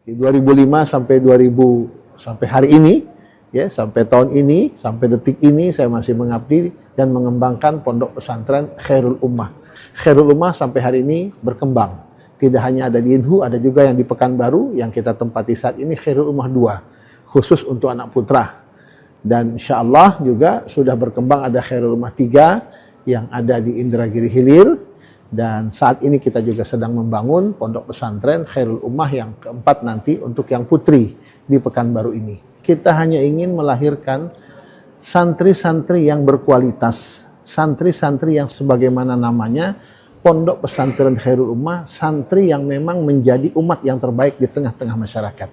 Di 2005 sampai 2000 sampai hari ini, ya, sampai tahun ini, sampai detik ini saya masih mengabdi dan mengembangkan pondok pesantren Khairul Ummah. Khairul Ummah sampai hari ini berkembang. Tidak hanya ada di Inhu, ada juga yang di Pekanbaru yang kita tempati saat ini Khairul Ummah 2, khusus untuk anak putra. Dan insya Allah juga sudah berkembang ada Khairul Ummah 3 yang ada di Indragiri Hilir. Dan saat ini kita juga sedang membangun pondok pesantren Khairul Ummah yang keempat nanti untuk yang putri di Pekanbaru ini. Kita hanya ingin melahirkan santri-santri yang berkualitas, santri-santri yang sebagaimana namanya pondok pesantren Khairul Ummah, santri yang memang menjadi umat yang terbaik di tengah-tengah masyarakat.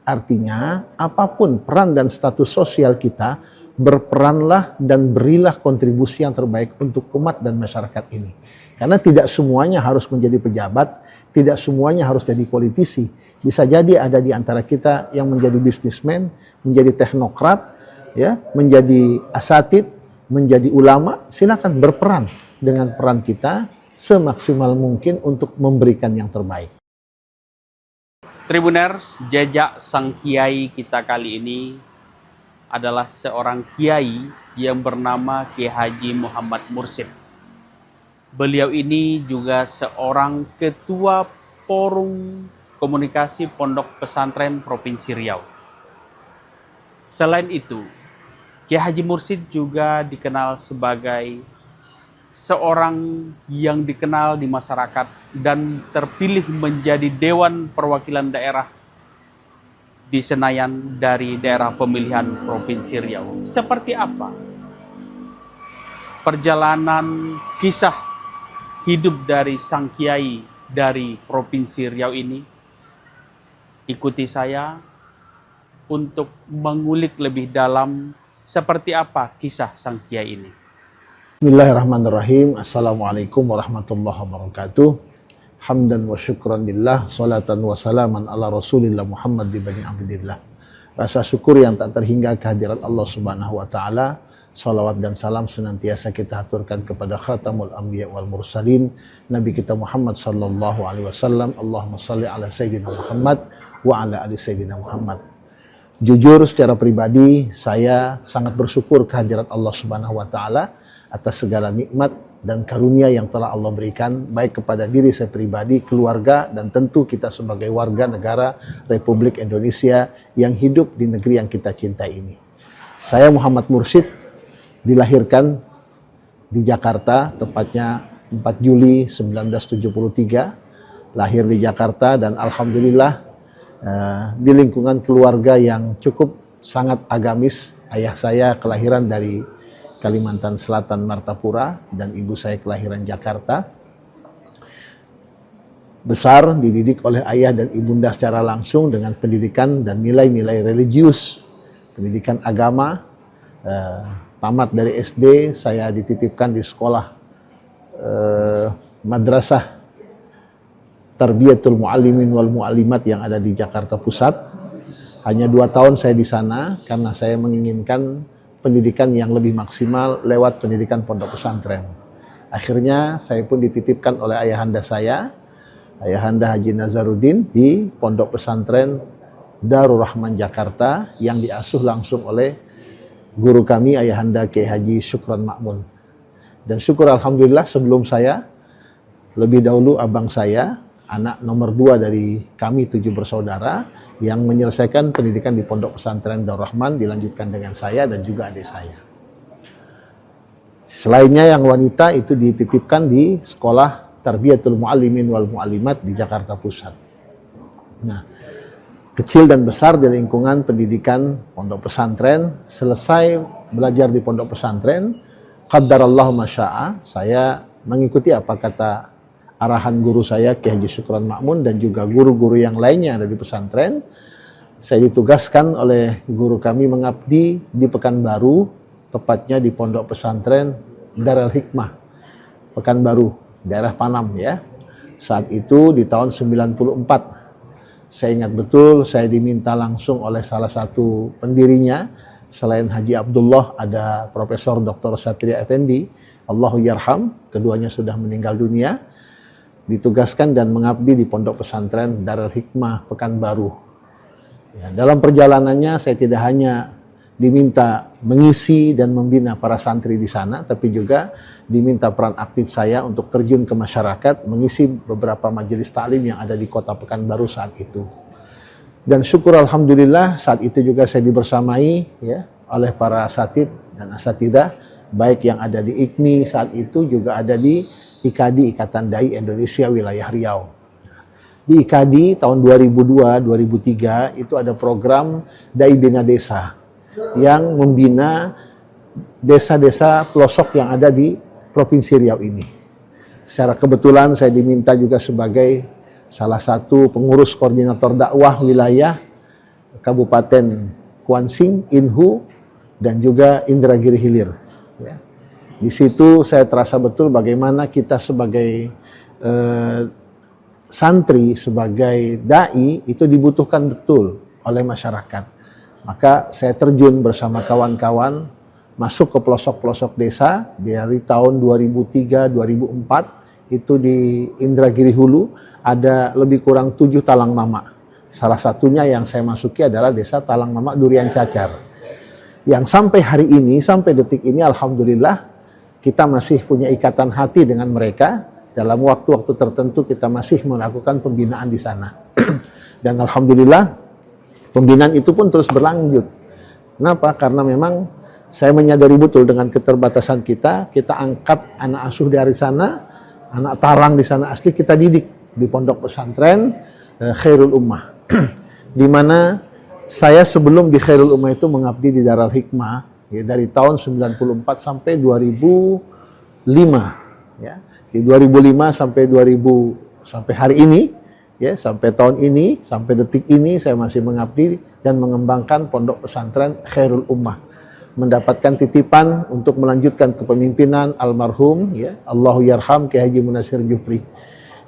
Artinya, apapun peran dan status sosial kita, berperanlah dan berilah kontribusi yang terbaik untuk umat dan masyarakat ini. Karena tidak semuanya harus menjadi pejabat, tidak semuanya harus jadi politisi. Bisa jadi ada di antara kita yang menjadi bisnismen, menjadi teknokrat, ya, menjadi asatid, menjadi ulama. Silakan berperan dengan peran kita semaksimal mungkin untuk memberikan yang terbaik. Tribuners, jejak sang kiai kita kali ini adalah seorang kiai yang bernama Kiai Haji Muhammad Mursid. Beliau ini juga seorang ketua Forum Komunikasi Pondok Pesantren Provinsi Riau. Selain itu, Kiai Haji Mursid juga dikenal sebagai seorang yang dikenal di masyarakat dan terpilih menjadi Dewan Perwakilan Daerah di Senayan dari daerah pemilihan Provinsi Riau. Seperti apa perjalanan kisah hidup dari sang kiai dari Provinsi Riau ini? Ikuti saya untuk mengulik lebih dalam seperti apa kisah sang kiai ini. Bismillahirrahmanirrahim. Assalamualaikum warahmatullahi wabarakatuh. Hamdan wa syukran lillah, salatan wa salaman ala rasulillah Muhammad ibn Abdillah. Rasa syukur yang tak terhingga kehadirat Allah subhanahu wa ta'ala. Salawat dan salam senantiasa kita aturkan kepada khatamul anbiya wal mursalin, Nabi kita Muhammad sallallahu alaihi wasallam. Allahumma salli ala Sayyidina Muhammad wa ala ali Sayyidina Muhammad. Jujur secara pribadi, saya sangat bersyukur kehadirat Allah subhanahu wa ta'ala atas segala nikmat dan karunia yang telah Allah berikan, baik kepada diri saya pribadi, keluarga, dan tentu kita sebagai warga negara Republik Indonesia yang hidup di negeri yang kita cintai ini. Saya Muhammad Mursid, dilahirkan di Jakarta, tepatnya 4 Juli 1973, lahir di Jakarta dan alhamdulillah di lingkungan keluarga yang cukup sangat agamis. Ayah saya kelahiran dari Kalimantan Selatan, Martapura, dan ibu saya kelahiran Jakarta. Besar dididik oleh ayah dan ibunda secara langsung dengan pendidikan dan nilai-nilai religius, pendidikan agama. Tamat dari SD, saya dititipkan di sekolah Madrasah Tarbiyatul Muallimin wal Muallimat yang ada di Jakarta Pusat. Hanya 2 tahun saya di sana karena saya menginginkan pendidikan yang lebih maksimal lewat pendidikan pondok pesantren. Akhirnya saya pun dititipkan oleh ayahanda saya, Ayahanda Haji Nazaruddin, di pondok pesantren Darul Rahman Jakarta yang diasuh langsung oleh guru kami Ayahanda Kiai Haji Syukron Ma'mun. Dan syukur alhamdulillah sebelum saya, lebih dahulu abang saya, anak nomor 2 dari kami 7 bersaudara, yang menyelesaikan pendidikan di pondok pesantren Darul Rahman, dilanjutkan dengan saya dan juga adik saya. Selainnya yang wanita itu dititipkan di sekolah Tarbiyatul Muallimin wal Muallimat di Jakarta Pusat. Nah, kecil dan besar di lingkungan pendidikan pondok pesantren. Selesai belajar di pondok pesantren, qaddarallahu masya'a, saya mengikuti apa kata arahan guru saya Kiai Haji Syukron Ma'mun dan juga guru-guru yang lainnya ada di pesantren. Saya ditugaskan oleh guru kami mengabdi di Pekanbaru, tepatnya di pondok pesantren Darul Hikmah Pekanbaru, daerah Panam ya. Saat itu di tahun 94. Saya ingat betul, saya diminta langsung oleh salah satu pendirinya, selain Haji Abdullah ada Profesor Dr. Satria Effendi, Allahu yarham, keduanya sudah meninggal dunia. Ditugaskan dan mengabdi di pondok pesantren Darul Hikmah Pekanbaru. Ya, dalam perjalanannya saya tidak hanya diminta mengisi dan membina para santri di sana, tapi juga diminta peran aktif saya untuk terjun ke masyarakat, mengisi beberapa majelis taklim yang ada di Kota Pekanbaru saat itu. Dan syukur alhamdulillah saat itu juga saya dibersamai ya oleh para asatid dan asatidah, baik yang ada di IKMI saat itu juga ada di IKADI, Ikatan Dai Indonesia Wilayah Riau. Di IKADI tahun 2002-2003 itu ada program Dai Bina Desa yang membina desa-desa pelosok yang ada di Provinsi Riau ini. Secara kebetulan saya diminta juga sebagai salah satu pengurus koordinator dakwah wilayah Kabupaten Kuansing, Inhu, dan juga Indragiri Hilir. Ya. Di situ saya terasa betul bagaimana kita sebagai santri, sebagai dai itu dibutuhkan betul oleh masyarakat. Maka saya terjun bersama kawan-kawan masuk ke pelosok-pelosok desa dari tahun 2003-2004 itu di Indragiri Hulu ada lebih kurang 7 talang mama. Salah satunya yang saya masuki adalah desa Talang Mama Durian Cacar. Yang sampai hari ini, sampai detik ini alhamdulillah kita masih punya ikatan hati dengan mereka. Dalam waktu-waktu tertentu kita masih melakukan pembinaan di sana. Dan alhamdulillah pembinaan itu pun terus berlanjut. Kenapa? Karena memang saya menyadari betul dengan keterbatasan kita angkat anak asuh dari sana, anak talang di sana asli kita didik di pondok pesantren Khairul Ummah. Di mana saya sebelum di Khairul Ummah itu mengabdi di Darul Hikmah ya, dari tahun 94 sampai 2005 ya. Di 2005 sampai 2000 sampai hari ini ya, sampai tahun ini, sampai detik ini saya masih mengabdi dan mengembangkan pondok pesantren Khairul Ummah. Mendapatkan titipan untuk melanjutkan kepemimpinan almarhum ya, Allahu yarham Kiai Haji Munasir Jufri.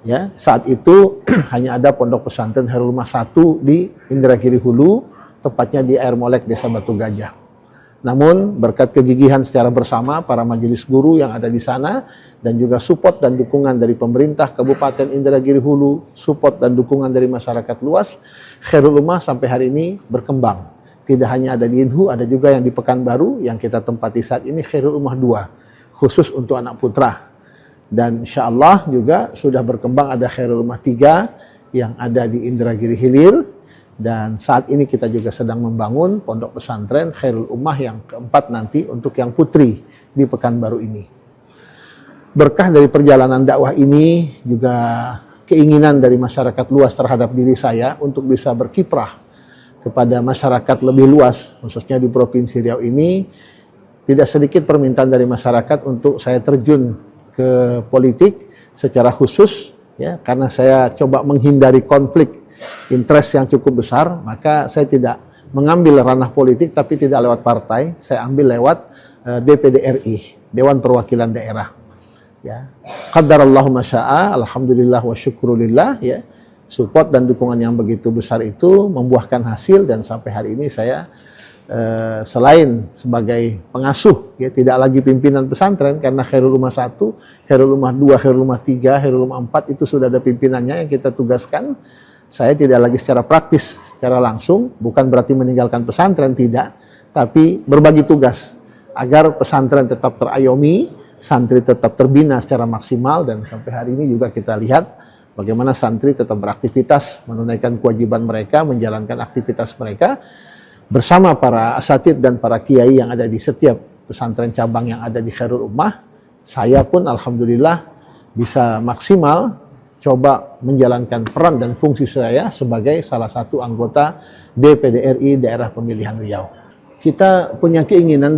Ya, saat itu hanya ada pondok pesantren Khairul Ummah 1 di Indragiri Hulu, tepatnya di Air Molek, Desa Batu Gajah. Namun berkat kegigihan secara bersama para majelis guru yang ada di sana dan juga support dan dukungan dari pemerintah Kabupaten Indragiri Hulu, support dan dukungan dari masyarakat luas, Khairul Ummah sampai hari ini berkembang. Tidak hanya ada di Inhu, ada juga yang di Pekanbaru yang kita tempati saat ini Khairul Ummah 2, khusus untuk anak putra. Dan insya Allah juga sudah berkembang ada Khairul Ummah 3 yang ada di Indragiri Hilir. Dan saat ini kita juga sedang membangun pondok pesantren Khairul Ummah yang keempat nanti untuk yang putri di Pekanbaru ini. Berkah dari perjalanan dakwah ini juga keinginan dari masyarakat luas terhadap diri saya untuk bisa berkiprah kepada masyarakat lebih luas, khususnya di Provinsi Riau ini. Tidak sedikit permintaan dari masyarakat untuk saya terjun ke politik secara khusus, ya, karena saya coba menghindari konflik interest yang cukup besar, maka saya tidak mengambil ranah politik tapi tidak lewat partai, saya ambil lewat DPD RI, Dewan Perwakilan Daerah. Ya, qadarallahu masya'a, alhamdulillah wa syukrulillah, ya. Support dan dukungan yang begitu besar itu membuahkan hasil dan sampai hari ini saya selain sebagai pengasuh, ya, tidak lagi pimpinan pesantren karena Khairul Ummah 1, Khairul Ummah 2, Khairul Ummah 3, Khairul Ummah 4 itu sudah ada pimpinannya yang kita tugaskan. Saya tidak lagi secara praktis, secara langsung, bukan berarti meninggalkan pesantren, tidak, tapi berbagi tugas agar pesantren tetap terayomi, santri tetap terbina secara maksimal, dan sampai hari ini juga kita lihat bagaimana santri tetap beraktivitas, menunaikan kewajiban mereka, menjalankan aktivitas mereka bersama para asatid dan para kiai yang ada di setiap pesantren cabang yang ada di Khairul Ummah. Saya pun alhamdulillah bisa maksimal coba menjalankan peran dan fungsi saya sebagai salah satu anggota DPD RI Daerah Pemilihan Riau. Kita punya keinginan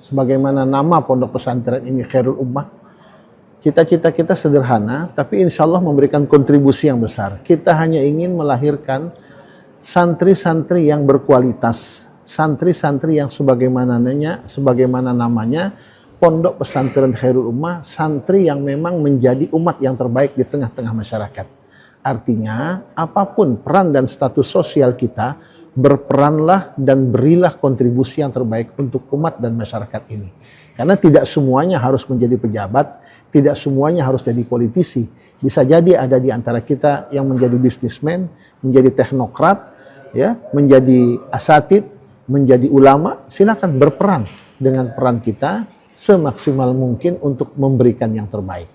sebagaimana nama pondok pesantren ini Khairul Ummah. Cita-cita kita sederhana, tapi insya Allah memberikan kontribusi yang besar. Kita hanya ingin melahirkan santri-santri yang berkualitas, santri-santri yang sebagaimana namanya, pondok pesantren Khairul Ummah, santri yang memang menjadi umat yang terbaik di tengah-tengah masyarakat. Artinya, apapun peran dan status sosial kita, berperanlah dan berilah kontribusi yang terbaik untuk umat dan masyarakat ini. Karena tidak semuanya harus menjadi pejabat, tidak semuanya harus jadi politisi. Bisa jadi ada di antara kita yang menjadi bisnismen, menjadi teknokrat, ya, menjadi asatid, menjadi ulama, silakan berperan dengan peran kita semaksimal mungkin untuk memberikan yang terbaik.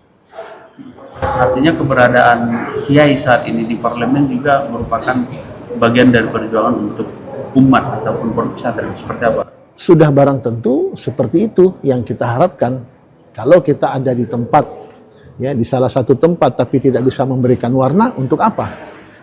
Artinya keberadaan kiai saat ini di parlemen juga merupakan bagian dari perjuangan untuk umat ataupun pondok pesantren, seperti apa? Sudah barang tentu seperti itu yang kita harapkan. Kalau kita ada di tempat, ya, di salah satu tempat tapi tidak bisa memberikan warna, untuk apa?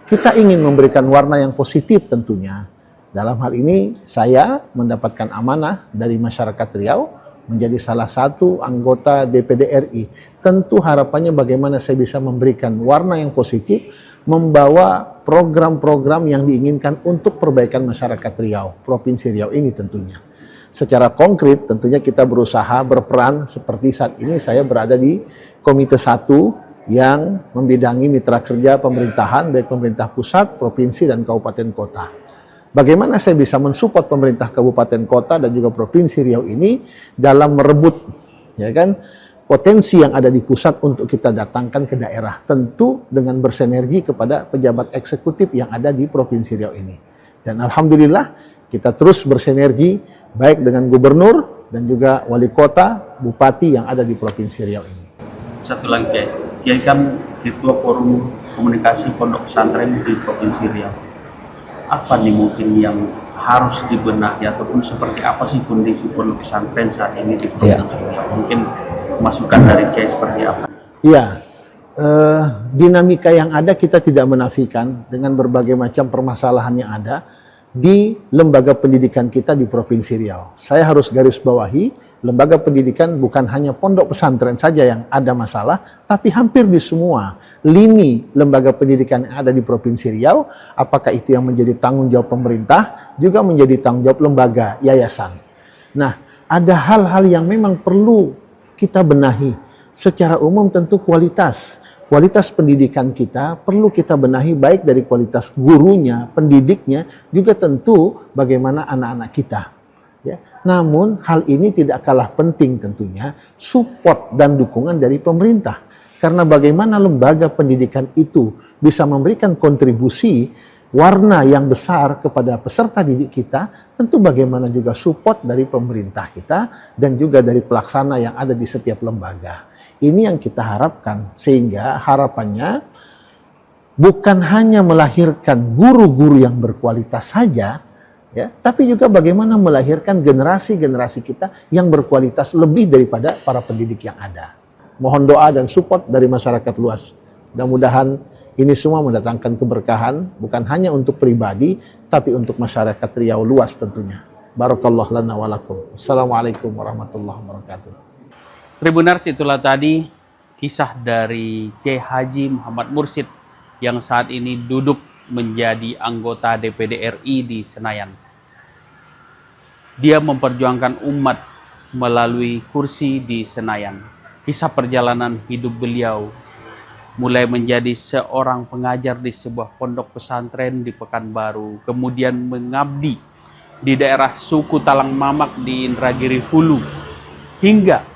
Kita ingin memberikan warna yang positif tentunya. Dalam hal ini saya mendapatkan amanah dari masyarakat Riau menjadi salah satu anggota DPD RI. Tentu harapannya bagaimana saya bisa memberikan warna yang positif, membawa program-program yang diinginkan untuk perbaikan masyarakat Riau, Provinsi Riau ini tentunya. Secara konkret tentunya kita berusaha berperan seperti saat ini saya berada di Komite 1 yang membidangi mitra kerja pemerintahan, baik pemerintah pusat, provinsi, dan kabupaten kota. Bagaimana saya bisa mensupport pemerintah kabupaten kota dan juga provinsi Riau ini dalam merebut, ya kan, potensi yang ada di pusat untuk kita datangkan ke daerah, tentu dengan bersinergi kepada pejabat eksekutif yang ada di provinsi Riau ini. Dan alhamdulillah kita terus bersinergi baik dengan gubernur dan juga wali kota, bupati yang ada di provinsi Riau ini. Satu lagi, Kiai. Kiai kan Ketua Forum Komunikasi Pondok Pesantren di Provinsi Riau. Apa nih mungkin yang harus dibenahi ataupun seperti apa sih kondisi pondok pesantren saat ini di Provinsi Riau? Mungkin masukan dari Kiai seperti apa? Iya, dinamika yang ada kita tidak menafikan dengan berbagai macam permasalahan yang ada di lembaga pendidikan kita di Provinsi Riau. Saya harus garis bawahi, lembaga pendidikan bukan hanya pondok pesantren saja yang ada masalah, tapi hampir di semua lini lembaga pendidikan yang ada di Provinsi Riau, apakah itu yang menjadi tanggung jawab pemerintah, juga menjadi tanggung jawab lembaga, yayasan. Nah, ada hal-hal yang memang perlu kita benahi. Secara umum tentu kualitas pendidikan kita perlu kita benahi, baik dari kualitas gurunya, pendidiknya, juga tentu bagaimana anak-anak kita. Ya. Namun hal ini tidak kalah penting tentunya support dan dukungan dari pemerintah. Karena bagaimana lembaga pendidikan itu bisa memberikan kontribusi warna yang besar kepada peserta didik kita, tentu bagaimana juga support dari pemerintah kita dan juga dari pelaksana yang ada di setiap lembaga. Ini yang kita harapkan, sehingga harapannya bukan hanya melahirkan guru-guru yang berkualitas saja, ya, tapi juga bagaimana melahirkan generasi-generasi kita yang berkualitas lebih daripada para pendidik yang ada. Mohon doa dan support dari masyarakat luas. Mudah-mudahan ini semua mendatangkan keberkahan, bukan hanya untuk pribadi, tapi untuk masyarakat Riau luas tentunya. Barakallahu lana wa lakum. Assalamualaikum warahmatullahi wabarakatuh. Tribuners, itulah tadi kisah dari Kiai Haji Muhammad Mursid yang saat ini duduk menjadi anggota DPD RI di Senayan. Dia memperjuangkan umat melalui kursi di Senayan. Kisah perjalanan hidup beliau mulai menjadi seorang pengajar di sebuah pondok pesantren di Pekanbaru, kemudian mengabdi di daerah suku Talang Mamak di Indragiri Hulu, hingga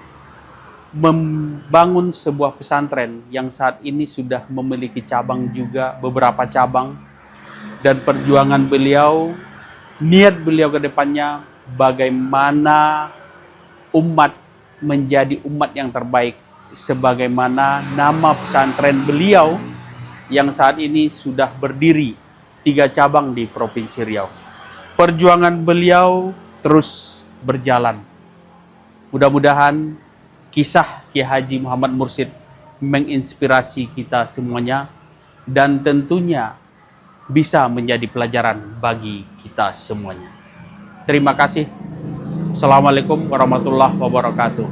membangun sebuah pesantren yang saat ini sudah memiliki cabang juga, beberapa cabang. Dan perjuangan beliau, niat beliau ke depannya bagaimana umat menjadi umat yang terbaik, sebagaimana nama pesantren beliau yang saat ini sudah berdiri 3 cabang di Provinsi Riau. Perjuangan beliau terus berjalan. Mudah-mudahan kisah Kiai Haji Muhammad Mursid menginspirasi kita semuanya dan tentunya bisa menjadi pelajaran bagi kita semuanya. Terima kasih. Assalamualaikum warahmatullahi wabarakatuh.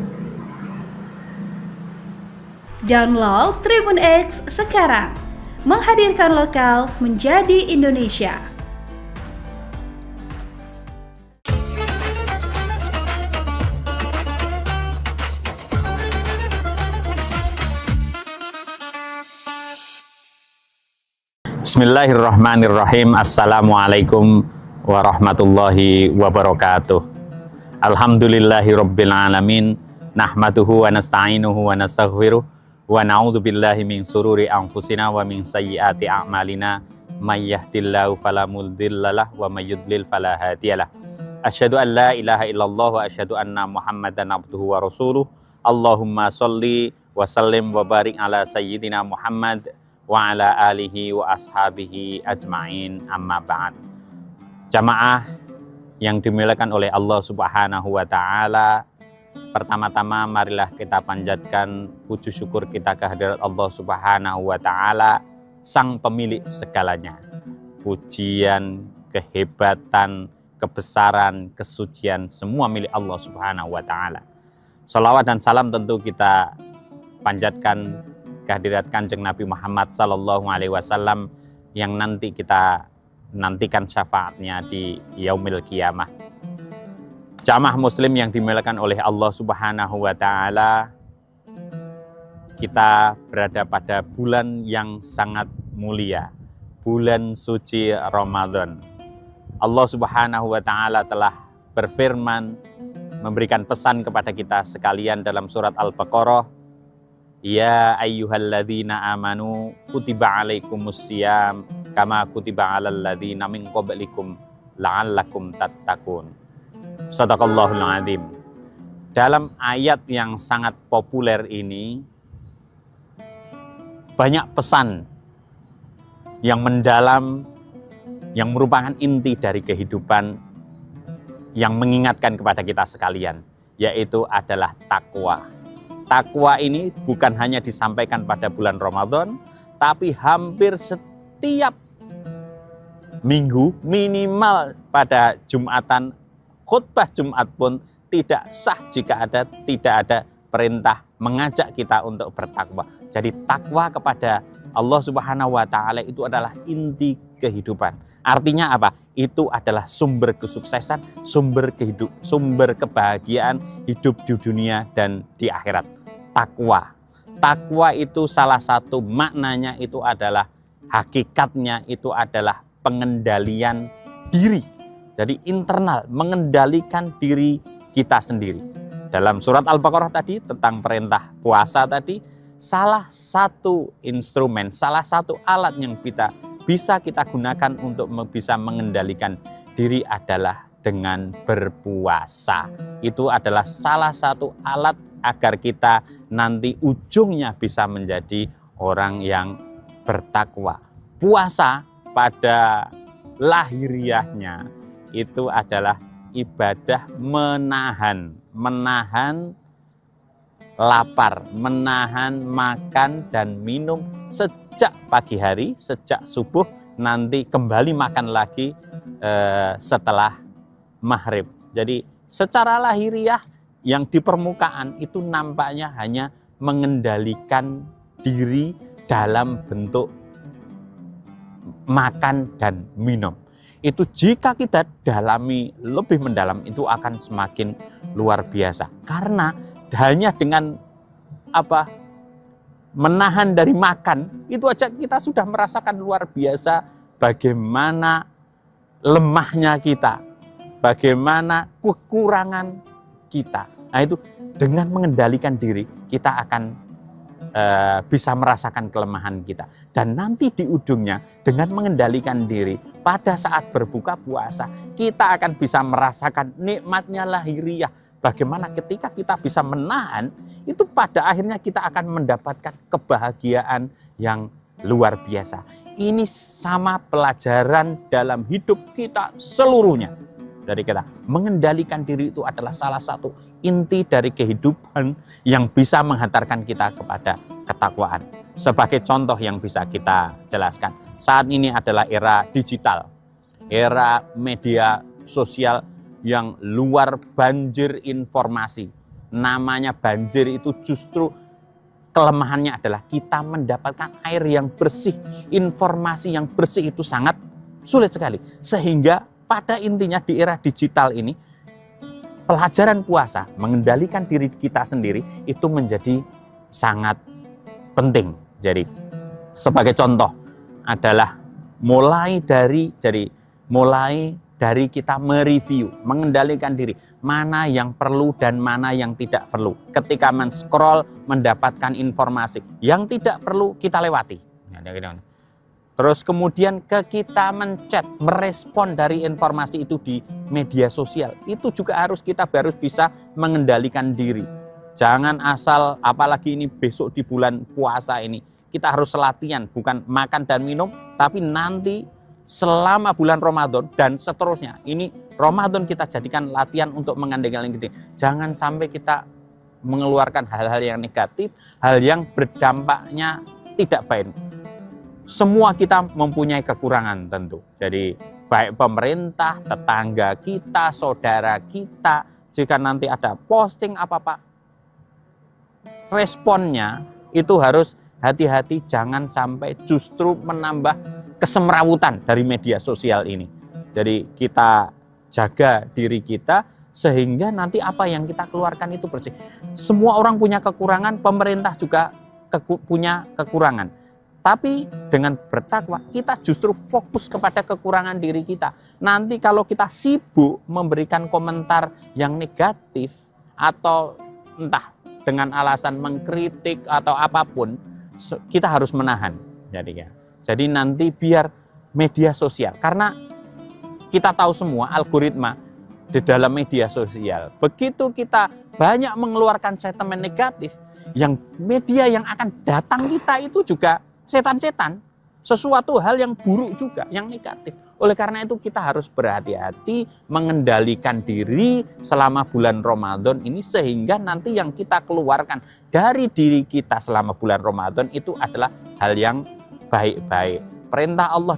Download Tribun X sekarang. Menghadirkan lokal menjadi Indonesia. Bismillahirrahmanirrahim. Assalamualaikum warahmatullahi wabarakatuh. Alhamdulillahi rabbil alamin. Nahmaduhu wa nasta'inuhu wa nastaghfiruh. Wa na'udzu billahi min sururi anfusina wa min sayyiati a'malina. may yahdihillahu fala mudhillalah wa may yudlil fala hadiyalah. Asyhadu an la ilaha illallah wa asyhadu anna Muhammadan abduhu wa rasuluh. Allahumma sholli wa sallim wa barik ala sayyidina Muhammad wa ala alihi wa ashabihi ajma'in, amma ba'd. Jamaah yang dimuliakan oleh Allah Subhanahu wa taala, pertama-tama marilah kita panjatkan puji syukur kita kehadirat Allah Subhanahu wa taala, sang pemilik segalanya. Pujian, kehebatan, kebesaran, kesucian semua milik Allah Subhanahu wa taala. Salawat dan salam tentu kita panjatkan kehadirat Kanjeng Nabi Muhammad sallallahu alaihi wasallam yang nanti kita nantikan syafaatnya di yaumil qiyamah. Jamaah muslim yang dimuliakan oleh Allah Subhanahu wa taala, kita berada pada bulan yang sangat mulia, bulan suci Ramadan. Allah Subhanahu wa taala telah berfirman, memberikan pesan kepada kita sekalian dalam surat Al-Baqarah, ya ayyuhalladzina amanu kutiba alaikumusiyam kama kutiba alal ladzina min qablikum la'allakum tattaqun. Shadaqallahul azim. Dalam ayat yang sangat populer ini banyak pesan yang mendalam, yang merupakan inti dari kehidupan, yang mengingatkan kepada kita sekalian, yaitu adalah takwa. Takwa ini bukan hanya disampaikan pada bulan Ramadan, tapi hampir setiap minggu, minimal pada Jumatan, khutbah Jumat pun tidak sah jika tidak ada perintah mengajak kita untuk bertakwa. Jadi takwa kepada Allah Subhanahu wa taala itu adalah inti kehidupan. Artinya apa? Itu adalah sumber kesuksesan, sumber kebahagiaan hidup di dunia dan di akhirat. Takwa. Takwa itu salah satu maknanya itu adalah, hakikatnya itu adalah pengendalian diri. Jadi internal, mengendalikan diri kita sendiri. Dalam surat Al-Baqarah tadi tentang perintah puasa tadi, salah satu instrumen, salah satu alat yang bisa kita gunakan untuk bisa mengendalikan diri adalah dengan berpuasa. Itu adalah salah satu alat agar kita nanti ujungnya bisa menjadi orang yang bertakwa. Puasa pada lahiriahnya itu adalah ibadah menahan lapar, menahan makan dan minum sejak pagi hari, sejak subuh, nanti kembali makan lagi setelah maghrib. Jadi secara lahiriah yang di permukaan itu nampaknya hanya mengendalikan diri dalam bentuk makan dan minum. Itu jika kita dalami lebih mendalam itu akan semakin luar biasa. Karena hanya dengan menahan dari makan itu aja kita sudah merasakan luar biasa bagaimana lemahnya kita, bagaimana kekurangan kita. Nah itu dengan mengendalikan diri kita akan bisa merasakan kelemahan kita. Dan nanti di ujungnya dengan mengendalikan diri pada saat berbuka puasa kita akan bisa merasakan nikmatnya lahiriah. Bagaimana ketika kita bisa menahan itu pada akhirnya kita akan mendapatkan kebahagiaan yang luar biasa. Ini sama pelajaran dalam hidup kita seluruhnya. Dari kita mengendalikan diri itu adalah salah satu inti dari kehidupan yang bisa menghantarkan kita kepada ketakwaan. Sebagai contoh yang bisa kita jelaskan, saat ini adalah era digital, era media sosial yang luar banjir informasi. Namanya banjir itu justru kelemahannya adalah kita mendapatkan air yang bersih, informasi yang bersih itu sangat sulit sekali. Sehingga pada intinya di era digital ini, pelajaran puasa, mengendalikan diri kita sendiri itu menjadi sangat penting. Jadi sebagai contoh adalah mulai dari kita mereview, mengendalikan diri, mana yang perlu dan mana yang tidak perlu. Ketika men-scroll mendapatkan informasi yang tidak perlu kita lewati. Terus kemudian kita menchat, merespon dari informasi itu di media sosial. Itu juga harus bisa mengendalikan diri. Jangan asal, apalagi ini besok di bulan puasa ini, kita harus latihan, bukan makan dan minum, tapi nanti selama bulan Ramadan dan seterusnya. Ini Ramadan kita jadikan latihan untuk mengendalikan diri. Jangan sampai kita mengeluarkan hal-hal yang negatif, hal yang berdampaknya tidak baik. Semua kita mempunyai kekurangan tentu. Jadi baik pemerintah, tetangga kita, saudara kita, jika nanti ada posting apa-apa, responnya itu harus hati-hati, jangan sampai justru menambah kesemrawutan dari media sosial ini. Jadi kita jaga diri kita sehingga nanti apa yang kita keluarkan itu bersih. Semua orang punya kekurangan, pemerintah juga punya kekurangan. Tapi dengan bertakwa kita justru fokus kepada kekurangan diri kita. Nanti kalau kita sibuk memberikan komentar yang negatif atau entah dengan alasan mengkritik atau apapun, kita harus menahan. Jadi nanti biar media sosial, karena kita tahu semua algoritma di dalam media sosial, begitu kita banyak mengeluarkan sentimen negatif, yang media yang akan datang kita itu juga setan-setan, sesuatu hal yang buruk juga, yang negatif. Oleh karena itu kita harus berhati-hati mengendalikan diri selama bulan Ramadan ini, sehingga nanti yang kita keluarkan dari diri kita selama bulan Ramadan itu adalah hal yang baik-baik. Perintah Allah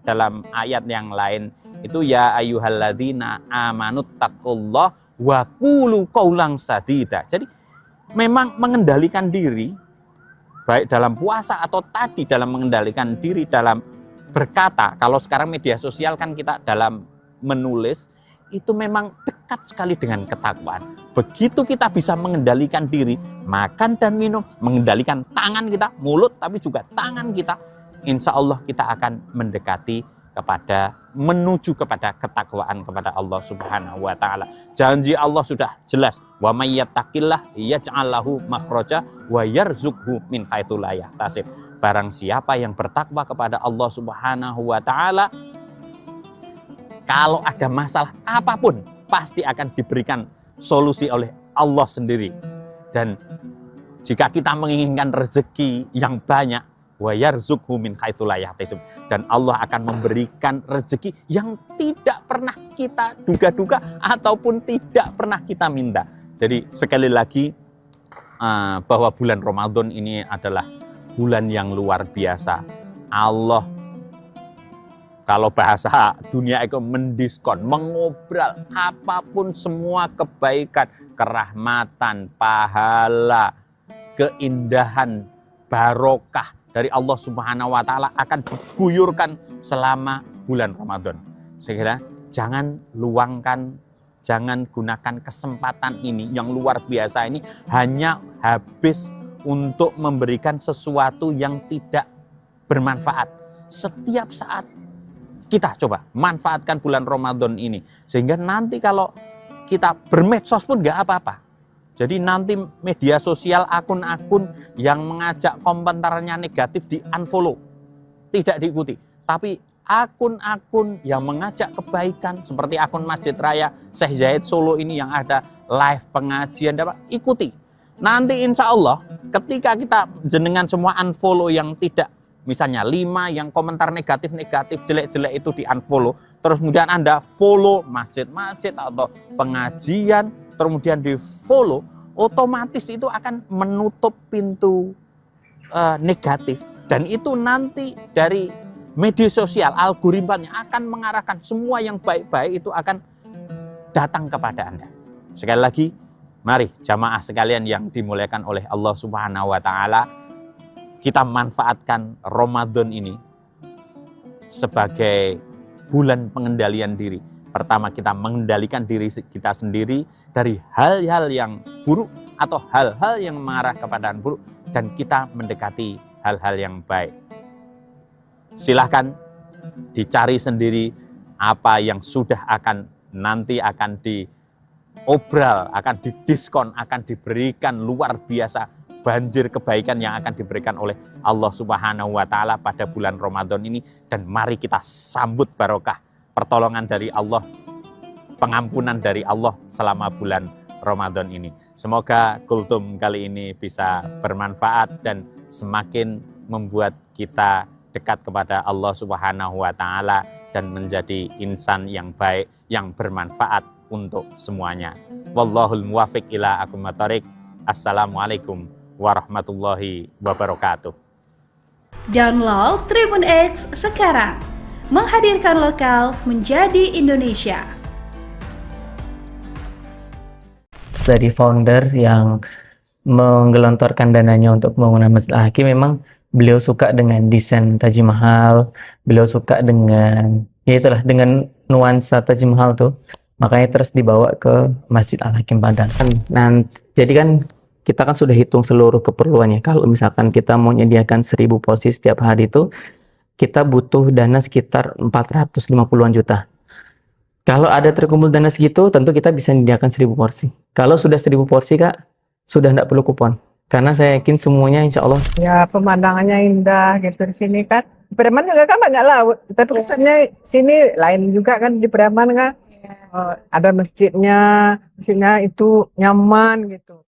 dalam ayat yang lain itu, ya ayyuhalladzina amanut taqullah wa qulu qaulan sadida. Jadi memang mengendalikan diri baik dalam puasa atau tadi dalam mengendalikan diri dalam berkata. Kalau sekarang media sosial kan kita dalam menulis itu memang dekat sekali dengan ketakwaan. Begitu kita bisa mengendalikan diri, makan dan minum, mengendalikan tangan kita, mulut tapi juga tangan kita, insya Allah kita akan mendekati menuju kepada ketakwaan kepada Allah Subhanahu wa taala. Janji Allah sudah jelas, wa may yattaqillah yaj'al lahu makhraja wa yarzuqhu min haitsu la yahtasib. Barang siapa yang bertakwa kepada Allah Subhanahu wa taala, kalau ada masalah apapun pasti akan diberikan solusi oleh Allah sendiri. Dan jika kita menginginkan rezeki yang banyak, wa yarzuqhu min haitsu la yahtasib, dan Allah akan memberikan rezeki yang tidak pernah kita duga-duga ataupun tidak pernah kita minta. Jadi sekali lagi bahwa bulan Ramadan ini adalah bulan yang luar biasa. Allah, kalau bahasa dunia itu, mendiskon, mengobral apapun semua kebaikan, kerahmatan, pahala, keindahan, barokah dari Allah Subhanahu wa taala akan diguyurkan selama bulan Ramadan. Sehingga jangan luangkan, jangan gunakan kesempatan ini yang luar biasa ini hanya habis untuk memberikan sesuatu yang tidak bermanfaat. Setiap saat kita coba manfaatkan bulan Ramadan ini, sehingga nanti kalau kita bermedsos pun nggak apa-apa. Jadi nanti media sosial, akun-akun yang mengajak komentarnya negatif di-unfollow, tidak diikuti. Tapi akun-akun yang mengajak kebaikan seperti akun Masjid Raya Syekh Zayed Solo ini yang ada live pengajian, ikuti. Nanti insya Allah ketika kita jenengan semua unfollow yang tidak, misalnya 5 yang komentar negatif-negatif, jelek-jelek itu di-unfollow, terus kemudian Anda follow masjid-masjid atau pengajian, kemudian di-follow, otomatis itu akan menutup pintu negatif. Dan itu nanti dari media sosial, algoritmanya akan mengarahkan semua yang baik-baik itu akan datang kepada Anda. Sekali lagi, mari jamaah sekalian yang dimuliakan oleh Allah Subhanahu wa taala, kita manfaatkan Ramadan ini sebagai bulan pengendalian diri. Pertama, kita mengendalikan diri kita sendiri dari hal-hal yang buruk atau hal-hal yang mengarah kepada yang buruk, dan kita mendekati hal-hal yang baik. Silahkan dicari sendiri apa yang sudah nanti akan diobral, akan didiskon, akan diberikan luar biasa banjir kebaikan yang akan diberikan oleh Allah Subhanahu wa Ta'ala pada bulan Ramadan ini, dan mari kita sambut barokah pertolongan dari Allah, pengampunan dari Allah selama bulan Ramadan ini. Semoga kultum kali ini bisa bermanfaat dan semakin membuat kita dekat kepada Allah Subhanahu wa Ta'ala dan menjadi insan yang baik, yang bermanfaat untuk semuanya. Wallahul muwafiq ila aqwamit thoriq. Assalamualaikum warahmatullahi wabarakatuh. Download Tribun X sekarang. Menghadirkan lokal menjadi Indonesia. Dari founder yang menggelontorkan dananya untuk pembangunan Masjid Al-Hakim, memang beliau suka dengan desain Taj Mahal, beliau suka dengan, ya itulah, dengan nuansa Taj Mahal tuh, makanya terus dibawa ke Masjid Al-Hakim Padang. Nah, jadi kan kita kan sudah hitung seluruh keperluannya. Kalau misalkan kita mau menyediakan 1000 porsi setiap hari itu, kita butuh dana sekitar 450-an juta. Kalau ada terkumpul dana segitu, tentu kita bisa menyediakan 1000 porsi. Kalau sudah 1000 porsi, Kak, sudah tidak perlu kupon. Karena saya yakin semuanya insya Allah. Ya, pemandangannya indah gitu di sini kan. Di Preman juga kan banyak laut. Tapi kesannya sini lain juga kan di Preman kan. Ada masjidnya itu nyaman gitu.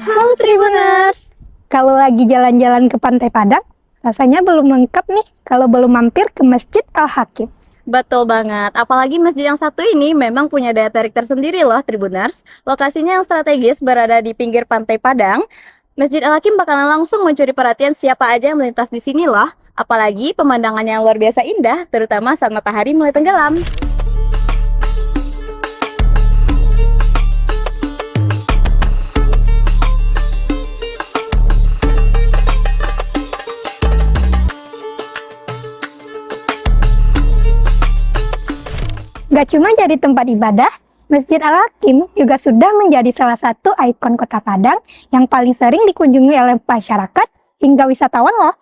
Halo Tribuners, kalau lagi jalan-jalan ke Pantai Padang, rasanya belum lengkap nih kalau belum mampir ke Masjid Al-Hakim. Betul banget, apalagi masjid yang satu ini memang punya daya tarik tersendiri loh Tribuners. Lokasinya yang strategis berada di pinggir Pantai Padang. Masjid Al-Hakim bakalan langsung mencuri perhatian siapa aja yang melintas di sini loh. Apalagi pemandangannya yang luar biasa indah, terutama saat matahari mulai tenggelam. Gak cuma jadi tempat ibadah, Masjid Al-Hakim juga sudah menjadi salah satu ikon kota Padang yang paling sering dikunjungi oleh masyarakat hingga wisatawan loh.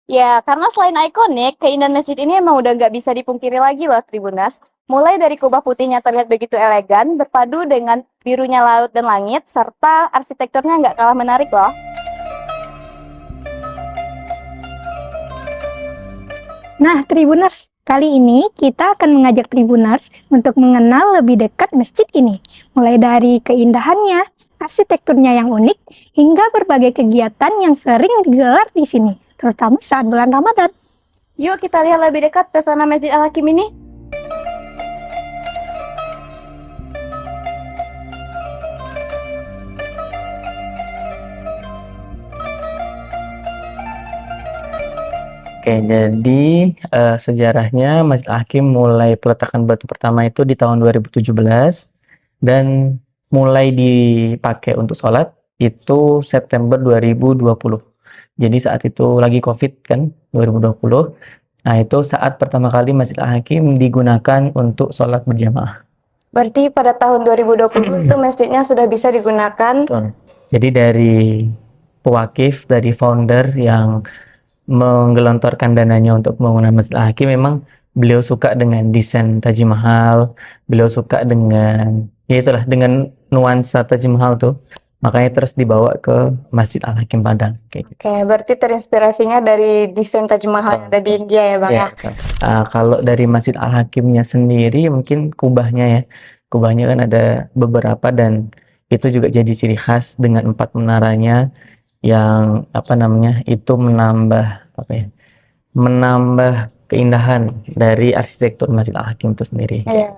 Ya, karena selain ikonik, keindahan masjid ini emang udah nggak bisa dipungkiri lagi loh Tribuners. Mulai dari kubah putihnya terlihat begitu elegan, berpadu dengan birunya laut dan langit, serta arsitekturnya nggak kalah menarik loh. Nah Tribuners, kali ini kita akan mengajak Tribuners untuk mengenal lebih dekat masjid ini. Mulai dari keindahannya, arsitekturnya yang unik, hingga berbagai kegiatan yang sering digelar di sini, terutama saat bulan Ramadan. Yuk kita lihat lebih dekat pesona Masjid Al-Hakim ini. Oke, jadi sejarahnya Masjid Al-Hakim mulai peletakan batu pertama itu di tahun 2017 dan mulai dipakai untuk sholat itu September 2020. Jadi saat itu lagi COVID kan, 2020. Nah, itu saat pertama kali Masjid Al-Hakim digunakan untuk sholat berjamaah. Berarti pada tahun 2020 itu masjidnya sudah bisa digunakan. Betul. Jadi dari pewakif, dari founder yang menggelontorkan dananya untuk pembangunan Masjid Al-Hakim, memang beliau suka dengan desain Taj Mahal, beliau suka dengan, ya itulah, dengan nuansa Taj Mahal tuh, makanya terus dibawa ke Masjid Al-Hakim Padang kayak gitu. Oke, berarti terinspirasinya dari desain Taj Mahal yang ada di India ya Bang ya? Betul. Kalau dari Masjid Al-Hakimnya sendiri mungkin kubahnya ya, kubahnya kan ada beberapa dan itu juga jadi ciri khas dengan 4 menaranya yang itu menambah keindahan dari arsitektur Masjid Al-Hakim itu sendiri. Iya.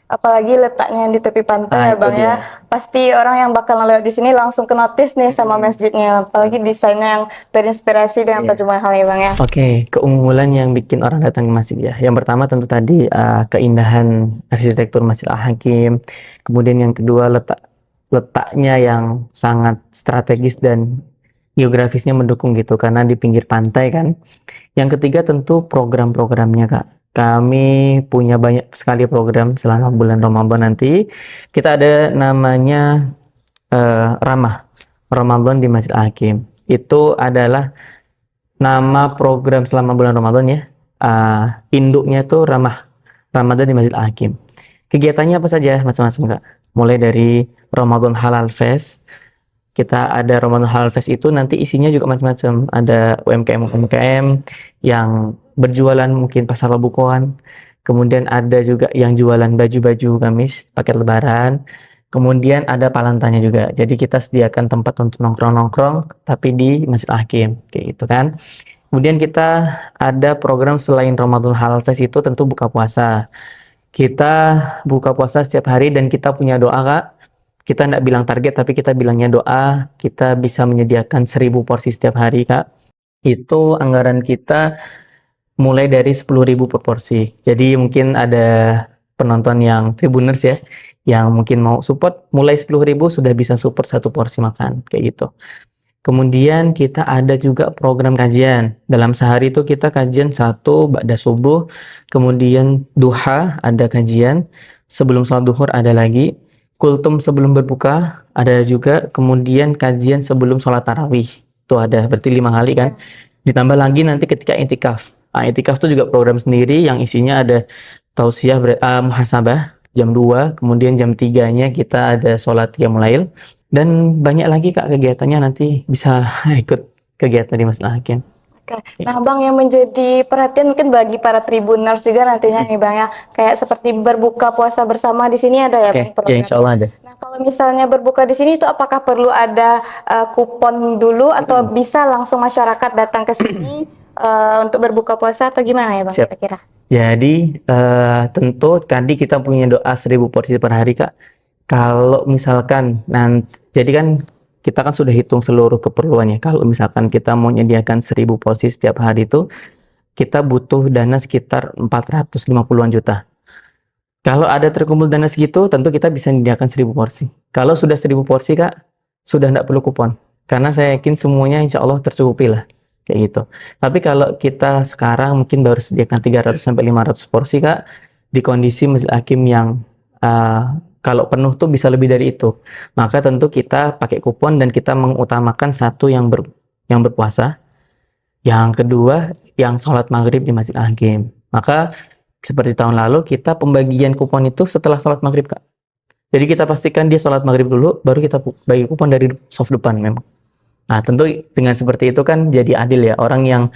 Apalagi letaknya di tepi pantai ya Bang ya. dia. Pasti orang yang bakal lewat di sini langsung ke notice nih sama masjidnya. Apalagi desainnya yang terinspirasi dengan Iya. Taj Mahal ya Bang ya. Oke, keunggulan yang bikin orang datang ke masjid ya. Yang pertama tentu tadi keindahan arsitektur Masjid Al-Hakim. Kemudian yang kedua letaknya yang sangat strategis dan geografisnya mendukung gitu karena di pinggir pantai kan. Yang ketiga tentu program-programnya Kak. kami punya banyak sekali program selama bulan Ramadan nanti. Kita ada namanya Ramah Ramadan di Masjid Al-Hakim. Itu adalah nama program selama bulan Ramadan ya. Induknya itu Ramah Ramadan di Masjid Al-Hakim. Kegiatannya apa saja? Macam-macam Kak. Mulai dari Ramadan Halal Fest. Kita ada Ramadan Halal Fest itu nanti isinya juga macam-macam. Ada UMKM yang berjualan mungkin pasar Labukoan. Kemudian ada juga yang jualan baju-baju gamis paket lebaran. Kemudian ada palantanya juga. Jadi kita sediakan tempat untuk nongkrong-nongkrong tapi di Masjid Al-Hakim kayak gitu kan. Kemudian kita ada program selain Ramadan Halal Fest itu tentu buka puasa. Kita buka puasa setiap hari dan kita punya doa Kak. Kita tidak bilang target tapi kita bilangnya doa. Kita bisa menyediakan 1000 porsi setiap hari Kak. Itu anggaran kita mulai dari 10.000 per porsi. Jadi mungkin ada penonton yang Tribuners ya, yang mungkin mau support mulai 10.000 sudah bisa support 1 porsi makan kayak gitu. Kemudian kita ada juga program kajian. Dalam sehari itu kita kajian 1 ba'da subuh, kemudian duha ada kajian, sebelum sholat duhur ada lagi, kultum sebelum berbuka ada juga, kemudian kajian sebelum sholat tarawih. Itu ada, berarti 5 kali kan. Ditambah lagi nanti ketika itikaf. Itikaf itu juga program sendiri yang isinya ada tausiah muhasabah jam 2, kemudian jam 3-nya kita ada sholat qiyamul lail. Dan banyak lagi Kak kegiatannya, nanti bisa ikut kegiatan di Masjid Al-Hakim. Oke. Nah Bang, yang menjadi perhatian mungkin bagi para Tribuners juga nantinya nih Bang ya, kayak seperti berbuka puasa bersama di sini ada ya Bang Ya programnya? insya Allah ada. Nah kalau misalnya berbuka di sini itu apakah perlu ada kupon dulu atau bisa langsung masyarakat datang ke sini untuk berbuka puasa atau gimana ya Bang Siap. kira-kira? Jadi tentu tadi kita punya doa 1000 porsi per hari Kak. Kalau misalkan nanti, jadi kan kita kan sudah hitung seluruh keperluannya. Kalau misalkan kita mau menyediakan 1000 porsi setiap hari itu, kita butuh dana sekitar 450-an juta. Kalau ada terkumpul dana segitu, tentu kita bisa menyediakan 1000 porsi. Kalau sudah 1000 porsi Kak, sudah tidak perlu kupon. Karena saya yakin semuanya insya Allah tercukupi lah. Kayak gitu. Tapi kalau kita sekarang mungkin baru sediakan 300-500 porsi Kak, di kondisi Masjid Al-Hakim yang kalau penuh tuh bisa lebih dari itu. Maka tentu kita pakai kupon dan kita mengutamakan satu yang berpuasa. Yang kedua, yang sholat maghrib di Masjid Al-Hakim. Maka seperti tahun lalu kita pembagian kupon itu setelah sholat maghrib Kak. Jadi kita pastikan dia sholat maghrib dulu, baru kita bagi kupon dari soft depan memang. Nah tentu dengan seperti itu kan jadi adil ya. Orang yang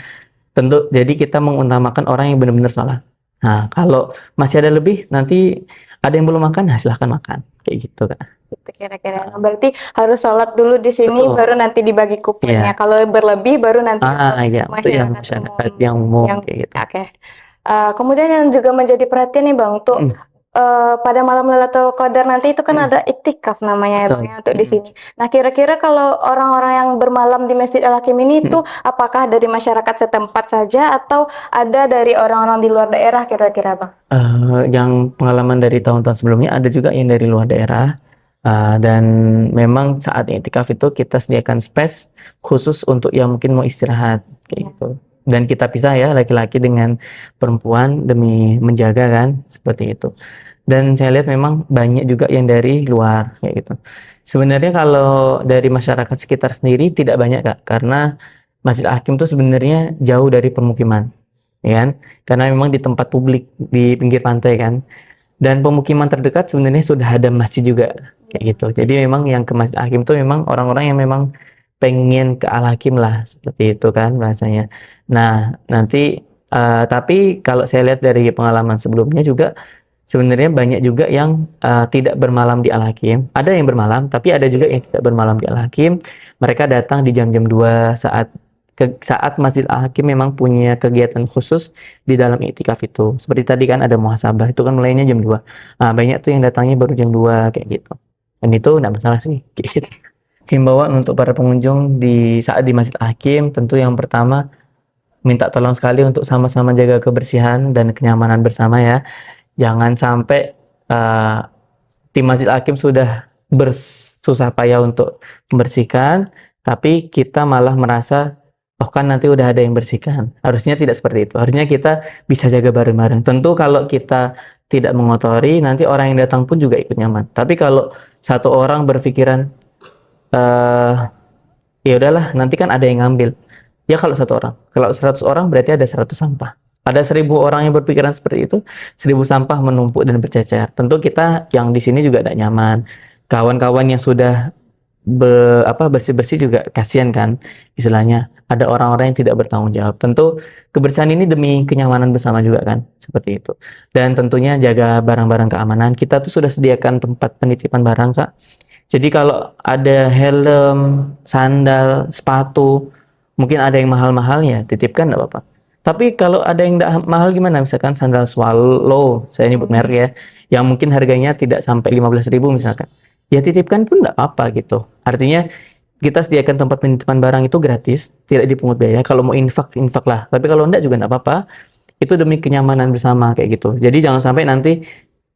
tentu, jadi kita mengutamakan orang yang benar-benar sholat. Nah kalau masih ada lebih, nanti ada yang belum makan, nah silahkan makan. Kayak gitu Kak. Gitu kira-kira. Nah, berarti harus sholat dulu di sini, Betul. baru nanti dibagi kuponnya. Iya. Kalau berlebih baru nanti untuk Iya, itu yang masyarakat yang umum Yang- kayak gitu. Oke. Kemudian yang juga menjadi perhatian nih Bang, untuk pada malam Lailatul Qadar nanti itu kan ada iktikaf namanya ya Bang Betul. ya, untuk di sini. Nah kira-kira kalau orang-orang yang bermalam di Masjid Al-Hakim ini itu apakah dari masyarakat setempat saja atau ada dari orang-orang di luar daerah kira-kira Bang? Yang pengalaman dari tahun-tahun sebelumnya ada juga yang dari luar daerah. Dan memang saat iktikaf itu kita sediakan space khusus untuk yang mungkin mau istirahat kayak gitu. Dan kita pisah ya laki-laki dengan perempuan demi menjaga kan seperti itu. Dan saya lihat memang banyak juga yang dari luar kayak gitu. Sebenarnya kalau dari masyarakat sekitar sendiri tidak banyak Kak, karena Masjid Al-Hakim itu sebenarnya jauh dari permukiman, ya kan? Karena memang di tempat publik di pinggir pantai kan. Dan pemukiman terdekat sebenarnya sudah ada masjid juga kayak gitu. Jadi memang yang ke Masjid Al-Hakim itu memang orang-orang yang memang pengen ke Al-Hakim lah seperti itu kan bahasanya. Nah nanti tapi kalau saya lihat dari pengalaman sebelumnya juga sebenarnya banyak juga yang tidak bermalam di Al-Hakim. Ada yang bermalam, tapi ada juga yang tidak bermalam di Al-Hakim. Mereka datang di jam-jam 2 saat Masjid Al-Hakim memang punya kegiatan khusus di dalam iktikaf itu. Seperti tadi kan ada muhasabah, itu kan mulainya jam 2. Nah, banyak tuh yang datangnya baru jam 2 kayak gitu. Dan itu enggak masalah sih kayak gitu. Himbauan untuk para pengunjung di saat di Masjid Al-Hakim, tentu yang pertama minta tolong sekali untuk sama-sama jaga kebersihan dan kenyamanan bersama ya. Jangan sampai tim Masjid Al-Hakim sudah bersusah payah untuk membersihkan, tapi kita malah merasa oh kan nanti udah ada yang bersihkan. Harusnya tidak seperti itu. Harusnya kita bisa jaga bareng-bareng. Tentu kalau kita tidak mengotori, nanti orang yang datang pun juga ikut nyaman. Tapi kalau satu orang berpikiran, ya udahlah, nanti kan ada yang ngambil. Ya kalau satu orang. Kalau 100 orang berarti ada 100 sampah. Ada 1000 orang yang berpikiran seperti itu, 1000 sampah menumpuk dan bercecer. Tentu kita yang di sini juga tidak nyaman. Kawan-kawan yang sudah bersih-bersih juga kasihan kan, istilahnya. Ada orang-orang yang tidak bertanggung jawab. Tentu kebersihan ini demi kenyamanan bersama juga kan, seperti itu. Dan tentunya jaga barang-barang keamanan. Kita tuh sudah sediakan tempat penitipan barang, Kak. Jadi kalau ada helm, sandal, sepatu, mungkin ada yang mahal-mahalnya, titipkan enggak apa-apa. Tapi kalau ada yang enggak mahal gimana? Misalkan sandal Swallow, saya nyebut merek ya, yang mungkin harganya tidak sampai 15.000 misalkan. Ya titipkan pun enggak apa-apa gitu. Artinya kita sediakan tempat penitipan barang itu gratis, tidak dipungut biaya. Kalau mau infak lah. Tapi kalau enggak juga enggak apa-apa. Itu demi kenyamanan bersama kayak gitu. Jadi jangan sampai nanti,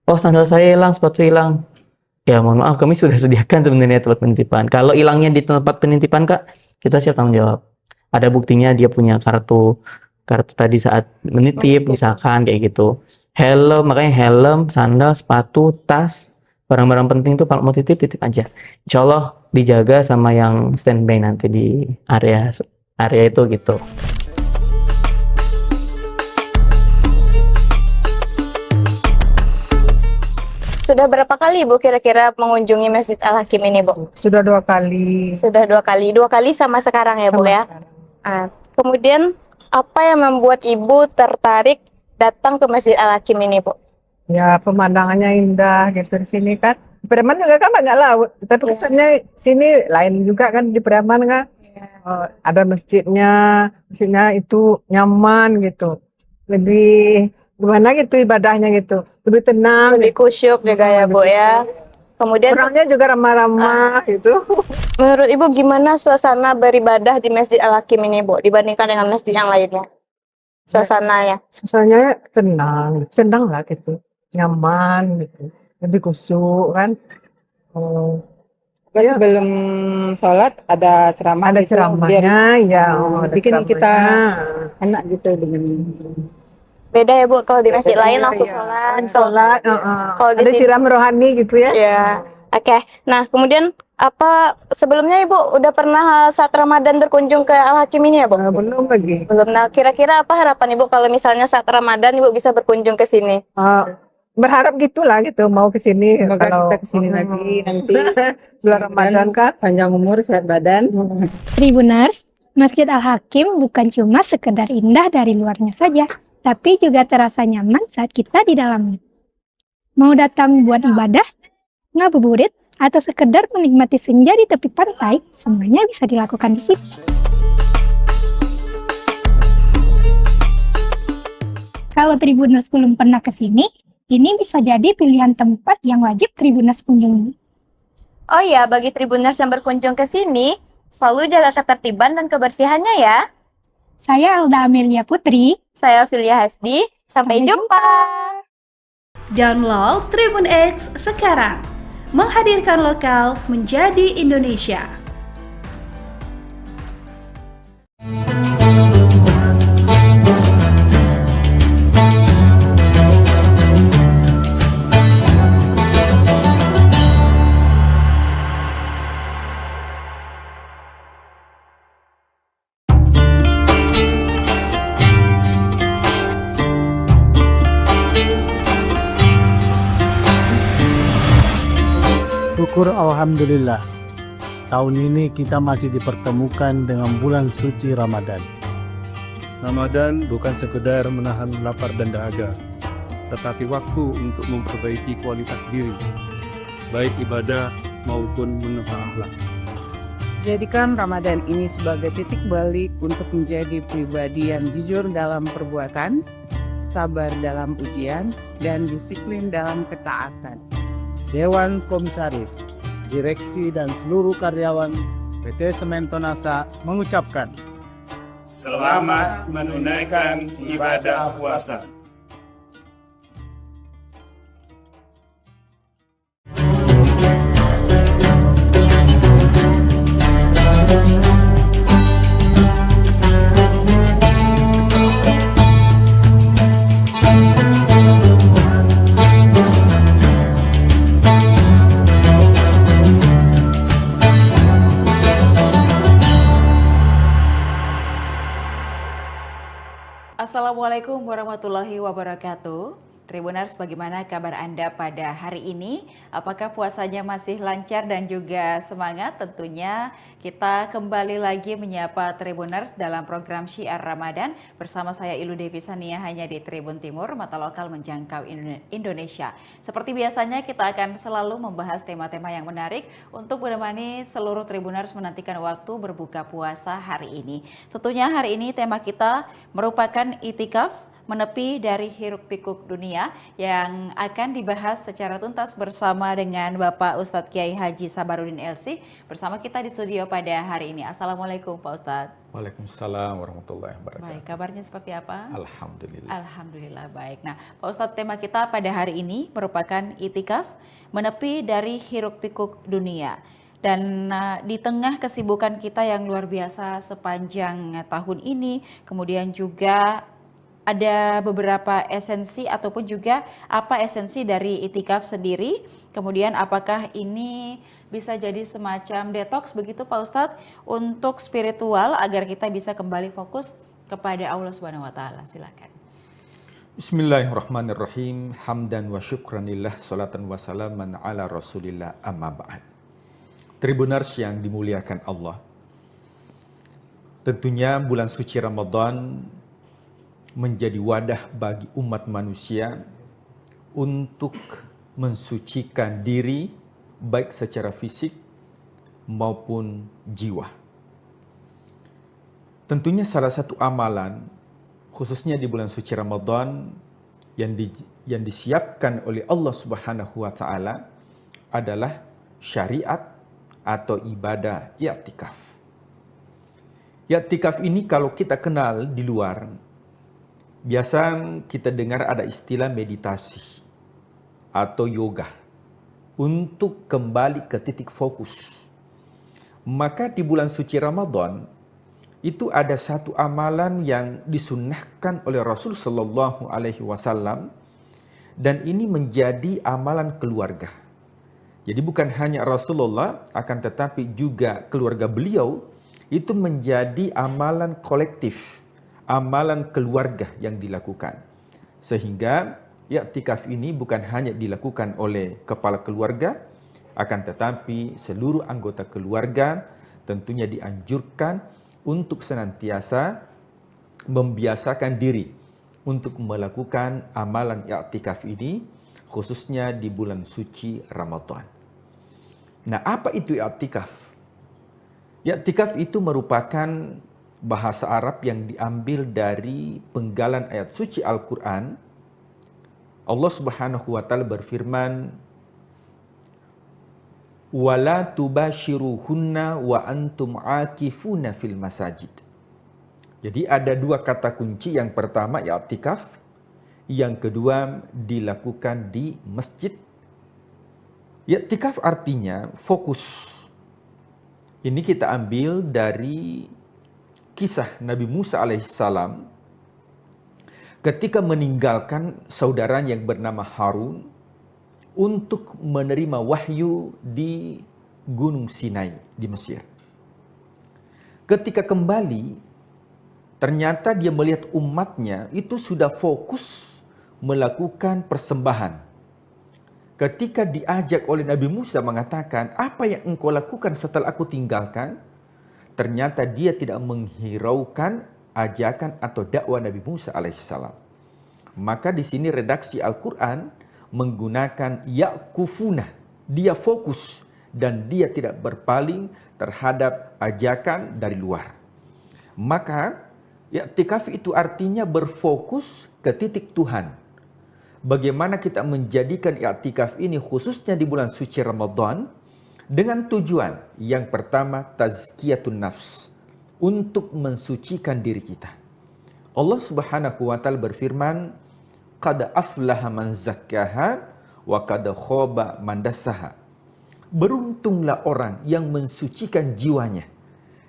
oh sandal saya hilang, sepatu hilang. Ya mohon maaf, kami sudah sediakan sebenarnya tempat penitipan. Kalau hilangnya di tempat penitipan, Kak, kita siap tanggung jawab. Ada buktinya dia punya kartu tadi saat menitip, misalkan kayak gitu. Helm, makanya helm, sandal, sepatu, tas, barang-barang penting tuh kalau mau titip aja. Insya Allah dijaga sama yang standby nanti di area itu gitu. Sudah berapa kali Ibu kira-kira mengunjungi Masjid Al-Hakim ini, Bu? Sudah 2 kali. Sudah 2 kali. 2 kali sama sekarang ya, Bu ya? Kemudian apa yang membuat Ibu tertarik datang ke Masjid Al-Hakim ini, Bu? Ya pemandangannya indah gitu di sini kan. Di Preman juga kan banyak laut. Tapi kesannya sini lain juga kan di Preman kan. Ada masjidnya itu nyaman gitu. Lebih gimana gitu ibadahnya gitu. Lebih tenang. Lebih kusyuk juga ya, Bu ya. Kemudian orangnya juga ramah-ramah gitu. Menurut Ibu gimana suasana beribadah di Masjid Al-Hakim ini, Bu, dibandingkan dengan masjid yang lainnya? Suasananya? Suasananya tenang lah gitu. Nyaman gitu. Lebih kusyuk kan. Terus sebelum sholat ada ceramah. Ada ceramahnya, ya. Bikin kita enak gitu dengan. Beda ya, Bu, kalau di masjid lain langsung sholat. Kalau di siram rohani gitu ya. Ya. Oke. Nah, kemudian sebelumnya Ibu udah pernah saat Ramadan berkunjung ke Al-Hakim ini ya, Bu? Belum lagi. Belum. Nah, kira-kira apa harapan Ibu kalau misalnya saat Ramadan Ibu bisa berkunjung ke sini? Berharap gitulah gitu, mau ke sini. Semoga kalau kita ke sini lagi nanti bulan Ramadan kan. Panjang umur, sehat badan. Tribuners, Masjid Al-Hakim bukan cuma sekedar indah dari luarnya saja, tapi juga terasa nyaman saat kita di dalamnya. Mau datang buat ibadah, ngabuburit, atau sekedar menikmati senja di tepi pantai, semuanya bisa dilakukan di sini. Kalau Tribuners belum pernah ke sini, ini bisa jadi pilihan tempat yang wajib Tribuners kunjungi. Oh ya, bagi Tribuners yang berkunjung ke sini, selalu jaga ketertiban dan kebersihannya ya. Saya Alda Amelia Putri. Saya Filia Hasdi. Sampai jumpa. Download Tribun X sekarang. Menghadirkan lokal menjadi Indonesia. Syukur alhamdulillah, tahun ini kita masih dipertemukan dengan bulan suci Ramadan. Ramadan bukan sekedar menahan lapar dan dahaga, tetapi waktu untuk memperbaiki kualitas diri, baik ibadah maupun menata akhlak. Jadikan Ramadan ini sebagai titik balik untuk menjadi pribadi yang jujur dalam perbuatan, sabar dalam ujian, dan disiplin dalam ketaatan. Dewan Komisaris, Direksi dan seluruh karyawan PT Semen Tonasa mengucapkan selamat menunaikan ibadah puasa. Assalamualaikum warahmatullahi wabarakatuh. Tribuners, bagaimana kabar Anda pada hari ini? Apakah puasanya masih lancar dan juga semangat? Tentunya kita kembali lagi menyapa Tribuners dalam program Syiar Ramadan bersama saya Ilu Devi Sania hanya di Tribun Timur, mata lokal menjangkau Indonesia. Seperti biasanya kita akan selalu membahas tema-tema yang menarik untuk menemani seluruh Tribuners menantikan waktu berbuka puasa hari ini. Tentunya hari ini tema kita merupakan itikaf, menepi dari hiruk pikuk dunia, yang akan dibahas secara tuntas bersama dengan Bapak Ustadz Kiai Haji Sabarudin LC bersama kita di studio pada hari ini. Assalamualaikum Pak Ustadz. Waalaikumsalam warahmatullahi wabarakatuh. Baik, kabarnya seperti apa? Alhamdulillah. Alhamdulillah, baik. Nah Pak Ustadz, tema kita pada hari ini merupakan itikaf, menepi dari hiruk pikuk dunia. Dan di tengah kesibukan kita yang luar biasa sepanjang tahun ini, kemudian juga ada beberapa esensi ataupun juga apa esensi dari itikaf sendiri, kemudian apakah ini bisa jadi semacam detox begitu Pak Ustadz untuk spiritual agar kita bisa kembali fokus kepada Allah Subhanahu wa taala. Silakan. Bismillahirrahmanirrahim. Hamdan wa syukranillah, salatan wa salaman ala Rasulillah, amma ba'd. Tribuners yang dimuliakan Allah. Tentunya bulan suci Ramadan menjadi wadah bagi umat manusia untuk mensucikan diri baik secara fisik maupun jiwa. Tentunya salah satu amalan khususnya di bulan suci Ramadan yang disiapkan oleh Allah Subhanahu wa taala adalah syariat atau ibadah i'tikaf. I'tikaf ini kalau kita kenal di luar, biasa kita dengar ada istilah meditasi atau yoga untuk kembali ke titik fokus. Maka di bulan suci Ramadan itu ada satu amalan yang disunnahkan oleh Rasul Shallallahu Alaihi Wasallam dan ini menjadi amalan keluarga. Jadi bukan hanya Rasulullah, akan tetapi juga keluarga beliau itu menjadi amalan kolektif, amalan keluarga yang dilakukan. Sehingga i'tikaf ini bukan hanya dilakukan oleh kepala keluarga, akan tetapi seluruh anggota keluarga tentunya dianjurkan untuk senantiasa membiasakan diri untuk melakukan amalan i'tikaf ini, khususnya di bulan suci Ramadan. Nah, apa itu i'tikaf? I'tikaf itu merupakan bahasa Arab yang diambil dari penggalan ayat suci Al-Quran. Allah Subhanahu wa taala berfirman, "Wala tubashiruhunna wa antum aakifuna fil masajid." Jadi ada dua kata kunci, yang pertama i'tikaf, yang kedua dilakukan di masjid. I'tikaf artinya fokus. Ini kita ambil dari kisah Nabi Musa alaihissalam ketika meninggalkan saudaranya yang bernama Harun untuk menerima wahyu di Gunung Sinai di Mesir. Ketika kembali, ternyata dia melihat umatnya itu sudah fokus melakukan persembahan. Ketika diajak oleh Nabi Musa mengatakan, "Apa yang engkau lakukan setelah aku tinggalkan?" Ternyata dia tidak menghiraukan ajakan atau dakwah Nabi Musa alaihissalam. Maka di sini redaksi Al-Quran menggunakan ya'kufuna. Dia fokus dan dia tidak berpaling terhadap ajakan dari luar. Maka i'tikaf itu artinya berfokus ke titik Tuhan. Bagaimana kita menjadikan i'tikaf ini khususnya di bulan suci Ramadan dengan tujuan yang pertama tazkiyatun nafs, untuk mensucikan diri kita. Allah Subhanahu wa taala berfirman, "Qad aflaha man zakkaha wa qad khaba man dassaha." Beruntunglah orang yang mensucikan jiwanya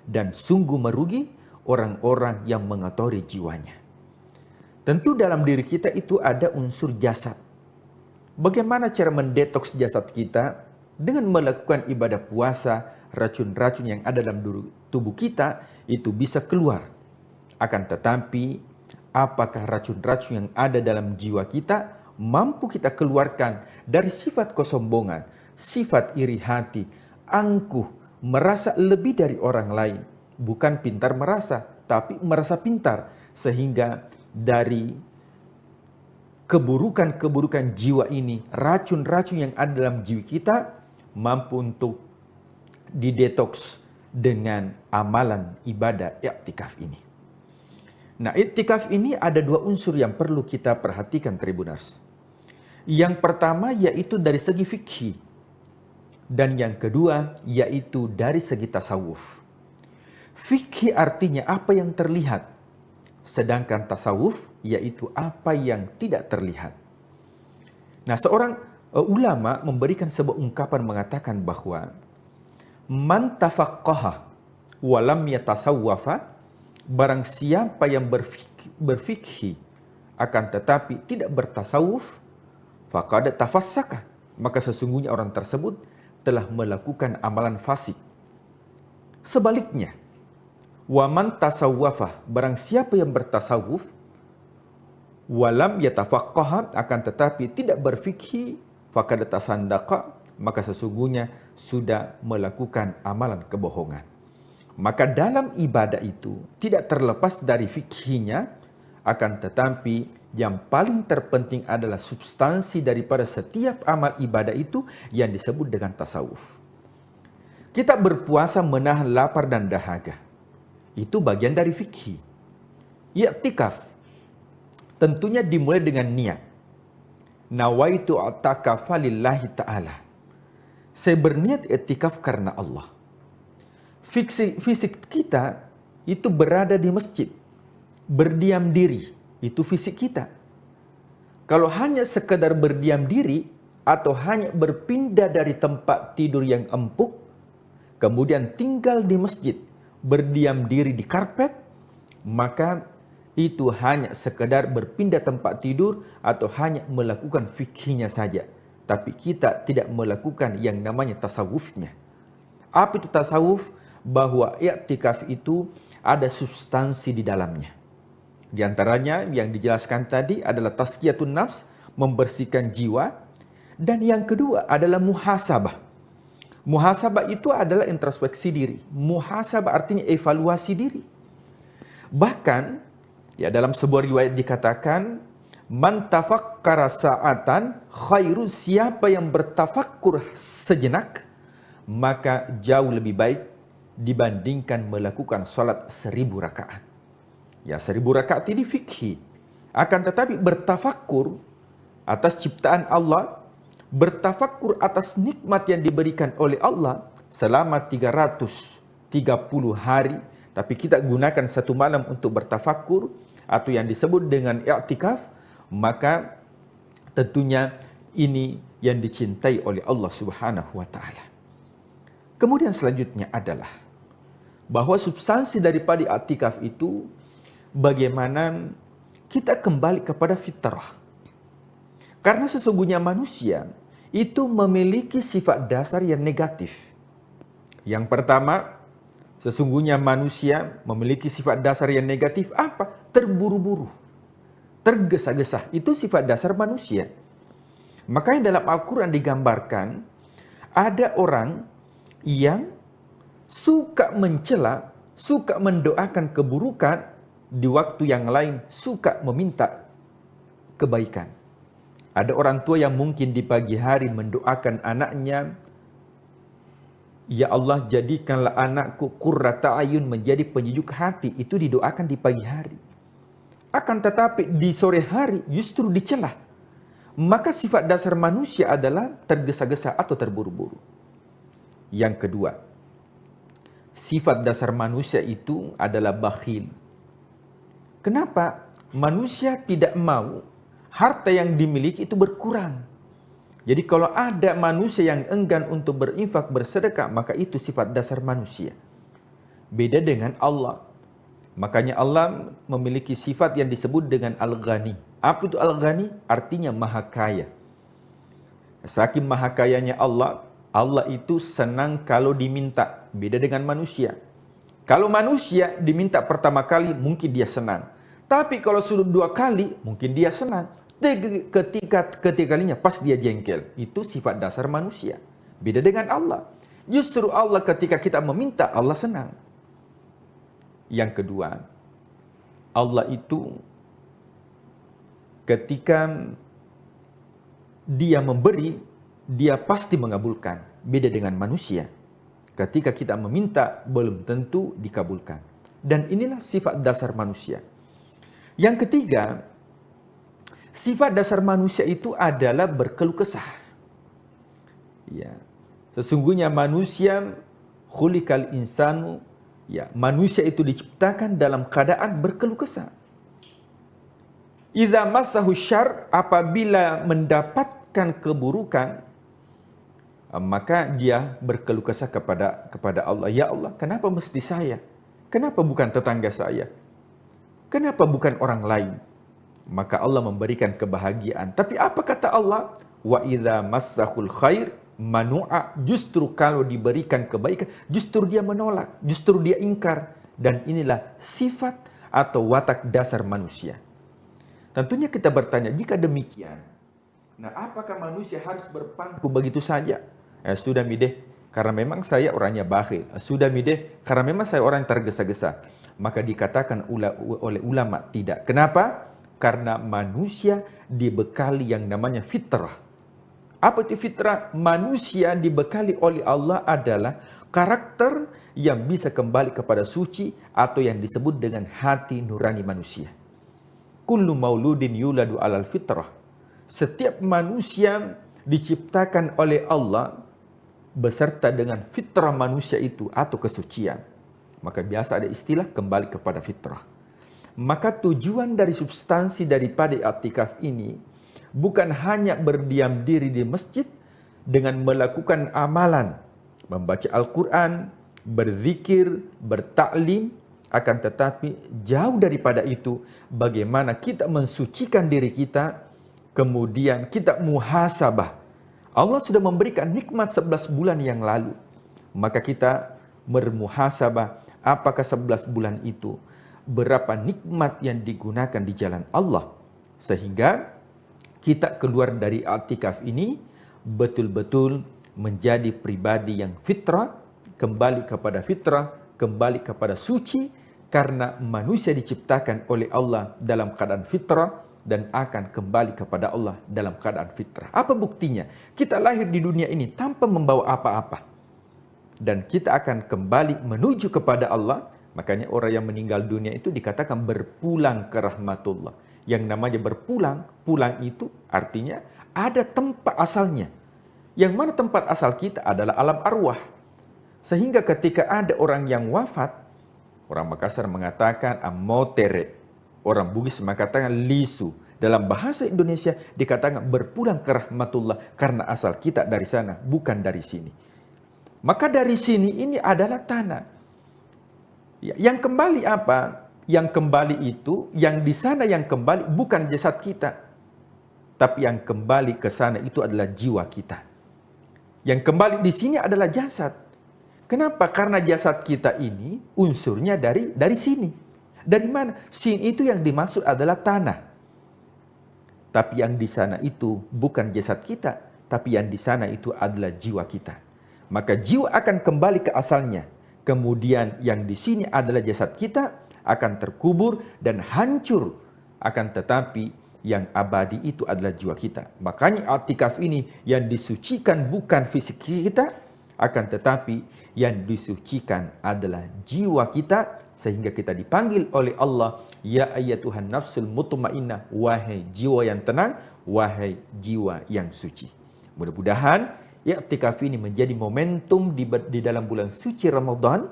dan sungguh merugi orang-orang yang mengotori jiwanya. Tentu dalam diri kita itu ada unsur jasad. Bagaimana cara mendetoks jasad kita? Dengan melakukan ibadah puasa, racun-racun yang ada dalam tubuh kita itu bisa keluar. Akan tetapi apakah racun-racun yang ada dalam jiwa kita mampu kita keluarkan dari sifat kesombongan, sifat iri hati, angkuh, merasa lebih dari orang lain. Bukan pintar merasa, tapi merasa pintar. Sehingga dari keburukan-keburukan jiwa ini, racun-racun yang ada dalam jiwa kita mampu untuk didetoks dengan amalan ibadah i'tikaf ini. Nah, i'tikaf ini ada dua unsur yang perlu kita perhatikan, Tribuners. Yang pertama yaitu dari segi fikih, dan yang kedua yaitu dari segi tasawuf. Fikih artinya apa yang terlihat, sedangkan tasawuf yaitu apa yang tidak terlihat. Nah, seorang ulama memberikan sebuah ungkapan mengatakan bahwa man tafaqqaha wa lam yatasawwafa, barang siapa yang berfikih akan tetapi tidak bertasawuf, faqad tafassaka, maka sesungguhnya orang tersebut telah melakukan amalan fasik. Sebaliknya, wa man tasawwafa, barang siapa yang bertasawuf, walam yatafaqqaha, akan tetapi tidak berfikih, faqad tasandaqa, maka sesungguhnya sudah melakukan amalan kebohongan. Maka dalam ibadah itu tidak terlepas dari fikihnya, akan tetapi yang paling terpenting adalah substansi daripada setiap amal ibadah itu yang disebut dengan tasawuf. Kita berpuasa menahan lapar dan dahaga, itu bagian dari fikih. I'tikaf tentunya dimulai dengan niat. Nawaitu i'tikafa lillahi ta'ala. Saya berniat i'tikaf karena Allah. Fisik kita itu berada di masjid, berdiam diri, itu fisik kita. Kalau hanya sekedar berdiam diri atau hanya berpindah dari tempat tidur yang empuk, kemudian tinggal di masjid, berdiam diri di karpet, maka itu hanya sekedar berpindah tempat tidur atau hanya melakukan fikihnya saja. Tapi kita tidak melakukan yang namanya tasawufnya. Apa itu tasawuf? Bahwa i'tikaf itu ada substansi di dalamnya. Di antaranya yang dijelaskan tadi adalah tazkiyatun nafs, membersihkan jiwa. Dan yang kedua adalah muhasabah. Muhasabah itu adalah introspeksi diri. Muhasabah artinya evaluasi diri. Bahkan ya dalam sebuah riwayat dikatakan, man tafakkara sa'atan khairu, siapa yang bertafakkur sejenak maka jauh lebih baik dibandingkan melakukan salat 1000 rakaat. Ya, 1000 rakaat ini fikih. Akan tetapi bertafakkur atas ciptaan Allah, bertafakkur atas nikmat yang diberikan oleh Allah selama 330 hari, tapi kita gunakan satu malam untuk bertafakkur atau yang disebut dengan i'tikaf, maka tentunya ini yang dicintai oleh Allah Subhanahu wa taala. Kemudian selanjutnya adalah bahwa substansi daripada i'tikaf itu bagaimana kita kembali kepada fitrah. Karena sesungguhnya manusia itu memiliki sifat dasar yang negatif. Yang pertama, sesungguhnya manusia memiliki sifat dasar yang negatif apa? Terburu-buru, tergesa-gesa. Itu sifat dasar manusia. Makanya dalam Al-Quran digambarkan ada orang yang suka mencela, suka mendoakan keburukan, di waktu yang lain suka meminta kebaikan. Ada orang tua yang mungkin di pagi hari mendoakan anaknya, ya Allah jadikanlah anakku qurrata ayun, menjadi penyejuk hati, itu didoakan di pagi hari. Akan tetapi di sore hari justru dicela. Maka sifat dasar manusia adalah tergesa-gesa atau terburu-buru. Yang kedua, sifat dasar manusia itu adalah bakhil. Kenapa? Manusia tidak mau harta yang dimiliki itu berkurang. Jadi kalau ada manusia yang enggan untuk berinfak, bersedekah, maka itu sifat dasar manusia. Beda dengan Allah. Makanya Allah memiliki sifat yang disebut dengan Al-Ghani. Apa itu Al-Ghani? Artinya maha kaya. Saking maha kayanya Allah, Allah itu senang kalau diminta. Beda dengan manusia. Kalau manusia diminta pertama kali mungkin dia senang. Tapi kalau sudah 2 kali, mungkin dia senang. Ketiga kalinya pas dia jengkel. Itu sifat dasar manusia. Beda dengan Allah. Justru Allah ketika kita meminta, Allah senang. Yang kedua, Allah itu ketika dia memberi, dia pasti mengabulkan. Beda dengan manusia. Ketika kita meminta, belum tentu dikabulkan. Dan inilah sifat dasar manusia. Yang ketiga, sifat dasar manusia itu adalah berkeluh kesah. Ya. Sesungguhnya manusia, khuliqal insanu, ya, manusia itu diciptakan dalam keadaan berkeluh kesah. Idza massahu syarr, apabila mendapatkan keburukan, maka dia berkeluh kesah kepada Allah. Ya Allah, kenapa mesti saya? Kenapa bukan tetangga saya? Kenapa bukan orang lain? Maka Allah memberikan kebahagiaan. Tapi apa kata Allah? Wa idza massahul khair manu'a, justru kalau diberikan kebaikan, justru dia menolak, justru dia ingkar. Dan inilah sifat atau watak dasar manusia. Tentunya kita bertanya, jika demikian, nah apakah manusia harus berpangku begitu saja? Sudah mideh, karena memang saya orangnya bakhil. Sudah mideh, karena memang saya orang tergesa-gesa. Maka dikatakan oleh ulama tidak. Kenapa? Karena manusia dibekali yang namanya fitrah. Apa itu fitrah? Manusia dibekali oleh Allah adalah karakter yang bisa kembali kepada suci atau yang disebut dengan hati nurani manusia. Kullu mauludin yuladu alal fitrah. Setiap manusia diciptakan oleh Allah beserta dengan fitrah manusia itu atau kesucian. Maka biasa ada istilah kembali kepada fitrah. Maka tujuan dari substansi daripada i'tikaf ini bukan hanya berdiam diri di masjid dengan melakukan amalan, membaca Al-Quran, berzikir, bertaklim, akan tetapi jauh daripada itu bagaimana kita mensucikan diri kita, kemudian kita muhasabah. Allah sudah memberikan nikmat 11 bulan yang lalu. Maka kita bermuhasabah apakah 11 bulan itu berapa nikmat yang digunakan di jalan Allah. Sehingga kita keluar dari i'tikaf ini betul-betul menjadi pribadi yang fitrah, kembali kepada fitrah, kembali kepada suci, karena manusia diciptakan oleh Allah dalam keadaan fitrah, dan akan kembali kepada Allah dalam keadaan fitrah. Apa buktinya? Kita lahir di dunia ini tanpa membawa apa-apa. Dan kita akan kembali menuju kepada Allah. Makanya orang yang meninggal dunia itu dikatakan berpulang ke rahmatullah. Yang namanya berpulang, pulang itu artinya ada tempat asalnya. Yang mana tempat asal kita adalah alam arwah. Sehingga ketika ada orang yang wafat, orang Makassar mengatakan amotere. Orang Bugis mengatakan lisu. Dalam bahasa Indonesia dikatakan berpulang ke rahmatullah karena asal kita dari sana, bukan dari sini. Maka dari sini ini adalah tanah. Yang kembali apa? Yang kembali itu, yang di sana yang kembali bukan jasad kita. Tapi yang kembali ke sana itu adalah jiwa kita. Yang kembali di sini adalah jasad. Kenapa? Karena jasad kita ini unsurnya dari sini. Dari mana? Sini itu yang dimaksud adalah tanah. Tapi yang di sana itu bukan jasad kita, tapi yang di sana itu adalah jiwa kita. Maka jiwa akan kembali ke asalnya. Kemudian yang di sini adalah jasad kita akan terkubur dan hancur. Akan tetapi yang abadi itu adalah jiwa kita. Makanya i'tikaf ini yang disucikan bukan fisik kita, akan tetapi yang disucikan adalah jiwa kita, sehingga kita dipanggil oleh Allah, ya ayyatuhan nafsul mutmainnah, wahai jiwa yang tenang, wahai jiwa yang suci. Mudah-mudahan i'tikaf ini menjadi momentum di dalam bulan suci Ramadan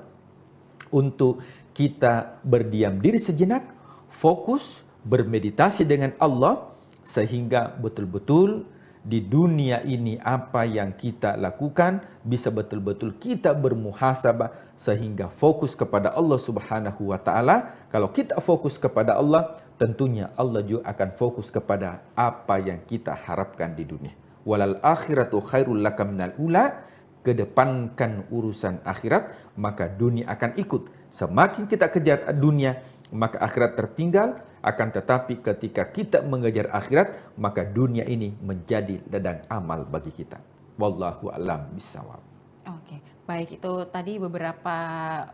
untuk kita berdiam diri sejenak, fokus, bermeditasi dengan Allah, sehingga betul-betul di dunia ini apa yang kita lakukan bisa betul-betul kita bermuhasabah sehingga fokus kepada Allah Subhanahu wa taala. Kalau kita fokus kepada Allah, tentunya Allah juga akan fokus kepada apa yang kita harapkan di dunia. Walal akhiratu khairul laka minal ula, kedepankan urusan akhirat, maka dunia akan ikut. Semakin kita kejar dunia, maka akhirat tertinggal. Akan tetapi ketika kita mengejar akhirat, maka dunia ini menjadi ladang amal bagi kita. Wallahu a'lam bishawab. Oke, baik, itu tadi beberapa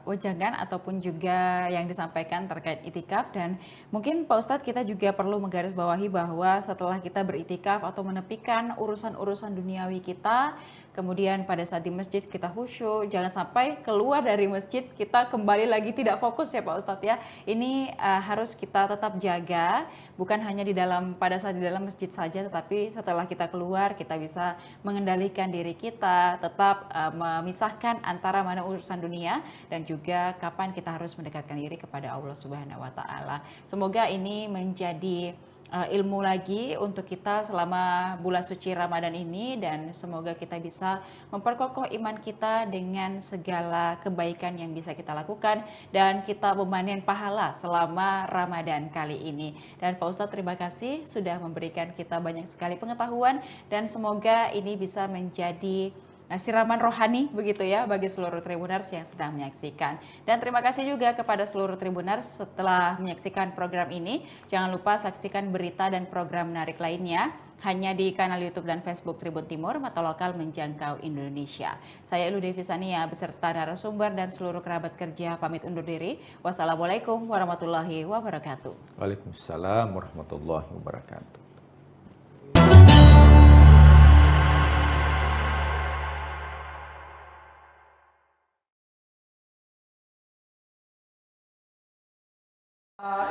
wejangan ataupun juga yang disampaikan terkait itikaf, dan mungkin Pak Ustadz kita juga perlu menggarisbawahi bahwa setelah kita beritikaf atau menepikan urusan-urusan duniawi kita, kemudian pada saat di masjid kita khusyuk, jangan sampai keluar dari masjid kita kembali lagi tidak fokus ya Pak Ustadz ya. Ini harus kita tetap jaga, bukan hanya pada saat di dalam masjid saja, tetapi setelah kita keluar kita bisa mengendalikan diri kita, tetap memisahkan antara mana urusan dunia dan juga kapan kita harus mendekatkan diri kepada Allah Subhanahu wa taala. Semoga ini menjadi ilmu lagi untuk kita selama bulan suci Ramadan ini, dan semoga kita bisa memperkokoh iman kita dengan segala kebaikan yang bisa kita lakukan dan kita memanen pahala selama Ramadan kali ini. Dan Pak Ustadz terima kasih sudah memberikan kita banyak sekali pengetahuan, dan semoga ini bisa menjadi siraman rohani begitu ya bagi seluruh Tribuners yang sedang menyaksikan. Dan terima kasih juga kepada seluruh Tribuners setelah menyaksikan program ini. Jangan lupa saksikan berita dan program menarik lainnya hanya di kanal YouTube dan Facebook Tribun Timur, mata lokal menjangkau Indonesia. Saya Elu Devi Sania beserta narasumber dan seluruh kerabat kerja pamit undur diri. Wassalamualaikum warahmatullahi wabarakatuh. Waalaikumsalam warahmatullahi wabarakatuh.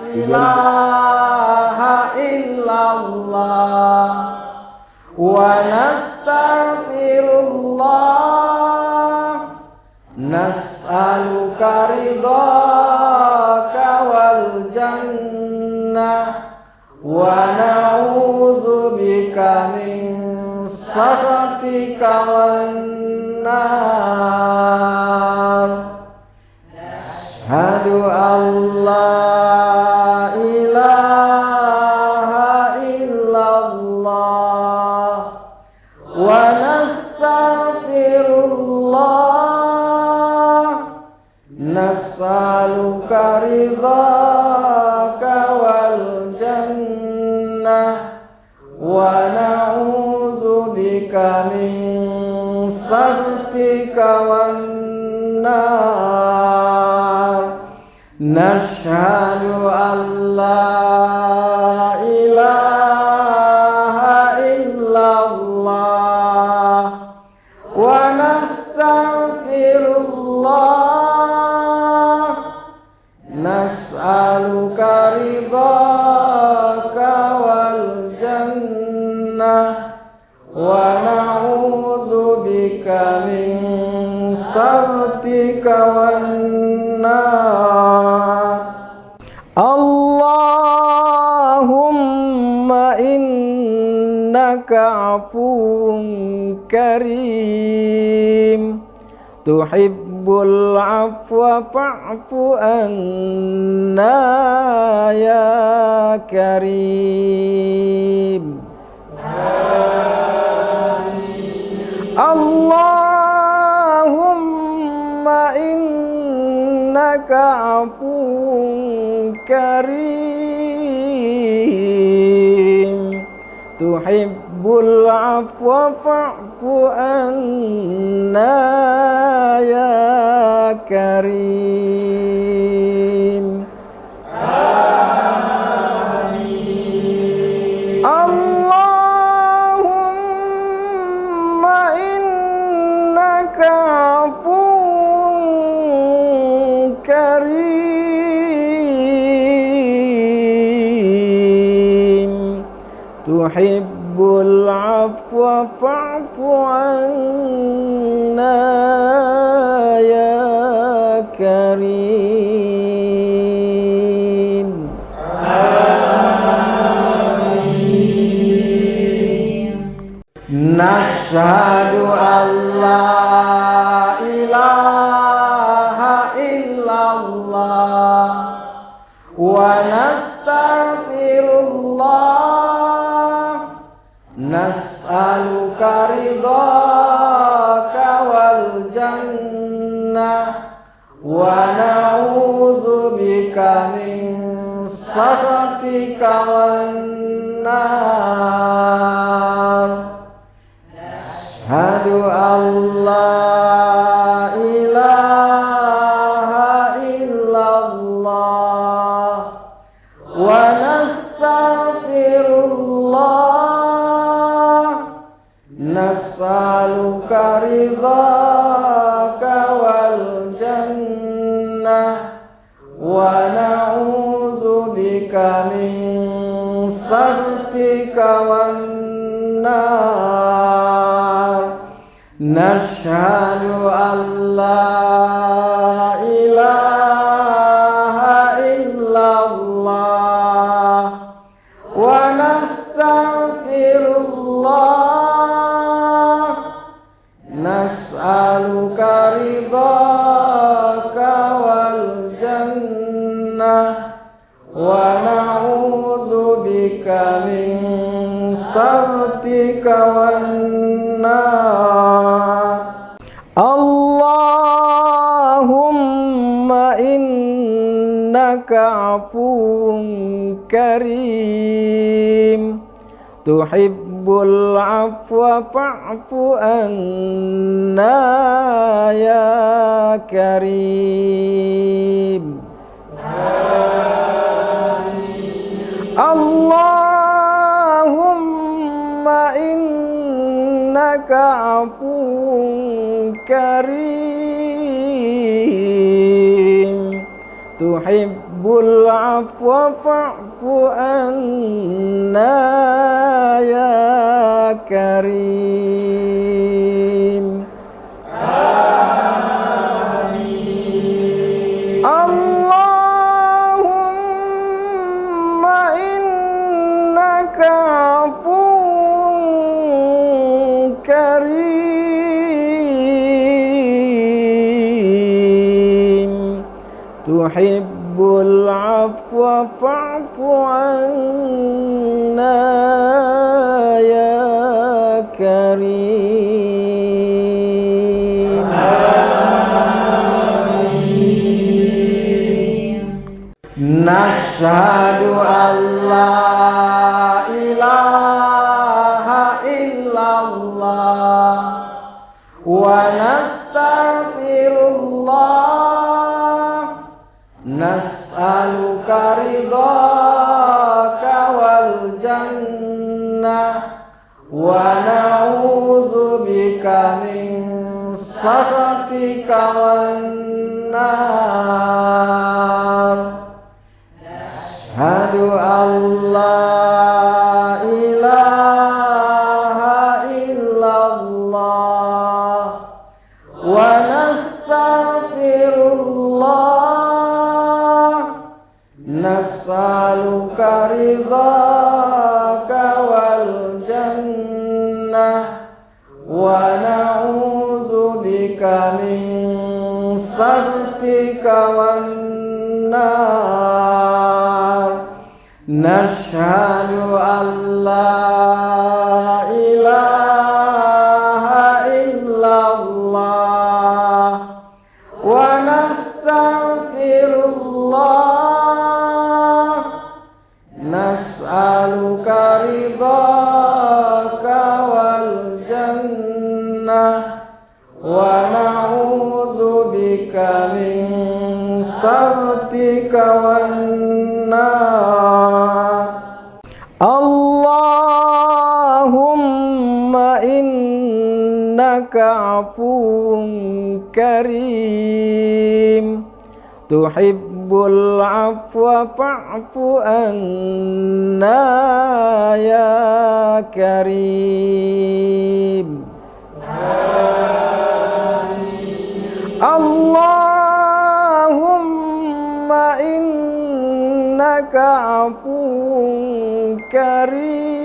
Ilaha illallah wa nastaghfirullah nas'aluka ridhaka wal jannah wa na'udzubika min sakhatika wan nar. Asyhadu an la ilaha illallah wa nastaghfirullah nas'aluka ridhaka wal jannah wa na'udzubika min sakhatika wan nar. Nashhadu an la ilaha illallah wa nastaghfirullah nas'aluka ridhaka wal jannah wa na'udzubika min sakhatika wan nar. Allahumma innaka afuwun karim tuhibbul afwa fa'fu anna ya karim. Allahumma innaka afuwun karim tuhibbul afwa fa'fu anna ya karim. Allahumma innaka afuwun karim tuhibbul afwa fa'fu anna ya karim. Nashhadu an la ilaha illallah wa nastaghfirullah nas'aluka ridhaka wal jannah wa na'udzubika min sakhatika wan nar. Asyhadu an la ilaha illallah wa nastaghfirullah nas'aluka ridhaka wal jannah wa na'udzubika min sakhatika wan nar. Nashhadu an la ilaha illallah wa nastaghfirullah nas'aluka ridhaka wal jannah wa na'udzubika min sakhatika wan nar. Allahumma innaka afuwun karim tuhibbul afwa fa'fu anna ya karim. Allahumma innaka afuwun karim tuhibbul afwa fa'fu anna ya karim. Allahumma innaka afuwun karim tuhibbul afwa fa'fu anna ya karim. Nashhadu an la ilaha illallah wa nastaghfirullah nas'aluka ridhaka wal jannah wa na'udzubika min sakhatika wan nar. Asyhadu an la ilaha illallah wa nastaghfirullah nas'aluka ridhaka wal jannah wa na'udzubika min sakhatika wan nar. Nashhadu an la ilaha illallah wa nastaghfirullah nas'aluka ridhaka wal jannah wa na'udzubika min sakhatika wan nar. Allahumma innaka afuwun karim tuhibbul afwa fa'fu anna ya karim. Allahumma innaka afuwun karim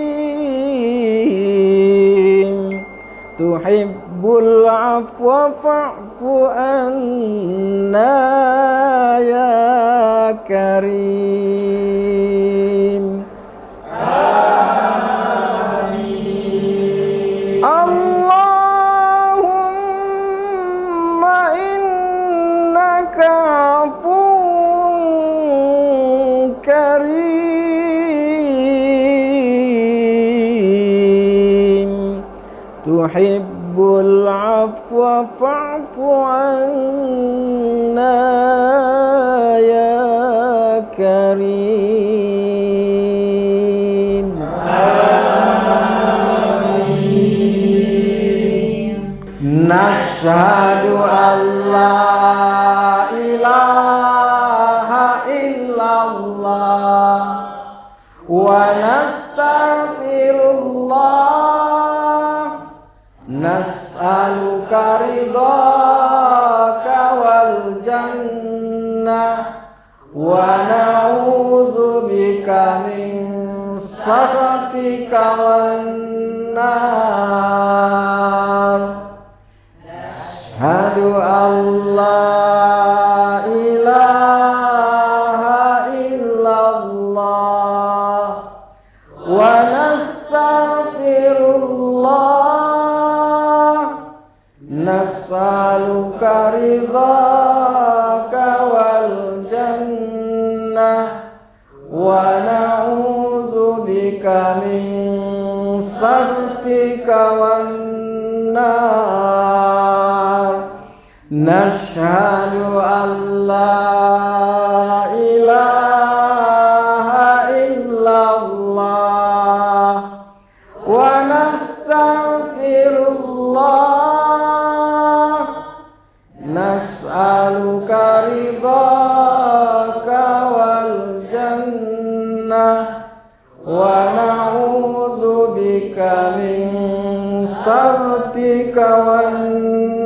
tuhibbul afwa fa'fu anna ya karim. Allahumma innaka afuwun tuhibbul afwa fa'fu anna ya karim. Nashhadu an la ilaha illallah wa nastaghfirullah, nas'aluka ridhaka wal jannah wa na'udzubika min sakhatika wan nar. Asyhadu an la ilaha illallah wa nastaghfirullah, nas'aluka ridhaka wal jannah wa na'udzubika min sakhatika wan nar. Nashhadu an la ilaha illallah wa nastaghfirullah, nas'aluka ridhaka wal jannah wa na'udzubika min sakhatika wan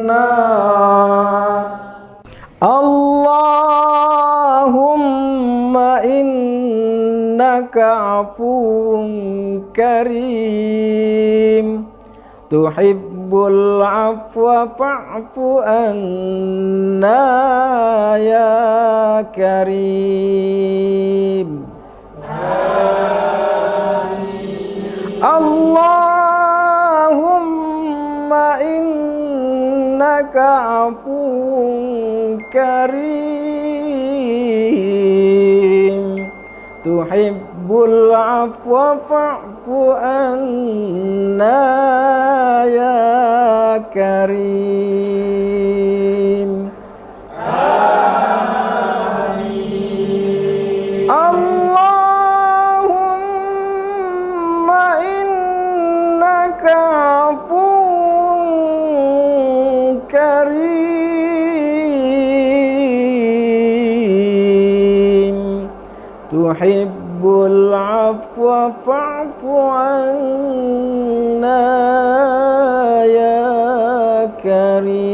nar. Allahumma innaka afuwun karim, tuhibbul afwa fa'fu anna ya karim. Allahumma innaka afuwun karim, tuhibbul afwa fa'fu anna ya karim. Allahumma innaka afuwun karim, tuhibbul afwa fa'fu anna ya karim.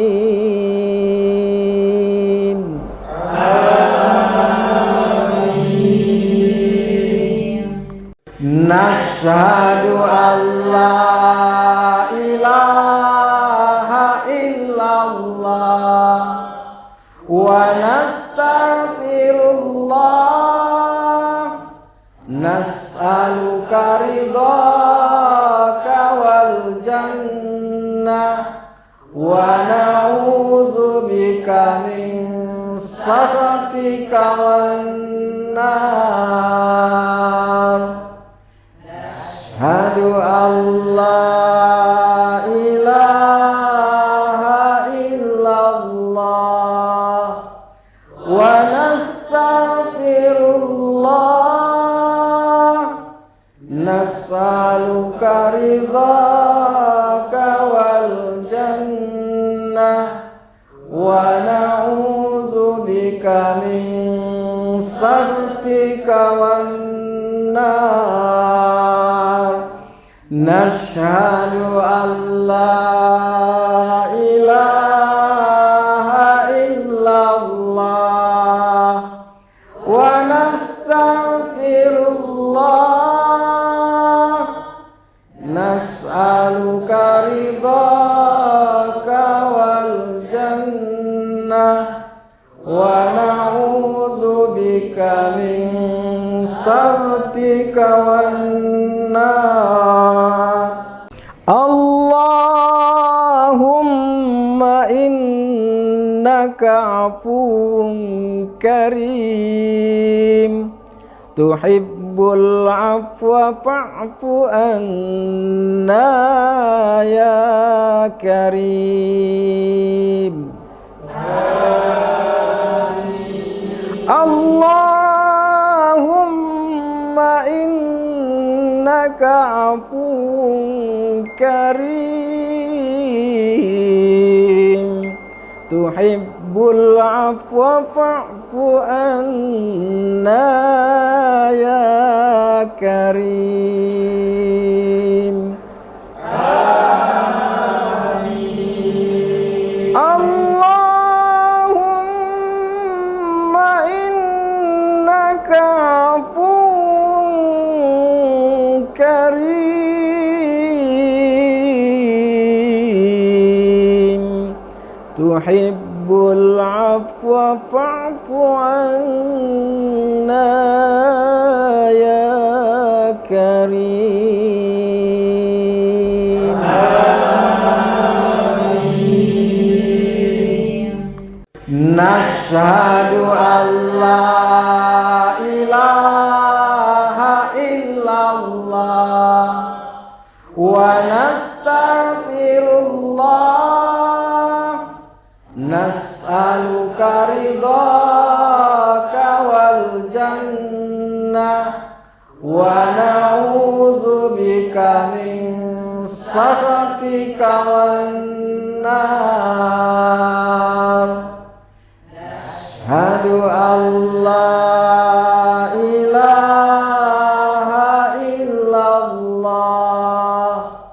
Nashhadu an la ilaha illallah wa nastaghfirullah, nas'aluka ridhaka wal jannah wa na'udzubika min sakhatika wan nar. Asyhadu an la ilaha illallah wa nastaghfirullah, nas'aluka ridhaka wal jannah wa na'udzubika min sakhatika wan nar. Nashhadu an la ilaha illallah wa nastaghfirullah, nas'aluka ridhaka wal jannah wa na'udzubika min sakhatika wan nar. Allahumma innaka afuwun karim, tuhibbul tuhibbul afwa fa'fu anna ya karim. Allahumma innaka afuwun karim tuhibbul afwa fa'fu anna ya karim. Allahumma innaka afuwun karim tuhibbul afwa fa'fu anna ya karim. Nashhadu an la ilaha illallah wa nastaghfirullah nas'aluka ridhaka wal jannah wa na'udzubika min sakhatika wan nar. Ashhadu an la ilaha illallah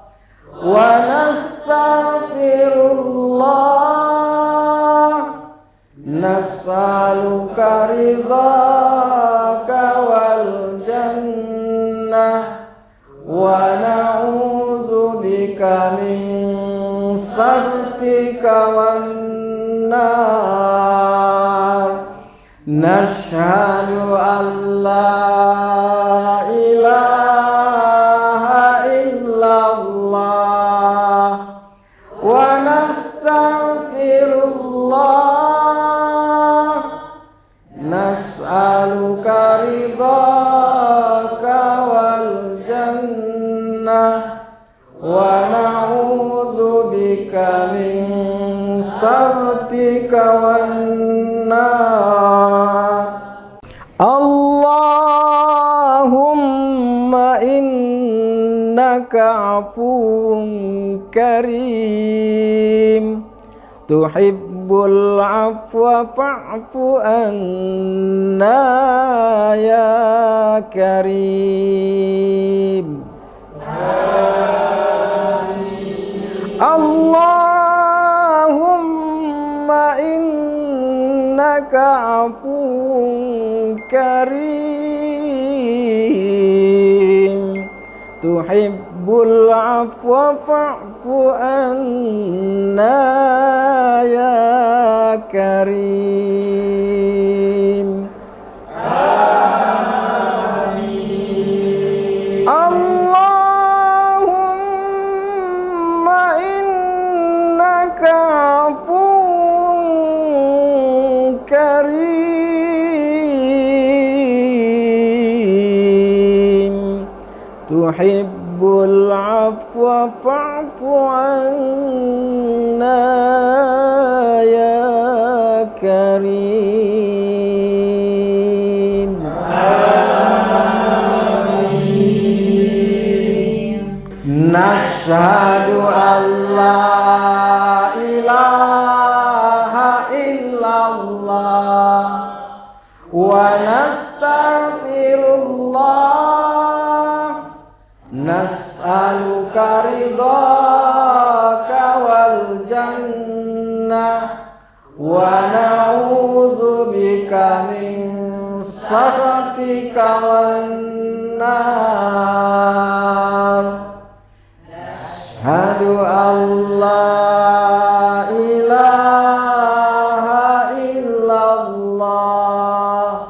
wa nastaghfirullah nas'aluka ridhaka wal jannah wa na'udzubika min sakhatika wan nar. Nashhadu an la ilaha illallah wa nastaghfirullah nas'aluka ridhaka wal jannah wa na'udzubika min sakhatika wan nar. Allahumma innaka afuwun karim tuhibbul afwa fa'fu anna ya karim. Allahumma innaka afuwun karim tuhibbul afwa fa'fu anna ya karim. Allahumma innaka afuwun karim tuhibbul afwa fa'fu anna ya karim. Nashhadu an la ilaha illallah wa nastaghfirullah nas'aluka ridhaka wal jannah wa na'udzubika min sakhatika wan nar. Ashhadu an la ilaha illallah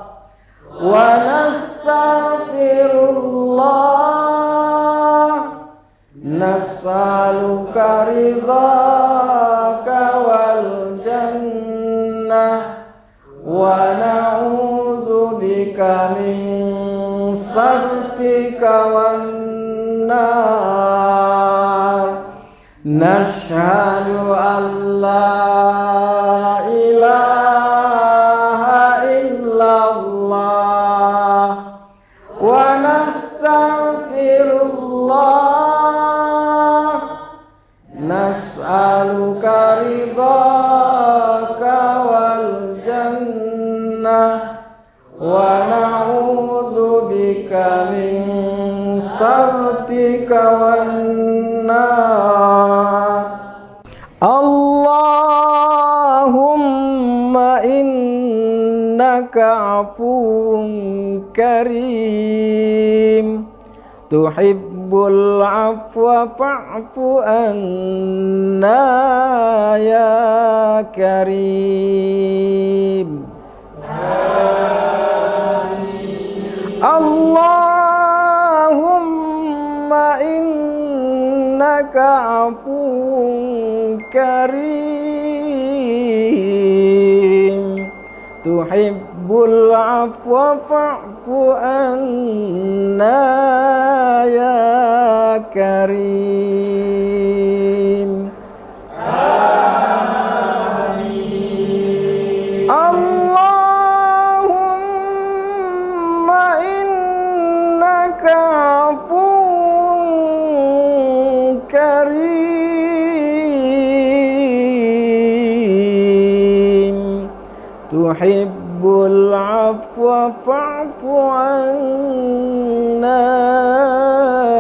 wa nastaghfirullah nas'aluka ridhaka wal jannah wa na'udzubika min سخطك والنار نشهد أن لا إله إلا الله ونستغفر الله نسألك رضاك والجنة ونعوذ بك من سخطك والنار اللهم إنك عفو كريم تحب العفو فاعف عنا يا كريم اللهم إنك عفو كريم تحب العفو فاعف عنا يا كريم اللهم إنك عفو كريم تحب العفو فاعف عنا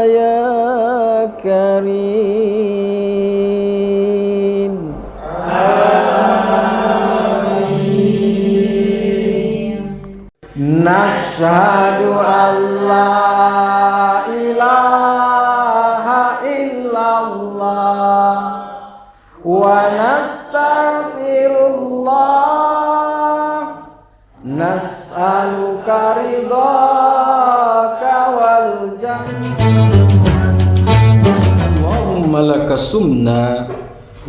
يا كريم نشهد أن لا إله إلا الله ونستغفر الله نسألك رضاك والجنة اللهم لك سمنا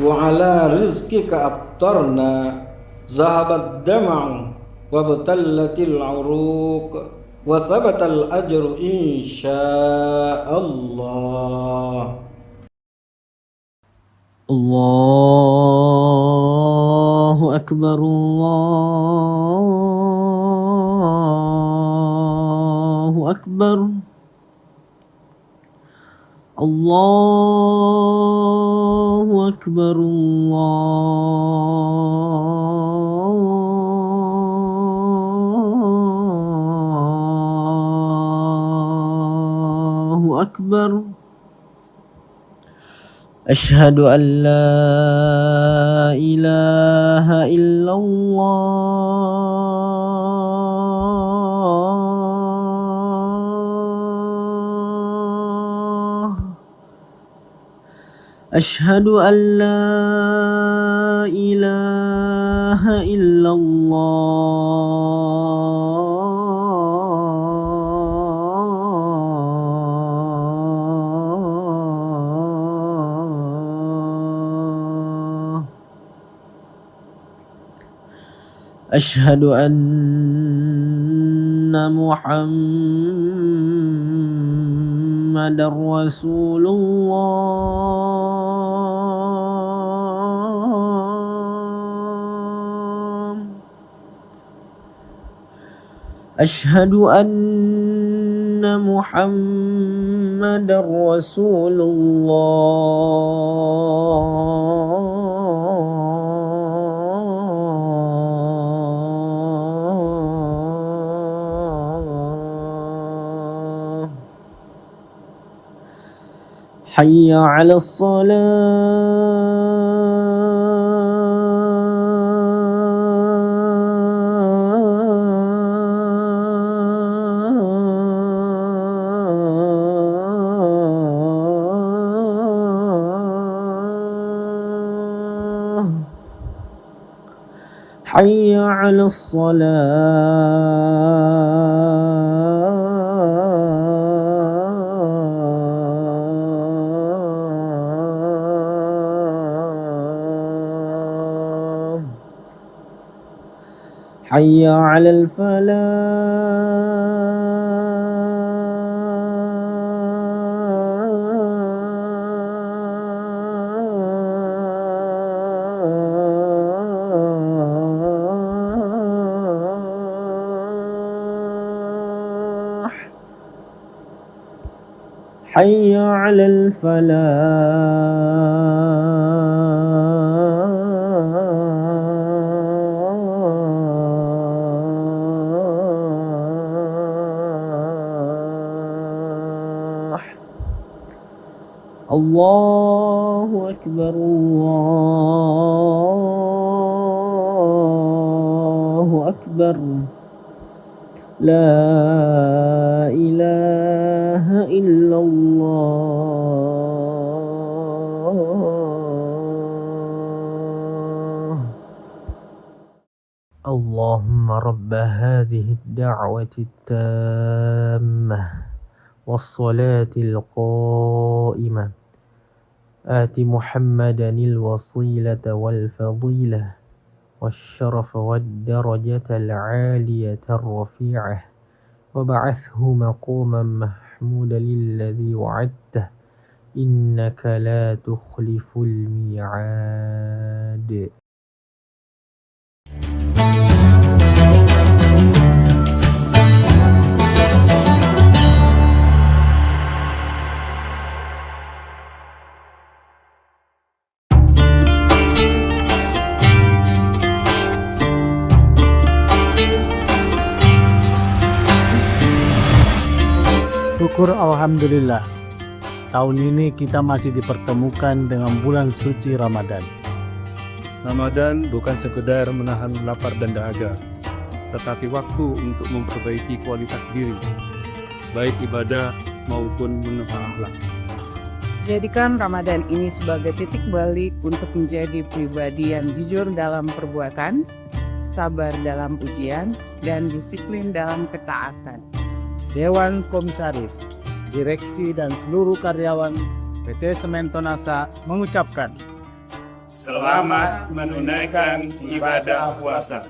وعلى رزقك أفطرنا ذهب الدمع وابتلت العروق وثبت الأجر إن شاء الله الله أكبر الله أكبر الله أكبر الله أكبر أشهد أن لا إله إلا الله أشهد أن لا إله إلا الله أشهد أن محمد رسول الله أشهد أن محمد رسول الله حي على الصلاة حي على الصلاة حي على الفلاح حي على الفلاح الله أكبر الله أكبر لا إله إلا الله اللهم رب هذه الدعوة التامة والصلاة القائمة آت محمدا الوسيلة والفضيلة والشرف والدرجة العالية الرفيعة وبعثه مقاما محمودا الذي وعدته إنك لا تخلف الميعاد. Syukur Alhamdulillah, tahun ini kita masih dipertemukan dengan bulan suci Ramadan. Ramadan bukan sekedar menahan lapar dan dahaga, tetapi waktu untuk memperbaiki kualitas diri, baik ibadah maupun menata akhlak. Jadikan Ramadan ini sebagai titik balik untuk menjadi pribadi yang jujur dalam perbuatan, sabar dalam ujian, dan disiplin dalam ketaatan. Dewan Komisaris, Direksi dan seluruh karyawan PT Semen Tonasa mengucapkan Selamat menunaikan ibadah puasa.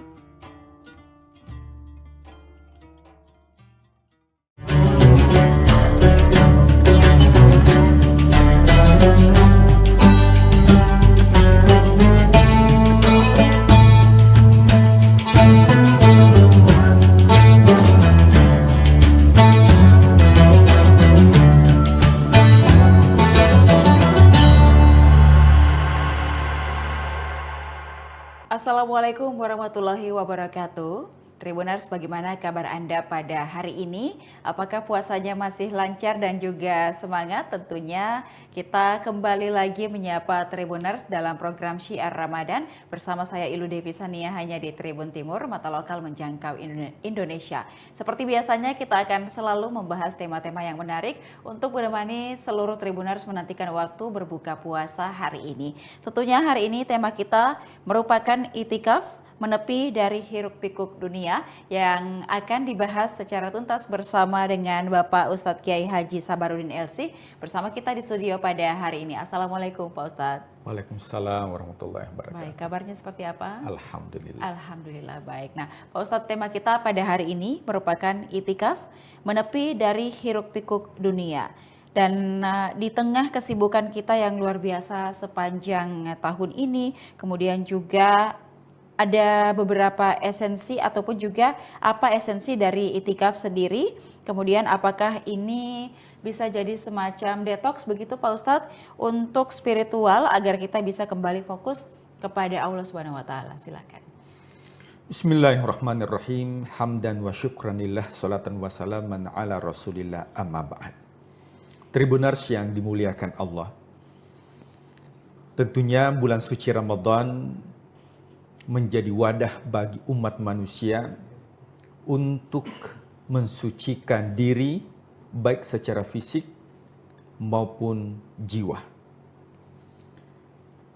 Assalamualaikum warahmatullahi wabarakatuh. Tribuners, bagaimana kabar Anda pada hari ini? Apakah puasanya masih lancar dan juga semangat? Tentunya kita kembali lagi menyapa Tribuners dalam program Syiar Ramadan bersama saya Ilu Devi Sania hanya di Tribun Timur, mata lokal menjangkau Indonesia. Seperti biasanya kita akan selalu membahas tema-tema yang menarik untuk menemani seluruh Tribuners menantikan waktu berbuka puasa hari ini. Tentunya hari ini tema kita merupakan itikaf, menepi dari hiruk pikuk dunia, yang akan dibahas secara tuntas bersama dengan Bapak Ustadz Kiai Haji Sabarudin LC bersama kita di studio pada hari ini. Assalamualaikum Pak Ustadz. Waalaikumsalam warahmatullahi wabarakatuh. Baik, kabarnya seperti apa? Alhamdulillah. Alhamdulillah, baik. Nah Pak Ustadz, tema kita pada hari ini merupakan itikaf, menepi dari hiruk pikuk dunia. Dan di tengah kesibukan kita yang luar biasa sepanjang tahun ini, kemudian juga ada beberapa esensi ataupun juga apa esensi dari itikaf sendiri, kemudian apakah ini bisa jadi semacam detox begitu Pak Ustadz untuk spiritual agar kita bisa kembali fokus kepada Allah Subhanahu wa taala. Silakan. Bismillahirrahmanirrahim. Hamdan wa syukranillah, salatan wa salaman ala Rasulillah, amma ba'd. Tribuners yang dimuliakan Allah. Tentunya bulan suci Ramadan menjadi wadah bagi umat manusia untuk mensucikan diri baik secara fisik maupun jiwa.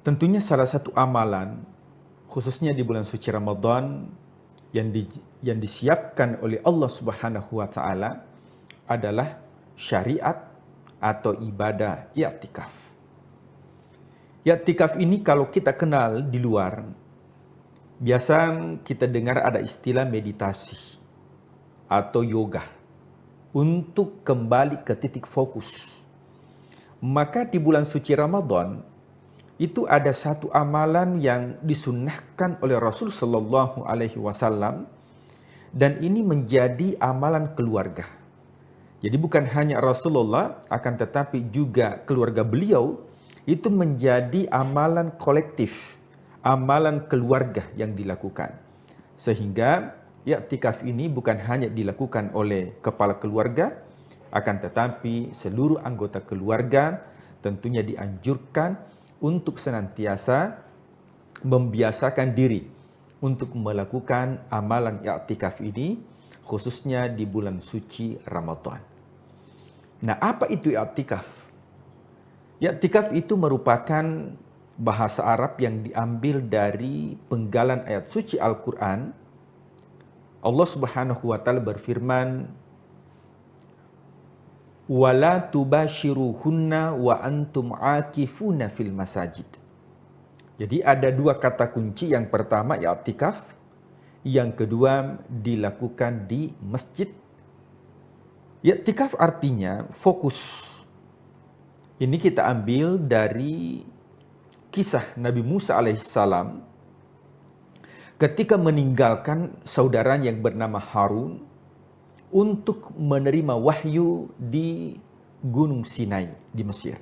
Tentunya salah satu amalan khususnya di bulan suci Ramadan yang disiapkan oleh Allah Subhanahu wa taala adalah syariat atau ibadah i'tikaf. I'tikaf ini kalau kita kenal di luar, biasa kita dengar ada istilah meditasi atau yoga untuk kembali ke titik fokus. Maka di bulan suci Ramadan itu ada satu amalan yang disunnahkan oleh Rasul Shallallahu Alaihi Wasallam, dan ini menjadi amalan keluarga. Jadi bukan hanya Rasulullah, akan tetapi juga keluarga beliau itu menjadi amalan kolektif, amalan keluarga yang dilakukan. Sehingga i'tikaf ini bukan hanya dilakukan oleh kepala keluarga, akan tetapi seluruh anggota keluarga tentunya dianjurkan untuk senantiasa membiasakan diri untuk melakukan amalan i'tikaf ini, khususnya di bulan suci Ramadan. Nah, apa itu i'tikaf? I'tikaf itu merupakan bahasa Arab yang diambil dari penggalan ayat suci Al-Quran. Allah Subhanahu wa Ta'ala berfirman, "Wala tubashiruhunna wa antum akifuna fil masajid." Jadi ada dua kata kunci, yang pertama i'tikaf, yang kedua dilakukan di masjid. I'tikaf artinya fokus. Ini kita ambil dari kisah Nabi Musa alaihissalam ketika meninggalkan saudaranya yang bernama Harun untuk menerima wahyu di Gunung Sinai di Mesir.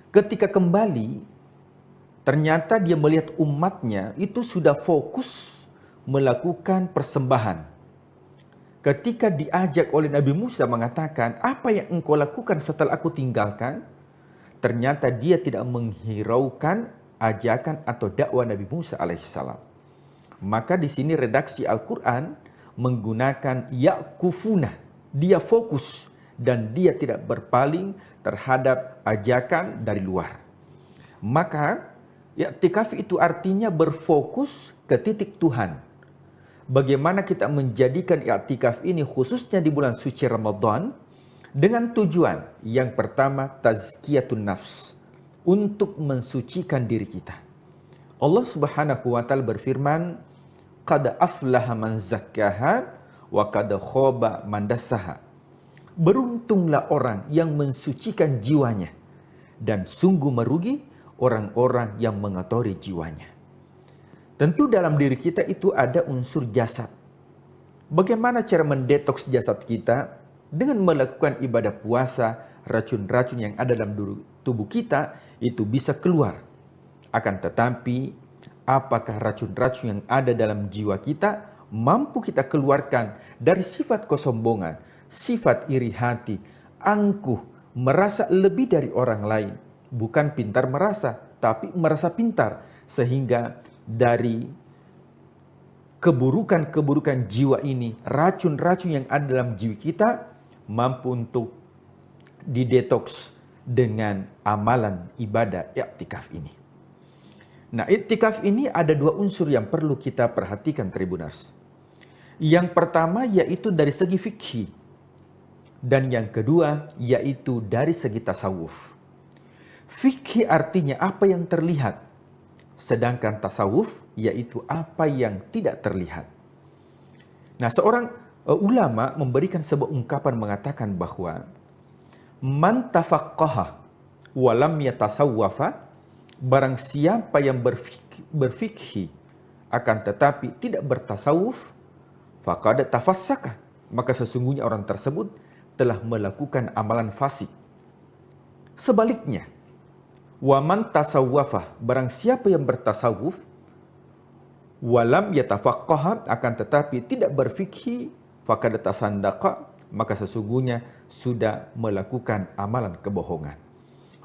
Ketika kembali, ternyata dia melihat umatnya itu sudah fokus melakukan persembahan. Ketika diajak oleh Nabi Musa mengatakan, apa yang engkau lakukan setelah aku tinggalkan? Ternyata dia tidak menghiraukan ajakan atau dakwah Nabi Musa alaihissalam. Maka di sini redaksi Al-Quran menggunakan ya'kufuna. Dia fokus dan dia tidak berpaling terhadap ajakan dari luar. Maka i'tikaf itu artinya berfokus ke titik Tuhan. Bagaimana kita menjadikan i'tikaf ini khususnya di bulan suci Ramadan dengan tujuan yang pertama tazkiyatun nafs, untuk mensucikan diri kita. Allah Subhanahu wa Ta'ala berfirman, "Qad aflaha man zakkaha wa qad khaba man dassaha." Beruntunglah orang yang mensucikan jiwanya, dan sungguh merugi orang-orang yang mengotori jiwanya. Tentu dalam diri kita itu ada unsur jasad. Bagaimana cara mendetoks jasad kita? Dengan melakukan ibadah puasa, racun-racun yang ada dalam tubuh kita itu bisa keluar. Akan tetapi, apakah racun-racun yang ada dalam jiwa kita mampu kita keluarkan dari sifat kesombongan, sifat iri hati, angkuh, merasa lebih dari orang lain. Bukan pintar merasa, tapi merasa pintar. Sehingga dari keburukan-keburukan jiwa ini, racun-racun yang ada dalam jiwa kita mampu untuk didetoks dengan amalan ibadah i'tikaf ini. Nah, i'tikaf ini ada dua unsur yang perlu kita perhatikan, Tribuners. Yang pertama yaitu dari segi fikih, dan yang kedua yaitu dari segi tasawuf. Fikih artinya apa yang terlihat, sedangkan tasawuf yaitu apa yang tidak terlihat. Nah, seorang ulama memberikan sebuah ungkapan mengatakan bahwa man tafaqqaha wa lam yatasawwafa, barang siapa yang berfikih akan tetapi tidak bertasawuf, faqad tafassaka, maka sesungguhnya orang tersebut telah melakukan amalan fasik. Sebaliknya, wa man tasawwafa, barang siapa yang bertasawuf, walam yatafaqqaha, akan tetapi tidak berfikih, faqad tasandaqa, maka sesungguhnya sudah melakukan amalan kebohongan.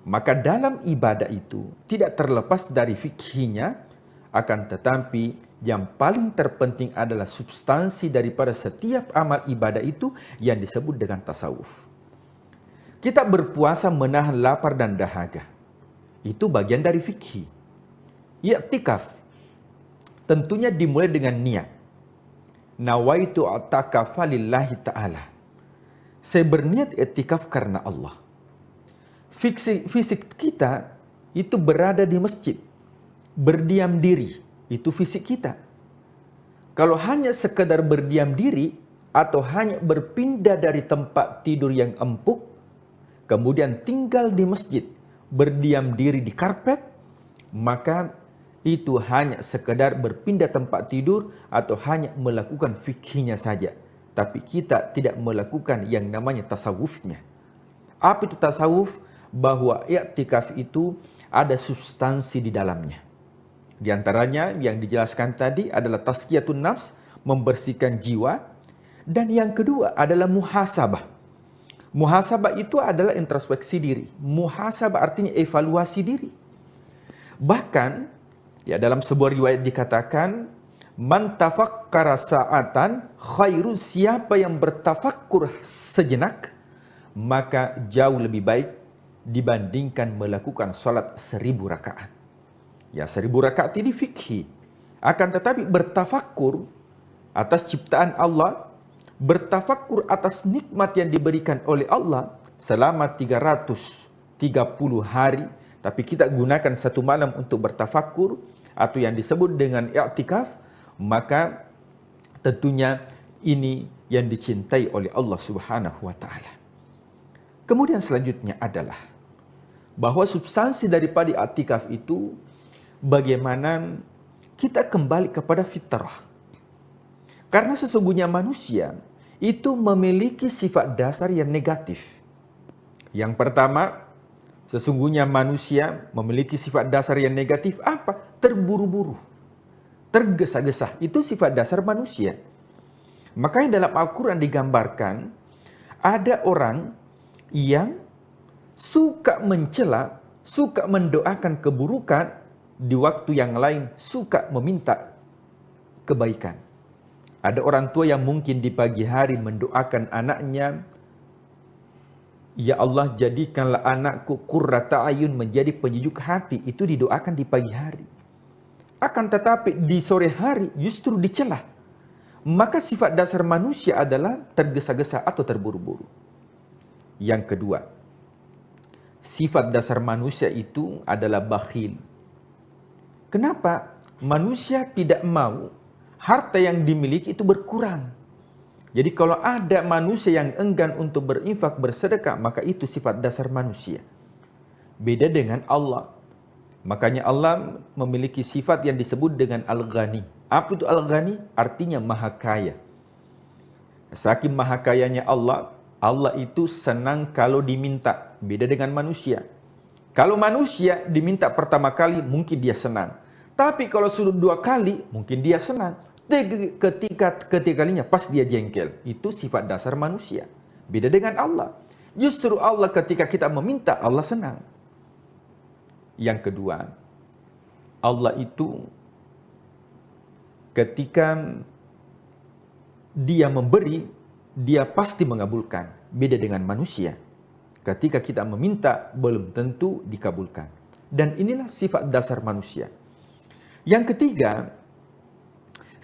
Maka dalam ibadah itu tidak terlepas dari fikihnya, akan tetapi yang paling terpenting adalah substansi daripada setiap amal ibadah itu yang disebut dengan tasawuf. Kita berpuasa menahan lapar dan dahaga, itu bagian dari fikih. I'tikaf tentunya dimulai dengan niat. Nawaitu atakafa lillahi ta'ala. Saya berniat i'tikaf karena Allah. Fisik kita itu berada di masjid, berdiam diri, itu fisik kita. Kalau hanya sekedar berdiam diri atau hanya berpindah dari tempat tidur yang empuk, kemudian tinggal di masjid, berdiam diri di karpet, maka itu hanya sekedar berpindah tempat tidur atau hanya melakukan fikihnya saja. tapi kita tidak melakukan yang namanya tasawufnya. Apa itu tasawuf? Bahwa i'tikaf itu ada substansi di dalamnya. Di antaranya yang dijelaskan tadi adalah tazkiyatun nafs, membersihkan jiwa. Dan yang kedua adalah muhasabah. Muhasabah itu adalah introspeksi diri. Muhasabah artinya evaluasi diri. Bahkan ya dalam sebuah riwayat dikatakan, man tafakkara sa'atan khairu, siapa yang bertafakkur sejenak maka jauh lebih baik dibandingkan melakukan salat 1000 rakaat. Ya 1000 rakaat ini fikhi. Akan tetapi bertafakkur atas ciptaan Allah, bertafakkur atas nikmat yang diberikan oleh Allah selama 330 hari, tapi kita gunakan satu malam untuk bertafakkur atau yang disebut dengan i'tikaf, maka tentunya ini yang dicintai oleh Allah Subhanahu wa taala. Kemudian selanjutnya adalah bahwa substansi daripada i'tikaf itu bagaimana kita kembali kepada fitrah. Karena sesungguhnya manusia itu memiliki sifat dasar yang negatif. Yang pertama, sesungguhnya manusia memiliki sifat dasar yang negatif apa? Terburu-buru, tergesa-gesa. Itu sifat dasar manusia. Makanya dalam Al-Quran digambarkan ada orang yang suka mencela, suka mendoakan keburukan, di waktu yang lain suka meminta kebaikan. Ada orang tua yang mungkin di pagi hari mendoakan anaknya, ya Allah jadikanlah anakku qurrata ayun, menjadi penyejuk hati. Itu didoakan di pagi hari. Akan tetapi di sore hari justru dicela. Maka sifat dasar manusia adalah tergesa-gesa atau terburu-buru. Yang kedua, sifat dasar manusia itu adalah bakhil. Kenapa? Manusia tidak mau harta yang dimiliki itu berkurang. Jadi kalau ada manusia yang enggan untuk berinfak, bersedekah, maka itu sifat dasar manusia. Beda dengan Allah. Makanya Allah memiliki sifat yang disebut dengan Al-Ghani. Apa itu Al-Ghani? Artinya maha kaya. Saking maha kayanya Allah, Allah itu senang kalau diminta. Beda dengan manusia. Kalau manusia diminta pertama kali, mungkin dia senang. Tapi kalau sudah 2 kali, mungkin dia senang. Ketiga kalinya pas dia jengkel. Itu sifat dasar manusia. Beda dengan Allah. Justru Allah ketika kita meminta, Allah senang. Yang kedua, Allah itu ketika dia memberi, dia pasti mengabulkan. Beda dengan manusia. Ketika kita meminta, belum tentu dikabulkan. Dan inilah sifat dasar manusia. Yang ketiga,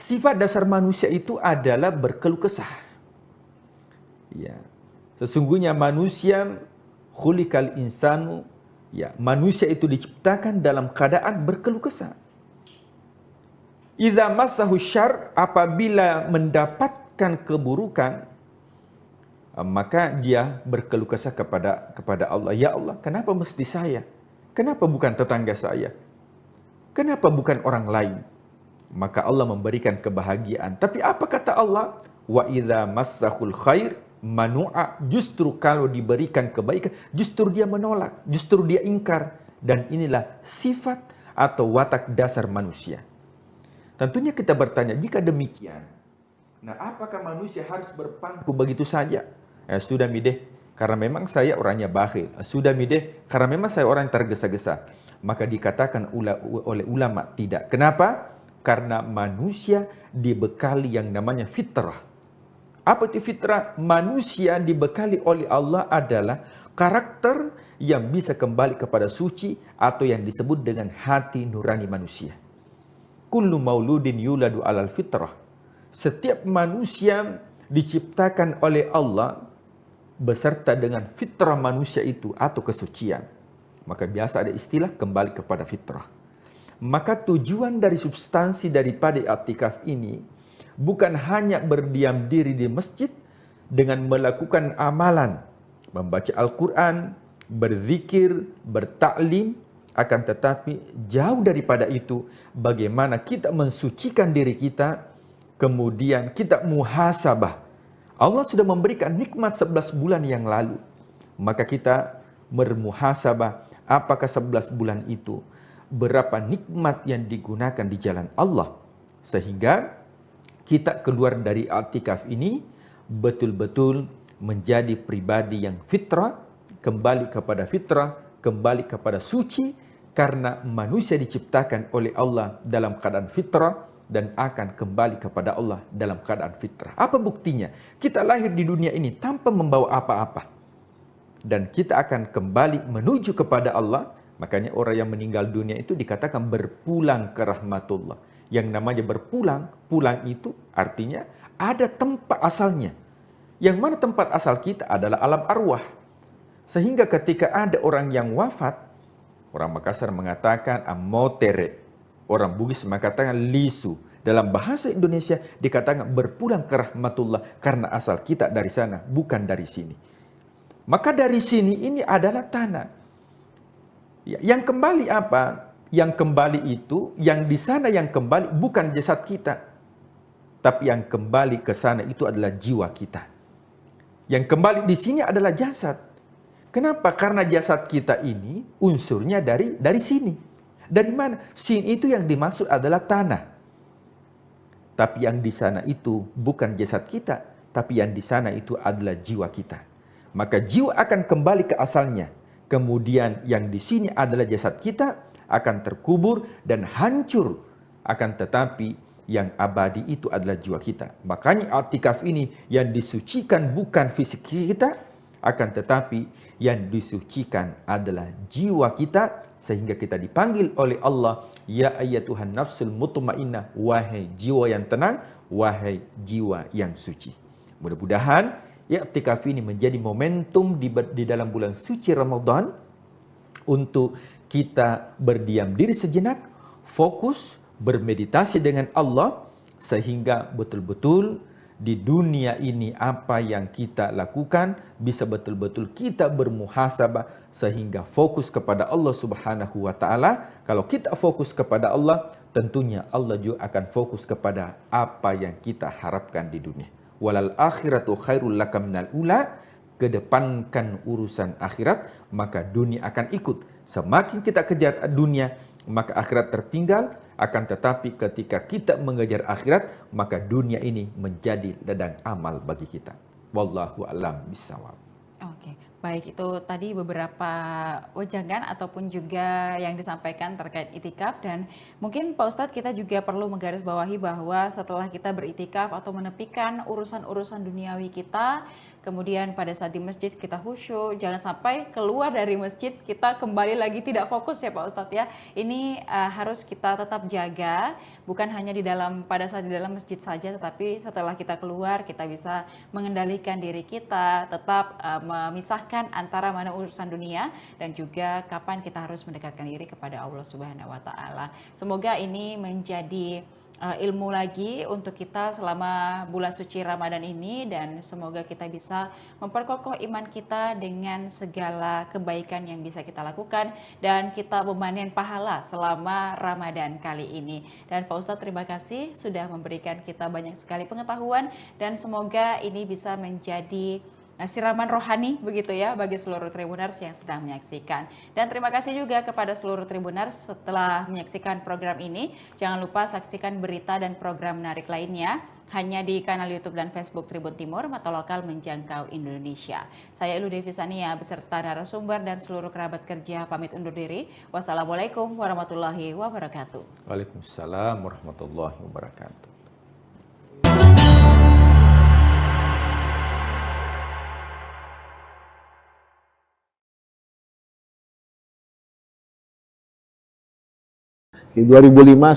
sifat dasar manusia itu adalah berkeluh kesah. Ya. Sesungguhnya manusia khuliqal insanu, ya, manusia itu diciptakan dalam keadaan berkeluh kesah. Idza massahu syarr, apabila mendapatkan keburukan, maka dia berkeluh kesah kepada Allah. Ya Allah, kenapa mesti saya? Kenapa bukan tetangga saya? Kenapa bukan orang lain? Maka Allah memberikan kebahagiaan. Tapi apa kata Allah? Wa idza massahul khair manu'a, justru kalau diberikan kebaikan, justru dia menolak, justru dia ingkar. Dan inilah sifat atau watak dasar manusia. Tentunya kita bertanya, jika demikian, nah apakah manusia harus berpangku begitu saja? Sudah mideh, karena memang saya orangnya bakhil. Sudah mideh, karena memang saya orang tergesa-gesa. Maka dikatakan oleh ulama tidak. Kenapa? Karena manusia dibekali yang namanya fitrah. Apa itu fitrah? Manusia dibekali oleh Allah adalah karakter yang bisa kembali kepada suci atau yang disebut dengan hati nurani manusia. Kullu mauludin yuladu alal fitrah. Setiap manusia diciptakan oleh Allah beserta dengan fitrah manusia itu atau kesucian. Maka biasa ada istilah kembali kepada fitrah. Maka tujuan dari substansi daripada i'tikaf ini bukan hanya berdiam diri di masjid dengan melakukan amalan, membaca Al-Quran, berzikir, bertaklim, akan tetapi jauh daripada itu bagaimana kita mensucikan diri kita, kemudian kita muhasabah. Allah sudah memberikan nikmat 11 bulan yang lalu. Maka kita bermuhasabah apakah 11 bulan itu berapa nikmat yang digunakan di jalan Allah. Sehingga kita keluar dari i'tikaf ini betul-betul menjadi pribadi yang fitrah, kembali kepada fitrah, kembali kepada suci, karena manusia diciptakan oleh Allah dalam keadaan fitrah dan akan kembali kepada Allah dalam keadaan fitrah. Apa buktinya? Kita lahir di dunia ini tanpa membawa apa-apa. Dan kita akan kembali menuju kepada Allah. Makanya orang yang meninggal dunia itu dikatakan berpulang ke rahmatullah. Yang namanya berpulang, pulang itu artinya ada tempat asalnya. Yang mana tempat asal kita adalah alam arwah. Sehingga ketika ada orang yang wafat, orang Makassar mengatakan amotere. Orang Bugis mengatakan lisu. Dalam bahasa Indonesia dikatakan berpulang ke rahmatullah karena asal kita dari sana, bukan dari sini. Maka dari sini ini adalah tanah. Yang kembali apa? Yang kembali itu, yang di sana yang kembali bukan jasad kita. Tapi yang kembali ke sana itu adalah jiwa kita. Yang kembali di sini adalah jasad. Kenapa? Karena jasad kita ini unsurnya dari sini. Dari mana? Sini itu yang dimaksud adalah tanah. Tapi yang di sana itu bukan jasad kita, tapi yang di sana itu adalah jiwa kita. Maka jiwa akan kembali ke asalnya. Kemudian yang di sini adalah jasad kita akan terkubur dan hancur. Akan tetapi yang abadi itu adalah jiwa kita. Makanya i'tikaf ini yang disucikan bukan fisik kita, akan tetapi yang disucikan adalah jiwa kita, sehingga kita dipanggil oleh Allah, ya ayyatuhan nafsul mutmainnah, wahai jiwa yang tenang, wahai jiwa yang suci. Mudah-mudahan i'tikaf ini menjadi momentum di dalam bulan suci Ramadan untuk kita berdiam diri sejenak, fokus, bermeditasi dengan Allah, sehingga betul-betul di dunia ini apa yang kita lakukan bisa betul-betul kita bermuhasabah sehingga fokus kepada Allah Subhanahu wa taala. Kalau kita fokus kepada Allah, tentunya Allah juga akan fokus kepada apa yang kita harapkan di dunia. Walal akhiratu khairul laka minal ula, kedepankan urusan akhirat, maka dunia akan ikut. Semakin kita kejar dunia, maka akhirat tertinggal. Akan tetapi ketika kita mengejar akhirat, maka dunia ini menjadi ladang amal bagi kita. Wallahu a'lam bishawab. Oke, baik, itu tadi beberapa wejangan ataupun juga yang disampaikan terkait itikaf, dan mungkin Pak Ustadz kita juga perlu menggarisbawahi bahwa setelah kita beritikaf atau menepikan urusan-urusan duniawi kita, kemudian pada saat di masjid kita khusyuk, jangan sampai keluar dari masjid kita kembali lagi tidak fokus ya Pak Ustadz ya. Ini harus kita tetap jaga, bukan hanya pada saat di dalam masjid saja, tetapi setelah kita keluar kita bisa mengendalikan diri kita, tetap memisahkan antara mana urusan dunia dan juga kapan kita harus mendekatkan diri kepada Allah Subhanahu wa taala. Semoga ini menjadi ilmu lagi untuk kita selama bulan suci Ramadan ini, dan semoga kita bisa memperkokoh iman kita dengan segala kebaikan yang bisa kita lakukan dan kita memanen pahala selama Ramadan kali ini. Dan Pak Ustadz terima kasih sudah memberikan kita banyak sekali pengetahuan, dan semoga ini bisa menjadi siraman rohani begitu ya bagi seluruh Tribuners yang sedang menyaksikan. Dan terima kasih juga kepada seluruh Tribuners setelah menyaksikan program ini. Jangan lupa saksikan berita dan program menarik lainnya hanya di kanal YouTube dan Facebook Tribun Timur, mata lokal menjangkau Indonesia. Saya Elu Devi Sania beserta narasumber dan seluruh kerabat kerja pamit undur diri. Wassalamualaikum warahmatullahi wabarakatuh. Waalaikumsalam warahmatullahi wabarakatuh. Di 2005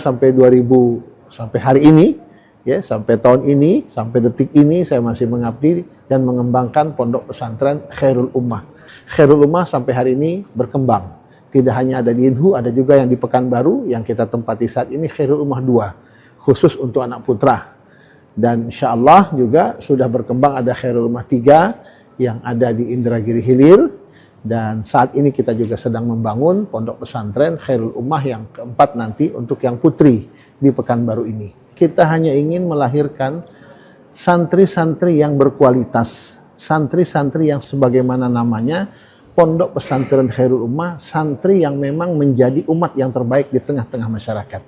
sampai hari ini, ya, sampai tahun ini, sampai detik ini saya masih mengabdi dan mengembangkan pondok pesantren Khairul Ummah. Khairul Ummah sampai hari ini berkembang. Tidak hanya ada di Inhu, ada juga yang di Pekanbaru yang kita tempati saat ini, Khairul Ummah 2, khusus untuk anak putra. Dan insya Allah juga sudah berkembang ada Khairul Ummah 3 yang ada di Indragiri Hilir. Dan saat ini kita juga sedang membangun pondok pesantren Khairul Ummah yang keempat nanti untuk yang putri di Pekanbaru ini. Kita hanya ingin melahirkan santri-santri yang berkualitas, santri-santri yang sebagaimana namanya Pondok Pesantren Khairul Ummah, santri yang memang menjadi umat yang terbaik di tengah-tengah masyarakat.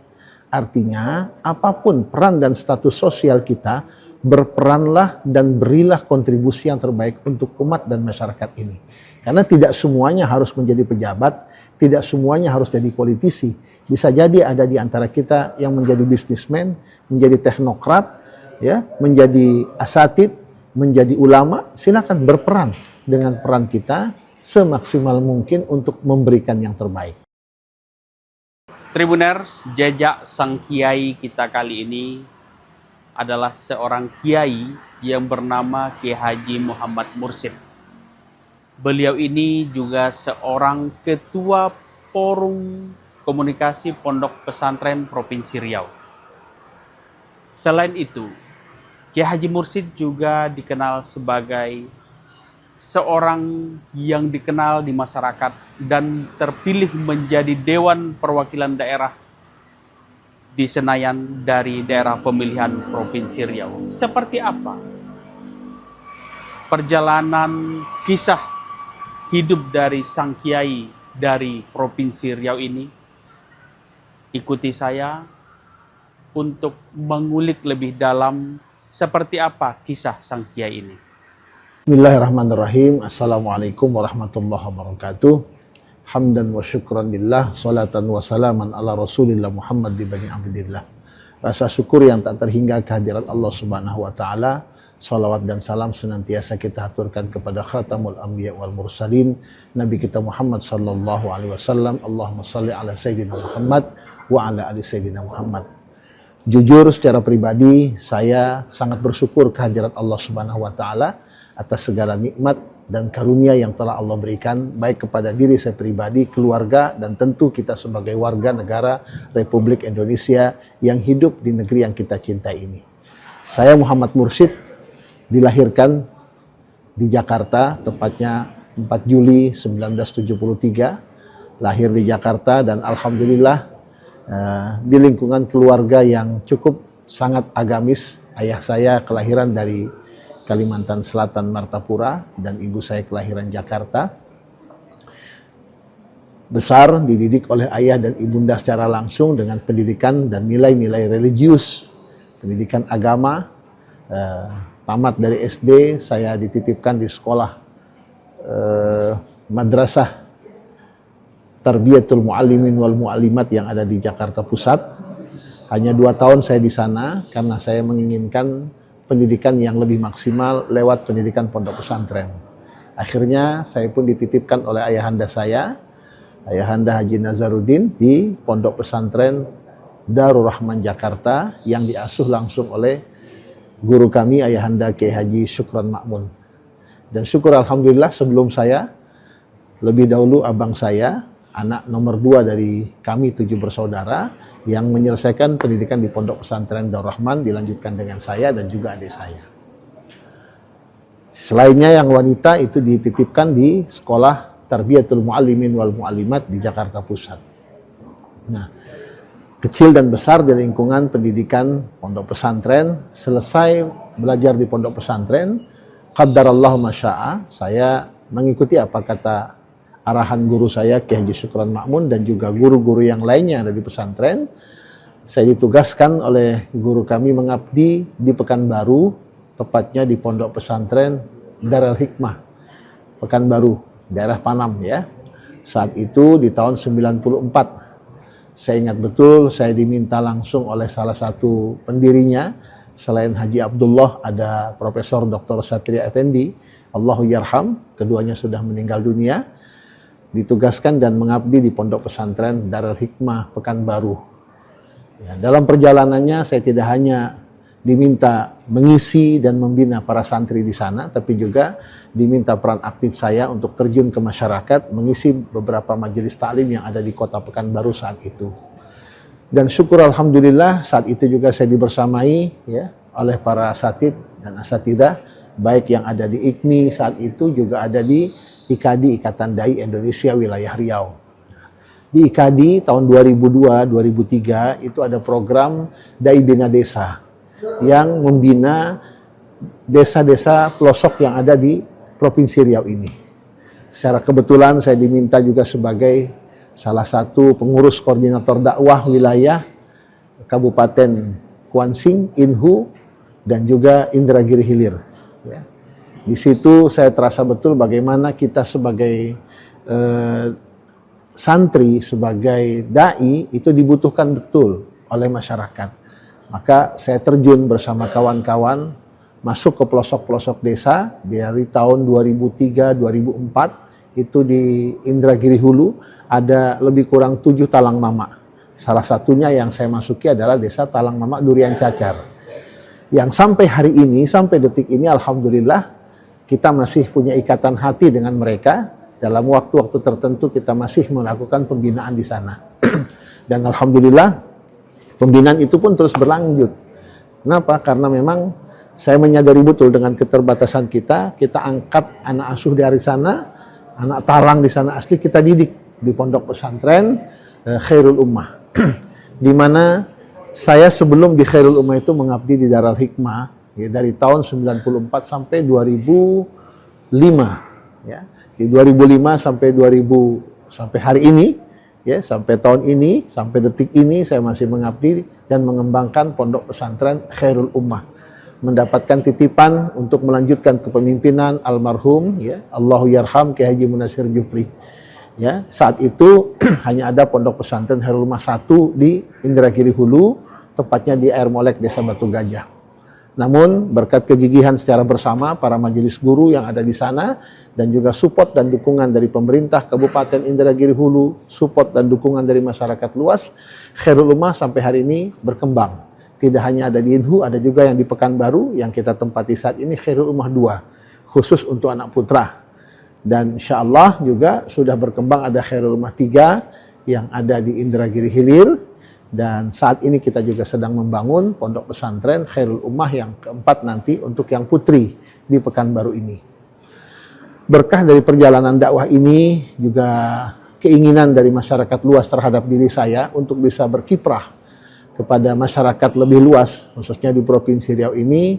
Artinya, apapun peran dan status sosial kita, berperanlah dan berilah kontribusi yang terbaik untuk umat dan masyarakat ini. Karena tidak semuanya harus menjadi pejabat, tidak semuanya harus jadi politisi. Bisa jadi ada di antara kita yang menjadi bisnismen, menjadi teknokrat, ya, menjadi asatid, menjadi ulama. Silakan berperan dengan peran kita semaksimal mungkin untuk memberikan yang terbaik. Tribuners, jejak sang kiai kita kali ini adalah seorang kiai yang bernama Kiai Haji Muhammad Mursid. Beliau ini juga seorang ketua Forum Komunikasi Pondok Pesantren Provinsi Riau. Selain itu, Kiai Haji Mursid juga dikenal sebagai seorang yang dikenal di masyarakat dan terpilih menjadi Dewan Perwakilan Daerah di Senayan dari daerah pemilihan Provinsi Riau. Seperti apa perjalanan kisah hidup dari sang kiai dari Provinsi Riau ini? Ikuti saya untuk mengulik lebih dalam seperti apa kisah sang kiai ini. Bismillahirrahmanirrahim. Assalamualaikum warahmatullahi wabarakatuh. Hamdan wa syukran lillah, salatan wa salaman ala rasulillah Muhammad di bani abdillah. Rasa syukur yang tak terhingga kehadirat Allah subhanahu wa ta'ala. Salawat dan salam senantiasa kita aturkan kepada khatamul anbiya wal mursalin, Nabi kita Muhammad sallallahu alaihi wasallam. Allahumma salli ala Sayyidina Muhammad wa ala ali Sayyidina Muhammad. Jujur secara pribadi, saya sangat bersyukur kehadirat Allah subhanahu wa ta'ala atas segala nikmat dan karunia yang telah Allah berikan baik kepada diri saya pribadi, keluarga, dan tentu kita sebagai warga negara Republik Indonesia yang hidup di negeri yang kita cintai ini. Saya Muhammad Mursid, dilahirkan di Jakarta, tepatnya 4 Juli 1973, lahir di Jakarta dan alhamdulillah di lingkungan keluarga yang cukup sangat agamis. Ayah saya kelahiran dari Kalimantan Selatan, Martapura, dan ibu saya kelahiran Jakarta. Besar, dididik oleh ayah dan ibunda secara langsung dengan pendidikan dan nilai-nilai religius, pendidikan agama. Tamat dari SD, saya dititipkan di sekolah Madrasah Tarbiyatul Muallimin wal Muallimat yang ada di Jakarta Pusat. Hanya 2 tahun saya di sana karena saya menginginkan pendidikan yang lebih maksimal lewat pendidikan pondok pesantren. Akhirnya saya pun dititipkan oleh ayahanda saya, Ayahanda Haji Nazaruddin, di pondok pesantren Darul Rahman Jakarta yang diasuh langsung oleh guru kami Ayahanda Kiai Haji Syukron Ma'mun. Dan syukur alhamdulillah sebelum saya, lebih dahulu abang saya, anak nomor 2 dari kami 7 bersaudara, yang menyelesaikan pendidikan di Pondok Pesantren Darul Rahman, dilanjutkan dengan saya dan juga adik saya. Selainnya yang wanita itu dititipkan di sekolah Tarbiyatul Muallimin wal Muallimat di Jakarta Pusat. Nah, kecil dan besar di lingkungan pendidikan pondok pesantren, selesai belajar di pondok pesantren, qaddarallahu masya'a, saya mengikuti apa kata arahan guru saya Kiai Haji Syukron Ma'mun dan juga guru-guru yang lainnya ada di pesantren. Saya ditugaskan oleh guru kami mengabdi di Pekanbaru, tepatnya di pondok pesantren Darul Hikmah Pekanbaru, daerah Panam ya. Saat itu di tahun 94, saya ingat betul saya diminta langsung oleh salah satu pendirinya, selain Haji Abdullah ada Profesor Dr. Satria Effendi, Allahu yarham, keduanya sudah meninggal dunia. Ditugaskan dan mengabdi di pondok pesantren Darul Hikmah Pekanbaru. Ya, dalam perjalanannya saya tidak hanya diminta mengisi dan membina para santri di sana, tapi juga diminta peran aktif saya untuk terjun ke masyarakat, mengisi beberapa majelis taklim yang ada di kota Pekanbaru saat itu. Dan syukur alhamdulillah saat itu juga saya dibersamai ya oleh para asatid dan asatidah, baik yang ada di IKMI saat itu juga ada di IKADI, Ikatan Dai Indonesia Wilayah Riau. Di IKADI tahun 2002-2003 itu ada program Dai Bina Desa yang membina desa-desa pelosok yang ada di Provinsi Riau ini. Secara kebetulan saya diminta juga sebagai salah satu pengurus koordinator dakwah wilayah Kabupaten Kuansing, Inhu, dan juga Indragiri Hilir. Ya. Di situ saya terasa betul bagaimana kita sebagai santri, sebagai dai itu dibutuhkan betul oleh masyarakat. Maka saya terjun bersama kawan-kawan masuk ke pelosok-pelosok desa dari tahun 2003-2004 itu di Indragiri Hulu ada lebih kurang 7 talang mama. Salah satunya yang saya masuki adalah desa Talang Mama Durian Cacar. Yang sampai hari ini, sampai detik ini alhamdulillah kita masih punya ikatan hati dengan mereka. Dalam waktu-waktu tertentu kita masih melakukan pembinaan di sana. Dan alhamdulillah pembinaan itu pun terus berlanjut. Kenapa? Karena memang saya menyadari betul dengan keterbatasan kita angkat anak asuh dari sana, anak talang di sana asli kita didik di pondok pesantren Khairul Ummah. Di mana saya sebelum di Khairul Ummah itu mengabdi di Darul Hikmah ya, dari tahun 94 sampai 2005 ya. Di 2005 sampai 2000 sampai hari ini ya, sampai tahun ini, sampai detik ini saya masih mengabdi dan mengembangkan pondok pesantren Khairul Ummah. Mendapatkan titipan untuk melanjutkan kepemimpinan almarhum ya Allahu yarham Kiai Haji Munasir Jufri. Ya, saat itu hanya ada pondok pesantren Khairul Ummah 1 di Indragiri Hulu, tepatnya di Air Molek, Desa Batu Gajah. Namun berkat kegigihan secara bersama para majelis guru yang ada di sana dan juga support dan dukungan dari pemerintah Kabupaten Indragiri Hulu, support dan dukungan dari masyarakat luas, Khairul Ummah sampai hari ini berkembang. Tidak hanya ada di Inhu, ada juga yang di Pekanbaru yang kita tempati saat ini Khairul Ummah 2, khusus untuk anak putra. Dan insya Allah juga sudah berkembang ada Khairul Ummah 3 yang ada di Indragiri Hilir. Dan saat ini kita juga sedang membangun pondok pesantren Khairul Ummah yang keempat nanti untuk yang putri di Pekanbaru ini. Berkah dari perjalanan dakwah ini juga keinginan dari masyarakat luas terhadap diri saya untuk bisa berkiprah kepada masyarakat lebih luas, khususnya di Provinsi Riau ini.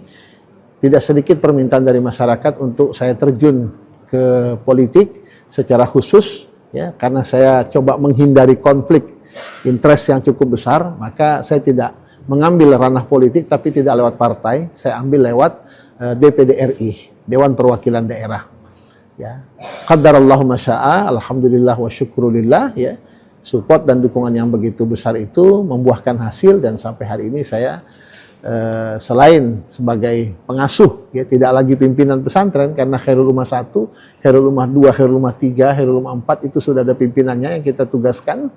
Tidak sedikit permintaan dari masyarakat untuk saya terjun ke politik secara khusus, ya, karena saya coba menghindari konflik interest yang cukup besar, maka saya tidak mengambil ranah politik, tapi tidak lewat partai, saya ambil lewat DPD RI, Dewan Perwakilan Daerah. Ya, qadarallahu masya'a, alhamdulillah wa syukrulillah, ya. Support dan dukungan yang begitu besar itu membuahkan hasil dan sampai hari ini saya selain sebagai pengasuh ya tidak lagi pimpinan pesantren karena Khairul Ummah 1, Khairul Ummah 2, Khairul Ummah 3, Khairul Ummah 4 itu sudah ada pimpinannya yang kita tugaskan.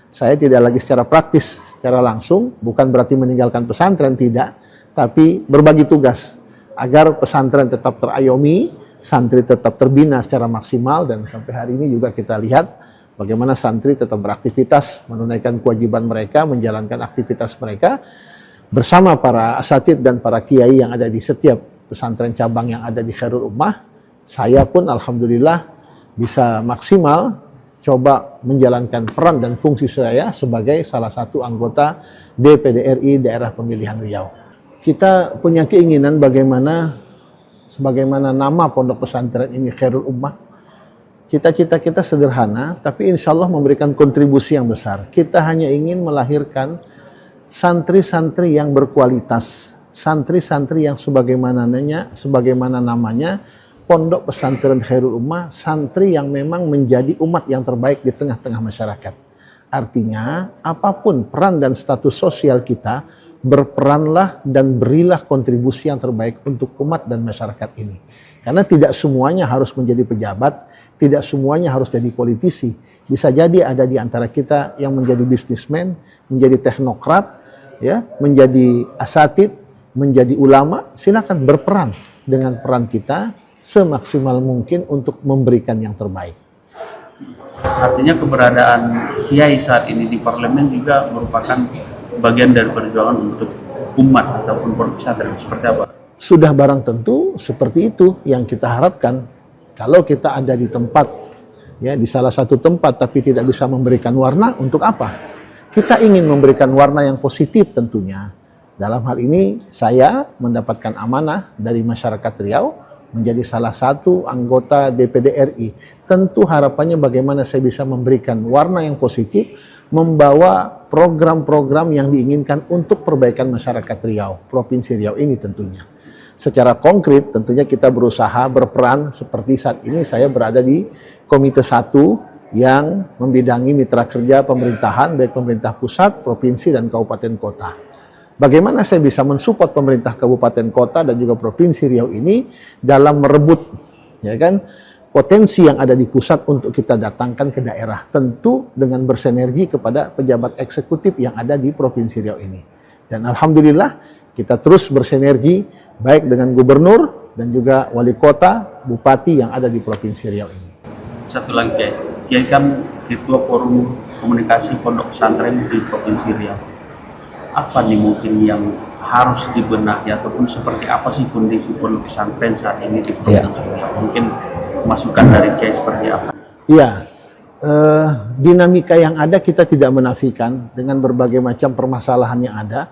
Saya tidak lagi secara praktis, secara langsung, bukan berarti meninggalkan pesantren, tidak, tapi berbagi tugas agar pesantren tetap terayomi, santri tetap terbina secara maksimal dan sampai hari ini juga kita lihat bagaimana santri tetap beraktivitas, menunaikan kewajiban mereka, menjalankan aktivitas mereka bersama para asatid dan para kiai yang ada di setiap pesantren cabang yang ada di Khairul Ummah. Saya pun alhamdulillah bisa maksimal coba menjalankan peran dan fungsi saya sebagai salah satu anggota DPD RI Daerah Pemilihan Riau. Kita punya keinginan sebagaimana nama pondok pesantren ini Khairul Ummah. Cita-cita kita sederhana, tapi insya Allah memberikan kontribusi yang besar. Kita hanya ingin melahirkan santri-santri yang berkualitas, santri-santri yang sebagaimana namanya, pondok pesantren Khairul Ummah, santri yang memang menjadi umat yang terbaik di tengah-tengah masyarakat. Artinya, apapun peran dan status sosial kita, berperanlah dan berilah kontribusi yang terbaik untuk umat dan masyarakat ini. Karena tidak semuanya harus menjadi pejabat, tidak semuanya harus jadi politisi. Bisa jadi ada di antara kita yang menjadi bisnismen, menjadi teknokrat, ya, menjadi asatid, menjadi ulama. Silakan berperan dengan peran kita semaksimal mungkin untuk memberikan yang terbaik. Artinya keberadaan kiai saat ini di parlemen juga merupakan bagian dari perjuangan untuk umat ataupun pondok pesantren, seperti apa? Sudah barang tentu seperti itu yang kita harapkan. Kalau kita ada di tempat, ya di salah satu tempat tapi tidak bisa memberikan warna, untuk apa? Kita ingin memberikan warna yang positif tentunya. Dalam hal ini saya mendapatkan amanah dari masyarakat Riau menjadi salah satu anggota DPD RI. Tentu harapannya bagaimana saya bisa memberikan warna yang positif, membawa program-program yang diinginkan untuk perbaikan masyarakat Riau, Provinsi Riau ini tentunya. Secara konkret tentunya kita berusaha berperan seperti saat ini saya berada di Komite 1 yang membidangi mitra kerja pemerintahan, baik pemerintah pusat, provinsi, dan kabupaten kota. Bagaimana saya bisa mensupport pemerintah kabupaten kota dan juga provinsi Riau ini dalam merebut ya kan potensi yang ada di pusat untuk kita datangkan ke daerah, tentu dengan bersinergi kepada pejabat eksekutif yang ada di provinsi Riau ini. Dan alhamdulillah kita terus bersinergi baik dengan gubernur dan juga wali kota, bupati yang ada di provinsi Riau ini. Satu lagi Kiai, Kiai kan Ketua Forum Komunikasi Pondok Pesantren di Provinsi Riau. Apa nih mungkin yang harus dibenahi ataupun seperti apa sih kondisi pondok pesantren saat ini di Provinsi Riau? Mungkin masukan dari Kiai seperti apa? Iya, dinamika yang ada kita tidak menafikan dengan berbagai macam permasalahan yang ada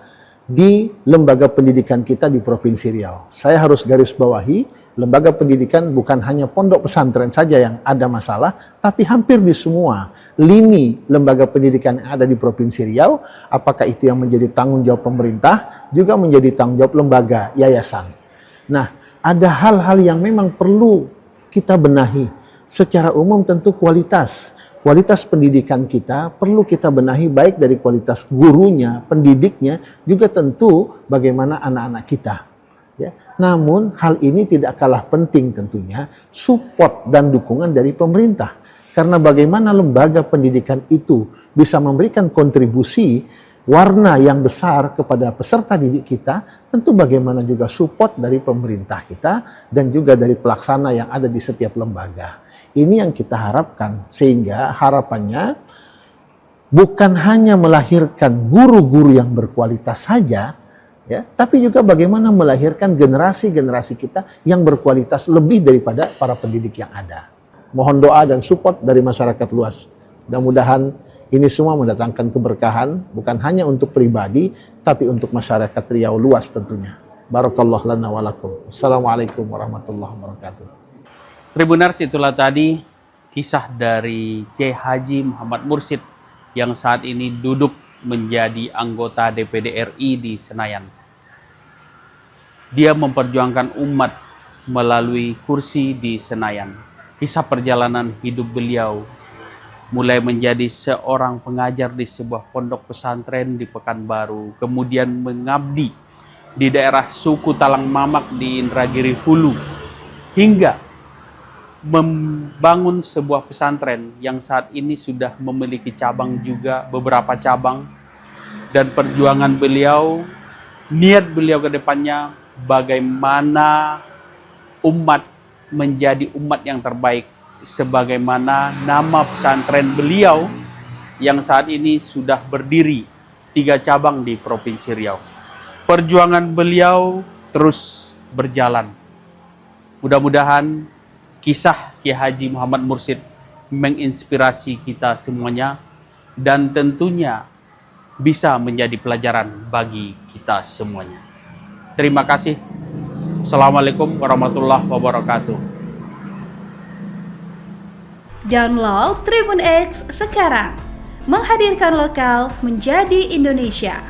di lembaga pendidikan kita di Provinsi Riau. Saya harus garis bawahi, lembaga pendidikan bukan hanya pondok pesantren saja yang ada masalah, tapi hampir di semua lini lembaga pendidikan yang ada di Provinsi Riau, apakah itu yang menjadi tanggung jawab pemerintah, juga menjadi tanggung jawab lembaga, yayasan. Nah, ada hal-hal yang memang perlu kita benahi. Secara umum tentu kualitas pendidikan kita perlu kita benahi, baik dari kualitas gurunya, pendidiknya, juga tentu bagaimana anak-anak kita. Ya. Namun hal ini tidak kalah penting tentunya support dan dukungan dari pemerintah. Karena bagaimana lembaga pendidikan itu bisa memberikan kontribusi warna yang besar kepada peserta didik kita, tentu bagaimana juga support dari pemerintah kita dan juga dari pelaksana yang ada di setiap lembaga. Ini yang kita harapkan, sehingga harapannya bukan hanya melahirkan guru-guru yang berkualitas saja, ya, tapi juga bagaimana melahirkan generasi-generasi kita yang berkualitas lebih daripada para pendidik yang ada. Mohon doa dan support dari masyarakat luas. Mudah-mudahan ini semua mendatangkan keberkahan, bukan hanya untuk pribadi, tapi untuk masyarakat Riau luas tentunya. Barakallahu lana wa lakum. Assalamualaikum warahmatullahi wabarakatuh. Tribuners, itulah tadi kisah dari Kiai Haji Muhammad Mursyid yang saat ini duduk menjadi anggota DPD RI di Senayan. Dia memperjuangkan umat melalui kursi di Senayan. Kisah perjalanan hidup beliau mulai menjadi seorang pengajar di sebuah pondok pesantren di Pekanbaru, kemudian mengabdi di daerah suku Talang Mamak di Indragiri Hulu, hingga membangun sebuah pesantren yang saat ini sudah memiliki cabang juga, beberapa cabang. Dan perjuangan beliau, niat beliau ke depannya bagaimana umat menjadi umat yang terbaik, sebagaimana nama pesantren beliau yang saat ini sudah berdiri 3 cabang di Provinsi Riau. Perjuangan beliau terus berjalan. Mudah-mudahan kisah Kiai Haji Muhammad Mursyid menginspirasi kita semuanya dan tentunya bisa menjadi pelajaran bagi kita semuanya. Terima kasih. Assalamualaikum warahmatullahi wabarakatuh. Download Tribun X sekarang. Menghadirkan lokal menjadi Indonesia.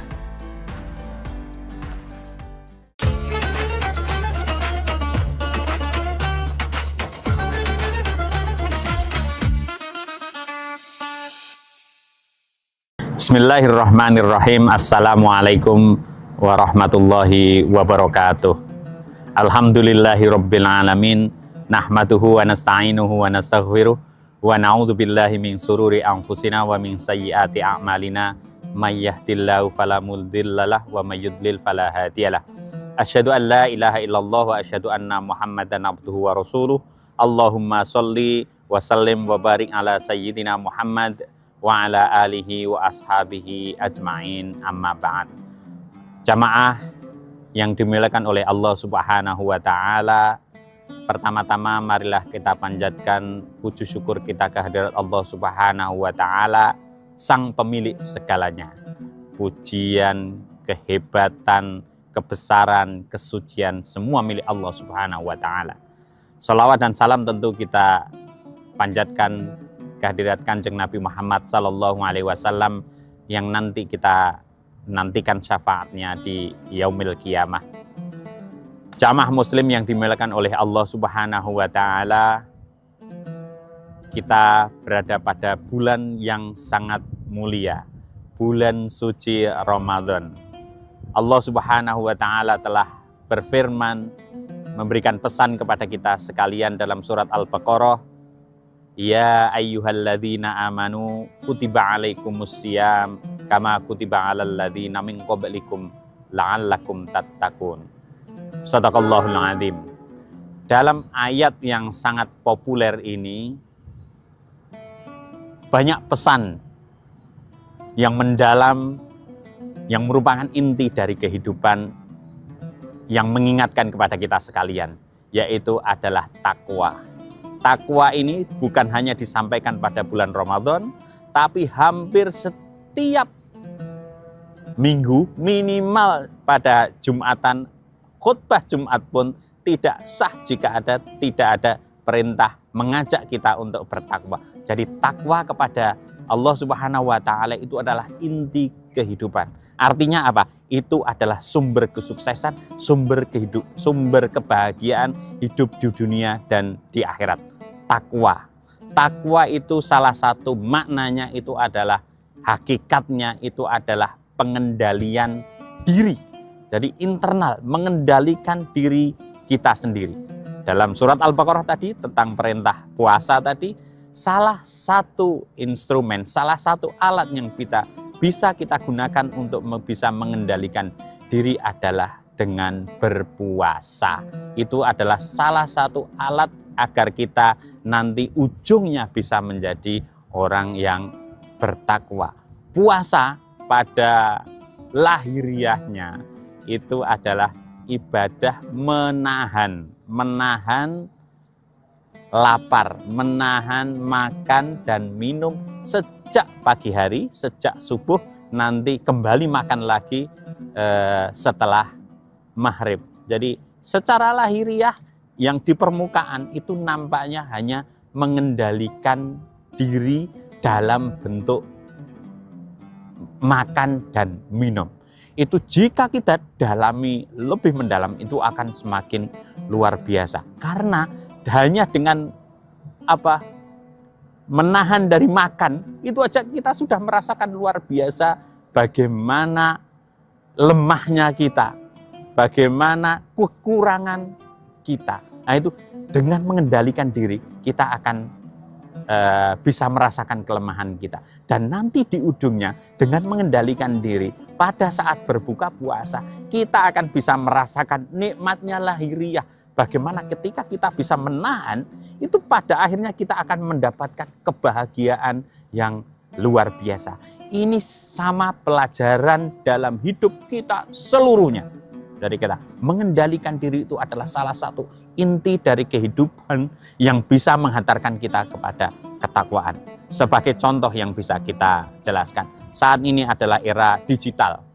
Bismillahirrahmanirrahim. Assalamualaikum warahmatullahi wabarakatuh. Alhamdulillahirabbil alamin. Nahmaduhu wa nasta'inuhu wa nastaghfiruh wa na'udzu billahi min sururi anfusina wa min sayyiati a'malina. May yahdihillahu fala mudhillalah wa may yudlil fala hadiyalah. Asyhadu an la ilaha illallah wa asyhadu anna Muhammadan abduhu wa rasuluh. Allahumma sholli wa sallim wa barik ala sayyidina Muhammad wa ala alihi wa ashabihi ajma'in, amma ba'd. Jamaah yang dimuliakan oleh Allah Subhanahu wa Ta'ala, pertama-tama marilah kita panjatkan puji syukur kita kehadirat Allah Subhanahu wa Ta'ala, sang pemilik segalanya. Pujian, kehebatan, kebesaran, kesucian semua milik Allah Subhanahu wa taala. Shalawat dan salam tentu kita panjatkan kehadirat Kanjeng Nabi Muhammad sallallahu alaihi wasallam yang nanti kita nantikan syafaatnya di yaumil qiyamah. Jamaah muslim yang dimuliakan oleh Allah Subhanahu wa taala, kita berada pada bulan yang sangat mulia, bulan suci Ramadan. Allah Subhanahu wa taala telah berfirman, memberikan pesan kepada kita sekalian dalam surat Al-Baqarah, ya ayyuhalladzina amanu kutiba alaikumusiyam kama kutiba alal ladzina min qablikum la'allakum tattaqun. Shadaqallahul azim. Dalam ayat yang sangat populer ini banyak pesan yang mendalam, yang merupakan inti dari kehidupan, yang mengingatkan kepada kita sekalian, yaitu adalah takwa. Takwa ini bukan hanya disampaikan pada bulan Ramadan, tapi hampir setiap minggu, minimal pada Jumatan, khutbah Jumat pun tidak sah jika tidak ada perintah mengajak kita untuk bertakwa. Jadi takwa kepada Allah Subhanahu wa taala itu adalah inti kehidupan. Artinya apa? Itu adalah sumber kesuksesan, sumber kebahagiaan hidup di dunia dan di akhirat. Takwa. Takwa itu salah satu maknanya itu adalah, hakikatnya itu adalah pengendalian diri. Jadi internal, mengendalikan diri kita sendiri. Dalam surat Al-Baqarah tadi tentang perintah puasa tadi, salah satu instrumen, salah satu alat yang bisa kita gunakan untuk bisa mengendalikan diri adalah dengan berpuasa. Itu adalah salah satu alat agar kita nanti ujungnya bisa menjadi orang yang bertakwa. Puasa pada lahiriahnya itu adalah ibadah menahan lapar, menahan makan dan minum sejak pagi hari, sejak subuh, nanti kembali makan lagi setelah maghrib. Jadi secara lahiriah yang di permukaan itu nampaknya hanya mengendalikan diri dalam bentuk makan dan minum. Itu jika kita dalami lebih mendalam itu akan semakin luar biasa. Karena hanya dengan menahan dari makan, itu aja kita sudah merasakan luar biasa bagaimana lemahnya kita, bagaimana kekurangan kita. Nah itu dengan mengendalikan diri kita akan bisa merasakan kelemahan kita. Dan nanti di ujungnya dengan mengendalikan diri pada saat berbuka puasa kita akan bisa merasakan nikmatnya lahiriah. Bagaimana ketika kita bisa menahan, itu pada akhirnya kita akan mendapatkan kebahagiaan yang luar biasa. Ini sama pelajaran dalam hidup kita seluruhnya. Dari kita mengendalikan diri itu adalah salah satu inti dari kehidupan yang bisa menghantarkan kita kepada ketakwaan. Sebagai contoh yang bisa kita jelaskan, saat ini adalah era digital,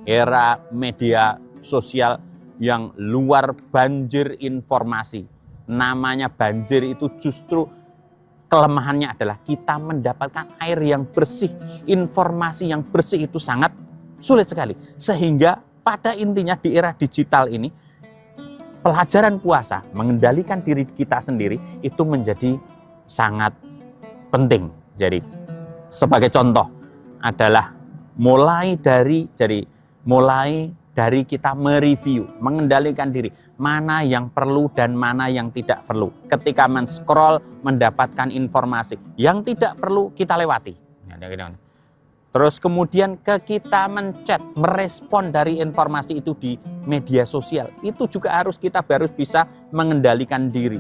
era media sosial yang luar banjir informasi. Namanya banjir itu justru kelemahannya adalah kita mendapatkan air yang bersih, informasi yang bersih itu sangat sulit sekali. Sehingga pada intinya di era digital ini, pelajaran puasa, mengendalikan diri kita sendiri itu menjadi sangat penting. Jadi sebagai contoh adalah mulai dari kita mereview, mengendalikan diri, mana yang perlu dan mana yang tidak perlu. Ketika men-scroll, mendapatkan informasi yang tidak perlu kita lewati. Terus kemudian kita menchat, merespon dari informasi itu di media sosial. Itu juga kita harus bisa mengendalikan diri.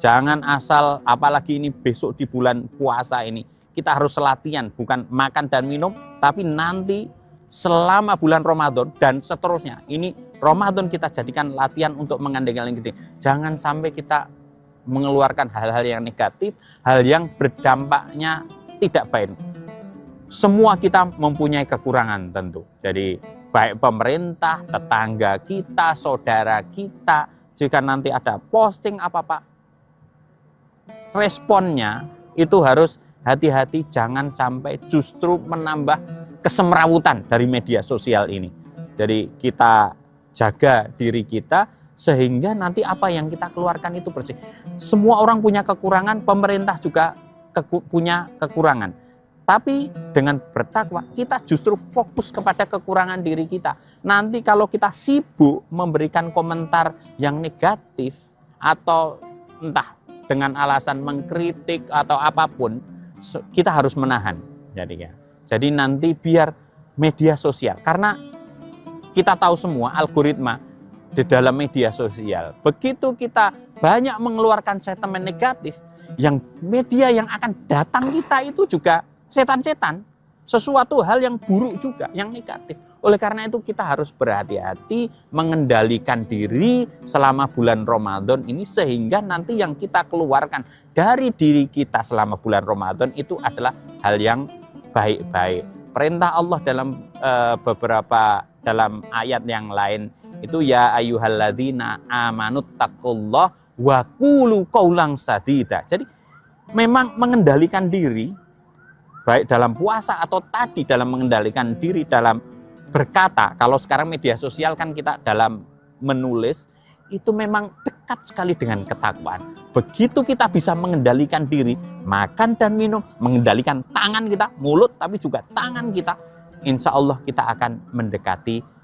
Jangan asal, apalagi ini besok di bulan puasa ini, kita harus latihan, bukan makan dan minum, tapi nanti selama bulan Ramadan dan seterusnya. Ini Ramadan kita jadikan latihan untuk mengendalikan diri. Jangan sampai kita mengeluarkan hal-hal yang negatif, hal yang berdampaknya tidak baik. Semua kita mempunyai kekurangan tentu. Jadi baik pemerintah, tetangga kita, saudara kita, jika nanti ada posting apa-apa, responnya itu harus hati-hati, jangan sampai justru menambah kesemrawutan dari media sosial ini. Jadi kita jaga diri kita sehingga nanti apa yang kita keluarkan itu bersih. Semua orang punya kekurangan, pemerintah juga punya kekurangan. Tapi dengan bertakwa kita justru fokus kepada kekurangan diri kita. Nanti kalau kita sibuk memberikan komentar yang negatif atau entah dengan alasan mengkritik atau apapun, kita harus menahan. Jadi nanti biar media sosial, karena kita tahu semua algoritma di dalam media sosial, begitu kita banyak mengeluarkan sentimen negatif, yang media yang akan datang kita itu juga setan-setan, sesuatu hal yang buruk juga, yang negatif. Oleh karena itu kita harus berhati-hati mengendalikan diri selama bulan Ramadan ini, sehingga nanti yang kita keluarkan dari diri kita selama bulan Ramadan itu adalah hal yang baik-baik. Perintah Allah dalam dalam ayat yang lain itu, ya ayyuhalladzina amanut taqullah wa qulu qaulan sadida. Jadi memang mengendalikan diri baik dalam puasa atau tadi dalam mengendalikan diri dalam berkata. Kalau sekarang media sosial kan kita dalam menulis itu memang dekat sekali dengan ketakwaan. Begitu kita bisa mengendalikan diri, makan dan minum, mengendalikan tangan kita, mulut tapi juga tangan kita, insya Allah kita akan mendekati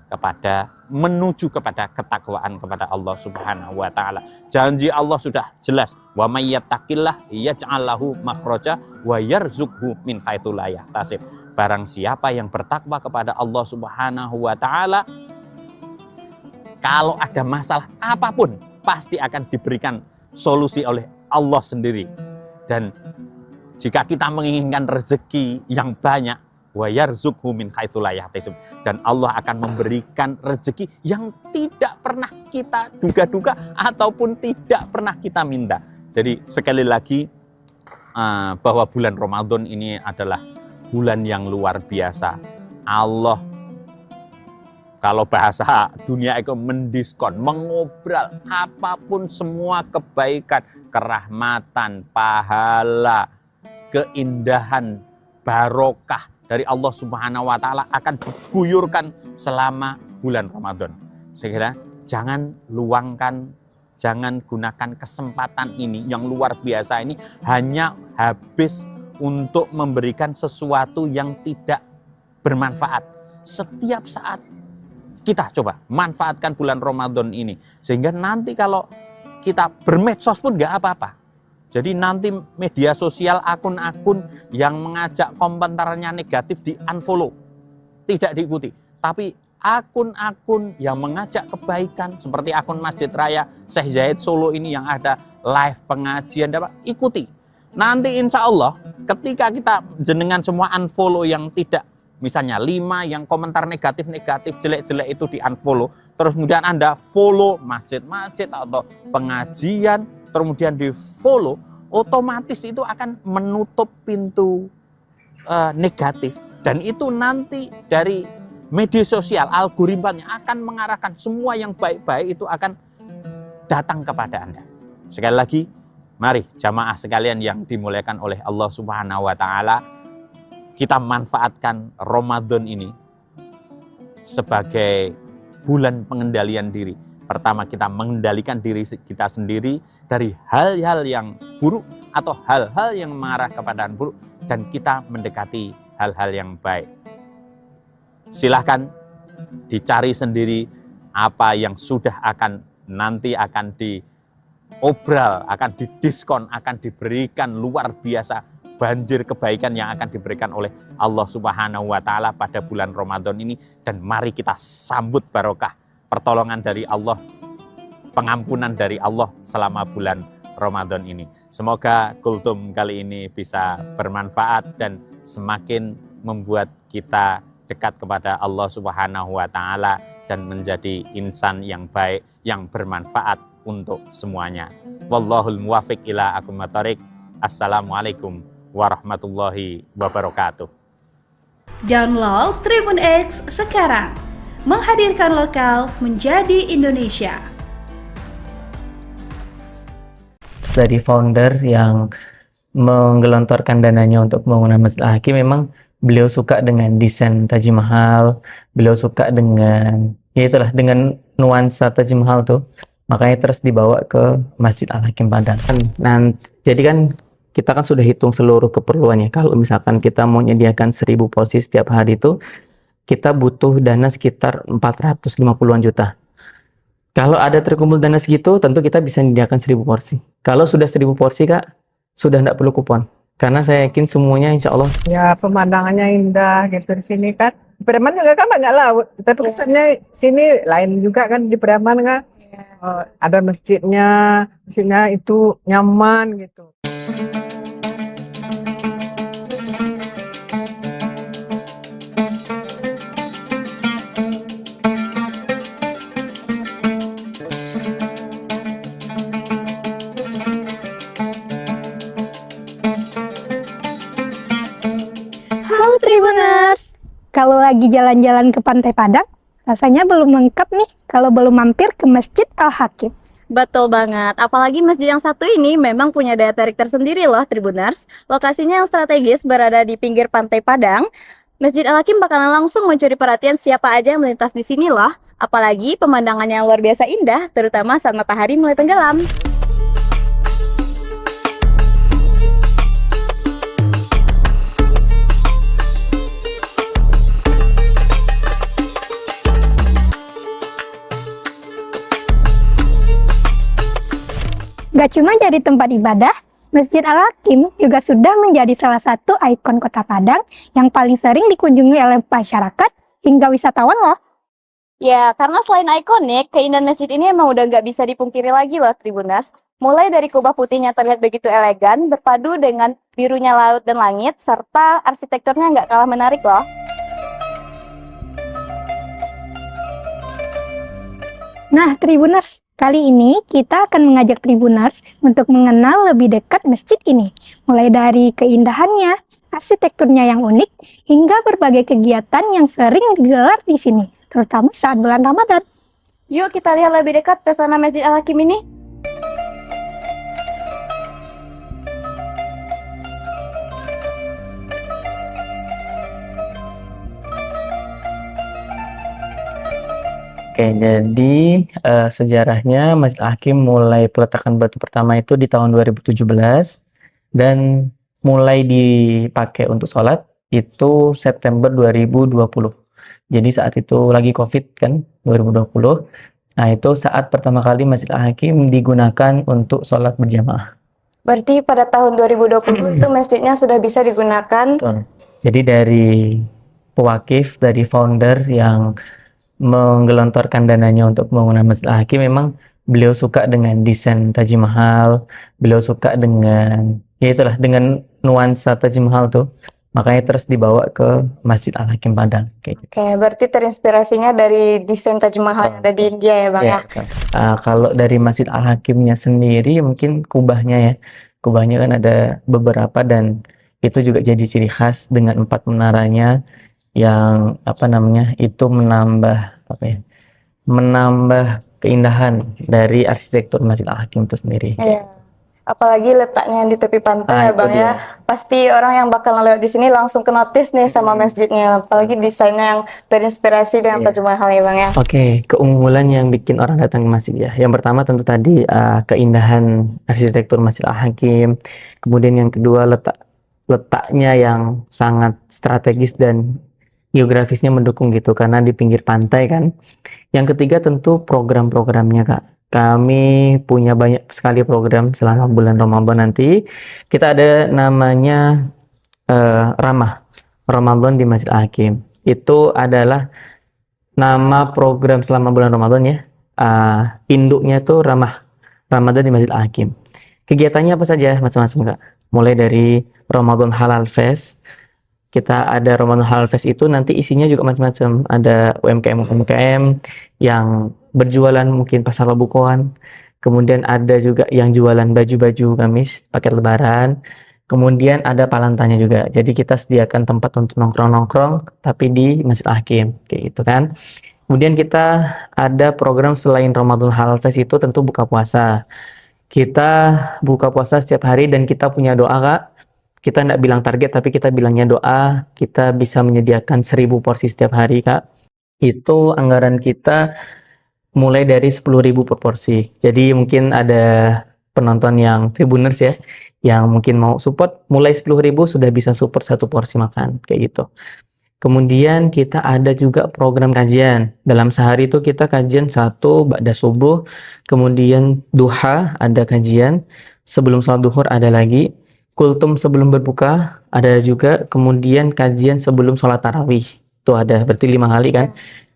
menuju kepada ketakwaan kepada Allah Subhanahu wa taala. Janji Allah sudah jelas, wa may yattaqillah yaj'al lahu makhraja wa yarzuqhu min haitsu la yahtasib. Barang siapa yang bertakwa kepada Allah Subhanahu wa taala, kalau ada masalah apapun pasti akan diberikan solusi oleh Allah sendiri. Dan jika kita menginginkan rezeki yang banyak, wa yarzuqhu min haitsu la yahtasib, dan Allah akan memberikan rezeki yang tidak pernah kita duga-duga ataupun tidak pernah kita minta. Jadi sekali lagi bahwa bulan Ramadan ini adalah bulan yang luar biasa. Allah, kalau bahasa dunia itu, mendiskon, mengobral apapun, semua kebaikan, kerahmatan, pahala, keindahan, barokah dari Allah Subhanahu wa taala akan diguyurkan selama bulan Ramadan. Sehingga jangan luangkan, jangan gunakan kesempatan ini yang luar biasa ini hanya habis untuk memberikan sesuatu yang tidak bermanfaat. Setiap saat kita coba manfaatkan bulan Ramadan ini, sehingga nanti kalau kita bermedsos pun nggak apa-apa. Jadi nanti media sosial, akun-akun yang mengajak komentarnya negatif di-unfollow, tidak diikuti. Tapi akun-akun yang mengajak kebaikan, seperti akun Masjid Raya Syekh Zayed Solo ini yang ada live pengajian, ikuti. Nanti insya Allah ketika kita jenengan semua unfollow yang tidak, misalnya 5 yang komentar negatif-negatif, jelek-jelek itu di-unfollow, terus kemudian Anda follow masjid-masjid atau pengajian, kemudian di-follow, otomatis itu akan menutup pintu negatif. Dan itu nanti dari media sosial, algoritmanya akan mengarahkan semua yang baik-baik itu akan datang kepada Anda. Sekali lagi, mari jamaah sekalian yang dimuliakan oleh Allah Subhanahu wa taala, kita manfaatkan Ramadan ini sebagai bulan pengendalian diri. Pertama, kita mengendalikan diri kita sendiri dari hal-hal yang buruk atau hal-hal yang mengarah kepada buruk, dan kita mendekati hal-hal yang baik. Silahkan dicari sendiri apa yang sudah nanti akan diobral, akan didiskon, akan diberikan luar biasa banjir kebaikan yang akan diberikan oleh Allah Subhanahu wa taala pada bulan Ramadan ini. Dan mari kita sambut barokah pertolongan dari Allah, pengampunan dari Allah selama bulan Ramadan ini. Semoga kultum kali ini bisa bermanfaat dan semakin membuat kita dekat kepada Allah Subhanahu wa taala dan menjadi insan yang baik, yang bermanfaat untuk semuanya. Wallahul muwafiq ila aqwamit thoriq. Assalamualaikum warahmatullahi wabarakatuh. Download Tribun X sekarang. menghadirkan lokal menjadi Indonesia. Dari founder yang menggelontorkan dananya untuk pembangunan Masjid Al-Hakim, memang beliau suka dengan desain Taj Mahal, beliau suka dengan, ya itulah, dengan nuansa Taj Mahal tuh, makanya terus dibawa ke Masjid Al-Hakim Padang. Nah, jadi kan kita kan sudah hitung seluruh keperluannya. Kalau misalkan kita mau menyediakan 1000 porsi setiap hari itu, kita butuh dana sekitar 450-an juta. Kalau ada terkumpul dana segitu, tentu kita bisa menyediakan 1000 porsi. Kalau sudah 1000 porsi, Kak, sudah tidak perlu kupon. Karena saya yakin semuanya insya Allah. Ya, pemandangannya indah gitu di sini kan. Di Preman juga kan banyak laut, tapi kesannya sini lain juga kan di Preman kan. Ada masjidnya itu nyaman gitu. Halo Tribuners, kalau lagi jalan-jalan ke Pantai Padang, rasanya belum lengkap nih kalau belum mampir ke Masjid Al-Hakim. Betul banget, apalagi masjid yang satu ini memang punya daya tarik tersendiri loh Tribuners. Lokasinya yang strategis berada di pinggir Pantai Padang. Masjid Al-Hakim bakalan langsung mencuri perhatian siapa aja yang melintas di sini loh. Apalagi pemandangannya yang luar biasa indah, terutama saat matahari mulai tenggelam. Gak cuma jadi tempat ibadah, Masjid Al-Hakim juga sudah menjadi salah satu ikon kota Padang yang paling sering dikunjungi oleh masyarakat hingga wisatawan loh. Ya, karena selain ikonik, keindahan masjid ini emang udah nggak bisa dipungkiri lagi loh Tribuners. Mulai dari kubah putihnya terlihat begitu elegan, berpadu dengan birunya laut dan langit, serta arsitekturnya nggak kalah menarik loh. Nah, Tribuners, kali ini kita akan mengajak Tribuners untuk mengenal lebih dekat masjid ini. Mulai dari keindahannya, arsitekturnya yang unik, hingga berbagai kegiatan yang sering digelar di sini, terutama saat bulan Ramadan. Yuk kita lihat lebih dekat pesona Masjid Al-Hakim ini. Oke, jadi sejarahnya Masjid Al-Hakim mulai peletakan batu pertama itu di tahun 2017 dan mulai dipakai untuk sholat itu September 2020. Jadi saat itu lagi COVID kan, 2020. Nah, itu saat pertama kali Masjid Al-Hakim digunakan untuk sholat berjamaah. Berarti pada tahun 2020 itu masjidnya sudah bisa digunakan. Betul. Jadi dari pewakif, dari founder yang menggelontorkan dananya untuk pembangunan Masjid Al-Hakim, memang beliau suka dengan desain Taj Mahal, beliau suka dengan, ya itulah, dengan nuansa Taj Mahal tuh, makanya terus dibawa ke Masjid Al-Hakim Padang. Kayak gitu. Oke, berarti terinspirasinya dari desain Taj Mahal yang ada di India ya Bang ya? Betul. Kalau dari Masjid Al-Hakimnya sendiri mungkin kubahnya ya, kubahnya kan ada beberapa dan itu juga jadi ciri khas dengan 4 menaranya yang itu menambah keindahan dari arsitektur Masjid Al-Hakim itu sendiri. Iya. Apalagi letaknya di tepi pantai ya itu Bang ya. Pasti orang yang bakal lewat di sini langsung ke notice nih sama masjidnya. Apalagi desainnya yang terinspirasi dengan Taj Mahal ya Bang ya. Oke, keunggulan yang bikin orang datang ke masjid ya. Yang pertama tentu tadi keindahan arsitektur Masjid Al-Hakim. Kemudian yang kedua letaknya yang sangat strategis dan geografisnya mendukung gitu karena di pinggir pantai kan. Yang ketiga tentu program-programnya Kak. Kami punya banyak sekali program selama bulan Ramadan nanti. Kita ada namanya Ramah Ramadan di Masjid Al-Hakim. Itu adalah nama program selama bulan Ramadan ya. Induknya itu Ramah Ramadan di Masjid Al-Hakim. Kegiatannya apa saja? Macam-macam Kak. Mulai dari Ramadan Halal Fest. Kita ada Ramadan Halal Fest itu nanti isinya juga macam-macam. Ada UMKM yang berjualan mungkin pasar Labukoan. Kemudian ada juga yang jualan baju-baju gamis paket lebaran. Kemudian ada palantanya juga. Jadi kita sediakan tempat untuk nongkrong-nongkrong tapi di Masjid Al-Hakim kayak gitu kan. Kemudian kita ada program selain Ramadan Halal Fest itu tentu buka puasa. Kita buka puasa setiap hari dan kita punya doa, Kak. Kita nggak bilang target, tapi kita bilangnya doa. Kita bisa menyediakan 1000 porsi setiap hari, Kak. Itu anggaran kita mulai dari 10.000 per porsi. Jadi mungkin ada penonton yang Tribuners ya, yang mungkin mau support, mulai 10.000 sudah bisa support 1 porsi makan, kayak gitu. Kemudian kita ada juga program kajian. Dalam sehari itu kita kajian 1 ba'da subuh, kemudian duha ada kajian, sebelum sholat duhur ada lagi, kultum sebelum berbuka ada juga, kemudian kajian sebelum sholat tarawih. Itu ada, berarti 5 kali kan.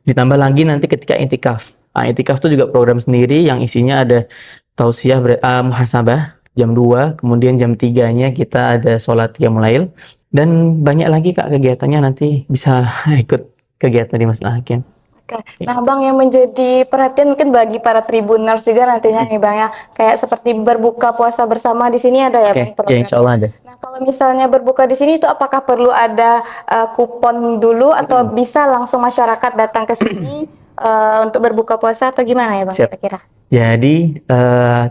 Ditambah lagi nanti ketika intikaf. Nah, intikaf itu juga program sendiri yang isinya ada tausiah, muhasabah jam 2, kemudian jam 3-nya kita ada sholat qiyamul lail. Dan banyak lagi Kak kegiatannya, nanti bisa ikut kegiatan di Masjid Al-Hakim. Oke. Nah Bang, yang menjadi perhatian mungkin bagi para Tribuners juga nantinya nih Bang ya, kayak seperti berbuka puasa bersama di sini ada ya Bang Ya programnya? insya Allah ada. Nah kalau misalnya berbuka di sini itu apakah perlu ada kupon dulu atau bisa langsung masyarakat datang ke sini untuk berbuka puasa atau gimana ya Bang Siap. kira-kira? Jadi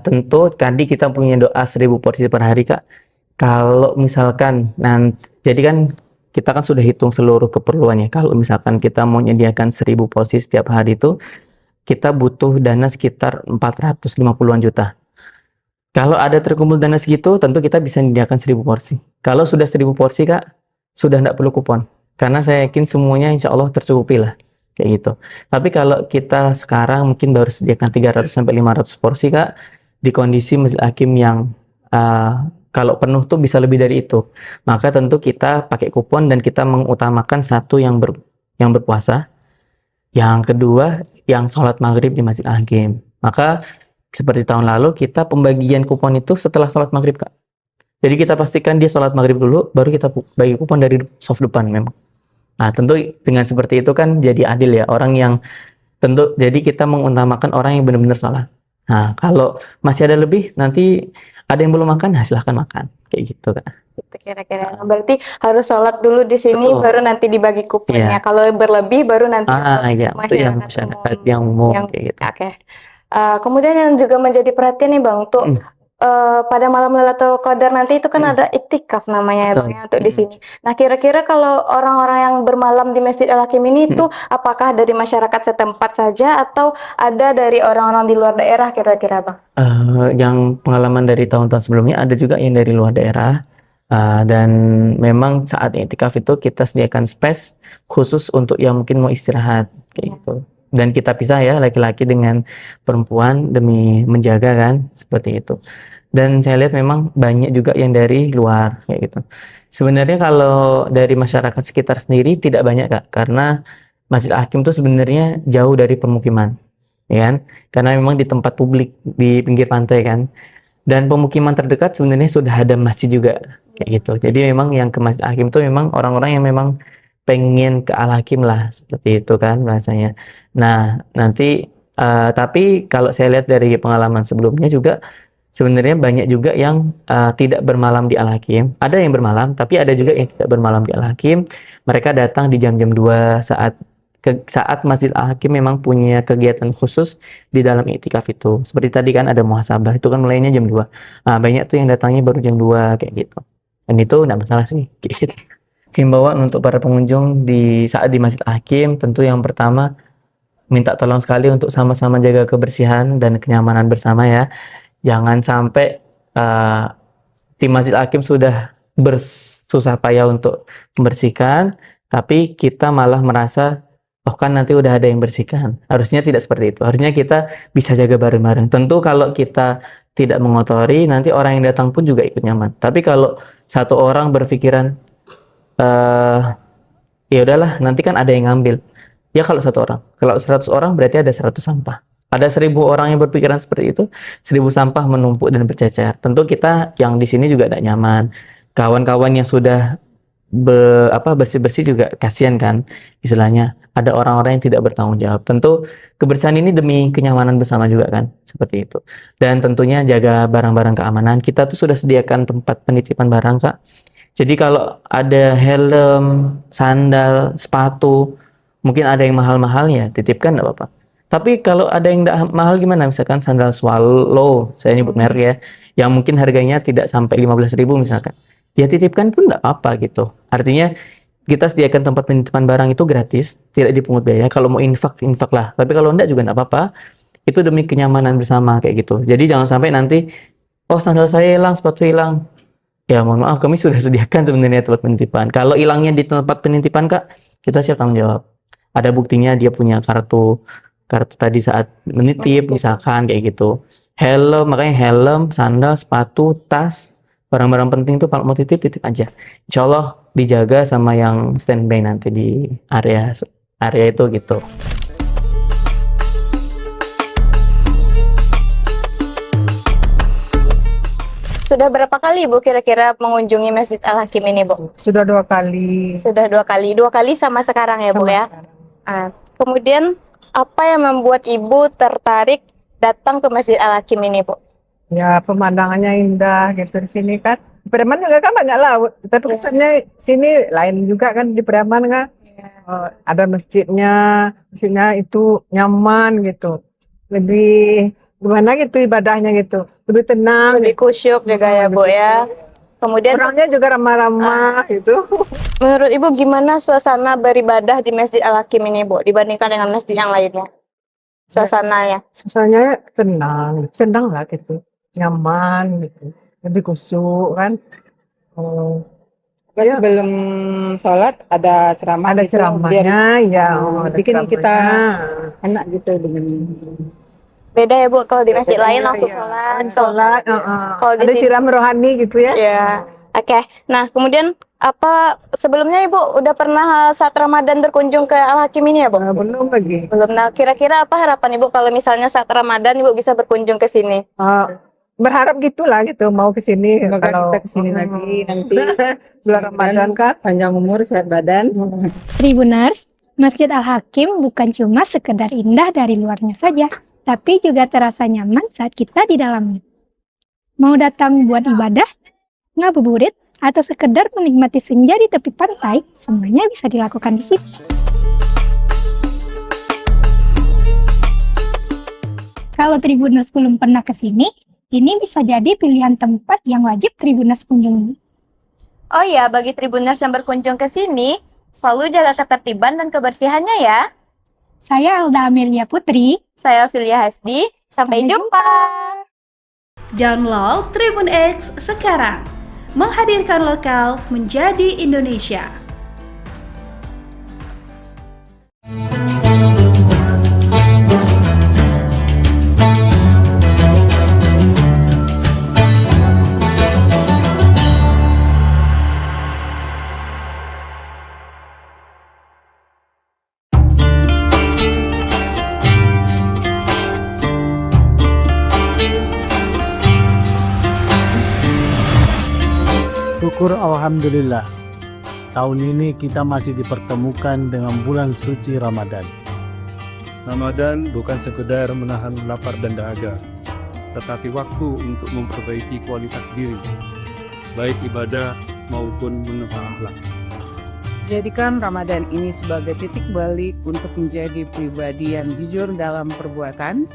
tentu tadi kita punya doa 1000 porsi per hari Kak. Kalau misalkan nanti, jadi kan kita kan sudah hitung seluruh keperluannya. Kalau misalkan kita mau menyediakan 1000 porsi setiap hari itu, kita butuh dana sekitar 450-an juta. Kalau ada terkumpul dana segitu, tentu kita bisa menyediakan 1000 porsi. Kalau sudah 1000 porsi Kak, sudah tidak perlu kupon. Karena saya yakin semuanya insya Allah tercukupi lah. Kayak gitu. Tapi kalau kita sekarang mungkin baru sediakan 300-500 porsi Kak, di kondisi Masjid Hakim yang kalau penuh tuh bisa lebih dari itu. Maka tentu kita pakai kupon dan kita mengutamakan satu yang berpuasa. Yang kedua, yang sholat maghrib di Masjid Al-Hakim. Maka seperti tahun lalu kita pembagian kupon itu setelah sholat maghrib Kak. Jadi kita pastikan dia sholat maghrib dulu, baru kita bagi kupon dari soft depan memang. Nah tentu dengan seperti itu kan jadi adil ya. Orang yang tentu, jadi kita mengutamakan orang yang benar-benar sholat. Nah kalau masih ada lebih, nanti ada yang belum makan, nah silahkan makan. Kayak gitu Kak. Gitu kira-kira. Nah, berarti harus sholat dulu di sini, Betul. baru nanti dibagi kuponnya. Iya. Kalau berlebih, baru nanti Iya, itu yang masyarakat yang umum kayak gitu. Oke. Kemudian yang juga menjadi perhatian nih Bang, untuk pada malam Lailatul Qadar nanti itu kan ada iktikaf namanya ya Bang ya, untuk di sini. Nah kira-kira kalau orang-orang yang bermalam di Masjid Al-Hakim ini itu apakah dari masyarakat setempat saja atau ada dari orang-orang di luar daerah kira-kira Bang? Yang pengalaman dari tahun-tahun sebelumnya ada juga yang dari luar daerah. Dan memang saat iktikaf itu kita sediakan space khusus untuk yang mungkin mau istirahat kayak gitu. Dan kita pisah ya laki-laki dengan perempuan demi menjaga kan, seperti itu. Dan saya lihat memang banyak juga yang dari luar kayak gitu. Sebenarnya kalau dari masyarakat sekitar sendiri tidak banyak Kak, karena Masjid Al-Hakim itu sebenarnya jauh dari permukiman, ya kan? Karena memang di tempat publik di pinggir pantai kan. Dan pemukiman terdekat sebenarnya sudah ada masjid juga kayak gitu. Jadi memang yang ke Masjid Al-Hakim itu memang orang-orang yang memang pengen ke Al-Hakim lah, seperti itu kan bahasanya. Nah nanti tapi kalau saya lihat dari pengalaman sebelumnya juga sebenarnya banyak juga yang tidak bermalam di Al-Hakim. Ada yang bermalam, tapi ada juga yang tidak bermalam di Al-Hakim. Mereka datang di jam-jam 2 saat Masjid Al-Hakim memang punya kegiatan khusus di dalam iktikaf itu. Seperti tadi kan ada muhasabah, itu kan mulainya jam 2. Nah, banyak tuh yang datangnya baru jam 2 kayak gitu. Dan itu enggak masalah sih gitu. Himbauan untuk para pengunjung saat di Masjid Al-Hakim, tentu yang pertama minta tolong sekali untuk sama-sama jaga kebersihan dan kenyamanan bersama ya. Jangan sampai tim Masjid Al-Hakim sudah bersusah payah untuk membersihkan, tapi kita malah merasa oh kan nanti udah ada yang bersihkan. Harusnya tidak seperti itu. Harusnya kita bisa jaga bareng-bareng. Tentu kalau kita tidak mengotori, nanti orang yang datang pun juga ikut nyaman. Tapi kalau satu orang berpikiran ya udahlah nanti kan ada yang ngambil, ya kalau satu orang, kalau 100 orang berarti ada 100 sampah, ada 1000 orang yang berpikiran seperti itu, 1000 sampah menumpuk dan bercecer. Tentu kita yang di sini juga tidak nyaman, kawan-kawan yang sudah bersih-bersih juga kasihan kan, istilahnya ada orang-orang yang tidak bertanggung jawab. Tentu kebersihan ini demi kenyamanan bersama juga kan, seperti itu. Dan tentunya jaga barang-barang keamanan. Kita tuh sudah sediakan tempat penitipan barang Kak. Jadi kalau ada helm, sandal, sepatu, Mungkin ada yang mahal-mahal ya, titipkan nggak apa-apa. Tapi kalau ada yang nggak mahal gimana? Misalkan sandal Swallow, saya nyebut merek ya, yang mungkin harganya tidak sampai 15.000 misalkan. Ya titipkan pun nggak apa-apa gitu. Artinya kita sediakan tempat penitipan barang itu gratis, tidak dipungut biaya. Kalau mau infak lah. Tapi kalau enggak juga enggak apa-apa. Itu demi kenyamanan bersama kayak gitu. Jadi jangan sampai nanti, oh sandal saya hilang, sepatu hilang. Ya mohon maaf, kami sudah sediakan sebenarnya tempat penitipan. Kalau hilangnya di tempat penitipan Kak, kita siap tanggung jawab. Ada buktinya dia punya kartu tadi saat menitip misalkan kayak gitu. Helm, makanya helm, sandal, sepatu, tas, barang-barang penting tuh kalau mau titip aja. Insya Allah dijaga sama yang standby nanti di area itu gitu. Sudah berapa kali Ibu kira-kira mengunjungi Masjid Al-Hakim ini, Bu? Sudah 2 kali. Sudah 2 kali. 2 kali sama sekarang ya, Bu ya? Kemudian apa yang membuat Ibu tertarik datang ke Masjid Al-Hakim ini, Bu? Ya pemandangannya indah gitu di sini kan. Di Preman juga kan banyak laut. Tapi kesannya sini lain juga kan di Preman kan. Ada masjidnya itu nyaman gitu. Lebih gimana gitu ibadahnya gitu. Lebih tenang. Lebih khusyuk juga ya, Bu ya. Kemudian orangnya juga ramah-ramah gitu. Menurut Ibu gimana suasana beribadah di Masjid Al-Hakim ini, Bu, dibandingkan dengan masjid yang lainnya? Suasananya? Suasananya tenang lah gitu. Nyaman gitu. Lebih khusyuk kan. Terus sebelum sholat ada ceramah. Ada ceramahnya, ya. Bikin kita enak gitu dengan. Beda ya Bu, kalau di masjid lain langsung sholat. Kalau di ada sini siram rohani gitu ya. Ya. Oke. Nah, kemudian apa sebelumnya Ibu udah pernah saat Ramadan berkunjung ke Al-Hakim ini ya, Bu? Belum lagi. Belum. Nah, kira-kira apa harapan Ibu kalau misalnya saat Ramadan Ibu bisa berkunjung ke sini? Berharap gitulah gitu, mau ke sini. Semoga Kalau kita kesini lagi nanti bulan Ramadan kan, panjang umur, sehat badan. Tribuners, Masjid Al-Hakim bukan cuma sekedar indah dari luarnya saja, tapi juga terasa nyaman saat kita di dalamnya. Mau datang buat ibadah, ngabuburit, atau sekedar menikmati senja di tepi pantai, semuanya bisa dilakukan di sini. Kalau Tribuners belum pernah ke sini, ini bisa jadi pilihan tempat yang wajib Tribuners kunjungi. Oh iya, bagi Tribuners yang berkunjung ke sini, selalu jaga ketertiban dan kebersihannya ya. Saya Alda Amelia Putri. Saya Filia Hasdi. Sampai jumpa. Download Tribun X sekarang. Menghadirkan lokal menjadi Indonesia. Syukur alhamdulillah, tahun ini kita masih dipertemukan dengan bulan suci Ramadan. Ramadan bukan sekedar menahan lapar dan dahaga, tetapi waktu untuk memperbaiki kualitas diri, baik ibadah maupun menata akhlak. Jadikan Ramadan ini sebagai titik balik untuk menjadi pribadi yang jujur dalam perbuatan,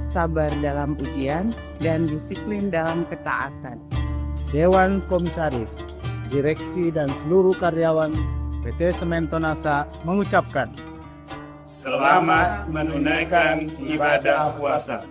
sabar dalam ujian, dan disiplin dalam ketaatan. Dewan Komisaris, Direksi dan seluruh karyawan PT Semen Tonasa mengucapkan selamat menunaikan ibadah puasa.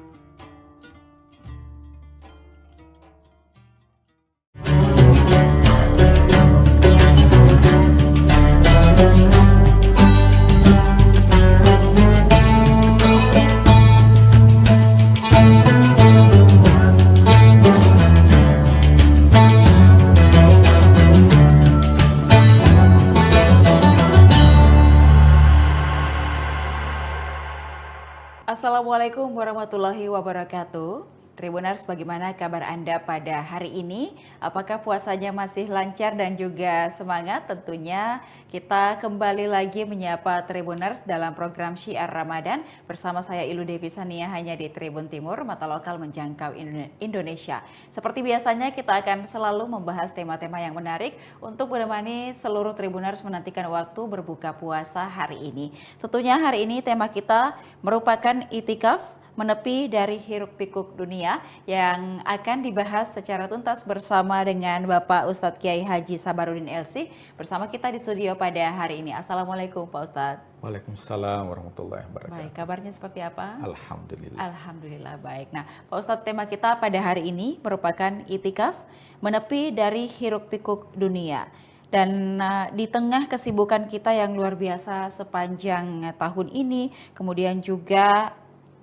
Assalamualaikum warahmatullahi wabarakatuh. Tribuners, bagaimana kabar Anda pada hari ini? Apakah puasanya masih lancar dan juga semangat? Tentunya kita kembali lagi menyapa Tribuners dalam program Syiar Ramadan bersama saya Ilu Devi Sania hanya di Tribun Timur, mata lokal menjangkau Indonesia. Seperti biasanya kita akan selalu membahas tema-tema yang menarik untuk menemani seluruh Tribuners menantikan waktu berbuka puasa hari ini. Tentunya hari ini tema kita merupakan itikaf, menepi dari hiruk pikuk dunia, yang akan dibahas secara tuntas bersama dengan Bapak Ustadz Kiai Haji Sabarudin LC bersama kita di studio pada hari ini. Assalamualaikum Pak Ustadz. Waalaikumsalam warahmatullahi wabarakatuh. Baik, kabarnya seperti apa? Alhamdulillah. Alhamdulillah, baik. Nah Pak Ustadz, tema kita pada hari ini merupakan itikaf, menepi dari hiruk pikuk dunia. Dan di tengah kesibukan kita yang luar biasa sepanjang tahun ini, kemudian juga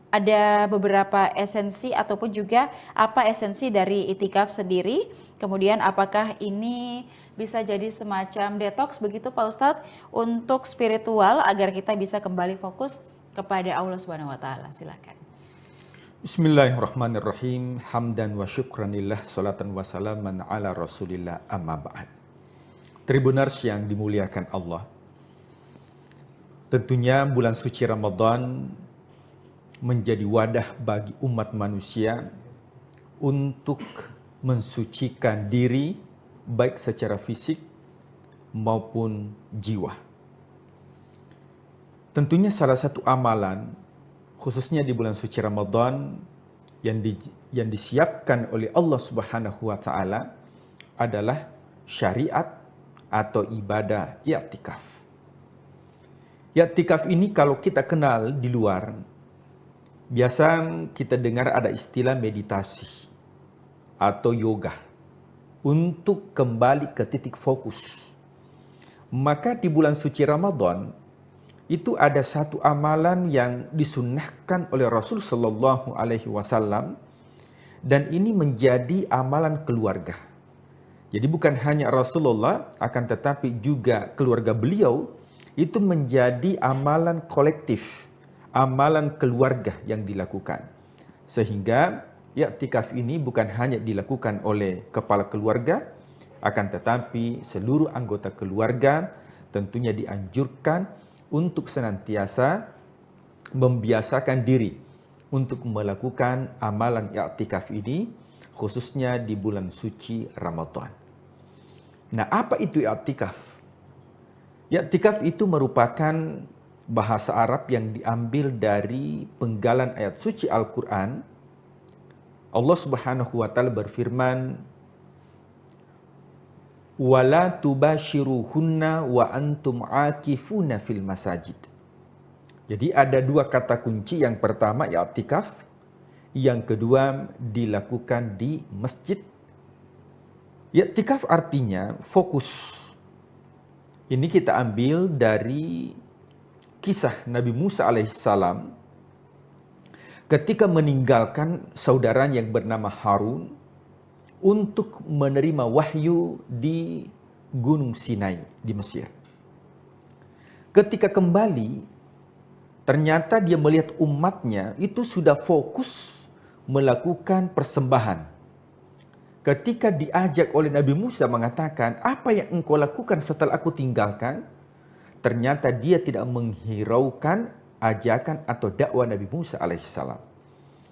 ada beberapa esensi ataupun juga apa esensi dari itikaf sendiri, kemudian apakah ini bisa jadi semacam detox begitu Pak Ustadz untuk spiritual agar kita bisa kembali fokus kepada Allah Subhanahu wa taala. Silakan. Bismillahirrahmanirrahim. Hamdan wa syukranillah, salatan wa salaman ala Rasulillah, amma ba'd. Tribuners yang dimuliakan Allah. Tentunya bulan suci Ramadan menjadi wadah bagi umat manusia untuk mensucikan diri baik secara fisik maupun jiwa. Tentunya salah satu amalan khususnya di bulan suci Ramadan yang disiapkan oleh Allah Subhanahu wa taala adalah syariat atau ibadah i'tikaf. I'tikaf ini kalau kita kenal di luar, biasa kita dengar ada istilah meditasi atau yoga untuk kembali ke titik fokus. Maka di bulan suci Ramadan itu ada satu amalan yang disunnahkan oleh Rasul Shallallahu Alaihi Wasallam dan ini menjadi amalan keluarga. Jadi bukan hanya Rasulullah, akan tetapi juga keluarga beliau itu menjadi amalan kolektif, amalan keluarga yang dilakukan. Sehingga i'tikaf ini bukan hanya dilakukan oleh kepala keluarga, akan tetapi seluruh anggota keluarga tentunya dianjurkan untuk senantiasa membiasakan diri untuk melakukan amalan i'tikaf ini, khususnya di bulan suci Ramadan. Nah, apa itu i'tikaf? I'tikaf itu merupakan bahasa Arab yang diambil dari penggalan ayat suci Al-Quran. Allah Subhanahu wa taala berfirman, "Wala tubashiruhunna wa antum aakifuna fil masajid." Jadi ada dua kata kunci, yang pertama i'tikaf, yang kedua dilakukan di masjid. I'tikaf artinya fokus. Ini kita ambil dari kisah Nabi Musa alaihissalam ketika meninggalkan saudaranya yang bernama Harun untuk menerima wahyu di Gunung Sinai di Mesir. Ketika kembali, ternyata dia melihat umatnya itu sudah fokus melakukan persembahan. Ketika diajak oleh Nabi Musa mengatakan, "Apa yang engkau lakukan setelah aku tinggalkan?" Ternyata dia tidak menghiraukan ajakan atau dakwah Nabi Musa alaihissalam.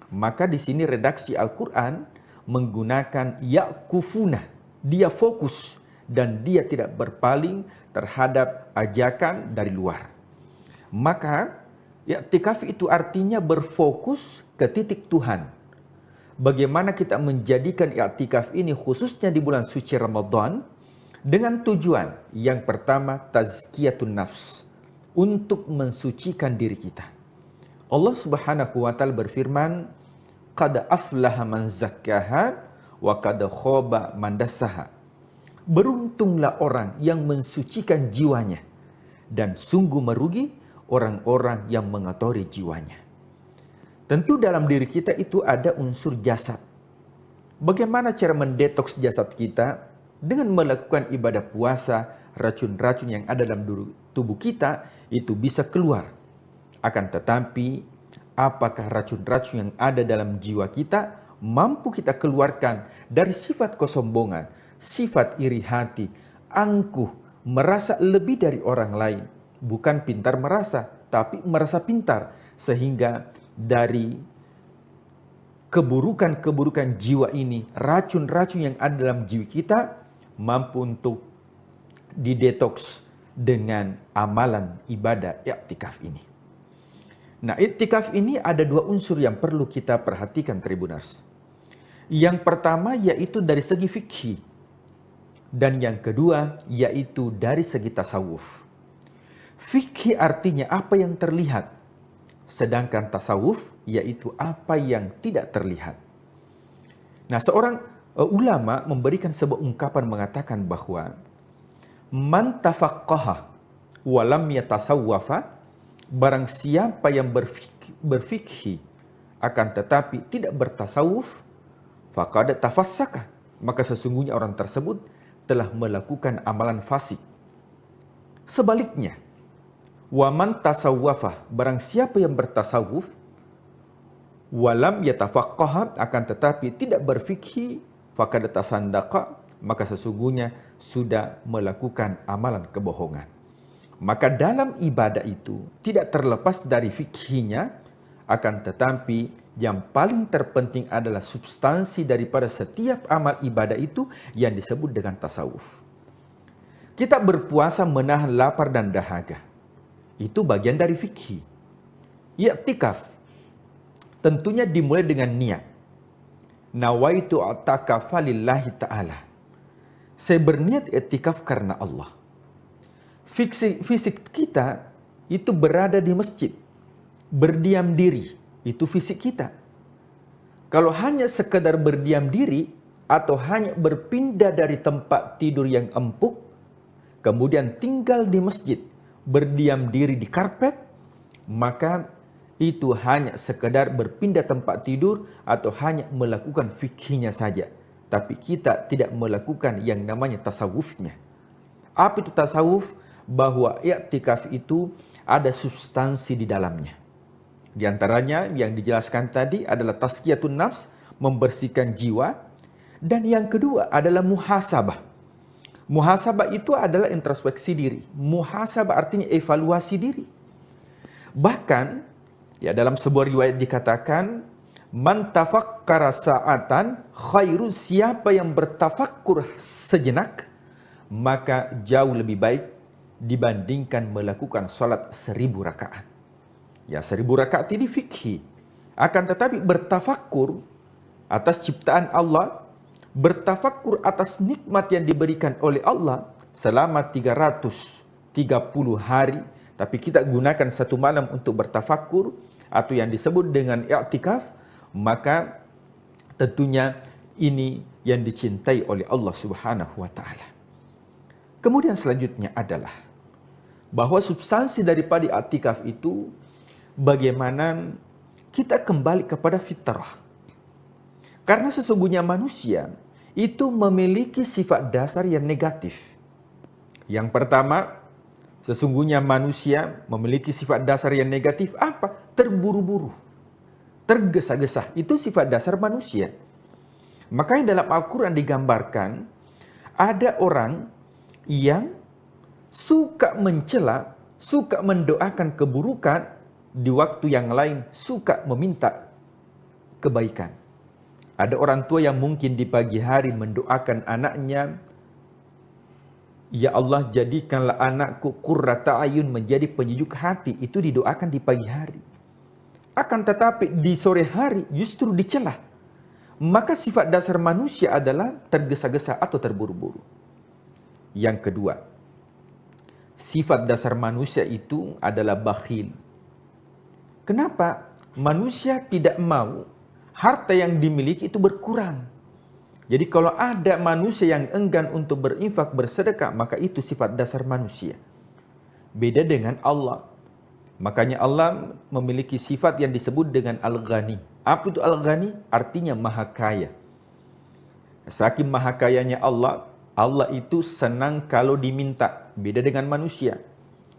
Maka di sini redaksi Al-Quran menggunakan ya'kufuna. Dia fokus dan dia tidak berpaling terhadap ajakan dari luar. Maka i'tikaf itu artinya berfokus ke titik Tuhan. Bagaimana kita menjadikan i'tikaf ini khususnya di bulan suci Ramadan dengan tujuan yang pertama tazkiyatun nafs, untuk mensucikan diri kita. Allah Subhanahu wa taala berfirman, "Qad aflaha man zakkaha wa qad khaba man dassaha." Beruntunglah orang yang mensucikan jiwanya dan sungguh merugi orang-orang yang mengotori jiwanya. Tentu dalam diri kita itu ada unsur jasad. Bagaimana cara mendetoks jasad kita? Dengan melakukan ibadah puasa, racun-racun yang ada dalam tubuh kita itu bisa keluar. Akan tetapi, apakah racun-racun yang ada dalam jiwa kita mampu kita keluarkan dari sifat kesombongan, sifat iri hati, angkuh, merasa lebih dari orang lain. Bukan pintar merasa, tapi merasa pintar. Sehingga dari keburukan-keburukan jiwa ini, racun-racun yang ada dalam jiwa kita, mampu untuk didetoks dengan amalan ibadah i'tikaf ini. Nah, i'tikaf ini ada dua unsur yang perlu kita perhatikan, Tribuners. Yang pertama yaitu dari segi fikih, dan yang kedua yaitu dari segi tasawuf. Fikih artinya apa yang terlihat, sedangkan tasawuf yaitu apa yang tidak terlihat. Nah, seorang ulama memberikan sebuah ungkapan mengatakan bahwa man tafaqqaha wa lam yatasawwafa, barang siapa yang berfikih akan tetapi tidak bertasawuf, faqad tafassaka, maka sesungguhnya orang tersebut telah melakukan amalan fasik. Sebaliknya, wa man tasawwafa, barang siapa yang bertasawuf, walam yatafaqqaha, akan tetapi tidak berfikih, faqad tasandaqa, maka sesungguhnya sudah melakukan amalan kebohongan. Maka dalam ibadah itu tidak terlepas dari fikihnya, akan tetapi yang paling terpenting adalah substansi daripada setiap amal ibadah itu yang disebut dengan tasawuf. Kita berpuasa menahan lapar dan dahaga, itu bagian dari fikih. I'tikaf tentunya dimulai dengan niat. Nawaitu atakafa lillahi ta'ala. Saya berniat i'tikaf karena Allah. Fisik kita itu berada di masjid, berdiam diri, itu fisik kita. Kalau hanya sekedar berdiam diri atau hanya berpindah dari tempat tidur yang empuk, kemudian tinggal di masjid, berdiam diri di karpet, maka itu hanya sekedar berpindah tempat tidur atau hanya melakukan fikihnya saja. Tapi kita tidak melakukan yang namanya tasawufnya. Apa itu tasawuf? Bahwa i'tikaf itu ada substansi di dalamnya. Di antaranya yang dijelaskan tadi adalah tazkiyatun nafs, membersihkan jiwa. Dan yang kedua adalah muhasabah. Muhasabah itu adalah introspeksi diri. Muhasabah artinya evaluasi diri. Bahkan ya dalam sebuah riwayat dikatakan, man tafakkara sa'atan khairu, siapa yang bertafakkur sejenak maka jauh lebih baik dibandingkan melakukan salat 1000 rakaat. Ya, 1000 rakaat ini fikih. Akan tetapi bertafakkur atas ciptaan Allah, bertafakkur atas nikmat yang diberikan oleh Allah selama 330 hari, tapi kita gunakan satu malam untuk bertafakkur atau yang disebut dengan i'tikaf, maka tentunya ini yang dicintai oleh Allah Subhanahu wa taala. Kemudian selanjutnya adalah bahwa substansi daripada i'tikaf itu bagaimana kita kembali kepada fitrah. Karena sesungguhnya manusia itu memiliki sifat dasar yang negatif. Yang pertama, sesungguhnya manusia memiliki sifat dasar yang negatif apa? Terburu-buru, tergesa-gesa. Itu sifat dasar manusia. Makanya dalam Al-Quran digambarkan ada orang yang suka mencela, suka mendoakan keburukan, di waktu yang lain suka meminta kebaikan. Ada orang tua yang mungkin di pagi hari mendoakan anaknya, ya Allah jadikanlah anakku qurrata ayun, menjadi penyejuk hati, itu didoakan di pagi hari. Akan tetapi di sore hari justru dicela. Maka sifat dasar manusia adalah tergesa-gesa atau terburu-buru. Yang kedua, sifat dasar manusia itu adalah bakhil. Kenapa? Manusia tidak mau harta yang dimiliki itu berkurang. Jadi kalau ada manusia yang enggan untuk berinfak, bersedekah, maka itu sifat dasar manusia. Beda dengan Allah. Makanya Allah memiliki sifat yang disebut dengan Al-Ghani. Apa itu Al-Ghani? Artinya maha kaya. Saking maha kayanya Allah, Allah itu senang kalau diminta. Beda dengan manusia.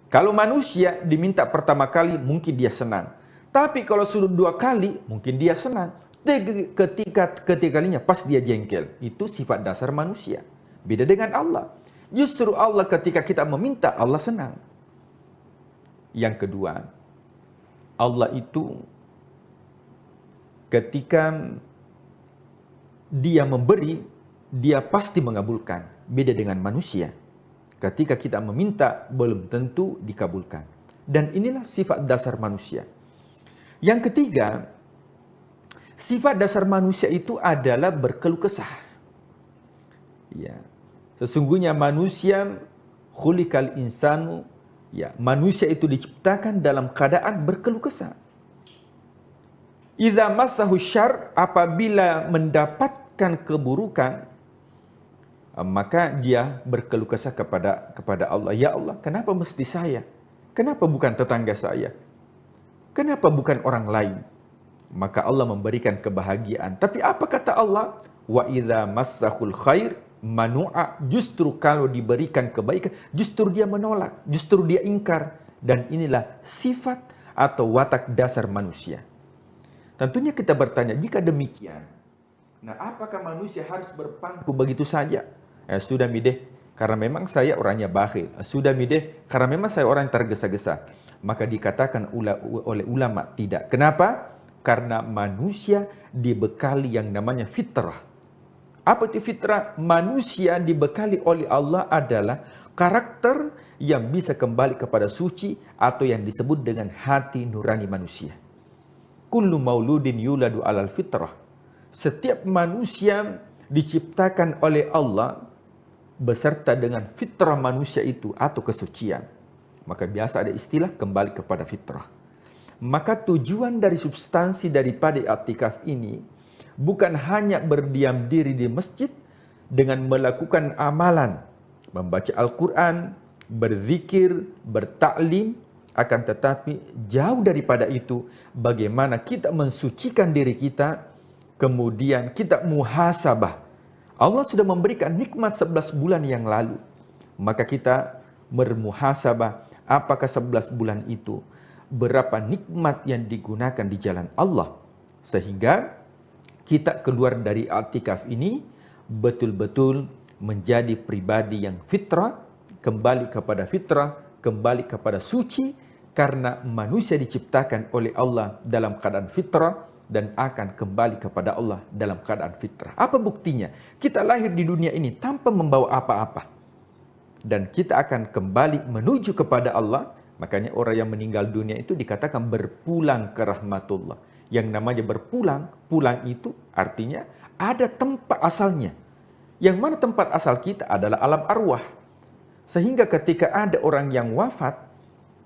Kalau manusia diminta pertama kali, mungkin dia senang. Tapi kalau sudah 2 kali, mungkin dia senang. ketika kalinya pas dia jengkel. Itu sifat dasar manusia. Beda dengan Allah. Justru Allah ketika kita meminta, Allah senang. Yang kedua, Allah itu ketika dia memberi, dia pasti mengabulkan. Beda dengan manusia. Ketika kita meminta, belum tentu dikabulkan. Dan inilah sifat dasar manusia. Yang ketiga, sifat dasar manusia itu adalah berkeluh kesah. Ya. Sesungguhnya manusia, khuliqal insanu, ya, manusia itu diciptakan dalam keadaan berkeluh kesah. Idza massahu syarr, apabila mendapatkan keburukan, maka dia berkeluh kesah kepada Allah. Ya Allah, kenapa mesti saya? Kenapa bukan tetangga saya? Kenapa bukan orang lain? Maka Allah memberikan kebahagiaan. Tapi apa kata Allah? Wa idza massahul khair manu'a, justru kalau diberikan kebaikan, justru dia menolak, justru dia ingkar. Dan inilah sifat atau watak dasar manusia. Tentunya kita bertanya, jika demikian, nah apakah manusia harus berpangku begitu saja? Sudah mideh, karena memang saya orangnya bakhil. Sudah mideh, karena memang saya orang tergesa-gesa. Maka dikatakan oleh ulama tidak. Kenapa? Karena manusia dibekali yang namanya fitrah. Apa itu fitrah? Manusia dibekali oleh Allah adalah karakter yang bisa kembali kepada suci atau yang disebut dengan hati nurani manusia. Kullu mauludin yuladu alal fitrah. Setiap manusia diciptakan oleh Allah beserta dengan fitrah manusia itu atau kesucian. Maka biasa ada istilah kembali kepada fitrah. Maka tujuan dari substansi daripada i'tikaf ini bukan hanya berdiam diri di masjid dengan melakukan amalan, membaca Al-Quran, berzikir, bertaklim, akan tetapi jauh daripada itu bagaimana kita mensucikan diri kita, kemudian kita muhasabah. Allah sudah memberikan nikmat 11 bulan yang lalu. Maka kita bermuhasabah apakah 11 bulan itu berapa nikmat yang digunakan di jalan Allah. Sehingga kita keluar dari i'tikaf ini betul-betul menjadi pribadi yang fitrah, kembali kepada fitrah, kembali kepada suci, karena manusia diciptakan oleh Allah dalam keadaan fitrah, dan akan kembali kepada Allah dalam keadaan fitrah. Apa buktinya? Kita lahir di dunia ini tanpa membawa apa-apa. Dan kita akan kembali menuju kepada Allah. Makanya orang yang meninggal dunia itu dikatakan berpulang ke rahmatullah. Yang namanya berpulang, pulang itu artinya ada tempat asalnya. Yang mana tempat asal kita adalah alam arwah. Sehingga ketika ada orang yang wafat,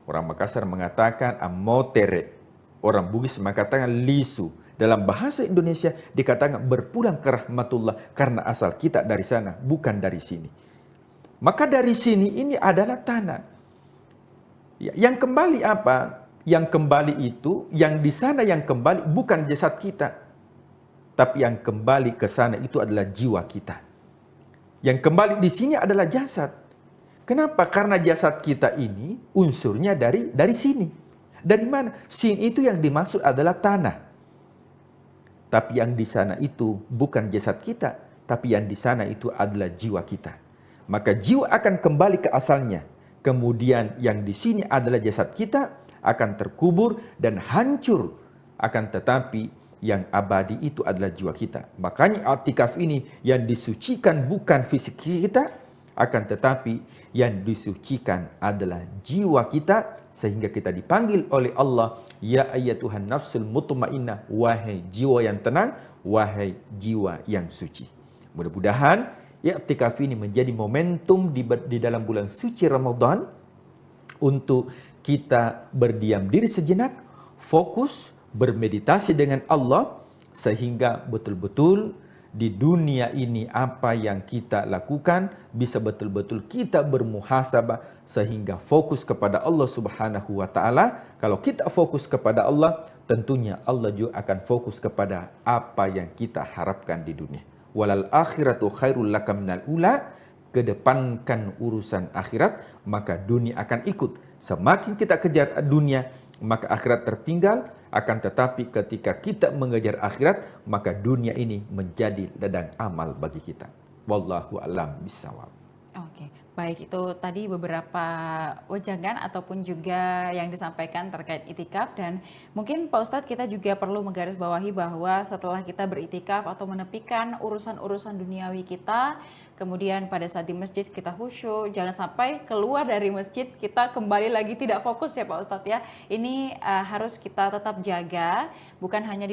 orang Makassar mengatakan amotere. Orang Bugis mengatakan lisu. Dalam bahasa Indonesia dikatakan berpulang ke rahmatullah karena asal kita dari sana, bukan dari sini. Maka dari sini ini adalah tanah. Yang kembali apa? Yang kembali itu, yang di sana yang kembali bukan jasad kita. Tapi yang kembali ke sana itu adalah jiwa kita. Yang kembali di sini adalah jasad. Kenapa? Karena jasad kita ini unsurnya dari sini. Dari mana? Sini itu yang dimaksud adalah tanah. Tapi yang di sana itu bukan jasad kita, tapi yang di sana itu adalah jiwa kita. Maka jiwa akan kembali ke asalnya. Kemudian yang di sini adalah jasad kita akan terkubur dan hancur. Akan tetapi yang abadi itu adalah jiwa kita. Makanya i'tikaf ini yang disucikan bukan fisik kita, akan tetapi yang disucikan adalah jiwa kita, sehingga kita dipanggil oleh Allah, ya ayyatuhan nafsul mutmainnah, wahai jiwa yang tenang, wahai jiwa yang suci. Mudah-mudahan i'tikaf ini menjadi momentum di dalam bulan suci Ramadan untuk kita berdiam diri sejenak, fokus, bermeditasi dengan Allah, sehingga betul-betul di dunia ini apa yang kita lakukan bisa betul-betul kita bermuhasabah sehingga fokus kepada Allah Subhanahu wa taala. Kalau kita fokus kepada Allah, tentunya Allah juga akan fokus kepada apa yang kita harapkan di dunia. Walal akhiratu khairul laka minal ula, kedepankan urusan akhirat, maka dunia akan ikut. Semakin kita kejar dunia, maka akhirat tertinggal, Akan tetapi ketika kita mengejar akhirat, maka dunia ini menjadi ladang amal bagi kita. Wallahu a'lam bishawab. Oke, baik, itu tadi beberapa wejangan ataupun juga yang disampaikan terkait itikaf, dan mungkin Pak Ustadz kita juga perlu menggarisbawahi bahwa setelah kita beritikaf atau menepikan urusan-urusan duniawi kita, kemudian pada saat di masjid kita khusyuk, jangan sampai keluar dari masjid kita kembali lagi tidak fokus ya Pak Ustadz ya. Ini harus kita tetap jaga, bukan hanya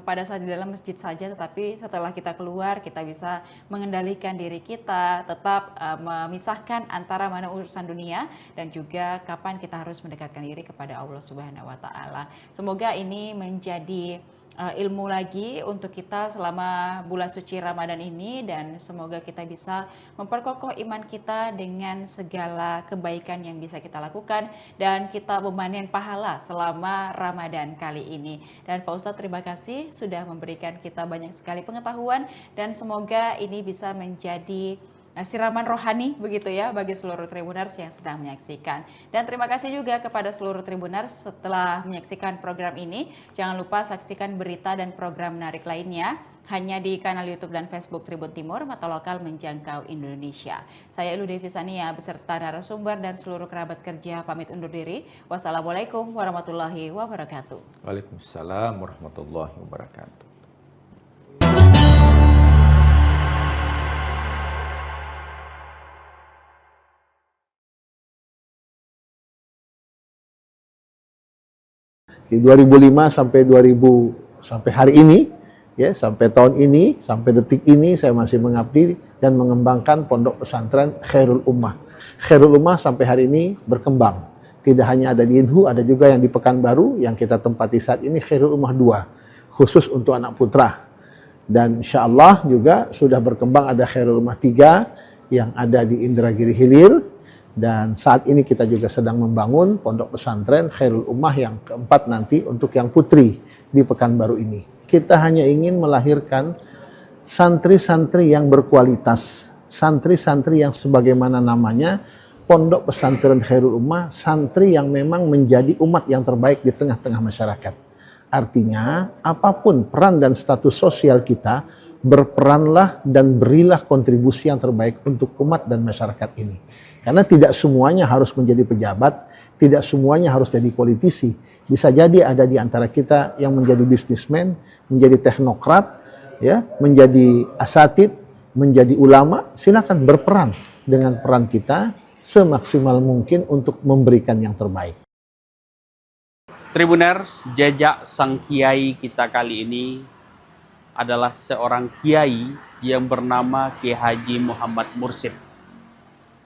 pada saat di dalam masjid saja, tetapi setelah kita keluar kita bisa mengendalikan diri kita, tetap memisahkan antara mana urusan dunia dan juga kapan kita harus mendekatkan diri kepada Allah Subhanahu wa Ta'ala. Semoga ini menjadi ilmu lagi untuk kita selama bulan suci Ramadan ini, dan semoga kita bisa memperkokoh iman kita dengan segala kebaikan yang bisa kita lakukan dan kita memanen pahala selama Ramadan kali ini. Dan Pak Ustadz terima kasih sudah memberikan kita banyak sekali pengetahuan, dan semoga ini bisa menjadi siraman rohani begitu ya bagi seluruh Tribuners yang sedang menyaksikan. Dan terima kasih juga kepada seluruh Tribuners setelah menyaksikan program ini. Jangan lupa saksikan berita dan program menarik lainnya hanya di kanal YouTube dan Facebook Tribun Timur, mata lokal menjangkau Indonesia. Saya Elu Devi Sania beserta narasumber dan seluruh kerabat kerja pamit undur diri. Wassalamualaikum warahmatullahi wabarakatuh. Waalaikumsalam warahmatullahi wabarakatuh. Di 2005 sampai hari ini, ya, sampai tahun ini, sampai detik ini saya masih mengabdi dan mengembangkan pondok pesantren Khairul Ummah. Khairul Ummah sampai hari ini berkembang. Tidak hanya ada di Inhu, ada juga yang di Pekanbaru yang kita tempati saat ini, Khairul Ummah 2, khusus untuk anak putra. Dan insya Allah juga sudah berkembang ada Khairul Ummah 3 yang ada di Indragiri Hilir. Dan saat ini kita juga sedang membangun pondok pesantren Khairul Ummah yang keempat nanti untuk yang putri di Pekanbaru ini. Kita hanya ingin melahirkan santri-santri yang berkualitas, santri-santri yang sebagaimana namanya pondok pesantren Khairul Ummah, santri yang memang menjadi umat yang terbaik di tengah-tengah masyarakat. Artinya, apapun peran dan status sosial kita, berperanlah dan berilah kontribusi yang terbaik untuk umat dan masyarakat ini. Karena tidak semuanya harus menjadi pejabat, tidak semuanya harus jadi politisi. Bisa jadi ada di antara kita yang menjadi bisnismen, menjadi teknokrat, ya, menjadi asatid, menjadi ulama. Silakan berperan dengan peran kita semaksimal mungkin untuk memberikan yang terbaik. Tribuners, jejak sang kiai kita kali ini adalah seorang kiai yang bernama Kiai Haji Muhammad Mursid.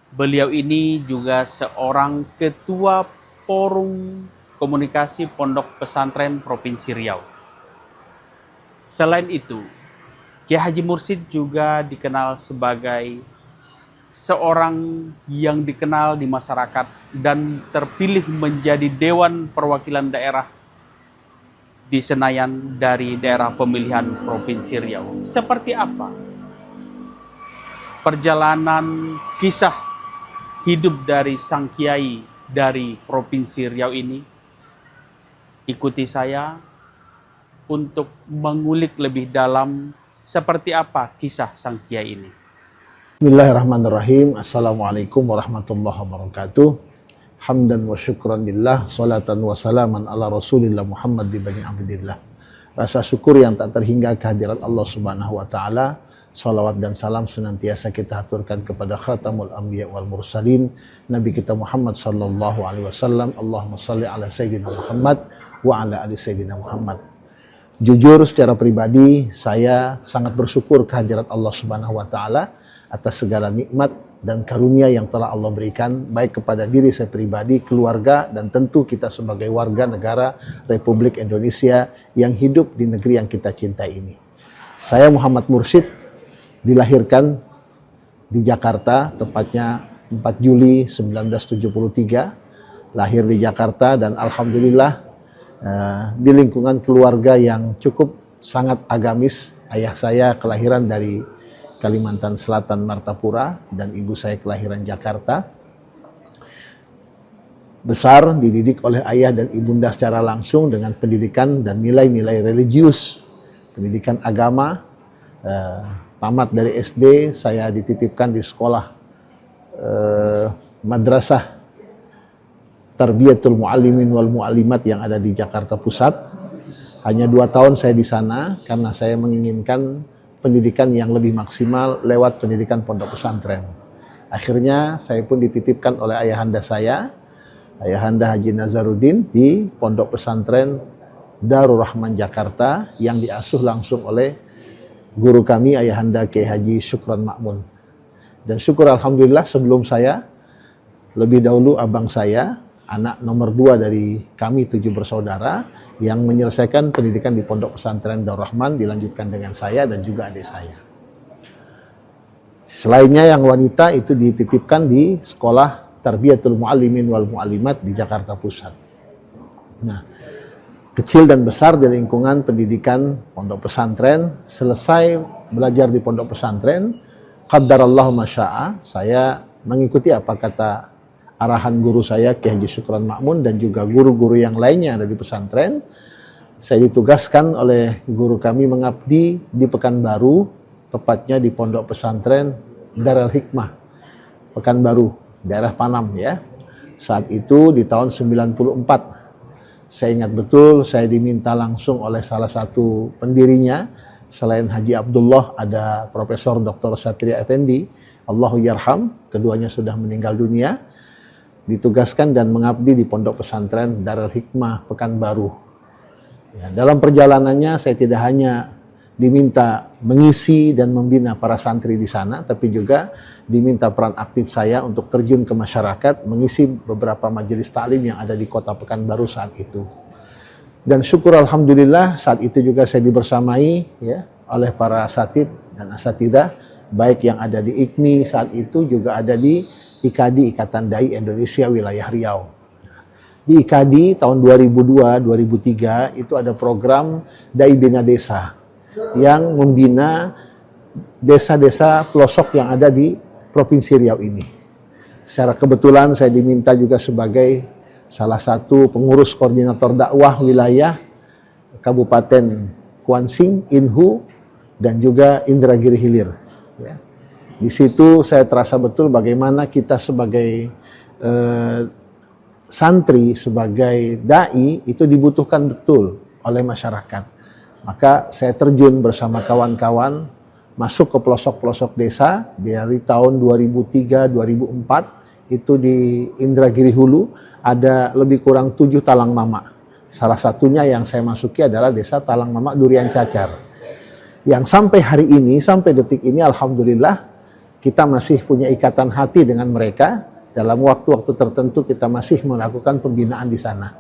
Beliau ini juga seorang ketua forum komunikasi Pondok Pesantren Provinsi Riau. Selain itu, Kiai Haji Mursid juga dikenal sebagai seorang yang dikenal di masyarakat dan terpilih menjadi Dewan Perwakilan Daerah di Senayan dari daerah pemilihan Provinsi Riau. Seperti apa perjalanan kisah hidup dari sang kiai dari Provinsi Riau ini? Ikuti saya untuk mengulik lebih dalam seperti apa kisah sang kiai ini. Bismillahirrahmanirrahim. Assalamualaikum warahmatullahi wabarakatuh. Hamdan wa syukran lillah, salatan wa salaman ala rasulillah Muhammad ibn Abdillah. Rasa syukur yang tak terhingga kehadirat Allah Subhanahu wa Ta'ala. Salawat dan salam senantiasa kita aturkan kepada Khatamul Anbiya wal Mursalin, Nabi kita Muhammad sallallahu alaihi wasallam. Allahumma shalli ala Sayyidina Muhammad wa ala ali Sayyidina Muhammad. Jujur secara pribadi saya sangat bersyukur kehadirat Allah Subhanahu wa Ta'ala atas segala nikmat dan karunia yang telah Allah berikan baik kepada diri saya pribadi, keluarga, dan tentu kita sebagai warga negara Republik Indonesia yang hidup di negeri yang kita cintai ini. Saya Muhammad Mursid dilahirkan di Jakarta, tepatnya 4 Juli 1973, lahir di Jakarta, dan alhamdulillah di lingkungan keluarga yang cukup sangat agamis. Ayah saya kelahiran dari Kalimantan Selatan, Martapura, dan ibu saya kelahiran Jakarta. besar, dididik oleh ayah dan ibunda secara langsung dengan pendidikan dan nilai-nilai religius, pendidikan agama. Tamat dari SD, saya dititipkan di sekolah Madrasah Tarbiyatul Muallimin wal Muallimat yang ada di Jakarta Pusat. Hanya 2 tahun saya di sana karena saya menginginkan pendidikan yang lebih maksimal lewat pendidikan pondok pesantren. Akhirnya saya pun dititipkan oleh ayahanda saya, Ayahanda Haji Nazaruddin, di pondok pesantren Darul Rahman Jakarta yang diasuh langsung oleh guru kami Ayahanda Kiai Haji Syukron Ma'mun. Dan syukur alhamdulillah sebelum saya, lebih dahulu abang saya, anak nomor 2 dari kami 7 bersaudara yang menyelesaikan pendidikan di pondok pesantren Darul Rahman, dilanjutkan dengan saya dan juga adik saya. Selainnya yang wanita itu dititipkan di sekolah Tarbiyatul Muallimin wal Muallimat di Jakarta Pusat. Nah, kecil dan besar di lingkungan pendidikan pondok pesantren, selesai belajar di pondok pesantren, qaddarallahu masya'a, saya mengikuti apa kata arahan guru saya Kiai Haji Syukron Ma'mun dan juga guru-guru yang lainnya yang ada di pesantren. Saya ditugaskan oleh guru kami mengabdi di Pekanbaru, tepatnya di pondok pesantren Darul Hikmah Pekanbaru, daerah Panam ya. Saat itu di tahun 94. Saya ingat betul, saya diminta langsung oleh salah satu pendirinya, selain Haji Abdullah ada Profesor Dr. Satria Effendi, Allahu yarham, keduanya sudah meninggal dunia, ditugaskan dan mengabdi di pondok pesantren Darul Hikmah Pekanbaru. Ya, dalam perjalanannya saya tidak hanya diminta mengisi dan membina para santri di sana, tapi juga diminta peran aktif saya untuk terjun ke masyarakat, mengisi beberapa majelis taklim yang ada di kota Pekanbaru saat itu. Dan syukur alhamdulillah saat itu juga saya dibersamai ya oleh para asatid dan asatidah, baik yang ada di IKMI saat itu juga ada di IKADI, Ikatan Dai Indonesia Wilayah Riau. Di IKADI tahun 2002-2003 itu ada program Dai Bina Desa yang membina desa-desa pelosok yang ada di Provinsi Riau ini. Secara kebetulan saya diminta juga sebagai salah satu pengurus koordinator dakwah wilayah Kabupaten Kuansing, Inhu, dan juga Indragiri Hilir. Ya. Di situ saya terasa betul bagaimana kita sebagai santri, sebagai dai itu dibutuhkan betul oleh masyarakat. Maka saya terjun bersama kawan-kawan masuk ke pelosok-pelosok desa dari tahun 2003-2004 itu di Indragiri Hulu ada lebih kurang 7 talang mama. Salah satunya yang saya masuki adalah desa Talang Mama Durian Cacar. Yang sampai hari ini, sampai detik ini alhamdulillah kita masih punya ikatan hati dengan mereka. Dalam waktu-waktu tertentu kita masih melakukan pembinaan di sana.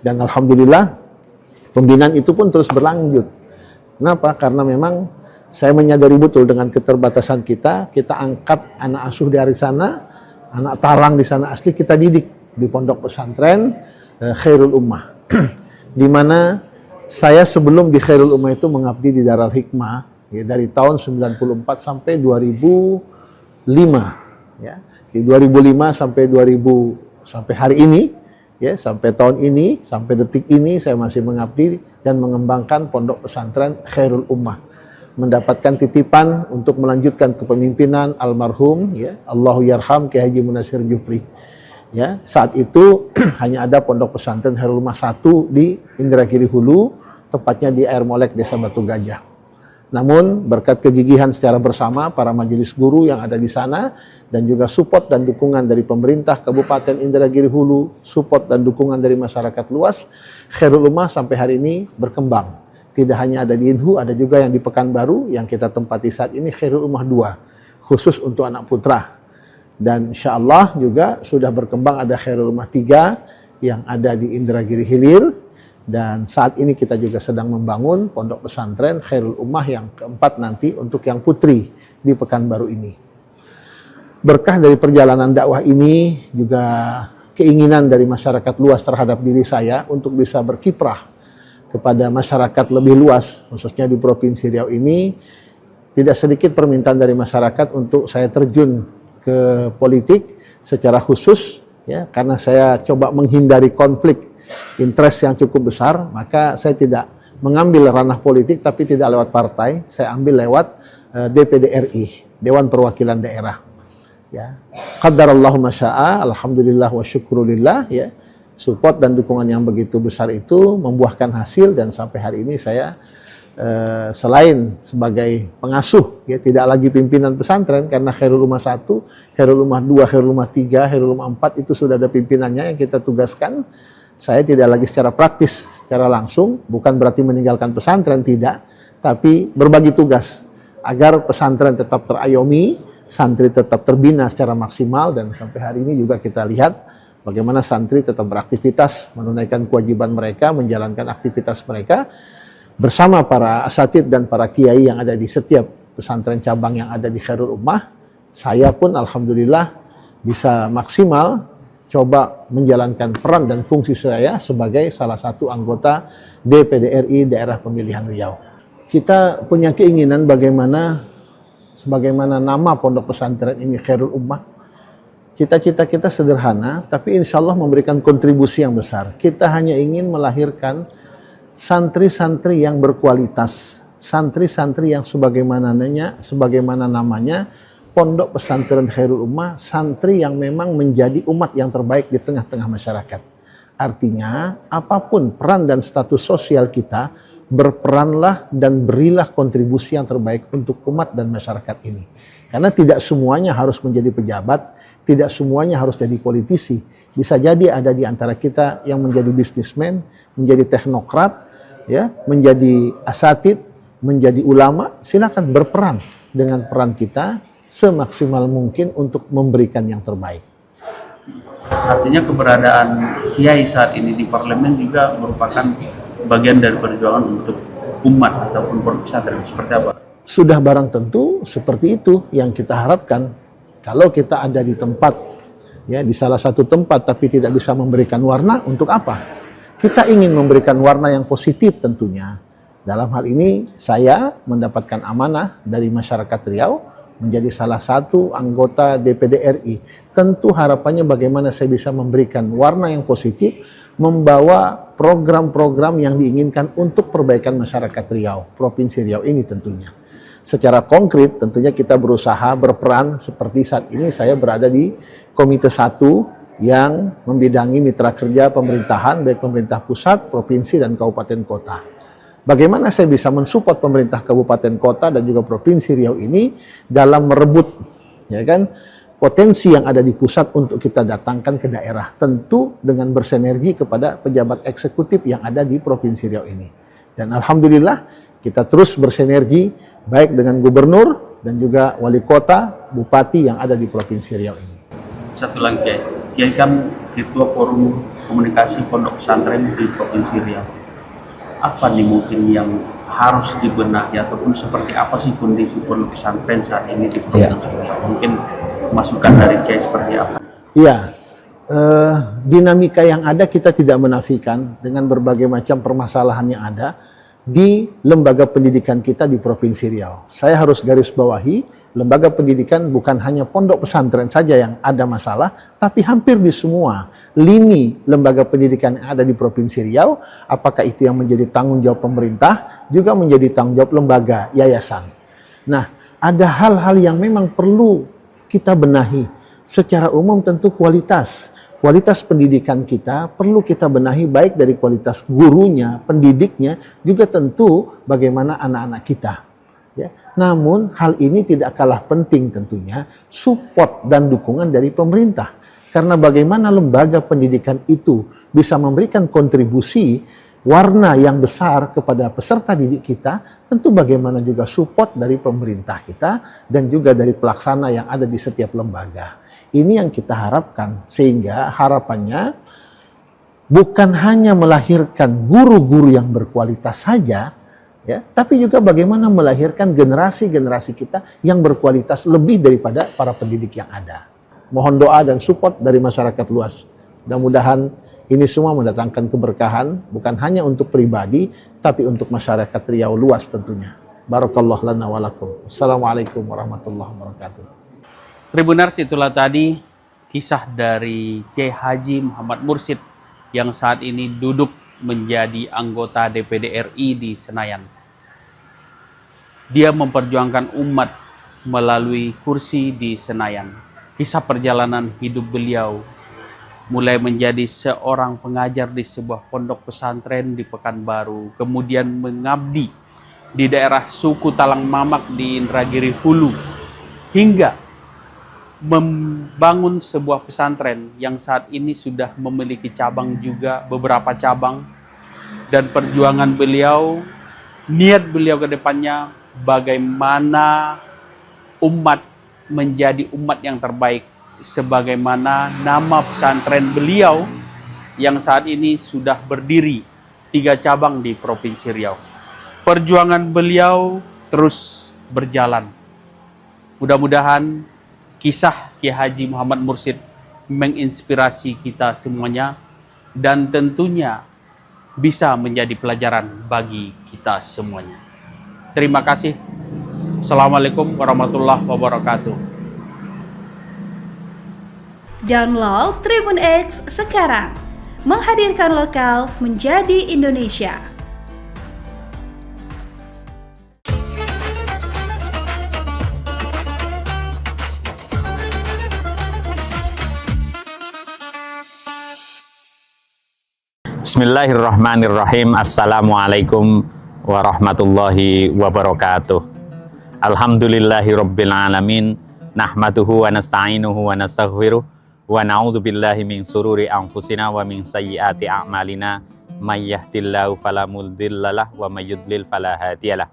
Dan alhamdulillah pembinaan itu pun terus berlanjut. Kenapa? Karena memang saya menyadari betul dengan keterbatasan kita angkat anak asuh dari sana, anak talang di sana asli kita didik di pondok pesantren Khairul Ummah. Di mana saya sebelum di Khairul Ummah itu mengabdi di Darul Hikmah ya, dari tahun 94 sampai 2005 ya. Di 2005 sampai 2000 sampai hari ini ya, sampai tahun ini, sampai detik ini saya masih mengabdi dan mengembangkan pondok pesantren Khairul Ummah. Mendapatkan titipan untuk melanjutkan kepemimpinan almarhum ya Allahu yarham Kiai Haji Munasir Jufri. Ya, saat itu hanya ada pondok pesantren Khairul Ummah 1 di Indragiri Hulu, tepatnya di Air Molek, Desa Batu Gajah. Namun berkat kegigihan secara bersama para majelis guru yang ada di sana dan juga support dan dukungan dari pemerintah Kabupaten Indragiri Hulu, support dan dukungan dari masyarakat luas, Khairul Ummah sampai hari ini berkembang. Tidak hanya ada di Inhu, ada juga yang di Pekanbaru yang kita tempati saat ini Khairul Ummah 2, khusus untuk anak putra. Dan insya Allah juga sudah berkembang ada Khairul Ummah 3 yang ada di Indragiri Hilir. Dan saat ini kita juga sedang membangun pondok pesantren Khairul Ummah yang keempat nanti untuk yang putri di Pekanbaru ini. Berkah dari perjalanan dakwah ini juga keinginan dari masyarakat luas terhadap diri saya untuk bisa berkiprah kepada masyarakat lebih luas, khususnya di Provinsi Riau ini. Tidak sedikit permintaan dari masyarakat untuk saya terjun ke politik secara khusus ya, karena saya coba menghindari konflik interest yang cukup besar, maka saya tidak mengambil ranah politik tapi tidak lewat partai, saya ambil lewat DPD RI, Dewan Perwakilan Daerah. Ya, qadarallahu masya'a, alhamdulillah wa syukrulillah, ya. Support dan dukungan yang begitu besar itu membuahkan hasil, dan sampai hari ini saya selain sebagai pengasuh, ya, tidak lagi pimpinan pesantren, karena Khairul Ummah 1, Khairul Ummah 2, Khairul Ummah 3, Khairul Ummah 4 itu sudah ada pimpinannya yang kita tugaskan. Saya tidak lagi secara praktis, secara langsung, bukan berarti meninggalkan pesantren, tidak, tapi berbagi tugas agar pesantren tetap terayomi, santri tetap terbina secara maksimal, dan sampai hari ini juga kita lihat bagaimana santri tetap beraktivitas, menunaikan kewajiban mereka, menjalankan aktivitas mereka bersama para asatid dan para kiai yang ada di setiap pesantren cabang yang ada di Khairul Ummah. Saya pun alhamdulillah bisa maksimal coba menjalankan peran dan fungsi saya sebagai salah satu anggota DPD RI Daerah Pemilihan Riau. Kita punya keinginan sebagaimana nama pondok pesantren ini Khairul Ummah. Cita-cita kita sederhana, tapi insya Allah memberikan kontribusi yang besar. Kita hanya ingin melahirkan santri-santri yang berkualitas, santri-santri yang sebagaimana namanya, pondok pesantren Khairul Ummah, santri yang memang menjadi umat yang terbaik di tengah-tengah masyarakat. Artinya, apapun peran dan status sosial kita, berperanlah dan berilah kontribusi yang terbaik untuk umat dan masyarakat ini. Karena tidak semuanya harus menjadi pejabat, tidak semuanya harus jadi politisi. Bisa jadi ada di antara kita yang menjadi bisnismen, menjadi teknokrat, ya, menjadi asatid, menjadi ulama. Silakan berperan dengan peran kita semaksimal mungkin untuk memberikan yang terbaik. Artinya keberadaan kiai saat ini di parlemen juga merupakan bagian dari perjuangan untuk umat ataupun pondok pesantren, seperti apa? Sudah barang tentu seperti itu yang kita harapkan. Kalau kita ada di tempat, ya, di salah satu tempat tapi tidak bisa memberikan warna, untuk apa? Kita ingin memberikan warna yang positif tentunya. Dalam hal ini saya mendapatkan amanah dari masyarakat Riau menjadi salah satu anggota DPD RI. Tentu harapannya bagaimana saya bisa memberikan warna yang positif, membawa program-program yang diinginkan untuk perbaikan masyarakat Riau, Provinsi Riau ini tentunya. Secara konkret tentunya kita berusaha berperan seperti saat ini saya berada di Komite 1 yang membidangi mitra kerja pemerintahan, baik pemerintah pusat, provinsi, dan kabupaten kota. Bagaimana saya bisa mensupport pemerintah kabupaten kota dan juga provinsi Riau ini dalam merebut, ya kan, potensi yang ada di pusat untuk kita datangkan ke daerah, tentu dengan bersinergi kepada pejabat eksekutif yang ada di provinsi Riau ini. Dan alhamdulillah kita terus bersinergi baik dengan gubernur dan juga wali kota, bupati yang ada di provinsi Riau ini. Satu lagi, Kiai. Kiai kan ketua forum komunikasi pondok pesantren di provinsi Riau. Apa nih mungkin yang harus dibenahi ataupun seperti apa sih kondisi pondok pesantren saat ini di provinsi Riau? Mungkin masukan dari Kiai seperti apa? Iya, dinamika yang ada kita tidak menafikan dengan berbagai macam permasalahan yang ada di lembaga pendidikan kita di Provinsi Riau. Saya harus garis bawahi, lembaga pendidikan bukan hanya pondok pesantren saja yang ada masalah, tapi hampir di semua lini lembaga pendidikan yang ada di Provinsi Riau, apakah itu yang menjadi tanggung jawab pemerintah, juga menjadi tanggung jawab lembaga, yayasan. Nah, ada hal-hal yang memang perlu kita benahi. Secara umum tentu kualitas pendidikan kita perlu kita benahi, baik dari kualitas gurunya, pendidiknya, juga tentu bagaimana anak-anak kita. Ya. Namun hal ini tidak kalah penting tentunya support dan dukungan dari pemerintah. Karena bagaimana lembaga pendidikan itu bisa memberikan kontribusi warna yang besar kepada peserta didik kita, tentu bagaimana juga support dari pemerintah kita dan juga dari pelaksana yang ada di setiap lembaga. Ini yang kita harapkan, sehingga harapannya bukan hanya melahirkan guru-guru yang berkualitas saja, ya, tapi juga bagaimana melahirkan generasi-generasi kita yang berkualitas lebih daripada para pendidik yang ada. Mohon doa dan support dari masyarakat luas. Mudah-mudahan ini semua mendatangkan keberkahan, bukan hanya untuk pribadi, tapi untuk masyarakat Riau luas tentunya. Barakallahu lana wa lakum. Assalamualaikum warahmatullahi wabarakatuh. Tribuners, itulah tadi kisah dari Kiai Haji Muhammad Mursyid yang saat ini duduk menjadi anggota DPD RI di Senayan. Dia memperjuangkan umat melalui kursi di Senayan. Kisah perjalanan hidup beliau mulai menjadi seorang pengajar di sebuah pondok pesantren di Pekanbaru, kemudian mengabdi di daerah suku Talang Mamak di Indragiri Hulu, hingga membangun sebuah pesantren yang saat ini sudah memiliki cabang juga, beberapa cabang. Dan perjuangan beliau, niat beliau ke depannya bagaimana umat menjadi umat yang terbaik, sebagaimana nama pesantren beliau yang saat ini sudah berdiri 3 cabang di Provinsi Riau. Perjuangan beliau terus berjalan. Mudah-mudahan kisah Kiai Haji Muhammad Mursyid menginspirasi kita semuanya dan tentunya bisa menjadi pelajaran bagi kita semuanya. Terima kasih. Assalamualaikum warahmatullahi wabarakatuh. Download Tribun X sekarang. Menghadirkan lokal menjadi Indonesia. Bismillahirrahmanirrahim. Assalamualaikum warahmatullahi wabarakatuh. Alhamdulillahi rabbil alamin. Nahmaduhu wa nasta'inuhu wa nastaghfiruh. Wa na'udzu billahi min sururi anfusina wa min sayyiati a'malina. May yahdihillahu fala mudhillalah wa may yudlil fala hadiyalah.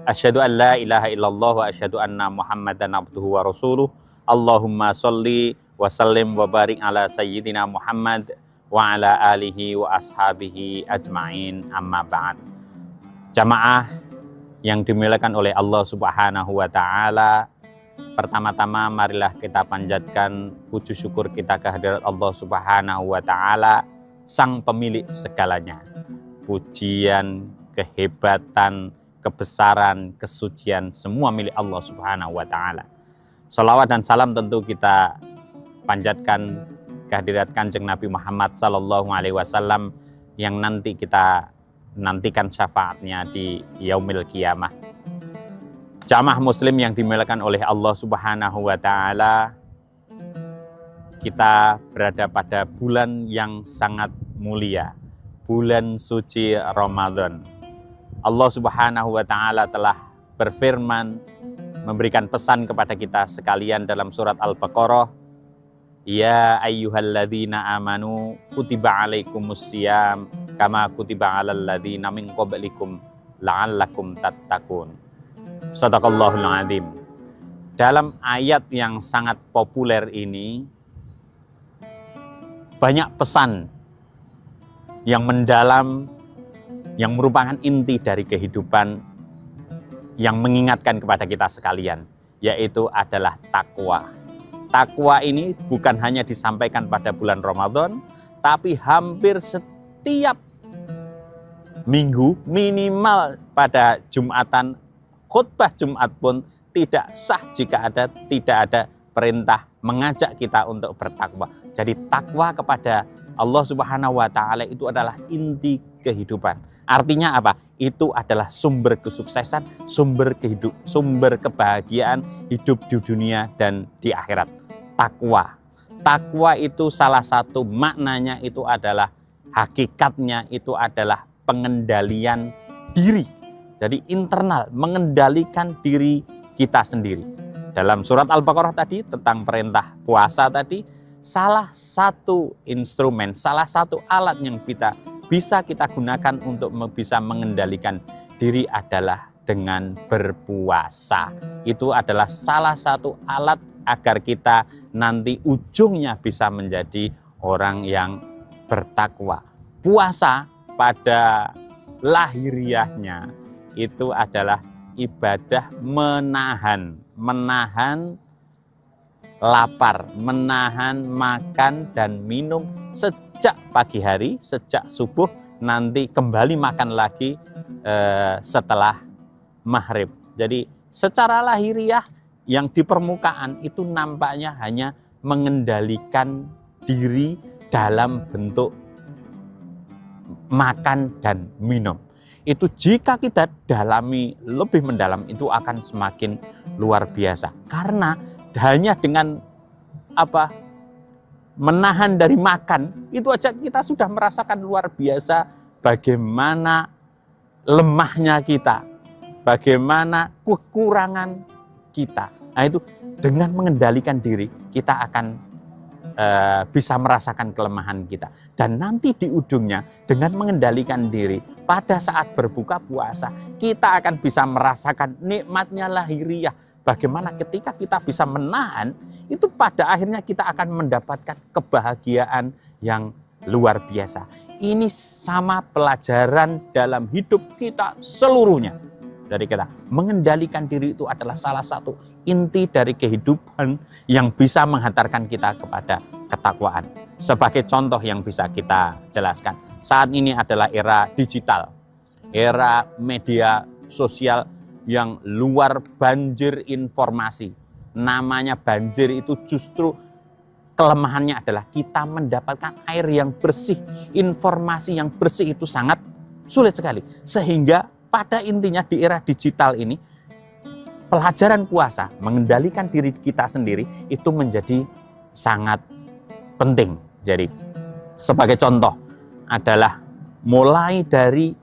Asyhadu an la ilaha illallah wa asyhadu anna Muhammadan abduhu wa rasuluh. Allahumma sholli wa sallim wa barik ala sayyidina Muhammad wa ala alihi wa ashabihi ajma'in, amma ba'd. Jamaah yang dimuliakan oleh Allah Subhanahu wa taala, pertama-tama marilah kita panjatkan puji syukur kita kehadirat Allah Subhanahu wa taala, sang pemilik segalanya. Pujian, kehebatan, kebesaran, kesucian semua milik Allah Subhanahu wa taala. Salawat dan salam tentu kita panjatkan kehadirat Kanjeng Nabi Muhammad sallallahu alaihi wasallam yang nanti kita nantikan syafaatnya di yaumil qiyamah. Jamaah muslim yang dimuliakan oleh Allah Subhanahu wa taala, kita berada pada bulan yang sangat mulia, bulan suci Ramadan. Allah Subhanahu wa taala telah berfirman, memberikan pesan kepada kita sekalian dalam surat Al-Baqarah, ya ayyuhalladzina amanu kutiba alaikumusiyam kama kutiba alal ladzina min qablikum la'allakum tattaqun. Shadaqallahul azim. Dalam ayat yang sangat populer ini banyak pesan yang mendalam, yang merupakan inti dari kehidupan, yang mengingatkan kepada kita sekalian, yaitu adalah takwa. Takwa ini bukan hanya disampaikan pada bulan Ramadan, tapi hampir setiap minggu, minimal pada Jumatan, khutbah Jumat pun tidak sah jika tidak ada perintah mengajak kita untuk bertakwa. Jadi takwa kepada Allah Subhanahu wa taala itu adalah inti kehidupan. Artinya apa? Itu adalah sumber kesuksesan, sumber kebahagiaan hidup di dunia dan di akhirat. Takwa. Takwa itu salah satu maknanya itu adalah, hakikatnya itu adalah pengendalian diri. Jadi internal, mengendalikan diri kita sendiri. Dalam surat Al-Baqarah tadi tentang perintah puasa tadi, salah satu instrumen, salah satu alat yang bisa kita gunakan untuk bisa mengendalikan diri adalah dengan berpuasa. Itu adalah salah satu alat agar kita nanti ujungnya bisa menjadi orang yang bertakwa. Puasa pada lahiriahnya itu adalah ibadah menahan lapar, menahan makan dan minum sejak pagi hari, sejak subuh, nanti kembali makan lagi setelah maghrib. Jadi secara lahiriah yang di permukaan itu nampaknya hanya mengendalikan diri dalam bentuk makan dan minum. Itu jika kita dalami lebih mendalam itu akan semakin luar biasa. Karena hanya dengan menahan dari makan itu aja kita sudah merasakan luar biasa bagaimana lemahnya kita, bagaimana kekurangan kita. Nah itu dengan mengendalikan diri kita akan bisa merasakan kelemahan kita. Dan nanti di ujungnya dengan mengendalikan diri pada saat berbuka puasa kita akan bisa merasakan nikmatnya lahiriah. Bagaimana ketika kita bisa menahan itu pada akhirnya kita akan mendapatkan kebahagiaan yang luar biasa. Ini sama pelajaran dalam hidup kita seluruhnya. Dari kita mengendalikan diri itu adalah salah satu inti dari kehidupan yang bisa menghantarkan kita kepada ketakwaan. Sebagai contoh yang bisa kita jelaskan, saat ini adalah era digital, era media sosial yang luar banjir informasi. Namanya banjir itu justru kelemahannya adalah kita mendapatkan air yang bersih, informasi yang bersih itu sangat sulit sekali. Sehingga pada intinya di era digital ini, pelajaran puasa, mengendalikan diri kita sendiri itu menjadi sangat penting. Jadi sebagai contoh adalah mulai dari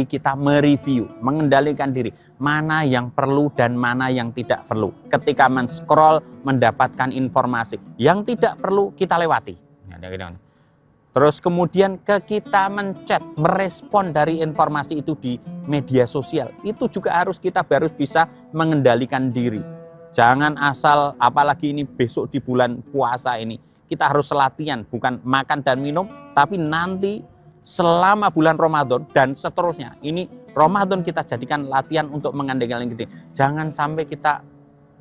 kita mereview, mengendalikan diri, mana yang perlu dan mana yang tidak perlu. Ketika men-scroll mendapatkan informasi yang tidak perlu kita lewati. Terus kemudian kita menchat, merespon dari informasi itu di media sosial. Itu juga kita harus bisa mengendalikan diri. Jangan asal, apalagi ini besok di bulan puasa ini, kita harus latihan, bukan makan dan minum, tapi nanti selama bulan Ramadan dan seterusnya. Ini Ramadan kita jadikan latihan untuk mengendalikan diri. Jangan sampai kita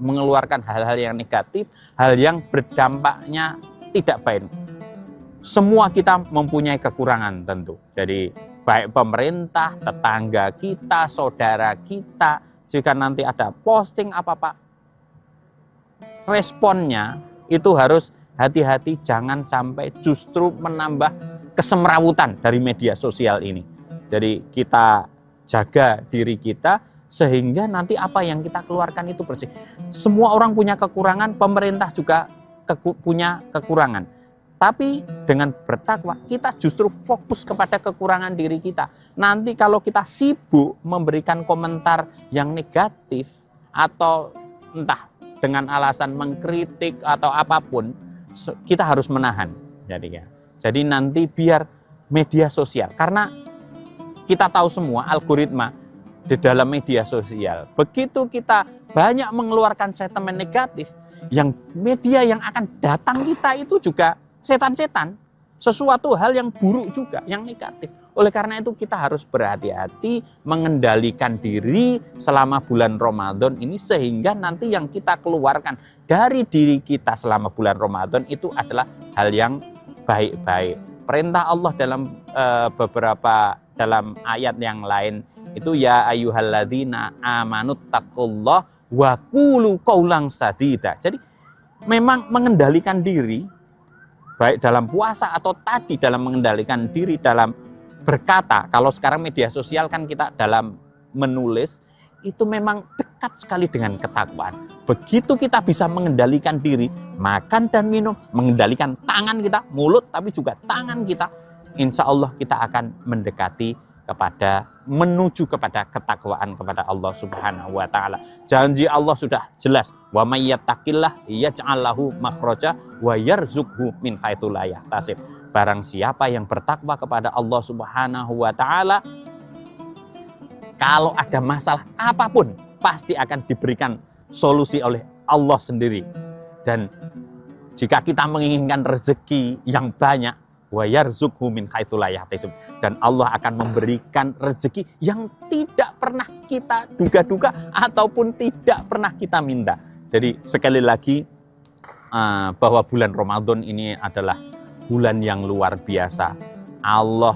mengeluarkan hal-hal yang negatif, hal yang berdampaknya tidak baik. Semua kita mempunyai kekurangan tentu. Jadi baik pemerintah, tetangga kita, saudara kita, jika nanti ada posting apa-apa, responnya itu harus hati-hati, jangan sampai justru menambah kesemrawutan dari media sosial ini. Jadi kita jaga diri kita sehingga nanti apa yang kita keluarkan itu bersih. Semua orang punya kekurangan, pemerintah juga punya kekurangan. Tapi dengan bertakwa kita justru fokus kepada kekurangan diri kita. Nanti kalau kita sibuk memberikan komentar yang negatif atau entah dengan alasan mengkritik atau apapun, kita harus menahan. Jadi nanti biar media sosial, karena kita tahu semua algoritma di dalam media sosial. Begitu kita banyak mengeluarkan sentimen negatif, yang media yang akan datang kita itu juga setan-setan, sesuatu hal yang buruk juga, yang negatif. Oleh karena itu kita harus berhati-hati mengendalikan diri selama bulan Ramadan ini sehingga nanti yang kita keluarkan dari diri kita selama bulan Ramadan itu adalah hal yang baik-baik. Perintah Allah dalam ayat yang lain itu ya ayyuhalladzina amanut taqullah wa qulu qaulan sadida. Jadi memang mengendalikan diri baik dalam puasa atau tadi dalam mengendalikan diri dalam berkata. Kalau sekarang media sosial kan kita dalam menulis itu memang dekat sekali dengan ketakwaan. Begitu kita bisa mengendalikan diri, makan dan minum, mengendalikan tangan kita, mulut tapi juga tangan kita, insya Allah kita akan menuju kepada ketakwaan kepada Allah Subhanahu wa taala. Janji Allah sudah jelas, wa may yattaqillah yaj'al lahu makhraja wa yarzuqhu min haitsu la yahtasib. Barang siapa yang bertakwa kepada Allah Subhanahu wa taala, kalau ada masalah apapun pasti akan diberikan solusi oleh Allah sendiri. Dan jika kita menginginkan rezeki yang banyak, wa yarzuqhu min haitsu la yahtasib, dan Allah akan memberikan rezeki yang tidak pernah kita duga-duga ataupun tidak pernah kita minta. Jadi sekali lagi bahwa bulan Ramadan ini adalah bulan yang luar biasa. Allah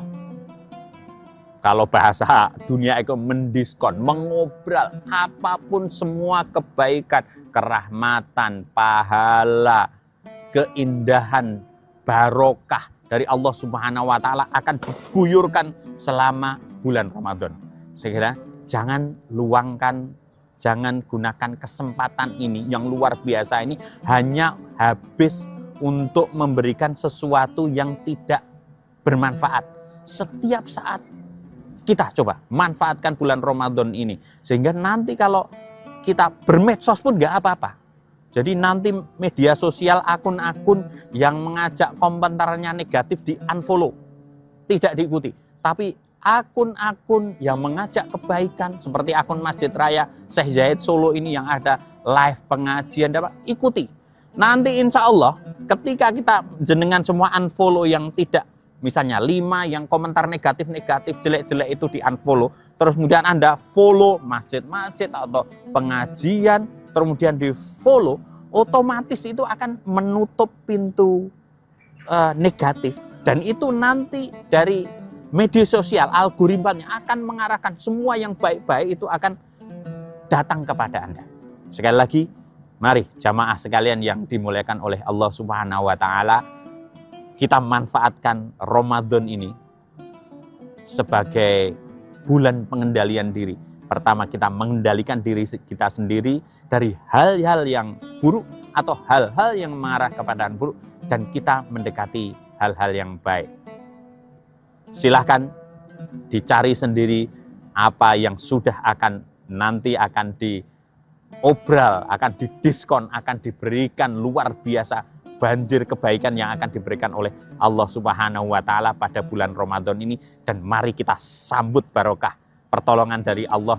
kalau bahasa dunia itu mendiskon, mengobral apapun semua kebaikan, kerahmatan, pahala, keindahan, barokah dari Allah Subhanahu wa taala akan diguyurkan selama bulan Ramadan. Saya kira jangan luangkan, jangan gunakan kesempatan ini yang luar biasa ini hanya habis untuk memberikan sesuatu yang tidak bermanfaat. Setiap saat kita coba manfaatkan bulan Ramadan ini. Sehingga nanti kalau kita bermedsos pun nggak apa-apa. Jadi nanti media sosial, akun-akun yang mengajak komentarnya negatif di-unfollow. Tidak diikuti. Tapi akun-akun yang mengajak kebaikan seperti akun Masjid Raya Syekh Zayed Solo ini yang ada live pengajian, dapat ikuti. Nanti insya Allah ketika kita jenengan semua unfollow yang tidak, misalnya 5 yang komentar negatif-negatif jelek-jelek itu di unfollow, terus kemudian Anda follow masjid-masjid atau pengajian, kemudian di follow, otomatis itu akan menutup pintu negatif, dan itu nanti dari media sosial, algoritmanya akan mengarahkan semua yang baik-baik itu akan datang kepada Anda. Sekali lagi, mari jamaah sekalian yang dimuliakan oleh Allah Subhanahu wa taala, kita manfaatkan Ramadan ini sebagai bulan pengendalian diri. Pertama, kita mengendalikan diri kita sendiri dari hal-hal yang buruk atau hal-hal yang mengarah kepada buruk, dan kita mendekati hal-hal yang baik. Silahkan dicari sendiri apa yang sudah nanti akan diobral, akan didiskon, akan diberikan luar biasa banjir kebaikan yang akan diberikan oleh Allah Subhanahu wa taala pada bulan Ramadan ini, dan mari kita sambut barokah pertolongan dari Allah,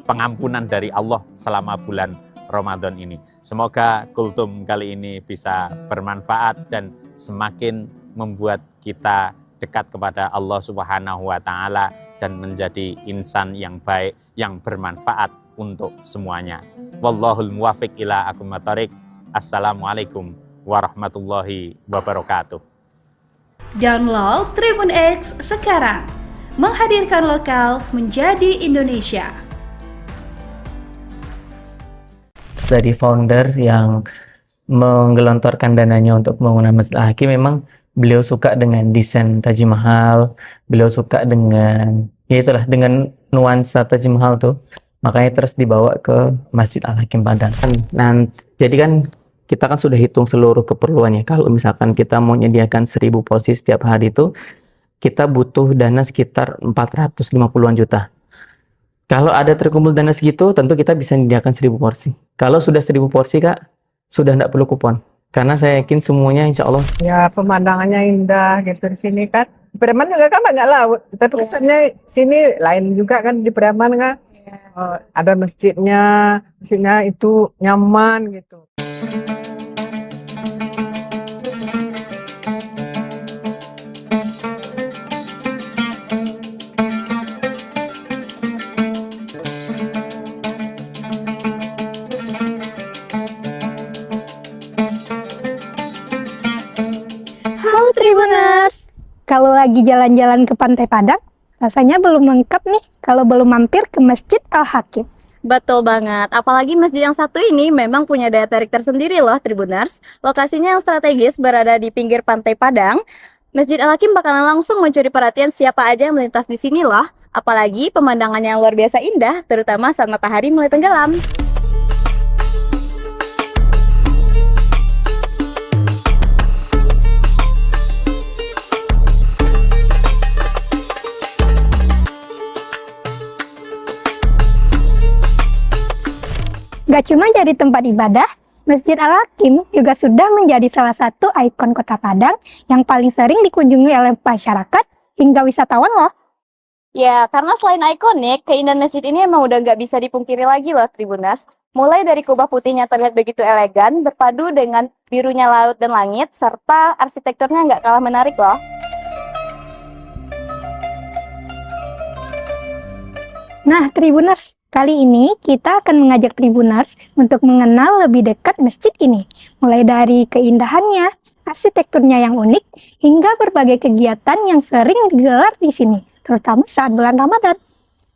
pengampunan dari Allah selama bulan Ramadan ini. Semoga kultum kali ini bisa bermanfaat dan semakin membuat kita dekat kepada Allah Subhanahu wa taala dan menjadi insan yang baik yang bermanfaat untuk semuanya. Wallahul muwaffiq ila aqwamit thoriq. Assalamualaikum warahmatullahi wabarakatuh. Download Tribun X sekarang. Menghadirkan lokal menjadi Indonesia. Dari founder yang menggelontorkan dananya untuk pembangunan Masjid Al-Hakim, memang beliau suka dengan desain Taj Mahal, beliau suka dengan, ya itulah, dengan nuansa Taj Mahal tuh, makanya terus dibawa ke Masjid Al-Hakim Padang. Nah, jadi kan kita kan sudah hitung seluruh keperluannya. Kalau misalkan kita mau menyediakan 1000 porsi setiap hari itu, kita butuh dana sekitar 450-an juta. Kalau ada terkumpul dana segitu, tentu kita bisa menyediakan 1000 porsi. Kalau sudah 1000 porsi, Kak, sudah tidak perlu kupon. Karena saya yakin semuanya insya Allah. Ya, pemandangannya indah gitu di sini kan. Di Preman juga kan banyak laut. Tapi kesannya sini lain juga kan di Preman kan. Ada masjidnya, mesinnya itu nyaman gitu. Tribuners, kalau lagi jalan-jalan ke Pantai Padang, rasanya belum lengkap nih kalau belum mampir ke Masjid Al-Hakim. Betul banget, apalagi masjid yang satu ini memang punya daya tarik tersendiri loh Tribuners. Lokasinya yang strategis berada di pinggir Pantai Padang. Masjid Al-Hakim bakalan langsung mencuri perhatian siapa aja yang melintas di sini loh. Apalagi pemandangannya yang luar biasa indah, terutama saat matahari mulai tenggelam. Gak cuma jadi tempat ibadah, Masjid Al-Hakim juga sudah menjadi salah satu ikon kota Padang yang paling sering dikunjungi oleh masyarakat hingga wisatawan loh. Ya, karena selain ikonik, keindahan masjid ini emang udah nggak bisa dipungkiri lagi loh Tribuners. Mulai dari kubah putihnya terlihat begitu elegan, berpadu dengan birunya laut dan langit, serta arsitekturnya nggak kalah menarik loh. Nah, Tribuners, kali ini kita akan mengajak Tribuners untuk mengenal lebih dekat masjid ini. Mulai dari keindahannya, arsitekturnya yang unik, hingga berbagai kegiatan yang sering digelar di sini. terutama saat bulan Ramadan.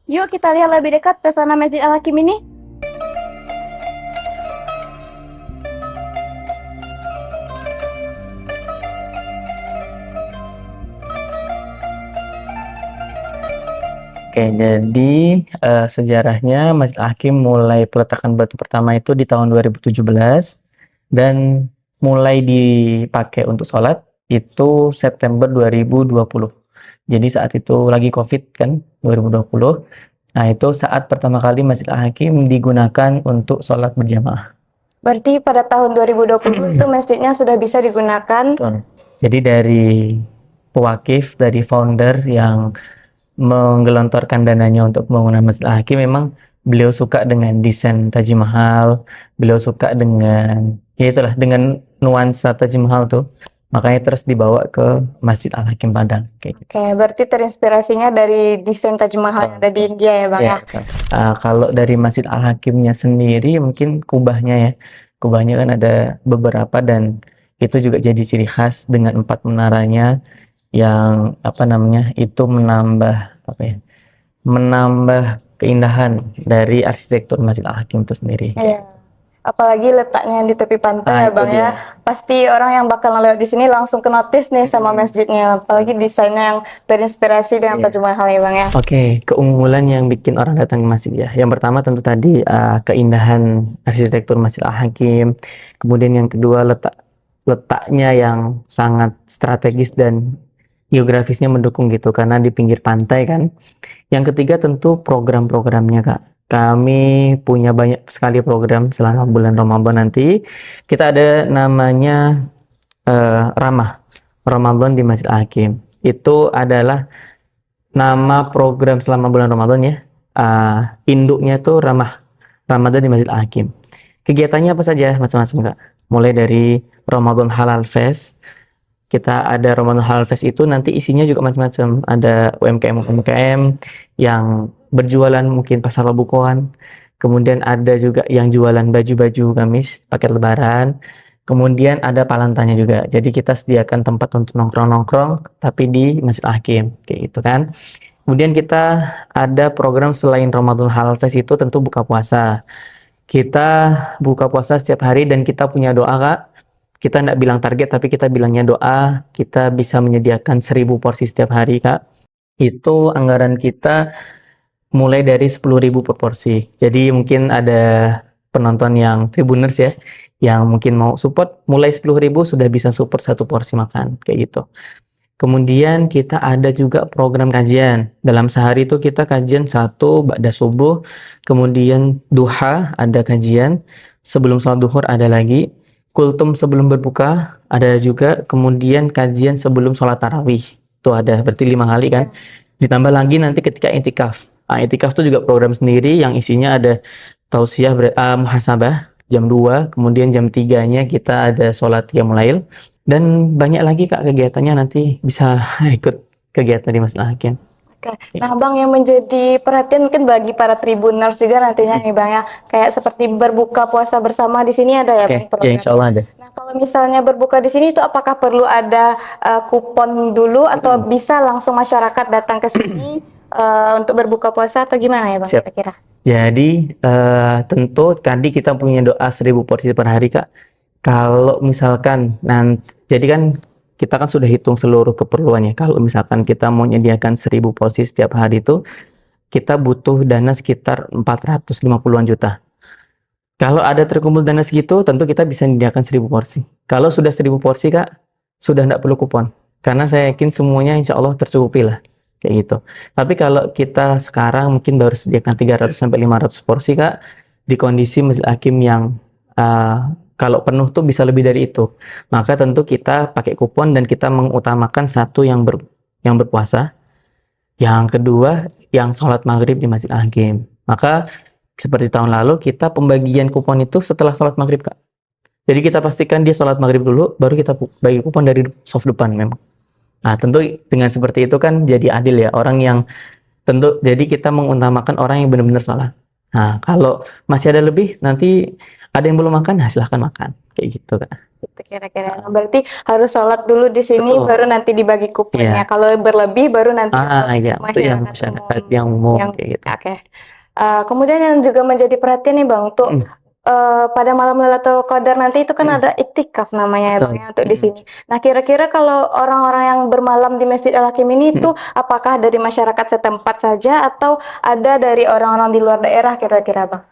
Yuk kita lihat lebih dekat pesona Masjid Al-Hakim ini. Oke, jadi sejarahnya Masjid Al-Hakim mulai peletakan batu pertama itu di tahun 2017 dan mulai dipakai untuk sholat itu September 2020. Jadi saat itu lagi COVID kan, 2020. Nah itu saat pertama kali Masjid Al-Hakim digunakan untuk sholat berjamaah. Berarti pada tahun 2020 itu masjidnya sudah bisa digunakan. Betul. Jadi dari pewakif, dari founder yang menggelontorkan dananya untuk pembangunan Masjid Al-Hakim, memang beliau suka dengan desain Taj Mahal, beliau suka dengan ya itulah dengan nuansa Taj Mahal tuh, makanya terus dibawa ke Masjid Al-Hakim Padang kayak gitu. Oke, berarti terinspirasinya dari desain Taj Mahal yang ada di India ya Bang ya? Betul. Kalau dari Masjid Al-Hakimnya sendiri mungkin kubahnya ya, kubahnya kan ada beberapa dan itu juga jadi ciri khas dengan 4 menaranya yang itu menambah keindahan dari arsitektur Masjid Al-Hakim itu sendiri. Iya. Apalagi letaknya di tepi pantai ya Bang dia. ya. Pasti orang yang bakal lewat di sini langsung ke notice nih sama masjidnya. Apalagi desainnya yang terinspirasi dengan Taj Mahal ya Bang ya. Oke, keunggulan yang bikin orang datang ke masjid ya. Yang pertama tentu tadi keindahan arsitektur Masjid Al-Hakim. Kemudian yang kedua letaknya yang sangat strategis dan geografisnya mendukung gitu karena di pinggir pantai kan. Yang ketiga tentu program-programnya Kak. Kami punya banyak sekali program selama bulan Ramadan nanti. Kita ada namanya Ramah Ramadan di Masjid Al-Hakim. Itu adalah nama program selama bulan Ramadan ya. Induknya tuh Ramah Ramadan di Masjid Al-Hakim. Kegiatannya apa saja? Macam-macam Kak. Mulai dari Ramadan Halal Fest. Kita ada Ramadan Halal Fest itu nanti isinya juga macam-macam. Ada UMKM yang berjualan mungkin pasar Labukoan. Kemudian ada juga yang jualan baju-baju gamis, paket lebaran. Kemudian ada palantanya juga. Jadi kita sediakan tempat untuk nongkrong-nongkrong tapi di Masjid Al-Hakim kayak gitu kan. Kemudian kita ada program selain Ramadan Halal Fest itu tentu buka puasa. Kita buka puasa setiap hari dan kita punya doa Kak. Kita tidak bilang target tapi kita bilangnya doa. Kita bisa menyediakan 1000 porsi setiap hari Kak. Itu anggaran kita mulai dari 10.000 per porsi. Jadi mungkin ada penonton yang Tribuners ya, yang mungkin mau support mulai 10.000 sudah bisa support 1 porsi makan kayak gitu. Kemudian kita ada juga program kajian. Dalam sehari itu kita kajian 1 ba'da subuh, kemudian duha ada kajian, sebelum sholat duhur ada lagi, kultum sebelum berbuka ada juga, kemudian kajian sebelum sholat tarawih itu ada, berarti 5 kali kan. Ditambah lagi nanti ketika i'tikaf. I'tikaf itu juga program sendiri yang isinya ada tausiah muhasabah jam 2, kemudian jam 3-nya kita ada sholat qiyamul lail. Dan banyak lagi Kak kegiatannya, nanti bisa ikut kegiatan di Masjid Al-Hakim. Oke. Nah Bang, yang menjadi perhatian mungkin bagi para Tribuners juga nantinya nih Bang ya, kayak seperti berbuka puasa bersama di sini ada ya Bang? Ya insya Allah ada. Nah kalau misalnya berbuka di sini itu apakah perlu ada kupon dulu atau bisa langsung masyarakat datang ke sini untuk berbuka puasa atau gimana ya Bang kira-kira? Jadi tentu tadi kita punya doa 1000 porsi per hari Kak. Kalau misalkan nanti, jadi kan kita kan sudah hitung seluruh keperluannya. Kalau misalkan kita mau menyediakan 1000 porsi setiap hari itu, kita butuh dana sekitar 450-an juta. Kalau ada terkumpul dana segitu, tentu kita bisa menyediakan 1000 porsi. Kalau sudah 1000 porsi Kak, sudah tidak perlu kupon. Karena saya yakin semuanya insya Allah tercukupi lah. Kayak gitu. Tapi kalau kita sekarang mungkin baru sediakan 300-500 porsi Kak, di kondisi Masjid Al-Hakim yang kalau penuh tuh bisa lebih dari itu. Maka tentu kita pakai kupon dan kita mengutamakan satu yang berpuasa. Yang kedua yang sholat maghrib di Masjid Al-Hakim. Maka seperti tahun lalu kita pembagian kupon itu setelah sholat maghrib Kak. Jadi kita pastikan dia sholat maghrib dulu, baru kita bagi kupon dari soft depan memang. Nah tentu dengan seperti itu kan jadi adil ya. Orang yang tentu, jadi kita mengutamakan orang yang benar-benar sholat. Nah kalau masih ada lebih, nanti ada yang belum makan, nah silahkan makan. kayak gitu Kak. Gitu kira-kira. Berarti harus sholat dulu di sini, Betul. baru nanti dibagi kuponnya. Iya. Kalau berlebih, baru nanti Iya, untuk yang masyarakat yang umum kayak gitu. Oke. Kemudian yang juga menjadi perhatian nih Bang, untuk pada malam Lailatul Qadar nanti itu kan ada iktikaf namanya ya Bang ya, untuk di sini. Nah, kira-kira kalau orang-orang yang bermalam di Masjid Al-Hakim ini itu apakah dari masyarakat setempat saja atau ada dari orang-orang di luar daerah kira-kira Bang?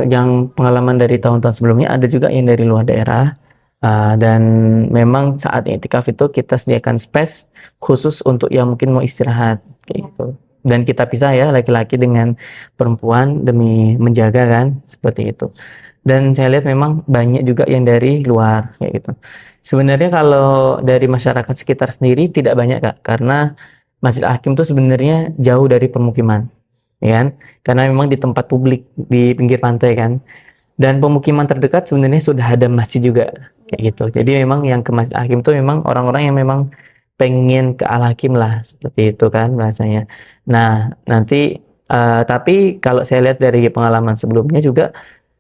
Yang pengalaman dari tahun-tahun sebelumnya ada juga yang dari luar daerah. Dan memang saat iktikaf itu kita sediakan space khusus untuk yang mungkin mau istirahat kayak gitu. Dan kita pisah ya laki-laki dengan perempuan demi menjaga kan, seperti itu. Dan saya lihat memang banyak juga yang dari luar kayak gitu. Sebenarnya kalau dari masyarakat sekitar sendiri tidak banyak Kak, karena Masjid Al-Hakim itu sebenarnya jauh dari permukiman, ya kan? Karena memang di tempat publik di pinggir pantai kan. Dan pemukiman terdekat sebenarnya sudah ada masjid juga kayak gitu. Jadi memang yang ke Masjid Al-Hakim itu memang orang-orang yang memang pengen ke Al-Hakim lah, seperti itu kan bahasanya. Nah, nanti tapi kalau saya lihat dari pengalaman sebelumnya juga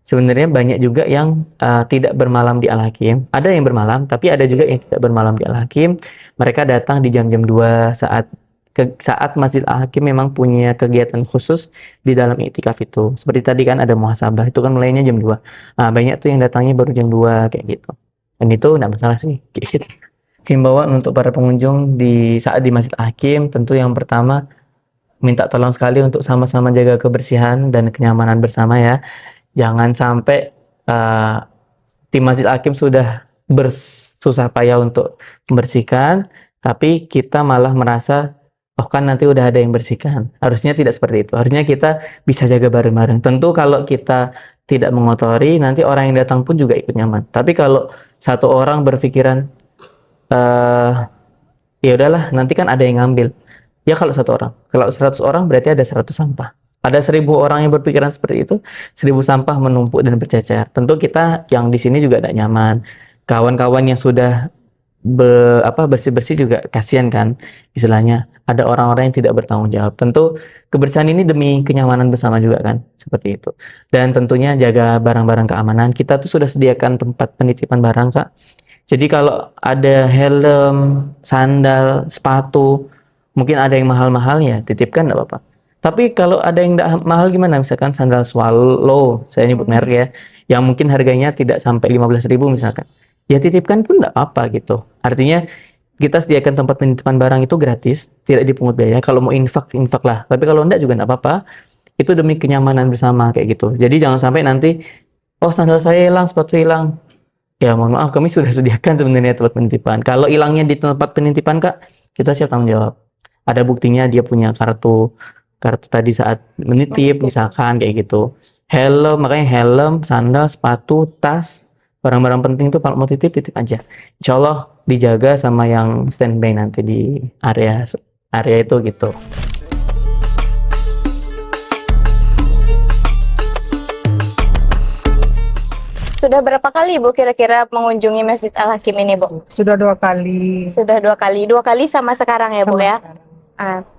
sebenarnya banyak juga yang tidak bermalam di Al-Hakim. Ada yang bermalam, tapi ada juga yang tidak bermalam di Al-Hakim. Mereka datang di jam-jam 2 saat Masjid Al-Hakim memang punya kegiatan khusus di dalam iktikaf itu. Seperti tadi kan ada muhasabah, itu kan mulainya jam 2. Banyak tuh yang datangnya baru jam 2 kayak gitu. Dan itu enggak masalah sih kayak gitu. Himbauan untuk para pengunjung saat di Masjid Al-Hakim, tentu yang pertama minta tolong sekali untuk sama-sama jaga kebersihan dan kenyamanan bersama ya. Jangan sampai tim Masjid Al-Hakim sudah bersusah payah untuk membersihkan, tapi kita malah merasa oh kan nanti udah ada yang bersihkan. Harusnya tidak seperti itu. Harusnya kita bisa jaga bareng-bareng. Tentu kalau kita tidak mengotori, nanti orang yang datang pun juga ikut nyaman. Tapi kalau satu orang berpikiran ya udahlah nanti kan ada yang ngambil. Ya kalau satu orang. Kalau 100 orang berarti ada 100 sampah. Ada 1000 orang yang berpikiran seperti itu, 1000 sampah menumpuk dan bercecer. Tentu kita yang di sini juga tidak nyaman. Kawan-kawan yang sudah bersih-bersih juga kasihan kan istilahnya. Ada orang-orang yang tidak bertanggung jawab. Tentu kebersihan ini demi kenyamanan bersama juga kan, seperti itu. Dan tentunya jaga barang-barang keamanan. Kita tuh sudah sediakan tempat penitipan barang Kak. Jadi kalau ada helm, sandal, sepatu, mungkin ada yang mahal-mahal ya titipkan enggak apa-apa. Tapi kalau ada yang tidak mahal gimana? Misalkan sandal Swallow, saya nyebut merek ya, yang mungkin harganya tidak sampai 15.000 misalkan. Ya titipkan pun enggak apa-apa gitu. Artinya kita sediakan tempat penitipan barang itu gratis, tidak dipungut biaya. Kalau mau infak lah. Tapi kalau enggak juga enggak apa-apa. Itu demi kenyamanan bersama kayak gitu. Jadi jangan sampai nanti oh sandal saya hilang, sepatu hilang. Ya mohon maaf, kami sudah sediakan sebenarnya tempat penitipan. Kalau hilangnya di tempat penitipan Kak, kita siap tanggung jawab. Ada buktinya dia punya kartu tadi saat menitip misalkan kayak gitu. Helm, makanya helm, sandal, sepatu, tas, barang-barang penting itu kalau mau titip aja. Insya Allah dijaga sama yang standby nanti di area itu gitu. Sudah berapa kali Ibu kira-kira mengunjungi Masjid Al-Hakim ini Bu? Sudah 2 kali. Sudah 2 kali. 2 kali sama sekarang ya Bu ya?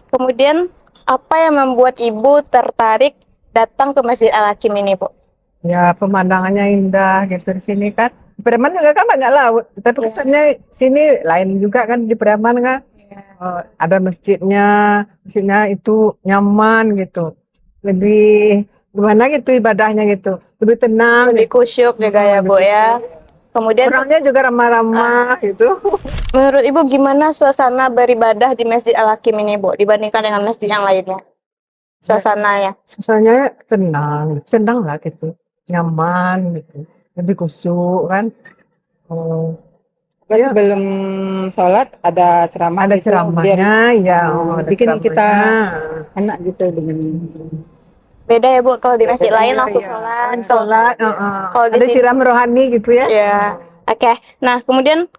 Kemudian apa yang membuat Ibu tertarik datang ke Masjid Al-Hakim ini Bu? Ya pemandangannya indah gitu di sini kan. Di Preman juga kan banyak laut, tapi kesannya sini lain juga kan di Preman kan. Ada masjidnya itu nyaman gitu. Lebih gimana gitu ibadahnya gitu. Lebih tenang. Lebih khusyuk juga ya Bu ya. Kemudian orangnya juga ramah-ramah gitu. Menurut Ibu gimana suasana beribadah di Masjid Al-Hakim ini Bu dibandingkan dengan masjid yang lainnya? Suasananya? Suasananya tenang lah gitu. Nyaman gitu. Lebih khusyuk kan. Sebelum sholat ada ceramah. Ada ceramahnya ya. Bikin kita enak gitu dengan beda ya Bu kalau di masjid lain langsung sholat. Kalau ada siram rohani gitu ya. Ya. Oke. Nah kemudian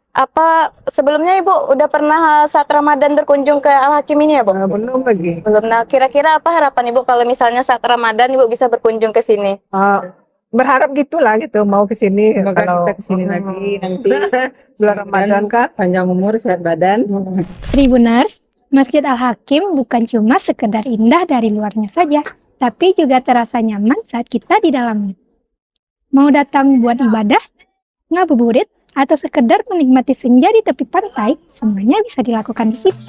sebelumnya Ibu udah pernah saat Ramadan berkunjung ke Al-Hakim ini ya Bu? Belum lagi. Belum. Nah kira-kira apa harapan Ibu kalau misalnya saat Ramadan Ibu bisa berkunjung ke sini? Berharap gitulah gitu mau ke sini. Kalau kita ke sini lagi nanti bulan Ramadan kan, panjang umur, sehat badan. Tribuners, Masjid Al-Hakim bukan cuma sekedar indah dari luarnya saja, tapi juga terasa nyaman saat kita di dalamnya. Mau datang buat ibadah ngabuburit, atau sekedar menikmati senja di tepi pantai, semuanya bisa dilakukan di sini.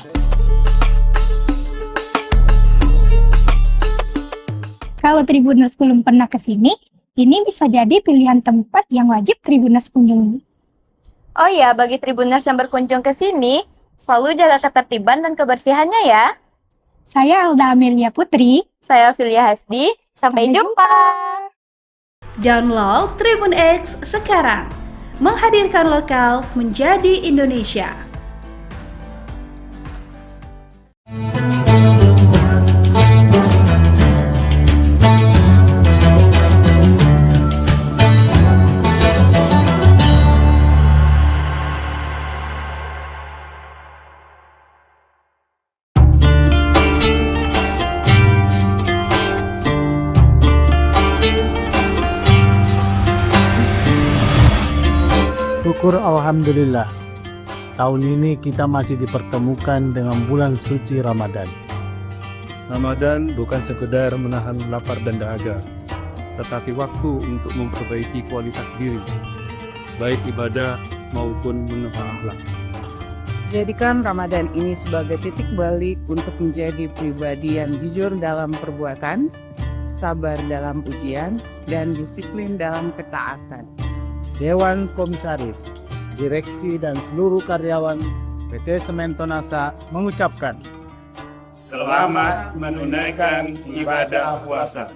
Kalau Tribuners belum pernah ke sini, ini bisa jadi pilihan tempat yang wajib Tribuners kunjungi. Oh ya, bagi Tribuners yang berkunjung ke sini, selalu jaga ketertiban dan kebersihannya ya. Saya Alda Amelia Putri. Saya Filia Hasdi. Sampai jumpa. Download Tribun X sekarang. Menghadirkan lokal menjadi Indonesia. Syukur Alhamdulillah, tahun ini kita masih dipertemukan dengan bulan suci Ramadan. Ramadan bukan sekedar menahan lapar dan dahaga, tetapi waktu untuk memperbaiki kualitas diri, baik ibadah maupun menata akhlak. Jadikan Ramadan ini sebagai titik balik untuk menjadi pribadi yang jujur dalam perbuatan, sabar dalam ujian, dan disiplin dalam ketaatan. Dewan Komisaris, Direksi dan seluruh karyawan PT Semen Tonasa mengucapkan Selamat menunaikan ibadah puasa.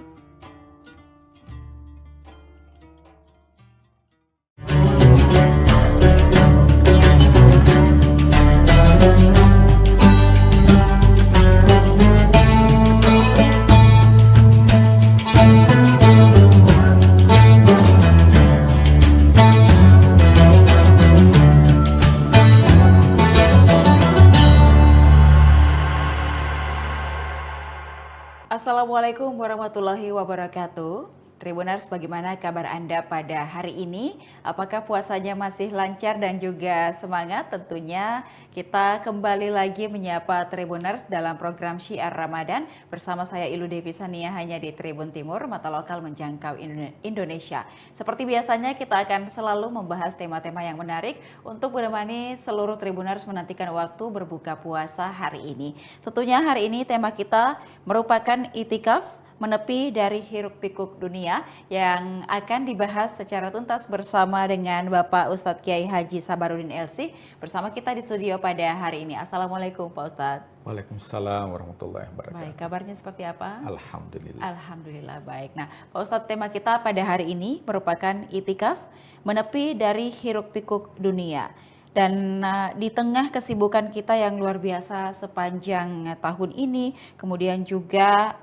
Assalamualaikum warahmatullahi wabarakatuh. Tribuners, bagaimana kabar Anda pada hari ini? Apakah puasanya masih lancar dan juga semangat? Tentunya kita kembali lagi menyapa Tribuners dalam program Syiar Ramadan bersama saya Ilu Devi Sania hanya di Tribun Timur, mata lokal menjangkau Indonesia. Seperti biasanya kita akan selalu membahas tema-tema yang menarik untuk menemani seluruh Tribuners menantikan waktu berbuka puasa hari ini. Tentunya hari ini tema kita merupakan itikaf, menepi dari hiruk pikuk dunia, yang akan dibahas secara tuntas bersama dengan Bapak Ustadz Kiai Haji Sabarudin LC bersama kita di studio pada hari ini. Assalamualaikum Pak Ustadz. Waalaikumsalam warahmatullahi wabarakatuh. Baik, kabarnya seperti apa? Alhamdulillah. Alhamdulillah, baik. Nah Pak Ustadz, tema kita pada hari ini merupakan itikaf, menepi dari hiruk pikuk dunia. Dan di tengah kesibukan kita yang luar biasa sepanjang tahun ini, kemudian juga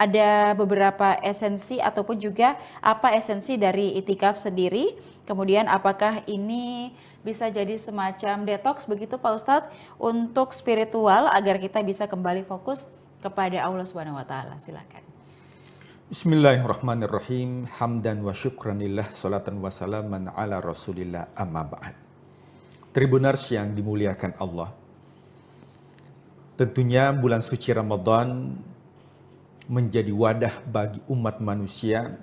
ada beberapa esensi ataupun juga apa esensi dari itikaf sendiri, kemudian apakah ini bisa jadi semacam detox begitu Pak Ustadz untuk spiritual agar kita bisa kembali fokus kepada Allah Subhanahu wa taala. Silakan. Bismillahirrahmanirrahim. Hamdan wa syukranillah, salatan wa salaman ala Rasulillah, amma ba'd. Tribuners yang dimuliakan Allah. Tentunya bulan suci Ramadan menjadi wadah bagi umat manusia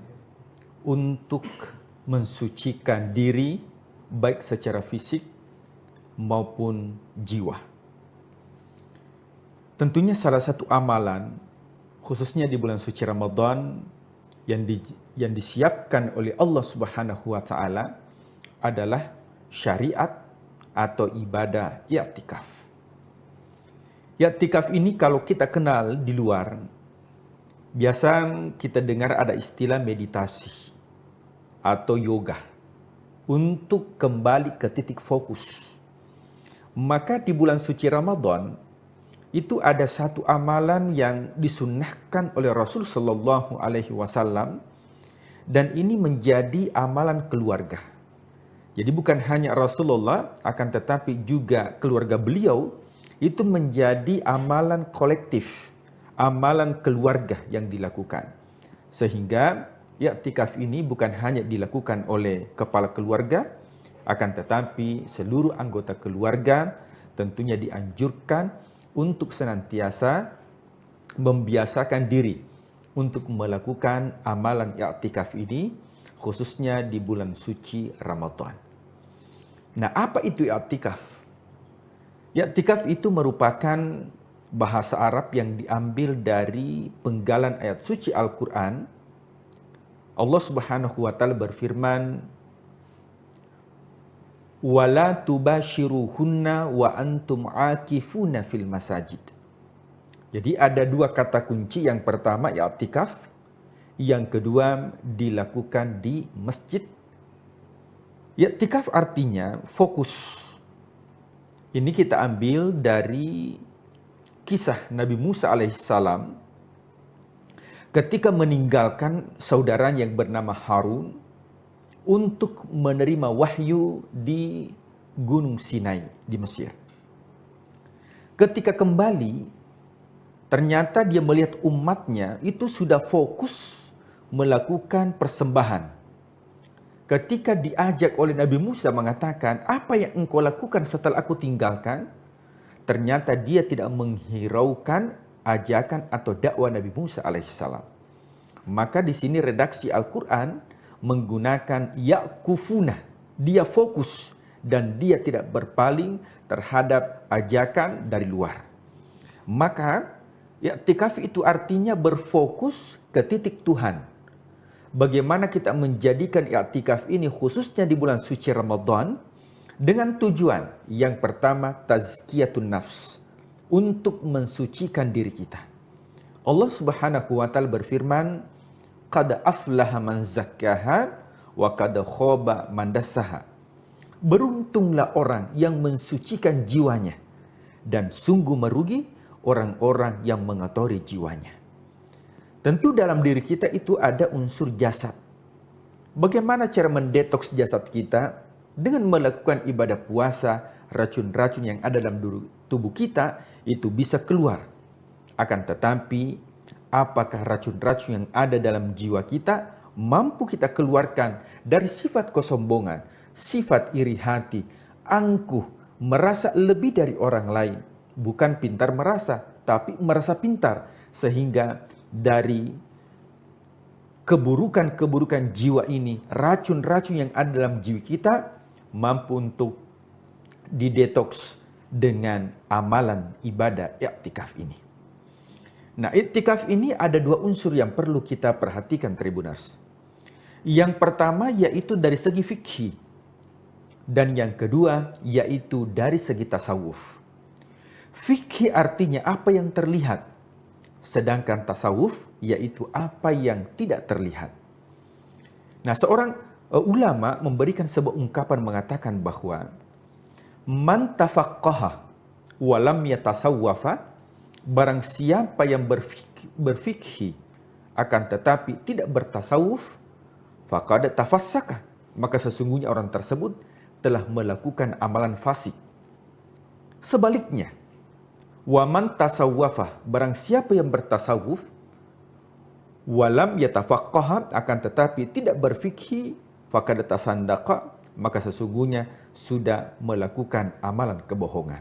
untuk mensucikan diri baik secara fisik maupun jiwa. Tentunya salah satu amalan khususnya di bulan suci Ramadan yang disiapkan oleh Allah Subhanahu wa taala adalah syariat atau ibadah i'tikaf. I'tikaf ini kalau kita kenal di luar, biasa kita dengar ada istilah meditasi atau yoga untuk kembali ke titik fokus. Maka di bulan suci Ramadan itu ada satu amalan yang disunnahkan oleh Rasul Shallallahu Alaihi Wasallam, dan ini menjadi amalan keluarga. Jadi bukan hanya Rasulullah, akan tetapi juga keluarga beliau itu menjadi amalan kolektif, amalan keluarga yang dilakukan. Sehingga i'tikaf ini bukan hanya dilakukan oleh kepala keluarga, akan tetapi seluruh anggota keluarga tentunya dianjurkan untuk senantiasa membiasakan diri untuk melakukan amalan i'tikaf ini, khususnya di bulan suci Ramadan. Nah, apa itu i'tikaf? I'tikaf itu merupakan bahasa Arab yang diambil dari penggalan ayat suci Al-Quran. Allah Subhanahu wa Ta'ala berfirman, "Wala tubashiruhunna wa antum akifuna fil masajid." Jadi ada dua kata kunci. Yang pertama i'tikaf, yang kedua dilakukan di masjid. I'tikaf artinya fokus. Ini kita ambil dari kisah Nabi Musa alaihissalam ketika meninggalkan saudaranya yang bernama Harun untuk menerima wahyu di Gunung Sinai di Mesir. Ketika kembali, ternyata dia melihat umatnya itu sudah fokus melakukan persembahan. Ketika diajak oleh Nabi Musa mengatakan, apa yang engkau lakukan setelah aku tinggalkan? Ternyata dia tidak menghiraukan ajakan atau dakwah Nabi Musa alaihissalam. Maka di sini redaksi Al-Quran menggunakan yakufuna. Dia fokus dan dia tidak berpaling terhadap ajakan dari luar. Maka i'tikaf itu artinya berfokus ke titik Tuhan. Bagaimana kita menjadikan i'tikaf ini khususnya di bulan suci Ramadan dengan tujuan yang pertama tazkiyatun nafs, untuk mensucikan diri kita. Allah Subhanahu wa Ta'ala berfirman, "Qad aflaha man zakkaha wa qad khaba man dassaha." Beruntunglah orang yang mensucikan jiwanya dan sungguh merugi orang-orang yang mengotori jiwanya. Tentu dalam diri kita itu ada unsur jasad. Bagaimana cara mendetoks jasad kita? Dengan melakukan ibadah puasa, racun-racun yang ada dalam tubuh kita itu bisa keluar. Akan tetapi, apakah racun-racun yang ada dalam jiwa kita mampu kita keluarkan dari sifat kesombongan, sifat iri hati, angkuh, merasa lebih dari orang lain. Bukan pintar merasa, tapi merasa pintar. Sehingga dari keburukan-keburukan jiwa ini, racun-racun yang ada dalam jiwa kita, mampu untuk didetoks dengan amalan ibadah i'tikaf ini. Nah, i'tikaf ini ada dua unsur yang perlu kita perhatikan, Tribuners. Yang pertama yaitu dari segi fikih, dan yang kedua yaitu dari segi tasawuf. Fikih artinya apa yang terlihat, sedangkan tasawuf yaitu apa yang tidak terlihat. Nah, seorang ulama memberikan sebuah ungkapan mengatakan bahwa man tafaqqaha wa lam yatasawwafa, barang siapa yang berfikih akan tetapi tidak bertasawuf, faqad tafassaka, maka sesungguhnya orang tersebut telah melakukan amalan fasik. Sebaliknya, wa man tasawwafa, barang siapa yang bertasawuf, walam yatafaqqaha, akan tetapi tidak berfikih, faqad tasandaqa, maka sesungguhnya sudah melakukan amalan kebohongan.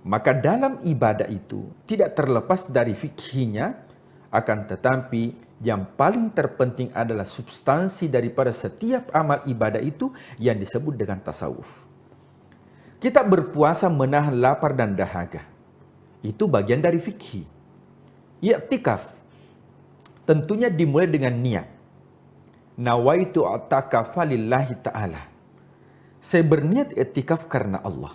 Maka dalam ibadah itu tidak terlepas dari fikihnya, akan tetapi yang paling terpenting adalah substansi daripada setiap amal ibadah itu yang disebut dengan tasawuf. Kita berpuasa menahan lapar dan dahaga, itu bagian dari fikih. I'tikaf tentunya dimulai dengan niat. Nawaitu i'tikafa lillahi ta'ala. Saya berniat i'tikaf karena Allah.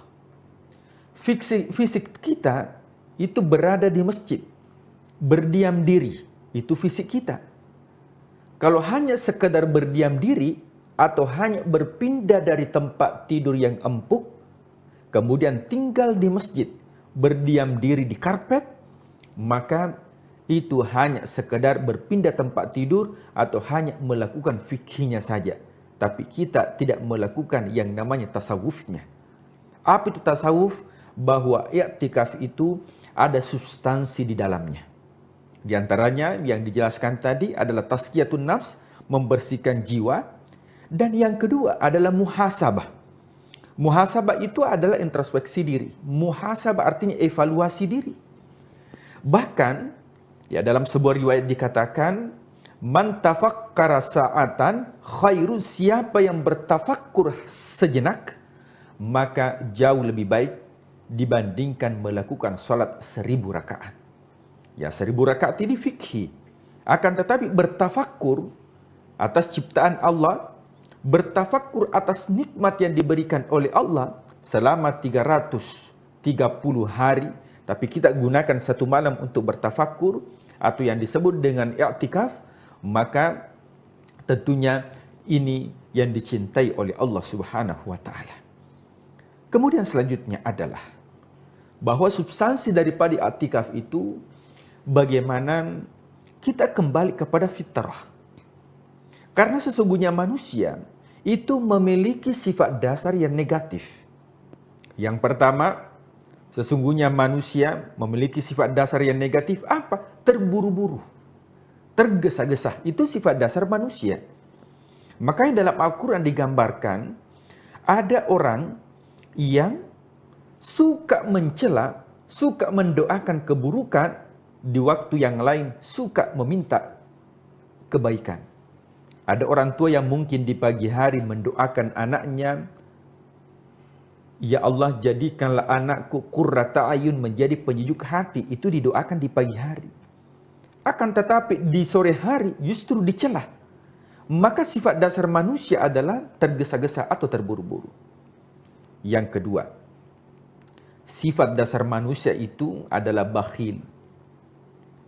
Fisik kita itu berada di masjid, berdiam diri, itu fisik kita. Kalau hanya sekedar berdiam diri atau hanya berpindah dari tempat tidur yang empuk, kemudian tinggal di masjid, berdiam diri di karpet, maka itu hanya sekedar berpindah tempat tidur atau hanya melakukan fikihnya saja. Tapi kita tidak melakukan yang namanya tasawufnya. Apa itu tasawuf? Bahwa i'tikaf itu ada substansi di dalamnya. Di antaranya yang dijelaskan tadi adalah tazkiyatun nafs, membersihkan jiwa. Dan yang kedua adalah muhasabah. Muhasabah itu adalah introspeksi diri. Muhasabah artinya evaluasi diri. Bahkan ya dalam sebuah riwayat dikatakan, man tafakkara sa'atan khairu, siapa yang bertafakkur sejenak, maka jauh lebih baik dibandingkan melakukan sholat 1000 rakaat. Ya, 1000 rakaat ini fikhi. Akan tetapi bertafakkur atas ciptaan Allah, bertafakkur atas nikmat yang diberikan oleh Allah selama 330 hari, tapi kita gunakan 1 malam untuk bertafakkur atau yang disebut dengan i'tikaf, maka tentunya ini yang dicintai oleh Allah Subhanahu wa taala. Kemudian selanjutnya adalah bahwa substansi daripada i'tikaf itu bagaimana kita kembali kepada fitrah. Karena sesungguhnya manusia itu memiliki sifat dasar yang negatif. Yang pertama, sesungguhnya manusia memiliki sifat dasar yang negatif apa? Terburu-buru, tergesa-gesa. Itu sifat dasar manusia. Makanya dalam Al-Quran digambarkan ada orang yang suka mencela, suka mendoakan keburukan, di waktu yang lain suka meminta kebaikan. Ada orang tua yang mungkin di pagi hari mendoakan anaknya, ya Allah jadikanlah anakku qurrata ayun, menjadi penyejuk hati. Itu didoakan di pagi hari. Akan tetapi di sore hari justru dicela. Maka sifat dasar manusia adalah tergesa-gesa atau terburu-buru. Yang kedua, sifat dasar manusia itu adalah bakhil.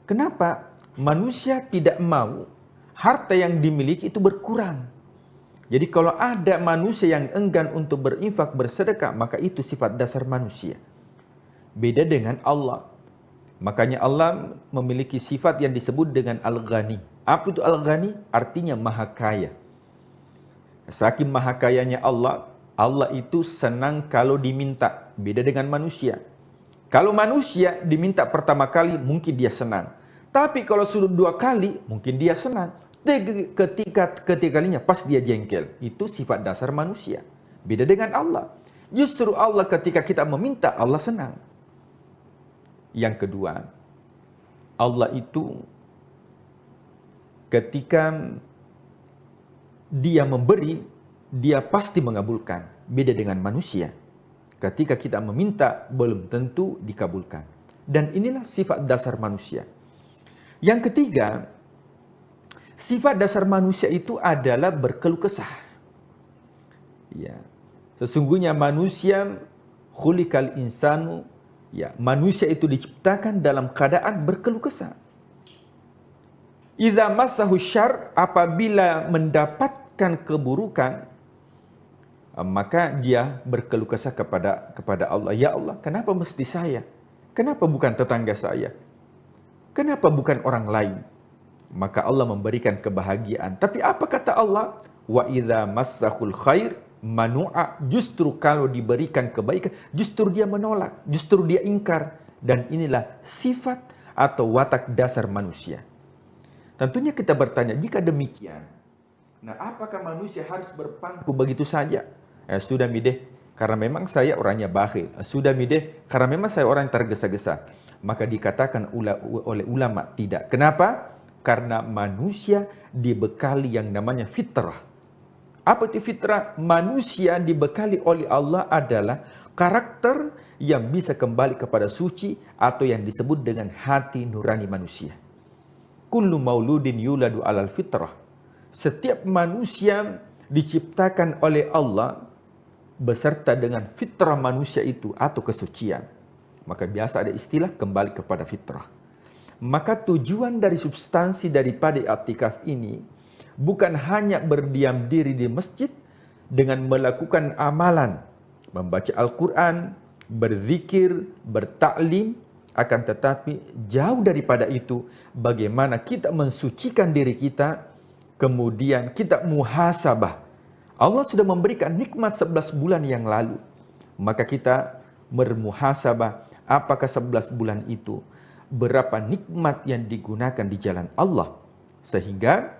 Kenapa? Manusia tidak mau harta yang dimiliki itu berkurang. Jadi kalau ada manusia yang enggan untuk berinfak, bersedekah, maka itu sifat dasar manusia. Beda dengan Allah. Makanya Allah memiliki sifat yang disebut dengan Al-Ghani. Apa itu Al-Ghani? Artinya maha kaya. Saking maha kayanya Allah, Allah itu senang kalau diminta. Beda dengan manusia. Kalau manusia diminta pertama kali, mungkin dia senang. Tapi kalau sudah 2 kali, mungkin dia senang. Ketiga kalinya pas dia jengkel. Itu sifat dasar manusia. Beda dengan Allah. Justru Allah ketika kita meminta, Allah senang. Yang kedua, Allah itu ketika dia memberi, dia pasti mengabulkan. Beda dengan manusia. Ketika kita meminta, belum tentu dikabulkan. Dan inilah sifat dasar manusia. Yang ketiga, sifat dasar manusia itu adalah berkeluh kesah. Ya. Sesungguhnya manusia khuliqal insanu, ya, manusia itu diciptakan dalam keadaan berkeluh kesah. Idza massahu syarr, apabila mendapatkan keburukan, maka dia berkeluh kesah kepada Allah. Ya Allah, kenapa mesti saya? Kenapa bukan tetangga saya? Kenapa bukan orang lain? Maka Allah memberikan kebahagiaan. Tapi apa kata Allah? Wa idza massahul khair manu'a, justru kalau diberikan kebaikan, justru dia menolak, justru dia ingkar. Dan inilah sifat atau watak dasar manusia. Tentunya kita bertanya, jika demikian, nah apakah manusia harus berpangku begitu saja? Sudah mideh, karena memang saya orangnya bakhil. Sudah mideh, karena memang saya orang tergesa-gesa. Maka dikatakan oleh ulama tidak. Kenapa? Karena manusia dibekali yang namanya fitrah. Apa itu fitrah? Manusia dibekali oleh Allah adalah karakter yang bisa kembali kepada suci atau yang disebut dengan hati nurani manusia. Kullu mauludin yuladu alal fitrah. Setiap manusia diciptakan oleh Allah beserta dengan fitrah manusia itu atau kesucian. Maka biasa ada istilah kembali kepada fitrah. Maka tujuan dari substansi daripada i'tikaf ini bukan hanya berdiam diri di masjid dengan melakukan amalan, membaca Al-Quran, berzikir, bertaklim, akan tetapi jauh daripada itu bagaimana kita mensucikan diri kita, kemudian kita muhasabah. Allah sudah memberikan nikmat 11 bulan yang lalu. Maka kita bermuhasabah apakah 11 bulan itu berapa nikmat yang digunakan di jalan Allah. Sehingga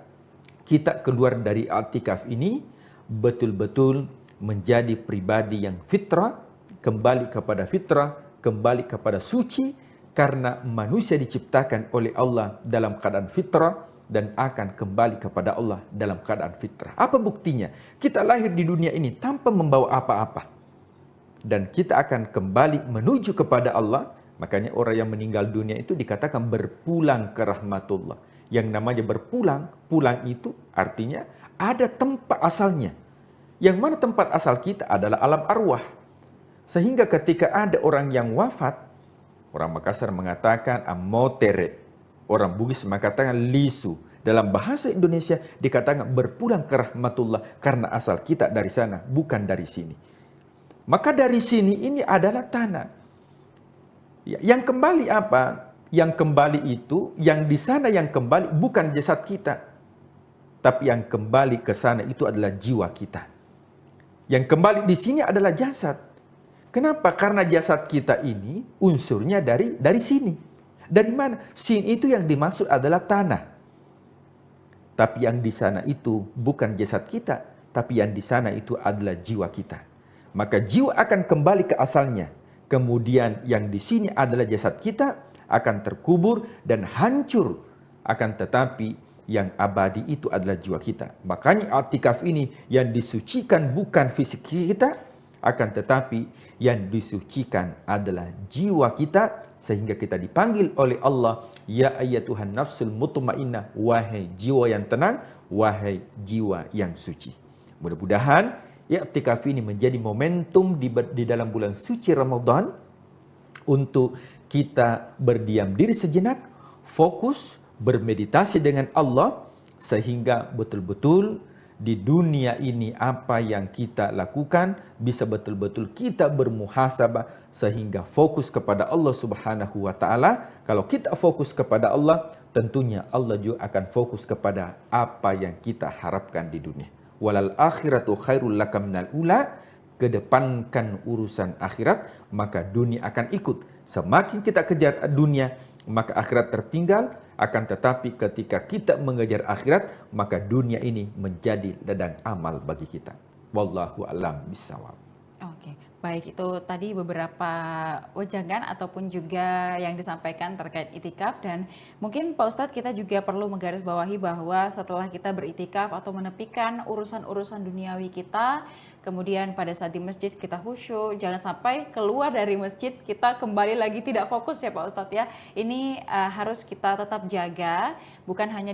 kita keluar dari i'tikaf ini betul-betul menjadi pribadi yang fitrah, kembali kepada fitrah, kembali kepada suci, karena manusia diciptakan oleh Allah dalam keadaan fitrah dan akan kembali kepada Allah dalam keadaan fitrah. Apa buktinya? Kita lahir di dunia ini tanpa membawa apa-apa. dan kita akan kembali menuju kepada Allah. Makanya orang yang meninggal dunia itu dikatakan berpulang ke rahmatullah. Yang namanya berpulang, pulang itu artinya ada tempat asalnya. Yang mana tempat asal kita adalah alam arwah. Sehingga ketika ada orang yang wafat, orang Makassar mengatakan amotere, orang Bugis mengatakan lisu. Dalam bahasa Indonesia dikatakan berpulang ke rahmatullah karena asal kita dari sana, bukan dari sini. Maka dari sini ini adalah tanah. Yang kembali apa? Yang kembali itu, yang di sana yang kembali bukan jasad kita. Tapi yang kembali ke sana itu adalah jiwa kita. Yang kembali di sini adalah jasad. Kenapa? Karena jasad kita ini unsurnya dari sini. Dari mana? Sini itu yang dimaksud adalah tanah. Tapi yang di sana itu bukan jasad kita, tapi yang di sana itu adalah jiwa kita. Maka jiwa akan kembali ke asalnya. Kemudian yang di sini adalah jasad kita akan terkubur dan hancur. Akan tetapi yang abadi itu adalah jiwa kita. Makanya i'tikaf ini yang disucikan bukan fisik kita, akan tetapi yang disucikan adalah jiwa kita, sehingga kita dipanggil oleh Allah, ya ayyatuhan nafsul mutmainnah, wahai jiwa yang tenang, wahai jiwa yang suci. Mudah-mudahan i'tikaf ini menjadi momentum di dalam bulan suci Ramadan untuk kita berdiam diri sejenak, fokus, bermeditasi dengan Allah, sehingga betul-betul di dunia ini apa yang kita lakukan bisa betul-betul kita bermuhasabah sehingga fokus kepada Allah Subhanahu wa taala. Kalau kita fokus kepada Allah, tentunya Allah juga akan fokus kepada apa yang kita harapkan di dunia. Walal akhiratu khairul laka minal ula, kedepankan urusan akhirat, maka dunia akan ikut. Semakin kita kejar dunia, maka akhirat tertinggal. Akan tetapi ketika kita mengejar akhirat, maka dunia ini menjadi ladang amal bagi kita. Wallahu a'lam bishawab. Oke, baik, itu tadi beberapa wejangan ataupun juga yang disampaikan terkait itikaf, dan mungkin Pak Ustadz kita juga perlu menggarisbawahi bahwa setelah kita beritikaf atau menepikan urusan-urusan duniawi kita, kemudian pada saat di masjid kita khusyuk, jangan sampai keluar dari masjid kita kembali lagi tidak fokus ya Pak Ustadz ya. Ini harus kita tetap jaga, bukan hanya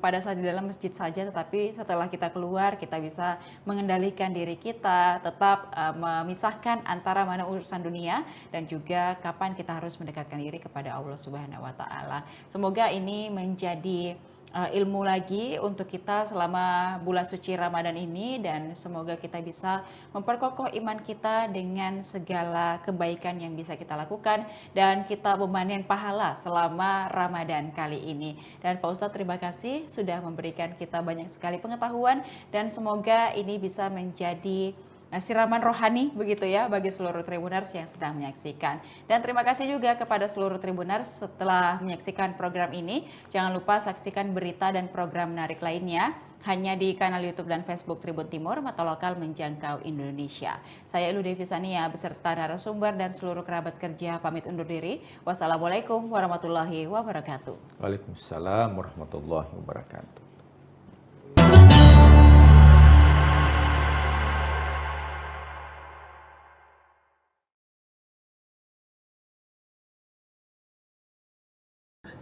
pada saat di dalam masjid saja, tetapi setelah kita keluar kita bisa mengendalikan diri kita, tetap memisahkan antara mana urusan dunia dan juga kapan kita harus mendekatkan diri kepada Allah Subhanahu wa taala. Semoga ini menjadi ilmu lagi untuk kita selama bulan suci Ramadan ini, dan semoga kita bisa memperkokoh iman kita dengan segala kebaikan yang bisa kita lakukan dan kita memanen pahala selama Ramadan kali ini. Dan Pak Ustadz terima kasih sudah memberikan kita banyak sekali pengetahuan, dan semoga ini bisa menjadi siraman rohani begitu ya bagi seluruh Tribuners yang sedang menyaksikan. Dan terima kasih juga kepada seluruh Tribuners setelah menyaksikan program ini. Jangan lupa saksikan berita dan program menarik lainnya hanya di kanal YouTube dan Facebook Tribun Timur, mata lokal menjangkau Indonesia. Saya Elu Devi Sania beserta narasumber dan seluruh kerabat kerja pamit undur diri. Wassalamualaikum warahmatullahi wabarakatuh. Waalaikumsalam warahmatullahi wabarakatuh.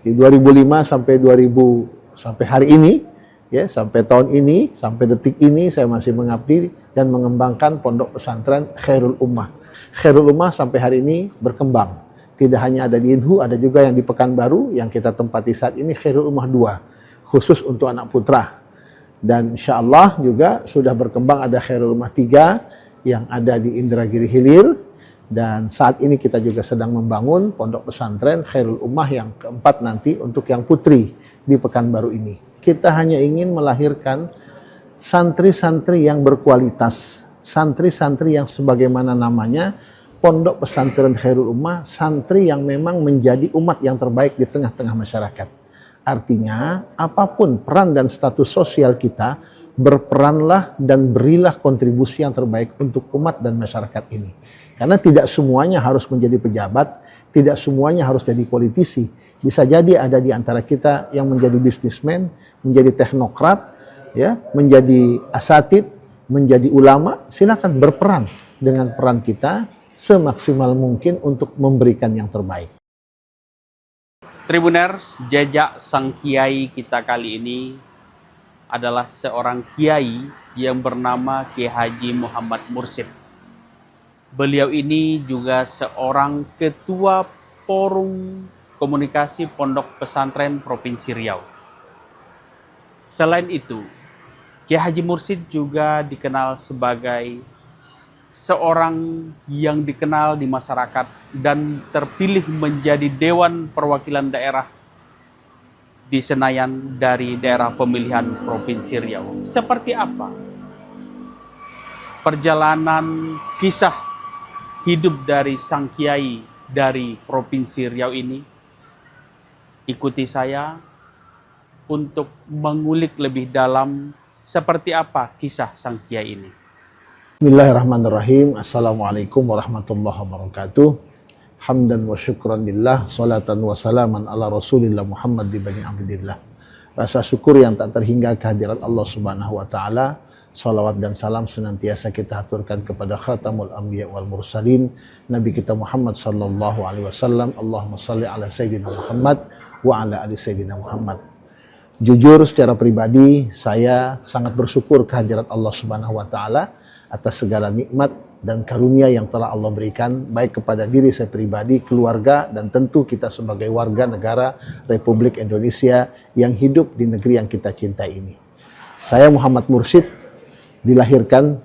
Di 2005 sampai hari ini, ya, sampai tahun ini, sampai detik ini saya masih mengabdi dan mengembangkan pondok pesantren Khairul Ummah. Khairul Ummah sampai hari ini berkembang. Tidak hanya ada di Inhu, ada juga yang di Pekanbaru yang kita tempati saat ini, Khairul Ummah 2, khusus untuk anak putra. Dan insya Allah juga sudah berkembang ada Khairul Ummah 3 yang ada di Indragiri Hilir. Dan saat ini kita juga sedang membangun pondok pesantren Khairul Ummah yang keempat nanti untuk yang putri di Pekanbaru ini. Kita hanya ingin melahirkan santri-santri yang berkualitas, santri-santri yang sebagaimana namanya pondok pesantren Khairul Ummah, santri yang memang menjadi umat yang terbaik di tengah-tengah masyarakat. Artinya apapun peran dan status sosial kita, berperanlah dan berilah kontribusi yang terbaik untuk umat dan masyarakat ini. Karena tidak semuanya harus menjadi pejabat, tidak semuanya harus jadi politisi. Bisa jadi ada di antara kita yang menjadi bisnismen, menjadi teknokrat, ya, menjadi asatid, menjadi ulama. Silakan berperan dengan peran kita semaksimal mungkin untuk memberikan yang terbaik. Tribuners, jejak sang kiai kita kali ini adalah seorang kiai yang bernama Kiai Haji Muhammad Mursid. Beliau ini juga seorang ketua Forum Komunikasi Pondok Pesantren Provinsi Riau. Selain itu, Kiai Haji Mursid juga dikenal sebagai seorang yang dikenal di masyarakat dan terpilih menjadi Dewan Perwakilan Daerah di Senayan dari daerah pemilihan Provinsi Riau. Seperti apa perjalanan kisah hidup dari sang kiai dari Provinsi Riau ini? Ikuti saya untuk mengulik lebih dalam seperti apa kisah sang kiai ini. Bismillahirrahmanirrahim. Assalamualaikum warahmatullahi wabarakatuh. Hamdan wa syukran lillah, salatan wa salaman ala rasulillah Muhammad ibn Abdillah. Rasa syukur yang tak terhingga kehadirat Allah subhanahu wa ta'ala. Salawat dan salam senantiasa kita aturkan kepada khatamul anbiya wal mursalin, Nabi kita Muhammad sallallahu alaihi wasallam. Allahumma salli ala Sayyidina Muhammad wa ala ali Sayyidina Muhammad. Jujur secara pribadi, saya sangat bersyukur kehadirat Allah subhanahu wa ta'ala atas segala nikmat dan karunia yang telah Allah berikan baik kepada diri saya pribadi, keluarga, dan tentu kita sebagai warga negara Republik Indonesia yang hidup di negeri yang kita cintai ini. Saya Muhammad Mursid, dilahirkan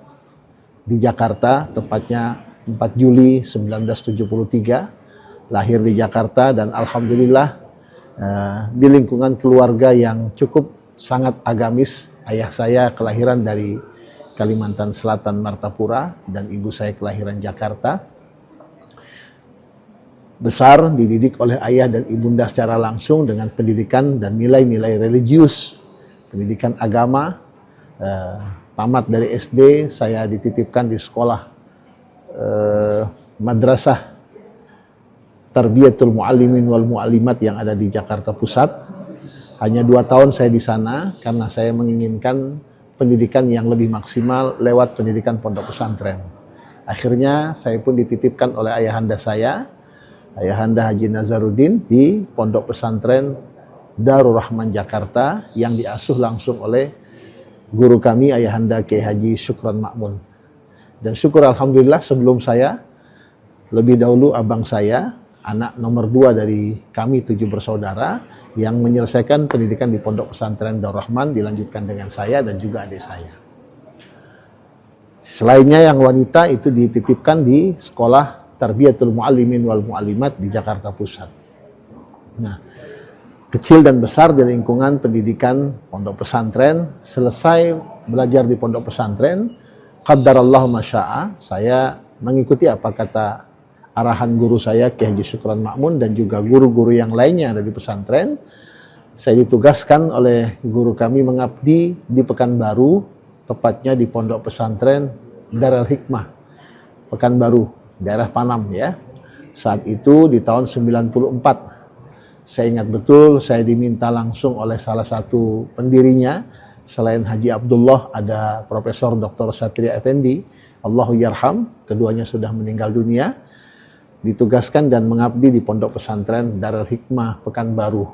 di Jakarta, tepatnya 4 Juli 1973, lahir di Jakarta dan alhamdulillah di lingkungan keluarga yang cukup sangat agamis. Ayah saya kelahiran dari Kalimantan Selatan, Martapura, dan ibu saya kelahiran Jakarta. Besar dididik oleh ayah dan ibunda secara langsung dengan pendidikan dan nilai-nilai religius, pendidikan agama. Tamat dari SD, saya dititipkan di sekolah Madrasah Tarbiyatul Muallimin wal Muallimat yang ada di Jakarta Pusat. Hanya 2 tahun saya di sana karena saya menginginkan pendidikan yang lebih maksimal lewat pendidikan pondok pesantren. Akhirnya saya pun dititipkan oleh ayahanda saya, Ayahanda Haji Nazaruddin, di pondok pesantren Darul Rahman Jakarta yang diasuh langsung oleh guru kami Ayahanda Kiai Haji Syukron Ma'mun. Dan syukur alhamdulillah sebelum saya, lebih dahulu abang saya, anak nomor 2 dari kami 7 bersaudara, yang menyelesaikan pendidikan di pondok pesantren Darul Rahman, dilanjutkan dengan saya dan juga adik saya. Selainnya yang wanita itu dititipkan di sekolah Tarbiyatul Muallimin wal Muallimat di Jakarta Pusat. Nah, kecil dan besar di lingkungan pendidikan pondok pesantren. Selesai belajar di pondok pesantren, qaddarallahu masya'a, saya mengikuti apa kata arahan guru saya Kiai Haji Syukron Ma'mun dan juga guru-guru yang lainnya dari pesantren. Saya ditugaskan oleh guru kami mengabdi di Pekanbaru, tepatnya di pondok pesantren Darul Hikmah Pekanbaru, daerah Panam ya. Saat itu di tahun 94, saya ingat betul saya diminta langsung oleh salah satu pendirinya, selain Haji Abdullah ada Profesor Dr. Satria Effendi, Allahu yarham, keduanya sudah meninggal dunia. Ditugaskan dan mengabdi di pondok pesantren Darul Hikmah Pekanbaru.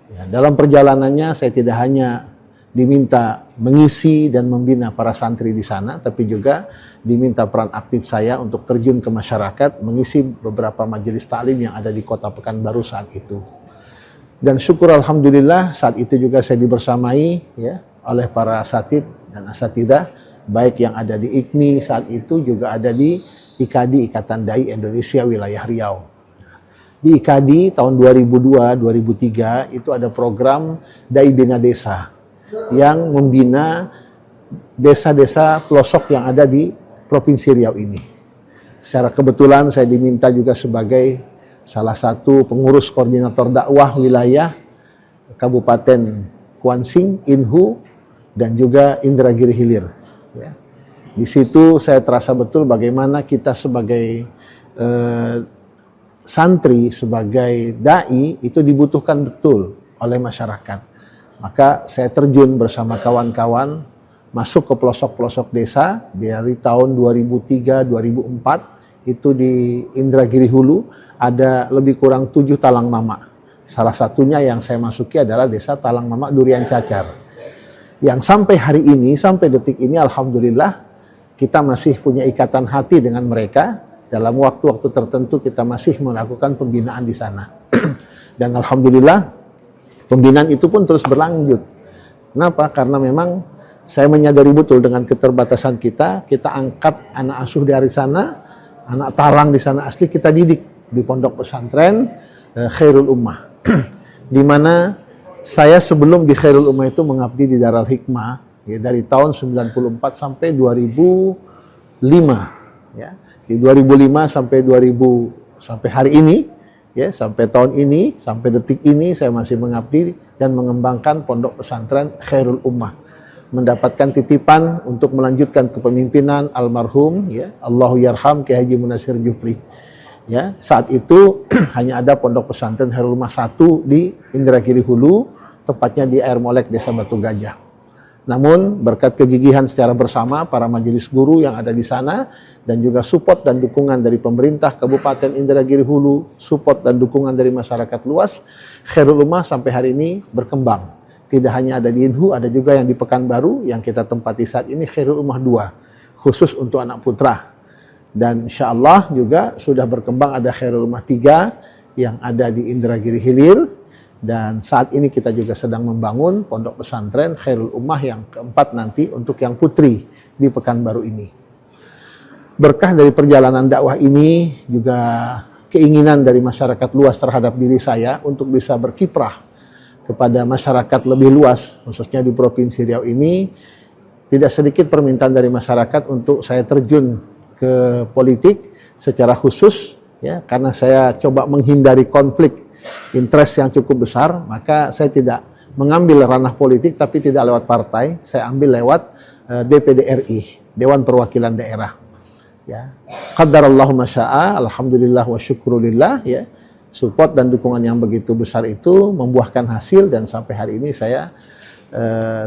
Ya, dalam perjalanannya saya tidak hanya diminta mengisi dan membina para santri di sana, tapi juga diminta peran aktif saya untuk terjun ke masyarakat, mengisi beberapa majelis taklim yang ada di kota Pekanbaru saat itu. Dan syukur alhamdulillah saat itu juga saya dibersamai ya oleh para asatid dan asatidah, baik yang ada di IKMI saat itu juga ada di IKADI, Ikatan Dai Indonesia Wilayah Riau. Di IKADI tahun 2002-2003 itu ada program Dai Bina Desa yang membina desa-desa pelosok yang ada di Provinsi Riau ini. Secara kebetulan saya diminta juga sebagai salah satu pengurus koordinator dakwah wilayah Kabupaten Kuansing, Inhu, dan juga Indragiri Hilir. Ya. Di situ saya terasa betul bagaimana kita sebagai santri, sebagai dai itu dibutuhkan betul oleh masyarakat. Maka saya terjun bersama kawan-kawan masuk ke pelosok-pelosok desa dari tahun 2003-2004 itu di Indragiri Hulu, ada lebih kurang 7 talang mama. Salah satunya yang saya masuki adalah desa Talang Mama Durian Cacar. Yang sampai hari ini, sampai detik ini, alhamdulillah, kita masih punya ikatan hati dengan mereka. Dalam waktu-waktu tertentu kita masih melakukan pembinaan di sana. Dan alhamdulillah, pembinaan itu pun terus berlanjut. Kenapa? Karena memang saya menyadari betul dengan keterbatasan kita angkat anak asuh dari sana, anak talang di sana asli kita didik di pondok pesantren Khairul Ummah. Di mana saya sebelum di Khairul Ummah itu mengabdi di Darul Hikmah ya, dari tahun 94 sampai 2005 ya. Di 2005 sampai hari ini ya, sampai tahun ini, sampai detik ini saya masih mengabdi dan mengembangkan pondok pesantren Khairul Ummah. Mendapatkan titipan untuk melanjutkan kepemimpinan almarhum ya, Allahu yarham Kiai Haji Munasir Jufri. Ya, saat itu hanya ada pondok pesantren Khairul Ummah 1 di Indragiri Hulu, tepatnya di Air Molek, Desa Batu Gajah. Namun berkat kegigihan secara bersama para majelis guru yang ada di sana dan juga support dan dukungan dari pemerintah Kabupaten Indragiri Hulu, support dan dukungan dari masyarakat luas, Khairul Ummah sampai hari ini berkembang. Tidak hanya ada di Inhu, ada juga yang di Pekanbaru yang kita tempati saat ini Khairul Ummah 2, khusus untuk anak putra. Dan insya Allah juga sudah berkembang ada Khairul Ummah 3 yang ada di Indragiri Hilir. Dan saat ini kita juga sedang membangun pondok pesantren Khairul Ummah yang keempat nanti untuk yang putri di Pekanbaru ini. Berkah dari perjalanan dakwah ini juga keinginan dari masyarakat luas terhadap diri saya untuk bisa berkiprah kepada masyarakat lebih luas, khususnya di Provinsi Riau ini. Tidak sedikit permintaan dari masyarakat untuk saya terjun ke politik secara khusus ya, karena saya coba menghindari konflik interest yang cukup besar, maka saya tidak mengambil ranah politik tapi tidak lewat partai, saya ambil lewat DPD RI, Dewan Perwakilan Daerah. Ya, qadarallahu masya'a, alhamdulillah wa syukrulillah ya. Support dan dukungan yang begitu besar itu membuahkan hasil dan sampai hari ini saya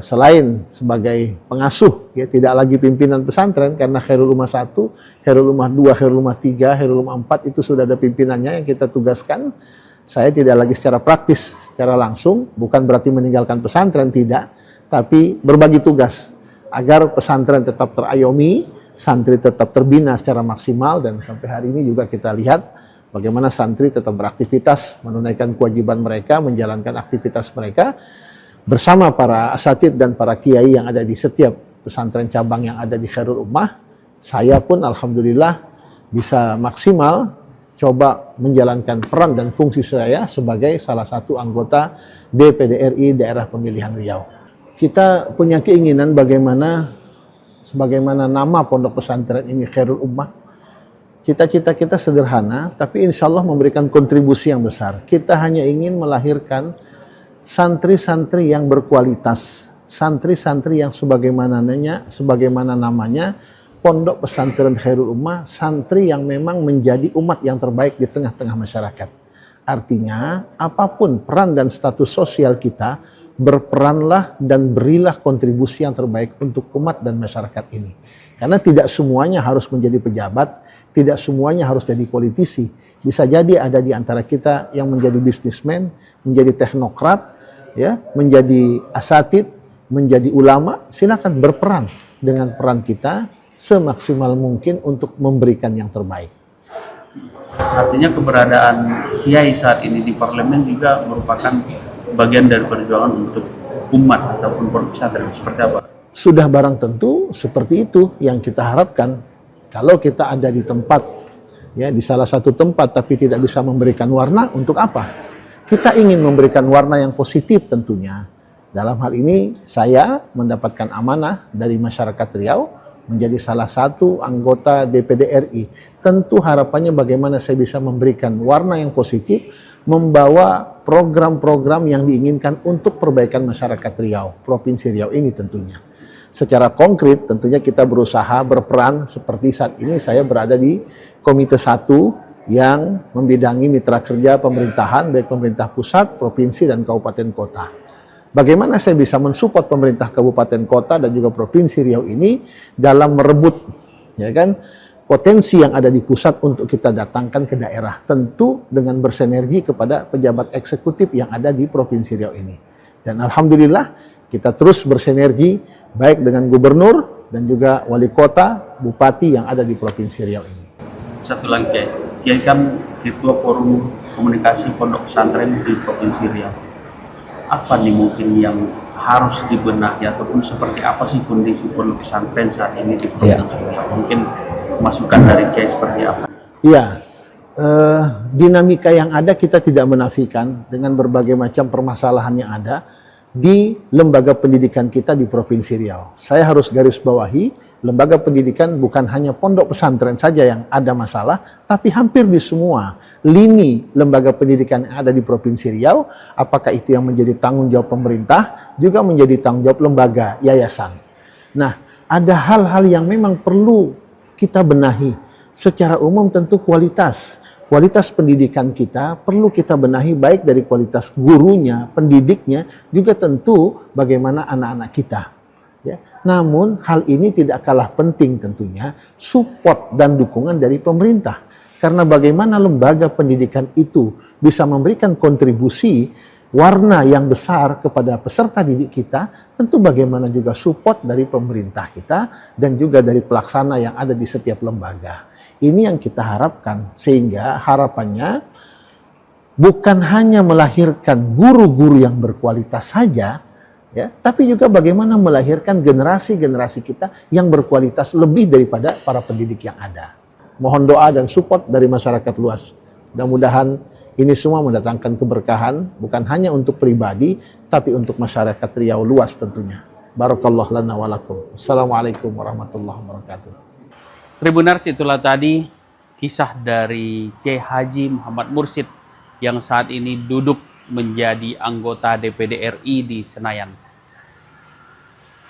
selain sebagai pengasuh ya, tidak lagi pimpinan pesantren karena Khairul Ummah 1, Khairul Ummah 2, Khairul Ummah 3, Khairul Ummah 4 itu sudah ada pimpinannya yang kita tugaskan. Saya tidak lagi secara praktis, secara langsung, bukan berarti meninggalkan pesantren, tidak, tapi berbagi tugas agar pesantren tetap terayomi, santri tetap terbina secara maksimal. Dan sampai hari ini juga kita lihat bagaimana santri tetap beraktivitas, menunaikan kewajiban mereka, menjalankan aktivitas mereka bersama para asatid dan para kiai yang ada di setiap pesantren cabang yang ada di Khairul Ummah. Saya pun alhamdulillah bisa maksimal coba menjalankan peran dan fungsi saya sebagai salah satu anggota DPD RI Daerah Pemilihan Riau. Kita punya keinginan sebagaimana nama pondok pesantren ini Khairul Ummah. Cita-cita kita sederhana, tapi insya Allah memberikan kontribusi yang besar. Kita hanya ingin melahirkan santri-santri yang berkualitas, santri-santri yang sebagaimana namanya, pondok pesantren Khairul Ummah, santri yang memang menjadi umat yang terbaik di tengah-tengah masyarakat. Artinya, apapun peran dan status sosial kita, berperanlah dan berilah kontribusi yang terbaik untuk umat dan masyarakat ini. Karena tidak semuanya harus menjadi pejabat, tidak semuanya harus jadi politisi. Bisa jadi ada di antara kita yang menjadi bisnismen, menjadi teknokrat, ya, menjadi asatid, menjadi ulama. Silakan berperan dengan peran kita semaksimal mungkin untuk memberikan yang terbaik. Artinya keberadaan kiai saat ini di parlemen juga merupakan bagian dari perjuangan untuk umat ataupun pondok pesantren, seperti apa? Sudah barang tentu seperti itu yang kita harapkan. Kalau kita ada di tempat, ya, di salah satu tempat tapi tidak bisa memberikan warna, untuk apa? Kita ingin memberikan warna yang positif tentunya. Dalam hal ini saya mendapatkan amanah dari masyarakat Riau menjadi salah satu anggota DPD RI. Tentu harapannya bagaimana saya bisa memberikan warna yang positif, membawa program-program yang diinginkan untuk perbaikan masyarakat Riau, Provinsi Riau ini tentunya. Secara konkret tentunya kita berusaha berperan seperti saat ini saya berada di Komite 1 yang membidangi mitra kerja pemerintahan, baik pemerintah pusat, provinsi, dan kabupaten kota. Bagaimana saya bisa mensupport pemerintah kabupaten kota dan juga provinsi Riau ini dalam merebut, ya kan, potensi yang ada di pusat untuk kita datangkan ke daerah, tentu dengan bersinergi kepada pejabat eksekutif yang ada di Provinsi Riau ini. Dan alhamdulillah kita terus bersinergi baik dengan gubernur dan juga wali kota, bupati yang ada di Provinsi Riau ini. Satu lagi Kiai, Kiai kan Ketua Forum Komunikasi Pondok Pesantren di Provinsi Riau. Apa nih mungkin yang harus dibenahi ataupun seperti apa sih kondisi pondok pesantren saat ini di Provinsi Riau? Mungkin masukan dari Kiai seperti apa? Iya, dinamika yang ada kita tidak menafikan dengan berbagai macam permasalahan yang ada di lembaga pendidikan kita di Provinsi Riau. Saya harus garis bawahi, lembaga pendidikan bukan hanya pondok pesantren saja yang ada masalah, tapi hampir di semua lini lembaga pendidikan yang ada di Provinsi Riau, apakah itu yang menjadi tanggung jawab pemerintah, juga menjadi tanggung jawab lembaga, yayasan. Nah, ada hal-hal yang memang perlu kita benahi. Secara umum tentu kualitas pendidikan kita perlu kita benahi, baik dari kualitas gurunya, pendidiknya, juga tentu bagaimana anak-anak kita. Ya. Namun hal ini tidak kalah penting tentunya support dan dukungan dari pemerintah. Karena bagaimana lembaga pendidikan itu bisa memberikan kontribusi warna yang besar kepada peserta didik kita, tentu bagaimana juga support dari pemerintah kita dan juga dari pelaksana yang ada di setiap lembaga. Ini yang kita harapkan, sehingga harapannya bukan hanya melahirkan guru-guru yang berkualitas saja, ya, tapi juga bagaimana melahirkan generasi-generasi kita yang berkualitas lebih daripada para pendidik yang ada. Mohon doa dan support dari masyarakat luas. Mudah-mudahan ini semua mendatangkan keberkahan, bukan hanya untuk pribadi, tapi untuk masyarakat Riau luas tentunya. Barakallah lana walakum. Assalamualaikum warahmatullahi wabarakatuh. Tribuners, itulah tadi kisah dari Kiai Haji Muhammad Mursyid yang saat ini duduk menjadi anggota DPD RI di Senayan.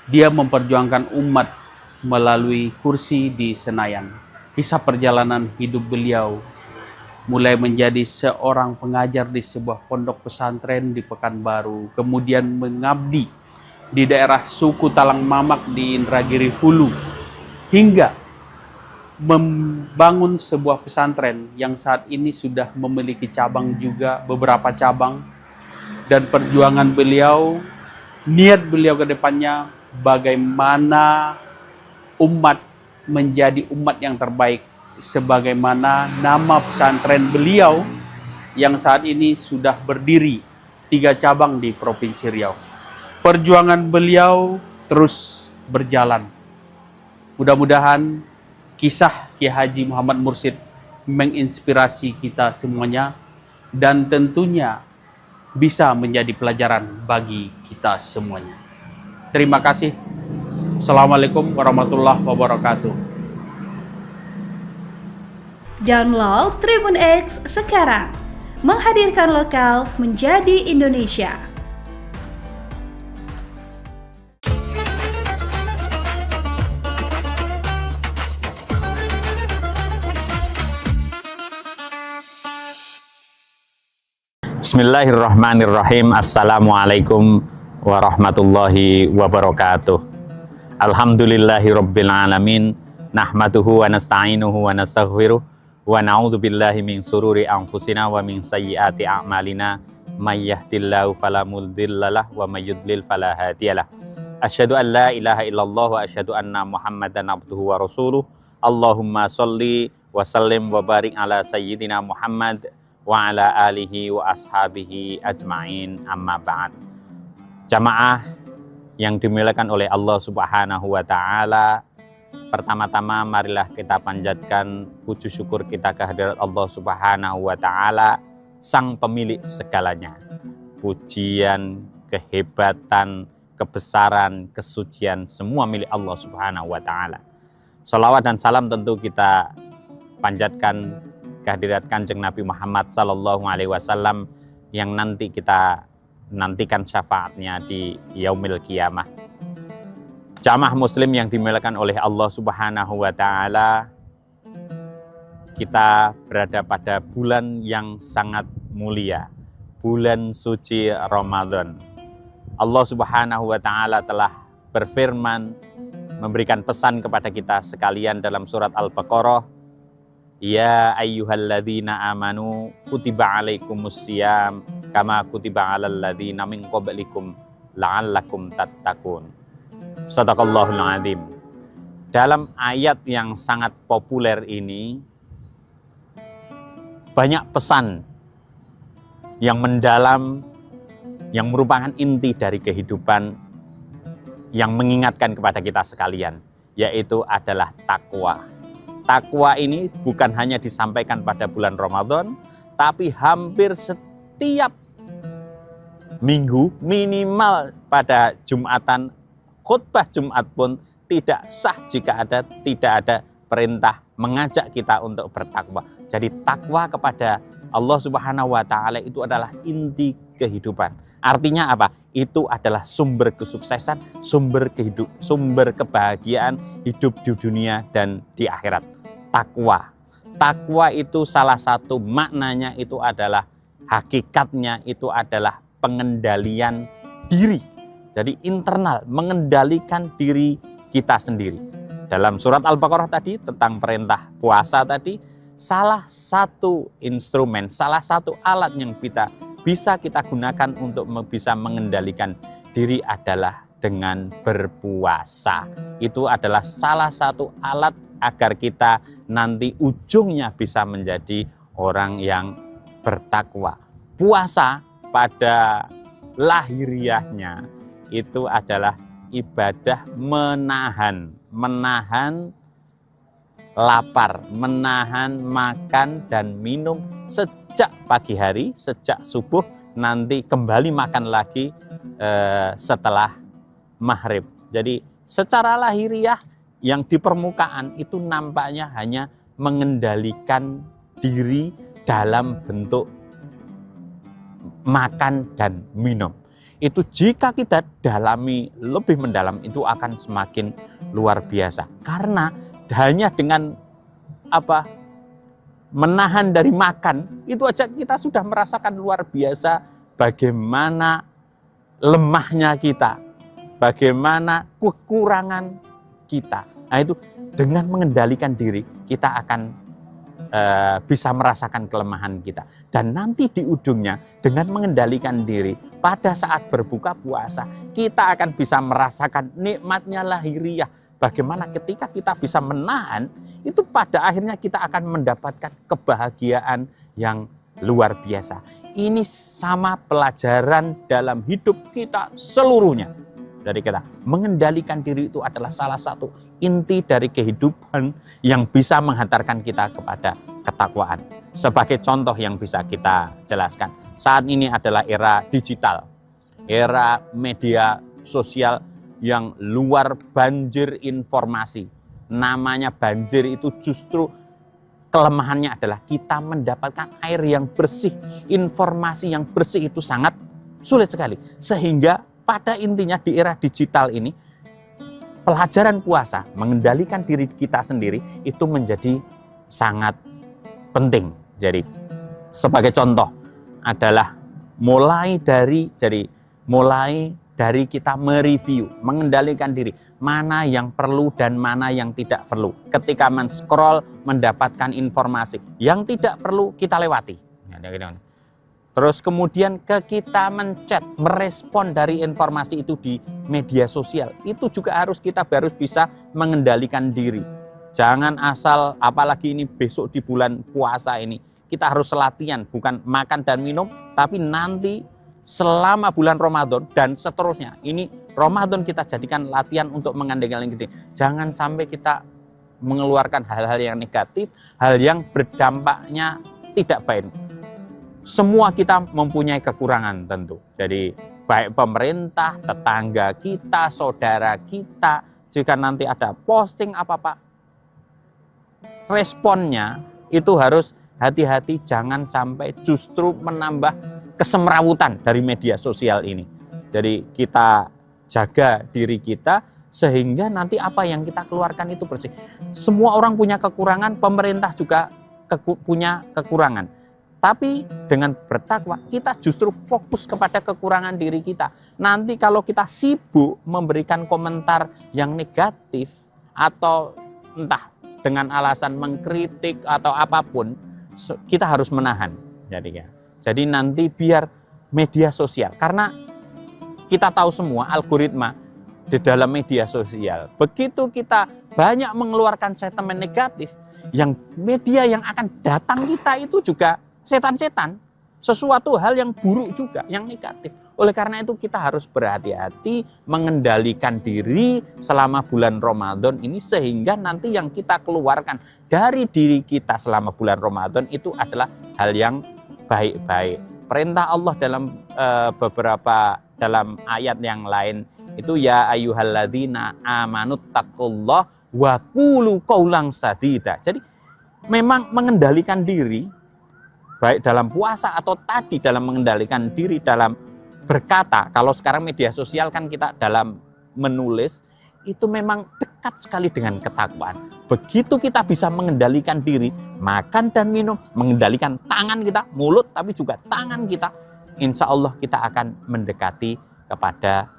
Dia memperjuangkan umat melalui kursi di Senayan. Kisah perjalanan hidup beliau mulai menjadi seorang pengajar di sebuah pondok pesantren di Pekanbaru, kemudian mengabdi di daerah suku Talang Mamak di Indragiri Hulu, hingga membangun sebuah pesantren yang saat ini sudah memiliki cabang juga, beberapa cabang. Dan perjuangan beliau, niat beliau ke depannya bagaimana umat menjadi umat yang terbaik, sebagaimana nama pesantren beliau yang saat ini sudah berdiri 3 cabang di Provinsi Riau. Perjuangan beliau terus berjalan. Mudah-mudahan kisah Kiai Haji Muhammad Mursyid menginspirasi kita semuanya dan tentunya bisa menjadi pelajaran bagi kita semuanya. Terima kasih. Assalamualaikum warahmatullahi wabarakatuh. Download Tribun X sekarang. Menghadirkan lokal menjadi Indonesia. Bismillahirrahmanirrahim. Assalamualaikum warahmatullahi wabarakatuh. Alhamdulillahi rabbil alamin. Nahmaduhu wa nasta'inuhu wa nastaghfiruh. Wa na'udzu billahi min sururi anfusina wa min sayyiati a'malina. May yahdihillahu fala mudhillalah wa may yudlil fala hadiyalah. Asyhadu an la ilaha illallah wa asyhadu anna Muhammadan abduhu wa rasuluh. Allahumma sholli wa sallim wa barik ala sayyidina Muhammad wa ala alihi wa ashabihi ajma'in, amma ba'd. Jamaah yang dimuliakan oleh Allah Subhanahu wa Ta'ala, pertama-tama marilah kita panjatkan puji syukur kita kehadirat Allah Subhanahu wa Ta'ala, sang pemilik segalanya. Pujian, kehebatan, kebesaran, kesucian semua milik Allah Subhanahu wa Ta'ala. Salawat dan salam tentu kita panjatkan kehadirat Kanjeng Nabi Muhammad sallallahu alaihi wasallam yang nanti kita nantikan syafaatnya di yaumil qiyamah. Jamaah muslim yang dimuliakan oleh Allah Subhanahu wa Ta'ala, kita berada pada bulan yang sangat mulia, bulan suci Ramadan. Allah Subhanahu wa Ta'ala telah berfirman memberikan pesan kepada kita sekalian dalam surat Al-Baqarah, ya ayyuhalladzina amanu kutiba alaikumusiyam kama kutiba alal ladzina min qablikum la'allakum tattaqun. Shadaqallahul azim. Dalam ayat yang sangat populer ini banyak pesan yang mendalam, yang merupakan inti dari kehidupan, yang mengingatkan kepada kita sekalian, yaitu adalah takwa. Takwa ini bukan hanya disampaikan pada bulan Ramadan, tapi hampir setiap minggu, minimal pada Jumatan, khutbah Jumat pun tidak sah jika tidak ada perintah mengajak kita untuk bertakwa. Jadi takwa kepada Allah Subhanahu wa Ta'ala itu adalah inti kehidupan. Artinya apa? Itu adalah sumber kesuksesan, sumber kebahagiaan hidup di dunia dan di akhirat. Takwa. Takwa itu salah satu maknanya itu adalah, hakikatnya itu adalah pengendalian diri. Jadi internal, mengendalikan diri kita sendiri. Dalam surat Al-Baqarah tadi tentang perintah puasa tadi, salah satu instrumen, salah satu alat yang bisa kita gunakan untuk bisa mengendalikan diri adalah dengan berpuasa. Itu adalah salah satu alat agar kita nanti ujungnya bisa menjadi orang yang bertakwa. Puasa pada lahiriahnya itu adalah ibadah menahan lapar, menahan makan dan minum sejak pagi hari, sejak subuh, nanti kembali makan lagi setelah maghrib. Jadi secara lahiriah yang di permukaan itu nampaknya hanya mengendalikan diri dalam bentuk makan dan minum. Itu jika kita dalami lebih mendalam itu akan semakin luar biasa. Karena hanya dengan menahan dari makan, itu aja kita sudah merasakan luar biasa bagaimana lemahnya kita, bagaimana kekurangan kita. Nah itu dengan mengendalikan diri, kita akan bisa merasakan kelemahan kita. Dan nanti di ujungnya dengan mengendalikan diri, pada saat berbuka puasa, kita akan bisa merasakan nikmatnya lahiriah. Bagaimana ketika kita bisa menahan, itu pada akhirnya kita akan mendapatkan kebahagiaan yang luar biasa. Ini sama pelajaran dalam hidup kita seluruhnya. Dari kita mengendalikan diri itu adalah salah satu inti dari kehidupan yang bisa menghantarkan kita kepada ketakwaan. Sebagai contoh yang bisa kita jelaskan, saat ini adalah era digital, era media sosial yang luar banjir informasi. Namanya banjir itu justru kelemahannya adalah kita mendapatkan air yang bersih, informasi yang bersih itu sangat sulit sekali. Sehingga pada intinya di era digital ini, pelajaran puasa, mengendalikan diri kita sendiri itu menjadi sangat penting. Jadi sebagai contoh adalah mulai dari kita mereview, mengendalikan diri, mana yang perlu dan mana yang tidak perlu. Ketika men-scroll mendapatkan informasi, yang tidak perlu kita lewati. Terus kemudian kita menchat, merespon dari informasi itu di media sosial. Itu juga harus bisa mengendalikan diri. Jangan asal, apalagi ini besok di bulan puasa ini, kita harus latihan, bukan makan dan minum, tapi nanti selama bulan Ramadan dan seterusnya. Ini Ramadan kita jadikan latihan untuk mengendalikan diri. Jangan sampai kita mengeluarkan hal-hal yang negatif, hal yang berdampaknya tidak baik. Semua kita mempunyai kekurangan tentu. Jadi baik pemerintah, tetangga kita, saudara kita, jika nanti ada posting apa-apa, responnya itu harus hati-hati, jangan sampai justru menambah kesemrawutan dari media sosial ini. Jadi kita jaga diri kita sehingga nanti apa yang kita keluarkan itu bersih. Semua orang punya kekurangan, pemerintah juga punya kekurangan. Tapi dengan bertakwa, kita justru fokus kepada kekurangan diri kita. Nanti kalau kita sibuk memberikan komentar yang negatif, atau entah dengan alasan mengkritik atau apapun, kita harus menahan. Jadi nanti biar media sosial, karena kita tahu semua algoritma di dalam media sosial, begitu kita banyak mengeluarkan sentimen negatif, yang media yang akan datang kita itu juga setan-setan, sesuatu hal yang buruk juga, yang negatif. Oleh karena itu kita harus berhati-hati mengendalikan diri selama bulan Ramadan ini, sehingga nanti yang kita keluarkan dari diri kita selama bulan Ramadan itu adalah hal yang baik-baik. Perintah Allah dalam dalam ayat yang lain itu, ya ayyuhalladzina amanut taqullah wa qulu qaulan sadida. Jadi memang mengendalikan diri, baik dalam puasa atau tadi dalam mengendalikan diri dalam berkata. Kalau sekarang media sosial kan kita dalam menulis, itu memang dekat sekali dengan ketakwaan. Begitu kita bisa mengendalikan diri, makan dan minum, mengendalikan tangan kita, mulut, tapi juga tangan kita, insya Allah kita akan mendekati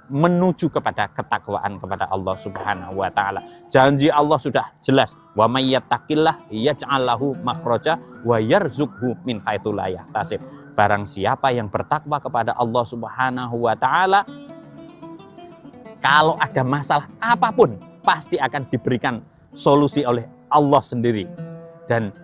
menuju kepada ketakwaan kepada Allah Subhanahu wa Ta'ala. Janji Allah sudah jelas, wa may yattaqillah yaj'al lahu makhraja wa yarzuqhu min haitsu la yahtasib. Barang siapa yang bertakwa kepada Allah Subhanahu wa Ta'ala, kalau ada masalah apapun pasti akan diberikan solusi oleh Allah sendiri. Dan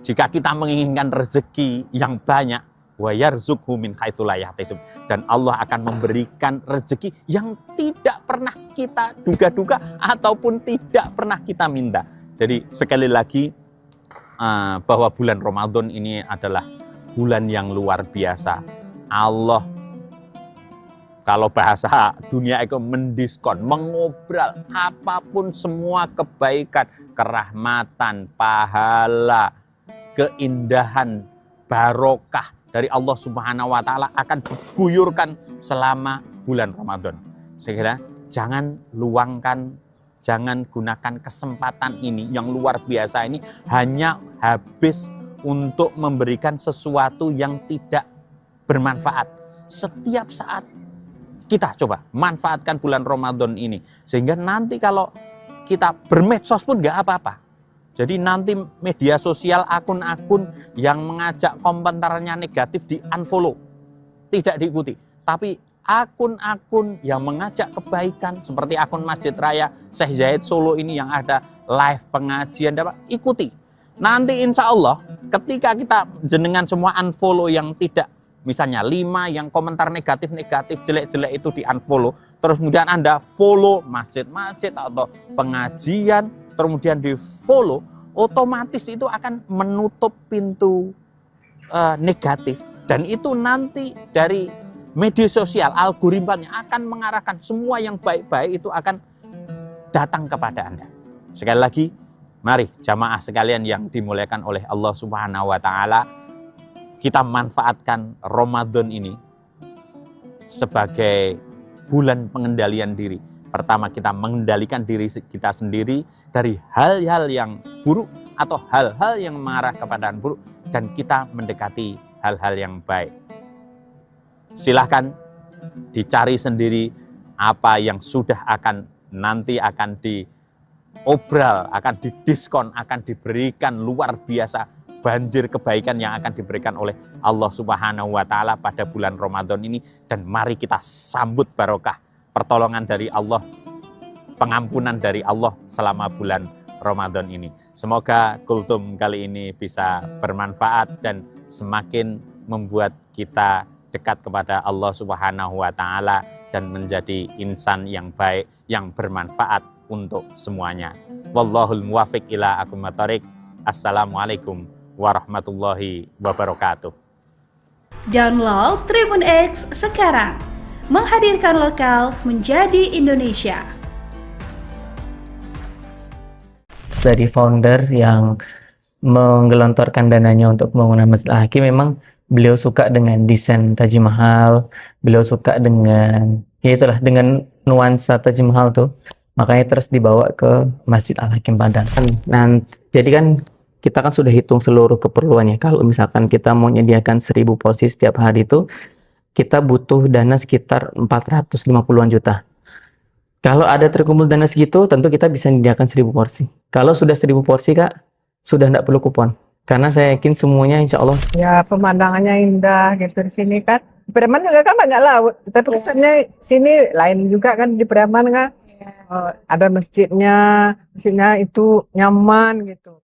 jika kita menginginkan rezeki yang banyak, wa yarzuqhu min haitsu la yahtasib, dan Allah akan memberikan rezeki yang tidak pernah kita duga-duga ataupun tidak pernah kita minta. Jadi sekali lagi bahwa bulan Ramadan ini adalah bulan yang luar biasa. Allah, kalau bahasa dunia itu, mendiskon, mengobral apapun semua kebaikan, kerahmatan, pahala, keindahan, barokah dari Allah Subhanahu wa Ta'ala akan diguyurkan selama bulan Ramadan. Saya kira jangan luangkan, jangan gunakan kesempatan ini yang luar biasa ini hanya habis untuk memberikan sesuatu yang tidak bermanfaat. Setiap saat kita coba manfaatkan bulan Ramadan ini, sehingga nanti kalau kita bermedsos pun nggak apa-apa. Jadi nanti media sosial, akun-akun yang mengajak komentarnya negatif di-unfollow, tidak diikuti. Tapi akun-akun yang mengajak kebaikan, seperti akun Masjid Raya Syekh Zayed Solo ini yang ada live pengajian, ikuti. Nanti insya Allah ketika kita jenengan semua unfollow yang tidak, misalnya 5 yang komentar negatif-negatif, jelek-jelek itu di-unfollow, terus kemudian Anda follow masjid-masjid atau pengajian, kemudian di-follow, otomatis itu akan menutup pintu negatif. Dan itu nanti dari media sosial, algoritmanya akan mengarahkan semua yang baik-baik itu akan datang kepada Anda. Sekali lagi, mari jamaah sekalian yang dimuliakan oleh Allah Subhanahu wa Ta'ala, kita manfaatkan Ramadan ini sebagai bulan pengendalian diri. Pertama, kita mengendalikan diri kita sendiri dari hal-hal yang buruk atau hal-hal yang mengarah kepada buruk, dan kita mendekati hal-hal yang baik. Silahkan dicari sendiri apa yang sudah nanti akan diobral, akan didiskon, akan diberikan luar biasa banjir kebaikan yang akan diberikan oleh Allah Subhanahu wa Ta'ala pada bulan Ramadan ini. Dan mari kita sambut barokah pertolongan dari Allah, pengampunan dari Allah selama bulan Ramadan ini. Semoga kultum kali ini bisa bermanfaat dan semakin membuat kita dekat kepada Allah Subhanahu wa Ta'ala dan menjadi insan yang baik, yang bermanfaat untuk semuanya. Wallahul muwafiq ila aqwamit thoriq. Assalamualaikum warahmatullahi wabarakatuh. Download Tribun X sekarang. Menghadirkan lokal menjadi Indonesia. Dari founder yang menggelontorkan dananya untuk pembangunan Masjid Al-Hakim, memang beliau suka dengan desain Taj Mahal, beliau suka dengan, ya itulah, dengan nuansa Taj Mahal tuh, makanya terus dibawa ke Masjid Al-Hakim Padang. Nah, jadi kan kita kan sudah hitung seluruh keperluannya. Kalau misalkan kita mau menyediakan 1000 porsi setiap hari itu, kita butuh dana sekitar 450-an juta. Kalau ada terkumpul dana segitu, tentu kita bisa menyediakan 1000 porsi. Kalau sudah 1000 porsi, Kak, sudah tidak perlu kupon. Karena saya yakin semuanya insya Allah. Ya, pemandangannya indah gitu di sini kan. Di Preman juga kan banyak laut. Tapi kesannya sini lain juga kan di Preman kan. Ada masjidnya, masjidnya itu nyaman gitu.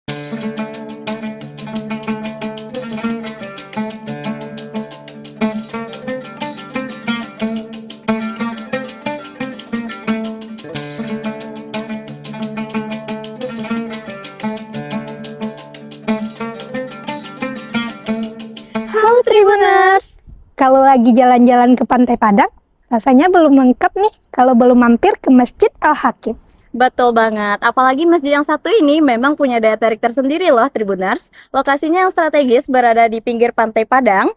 Halo Tribuners, kalau lagi jalan-jalan ke Pantai Padang, rasanya belum lengkap nih kalau belum mampir ke Masjid Al-Hakim. Betul banget, apalagi masjid yang satu ini memang punya daya tarik tersendiri loh Tribuners. Lokasinya yang strategis berada di pinggir Pantai Padang.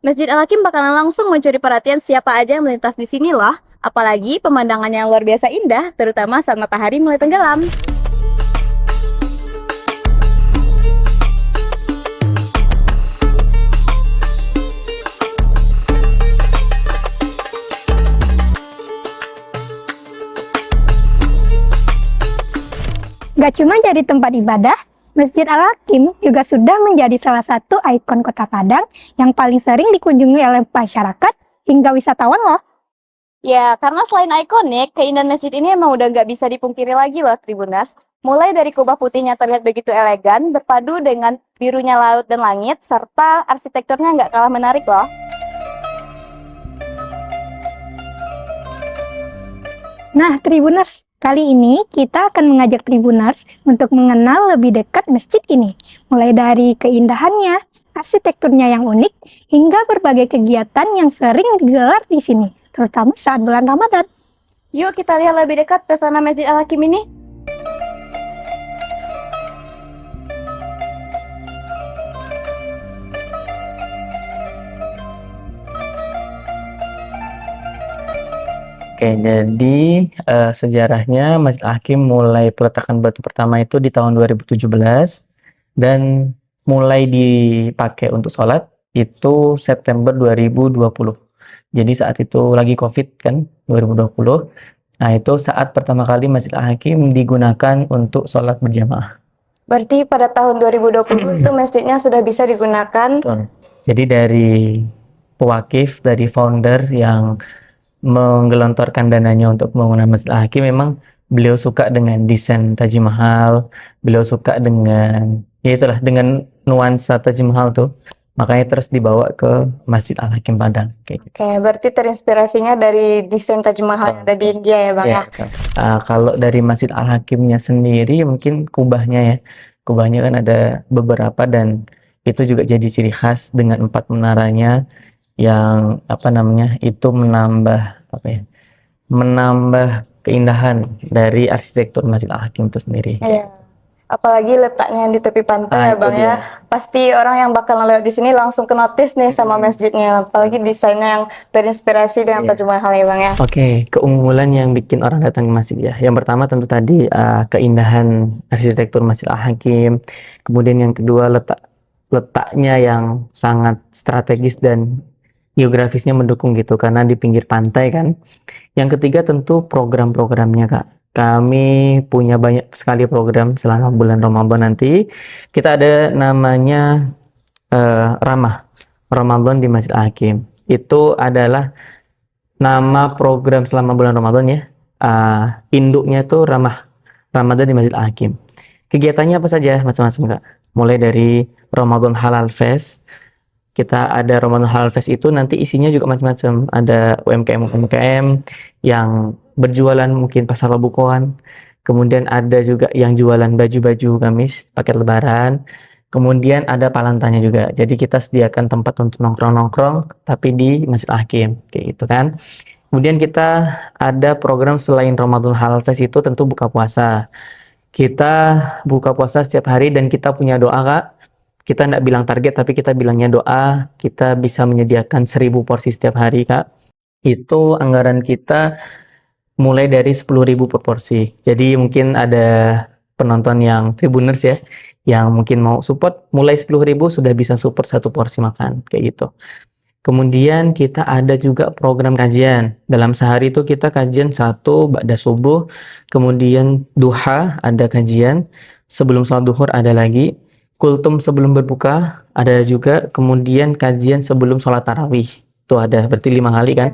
Masjid Al-Hakim bakalan langsung mencuri perhatian siapa aja yang melintas di sini loh. Apalagi pemandangannya yang luar biasa indah, terutama saat matahari mulai tenggelam. Gak cuma jadi tempat ibadah, Masjid Al-Hakim juga sudah menjadi salah satu ikon kota Padang yang paling sering dikunjungi oleh masyarakat hingga wisatawan loh. Ya, karena selain ikonik, keindahan masjid ini emang udah nggak bisa dipungkiri lagi loh Tribuners. Mulai dari kubah putihnya terlihat begitu elegan, berpadu dengan birunya laut dan langit, serta arsitekturnya nggak kalah menarik loh. Nah, Tribuners, kali ini kita akan mengajak Tribuners untuk mengenal lebih dekat masjid ini. Mulai dari keindahannya, arsitekturnya yang unik, hingga berbagai kegiatan yang sering digelar di sini, terutama saat bulan Ramadan. Yuk kita lihat lebih dekat pesona Masjid Al-Hakim ini. Oke, jadi sejarahnya Masjid Al-Hakim mulai peletakan batu pertama itu di tahun 2017 dan mulai dipakai untuk sholat itu September 2020. Jadi saat itu lagi COVID kan, 2020. Nah, itu saat pertama kali Masjid Al-Hakim digunakan untuk sholat berjamaah. Berarti pada tahun 2020 itu masjidnya sudah bisa digunakan. Betul. Jadi dari pewakif, dari founder yang menggelontorkan dananya untuk pembangunan Masjid Al-Hakim, memang beliau suka dengan desain Taj Mahal, beliau suka dengan, ya itulah, dengan nuansa Taj Mahal tuh. Makanya terus dibawa ke Masjid Al-Hakim Padang. Kayak gitu. Oke, berarti terinspirasinya dari desain Taj Mahal yang ada di India ya Bang ya? Betul. Kalau dari Masjid Al-Hakimnya sendiri mungkin kubahnya ya. Kubahnya kan ada beberapa dan itu juga jadi ciri khas dengan 4 menaranya yang itu menambah keindahan dari arsitektur Masjid Al-Hakim itu sendiri. Iya. Apalagi letaknya di tepi pantai ya Bang ya. Pasti orang yang bakal lewat di sini langsung ke notice nih sama masjidnya. Apalagi desainnya yang terinspirasi dengan Taj Mahal ya Bang ya. Oke, keunggulan yang bikin orang datang ke masjid ya. Yang pertama tentu tadi keindahan arsitektur Masjid Al-Hakim. Kemudian yang kedua letaknya yang sangat strategis dan geografisnya mendukung gitu karena di pinggir pantai kan. Yang ketiga tentu program-programnya Kak. Kami punya banyak sekali program selama bulan Ramadan nanti. Kita ada namanya Ramah Ramadan di Masjid Al-Hakim. Itu adalah nama program selama bulan Ramadan ya. Induknya itu Ramah Ramadan di Masjid Al-Hakim. Kegiatannya apa saja? Macam-macam Kak. Mulai dari Ramadan Halal Fest. Kita ada Ramadan Halal Fest itu nanti isinya juga macam-macam. Ada UMKM yang berjualan mungkin pasar Labukoan. Kemudian ada juga yang jualan baju-baju gamis paket lebaran. Kemudian ada palantanya juga. Jadi kita sediakan tempat untuk nongkrong-nongkrong tapi di Masjid Al-Hakim kayak gitu kan. Kemudian kita ada program selain Ramadan Halal Fest itu tentu buka puasa. Kita buka puasa setiap hari dan kita punya doa Kak. Kita tidak bilang target, tapi kita bilangnya doa. Kita bisa menyediakan 1000 porsi setiap hari, Kak. Itu anggaran kita mulai dari 10.000 per porsi. Jadi mungkin ada penonton yang Tribuners ya, yang mungkin mau support mulai 10.000 sudah bisa support 1 porsi makan kayak gitu. Kemudian kita ada juga program kajian. Dalam sehari itu kita kajian 1 ba'da subuh, kemudian duha ada kajian, sebelum sholat duhur ada lagi, kultum sebelum berbuka ada juga, kemudian kajian sebelum sholat tarawih itu ada, berarti 5 kali kan.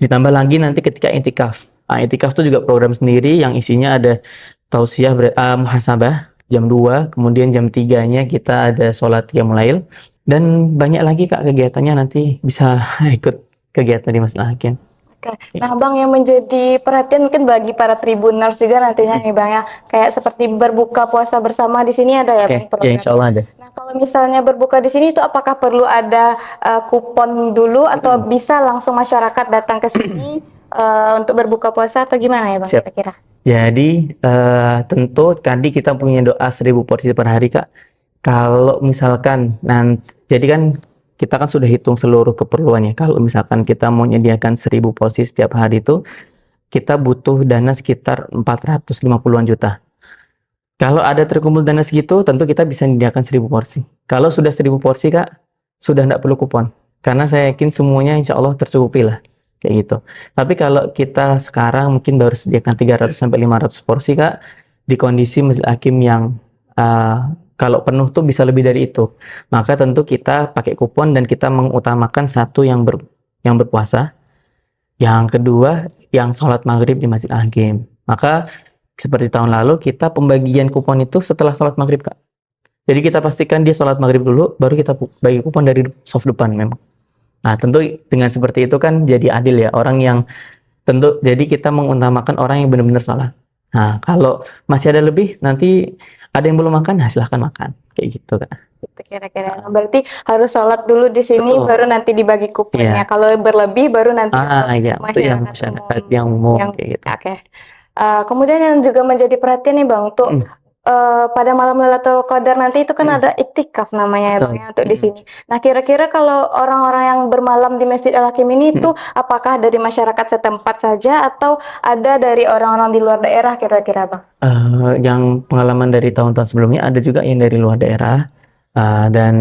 Ditambah lagi nanti ketika i'tikaf. I'tikaf itu juga program sendiri yang isinya ada tausiah, muhasabah jam 2, kemudian jam 3-nya kita ada sholat qiyamul lail. Dan banyak lagi Kak kegiatannya, nanti bisa ikut kegiatan di Masjidil Hakim. Oke. Nah Bang, yang menjadi perhatian mungkin bagi para Tribuners juga nantinya nih Bang ya, kayak seperti berbuka puasa bersama di sini ada ya Bang Ya insya Allah ada. Nah kalau misalnya berbuka di sini itu apakah perlu ada kupon dulu atau bisa langsung masyarakat datang ke sini untuk berbuka puasa atau gimana ya Bang Siap. kira-kira? Jadi tentu tadi kita punya doa 1.000 porsi per hari Kak. Kalau misalkan nanti, jadi kan kita kan sudah hitung seluruh keperluannya. Kalau misalkan kita mau menyediakan 1.000 porsi setiap hari itu, kita butuh dana sekitar 450-an juta. Kalau ada terkumpul dana segitu, tentu kita bisa menyediakan 1.000 porsi. Kalau sudah 1.000 porsi Kak, sudah tidak perlu kupon. Karena saya yakin semuanya insya Allah tercukupi lah. Kayak gitu. Tapi kalau kita sekarang mungkin baru sediakan 300-500 porsi Kak, di kondisi Masjidil Hakim yang kalau penuh tuh bisa lebih dari itu. Maka tentu kita pakai kupon dan kita mengutamakan satu yang berpuasa. Yang kedua, yang sholat maghrib di Masjidil Hakim. Maka seperti tahun lalu kita pembagian kupon itu setelah sholat maghrib Kak. Jadi kita pastikan dia sholat maghrib dulu, baru kita bagi kupon dari soft depan memang. Nah tentu dengan seperti itu kan jadi adil ya. Orang yang tentu, jadi kita mengutamakan orang yang benar-benar sholat. Nah kalau masih ada lebih, nanti ada yang belum makan, nah silahkan makan. Kayak gitu Kak. Gitu kira-kira. Berarti harus sholat dulu di sini, Betul. baru nanti dibagi kuponnya. Iya. Kalau berlebih, baru nanti untuk Iya, itu yang masyarakat yang umum yang- kayak gitu. Oke. Kemudian yang juga menjadi perhatian nih Bang, untuk pada malam Lailatul Qadar nanti itu kan ada iktikaf namanya ya Bang ya, untuk di sini. Nah kira-kira kalau orang-orang yang bermalam di Masjid Al-Hakim ini itu apakah dari masyarakat setempat saja atau ada dari orang-orang di luar daerah kira-kira Bang? Yang pengalaman dari tahun-tahun sebelumnya ada juga yang dari luar daerah. Dan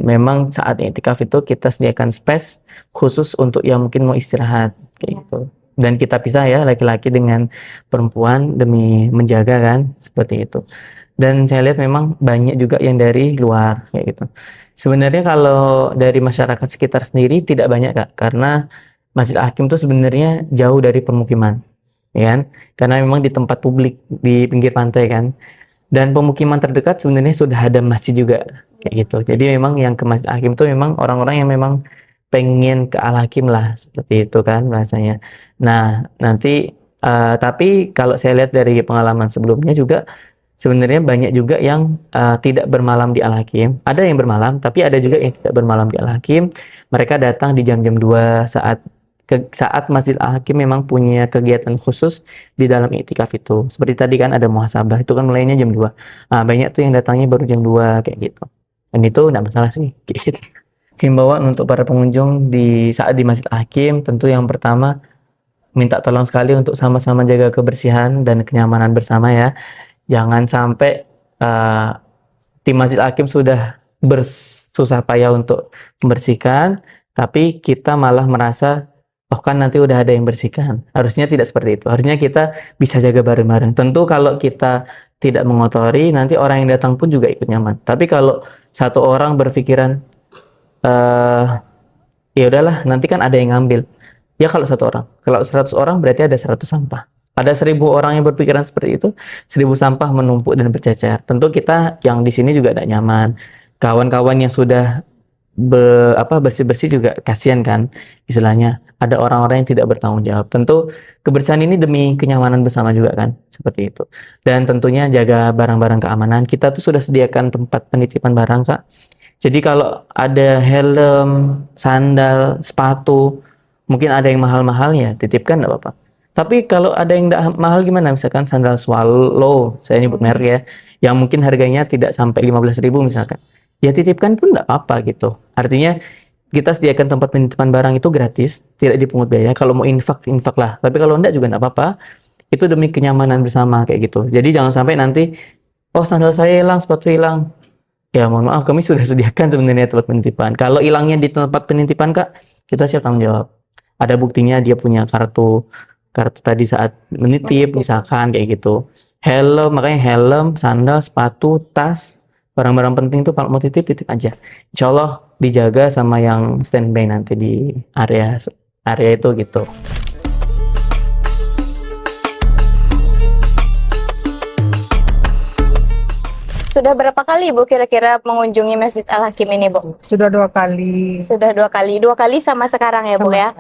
memang saat iktikaf itu kita sediakan space khusus untuk yang mungkin mau istirahat kayak gitu. Dan kita pisah ya laki-laki dengan perempuan demi menjaga kan, seperti itu. Dan saya lihat memang banyak juga yang dari luar kayak gitu. Sebenarnya kalau dari masyarakat sekitar sendiri tidak banyak Kak, karena Masjidil Hakim itu sebenarnya jauh dari permukiman, ya kan? Karena memang di tempat publik di pinggir pantai kan. Dan pemukiman terdekat sebenarnya sudah ada masjid juga kayak gitu. Jadi memang yang ke Masjidil Hakim itu memang orang-orang yang memang pengen ke Al-Hakim lah, seperti itu kan bahasanya. Nah nanti tapi kalau saya lihat dari pengalaman sebelumnya juga sebenarnya banyak juga yang tidak bermalam di Al-Hakim. Ada yang bermalam, tapi ada juga yang tidak bermalam di Al-Hakim. Mereka datang di jam-jam 2 saat Masjid Al-Hakim memang punya kegiatan khusus di dalam iktikaf itu. Seperti tadi kan ada muhasabah, itu kan mulainya jam 2. Banyak tuh yang datangnya baru jam 2 kayak gitu. Dan itu enggak masalah sih kayak gitu. Himbauan untuk para pengunjung di saat di Masjid Al-Hakim, tentu yang pertama minta tolong sekali untuk sama-sama jaga kebersihan dan kenyamanan bersama ya. Jangan sampai tim Masjid Al-Hakim sudah bersusah payah untuk membersihkan, tapi kita malah merasa oh kan nanti udah ada yang bersihkan. Harusnya tidak seperti itu. Harusnya kita bisa jaga bareng-bareng. Tentu kalau kita tidak mengotori, nanti orang yang datang pun juga ikut nyaman. Tapi kalau satu orang berpikiran ya udahlah nanti kan ada yang ngambil, ya kalau satu orang, kalau 100 orang berarti ada 100 sampah, ada 1.000 orang yang berpikiran seperti itu, 1.000 sampah menumpuk dan bercecer. Tentu kita yang di sini juga tidak nyaman, kawan-kawan yang sudah bersih-bersih juga kasihan kan istilahnya, ada orang-orang yang tidak bertanggung jawab. Tentu kebersihan ini demi kenyamanan bersama juga kan, seperti itu. Dan tentunya jaga barang-barang keamanan. Kita tuh sudah sediakan tempat penitipan barang Kak. Jadi kalau ada helm, sandal, sepatu, mungkin ada yang mahal-mahalnya, titipkan enggak apa-apa. Tapi kalau ada yang enggak mahal gimana? Misalkan sandal Swallow, saya nyebut merek ya, yang mungkin harganya tidak sampai 15.000 misalkan. Ya titipkan pun enggak apa-apa gitu. Artinya kita sediakan tempat penitipan barang itu gratis, tidak dipungut biaya. Kalau mau infak lah. Tapi kalau enggak juga enggak apa-apa. Itu demi kenyamanan bersama kayak gitu. Jadi jangan sampai nanti, oh sandal saya hilang, sepatu hilang. Ya mohon maaf, kami sudah sediakan sebenarnya tempat penitipan. Kalau hilangnya di tempat penitipan Kak, kita siap tanggung jawab. Ada buktinya dia punya kartu tadi saat menitip, misalkan kayak gitu. Helm, makanya helm, sandal, sepatu, tas, barang-barang penting tuh kalau mau titip aja. Insya Allah dijaga sama yang standby nanti di area itu gitu. Sudah berapa kali Ibu kira-kira mengunjungi Masjid Al-Hakim ini, Bu? Sudah 2 kali. Sudah 2 kali. 2 kali sama sekarang ya, Bu ya?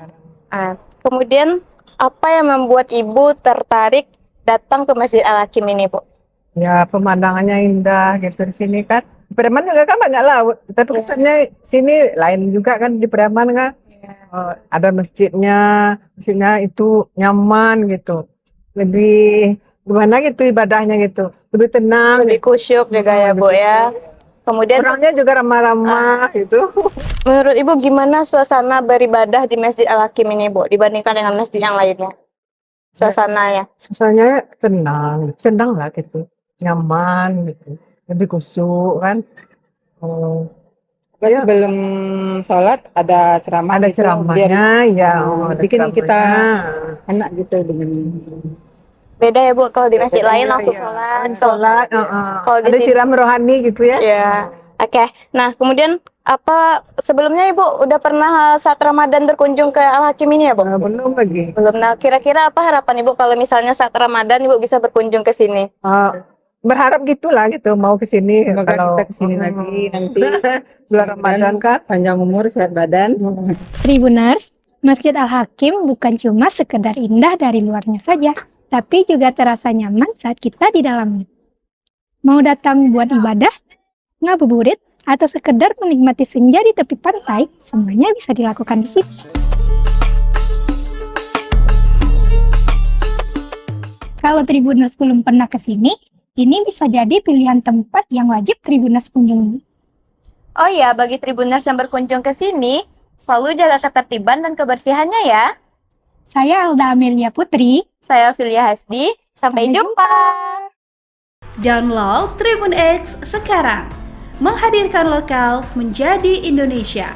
Kemudian apa yang membuat Ibu tertarik datang ke Masjid Al-Hakim ini, Bu? Ya, pemandangannya indah gitu di sini kan. Di Preman juga kan banyak laut, tapi kesannya sini lain juga kan di Preman kan. Ada masjidnya itu nyaman gitu. Lebih gimana gitu ibadahnya gitu. Lebih tenang. Lebih khusyuk juga ya, Bu ya. Kemudian orangnya juga ramah-ramah gitu. Menurut Ibu gimana suasana beribadah di Masjid Al-Hakim ini, Bu, dibandingkan dengan masjid yang lainnya? Suasananya? Suasananya tenang lah gitu. Nyaman gitu. Lebih khusyuk kan. Terus sebelum sholat ada ceramah. Ada gitu, ceramahnya, bikin ada kita ceramahnya. enak gitu dengan. Beda ya, Bu, kalau di masjid lain Beda, langsung ya. sholat. Sholat, Kalau di ada sini siram rohani gitu ya. ya. Oke. Nah, kemudian apa sebelumnya Ibu udah pernah saat Ramadan berkunjung ke Al-Hakim ini ya, Bu? Belum lagi. Belum. Nah, kira-kira apa harapan Ibu kalau misalnya saat Ramadan Ibu bisa berkunjung ke sini? Berharap gitulah gitu, mau ke sini. Semoga Kalau kita kesini lagi nanti bulan Ramadan kan. Panjang umur, sehat badan. Tribuners, Masjid Al-Hakim bukan cuma sekedar indah dari luarnya saja, tapi juga terasa nyaman saat kita di dalamnya. Mau datang buat ibadah, ngabuburit, atau sekedar menikmati senja di tepi pantai, semuanya bisa dilakukan di sini. Kalau Tribuners belum pernah ke sini, ini bisa jadi pilihan tempat yang wajib Tribuners kunjungi. Oh ya, bagi Tribuners yang berkunjung ke sini, selalu jaga ketertiban dan kebersihannya ya. Saya Alda Amelia Putri. Saya Filia Hasdi. Sampai jumpa. Download Tribun X sekarang. Menghadirkan lokal menjadi Indonesia.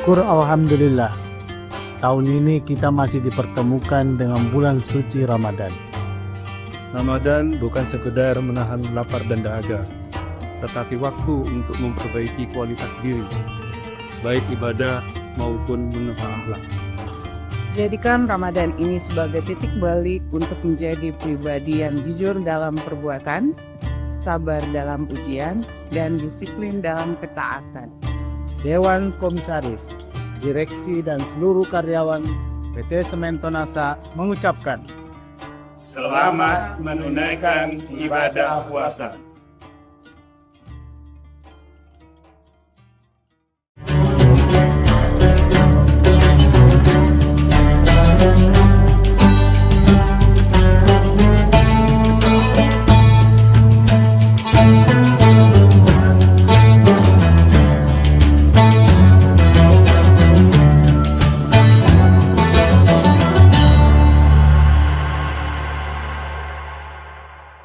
Syukur Alhamdulillah, tahun ini kita masih dipertemukan dengan bulan suci Ramadan. Ramadan bukan sekedar menahan lapar dan dahaga, tetapi waktu untuk memperbaiki kualitas diri, baik ibadah maupun menata akhlak. Jadikan Ramadan ini sebagai titik balik untuk menjadi pribadi yang jujur dalam perbuatan, sabar dalam ujian, dan disiplin dalam ketaatan. Dewan Komisaris, Direksi dan seluruh karyawan PT Semen Tonasa mengucapkan Selamat menunaikan ibadah puasa.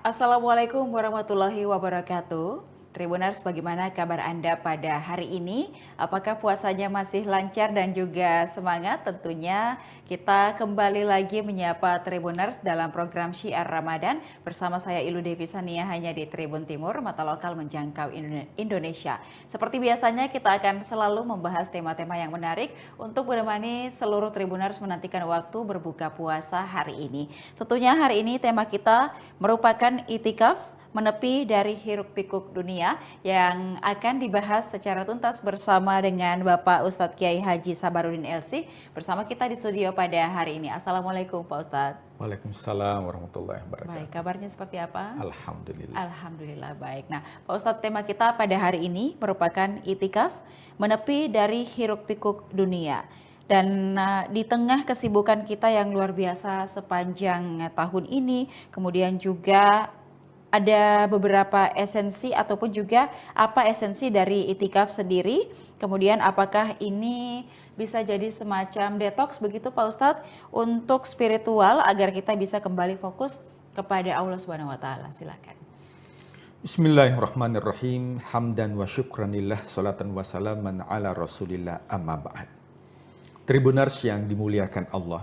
Assalamualaikum warahmatullahi wabarakatuh. Tribuners, bagaimana kabar Anda pada hari ini? Apakah puasanya masih lancar dan juga semangat? Tentunya kita kembali lagi menyapa Tribuners dalam program Syiar Ramadan bersama saya Ilu Devi Sania hanya di Tribun Timur, mata lokal menjangkau Indonesia. Seperti biasanya kita akan selalu membahas tema-tema yang menarik untuk menemani seluruh Tribuners menantikan waktu berbuka puasa hari ini. Tentunya hari ini tema kita merupakan itikaf, menepi dari hiruk-pikuk dunia yang akan dibahas secara tuntas bersama dengan Bapak Ustadz Kiai Haji Sabarudin LC bersama kita di studio pada hari ini. Assalamualaikum Pak Ustadz. Waalaikumsalam warahmatullahi wabarakatuh. Baik, kabarnya seperti apa? Alhamdulillah. Alhamdulillah, baik. Nah, Pak Ustadz, tema kita pada hari ini merupakan itikaf, menepi dari hiruk-pikuk dunia. Dan di tengah kesibukan kita yang luar biasa sepanjang tahun ini, kemudian juga ada beberapa esensi ataupun juga apa esensi dari itikaf sendiri, kemudian apakah ini bisa jadi semacam detox begitu Pak Ustadz untuk spiritual agar kita bisa kembali fokus kepada Allah Subhanahu wa taala. Silakan. Bismillahirrahmanirrahim. Hamdan wa syukranillah, salatan wa salaman ala Rasulillah, amma ba'd. Tribuners yang dimuliakan Allah.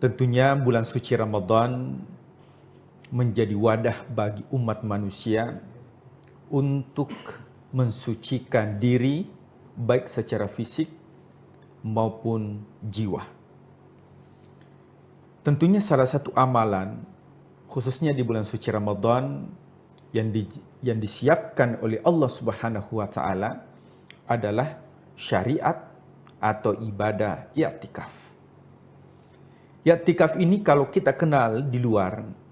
Tentunya bulan suci Ramadan menjadi wadah bagi umat manusia untuk mensucikan diri baik secara fisik maupun jiwa. Tentunya salah satu amalan khususnya di bulan suci Ramadan yang disiapkan oleh Allah Subhanahu wa taala adalah syariat atau ibadah i'tikaf. I'tikaf ini kalau kita kenal di luar,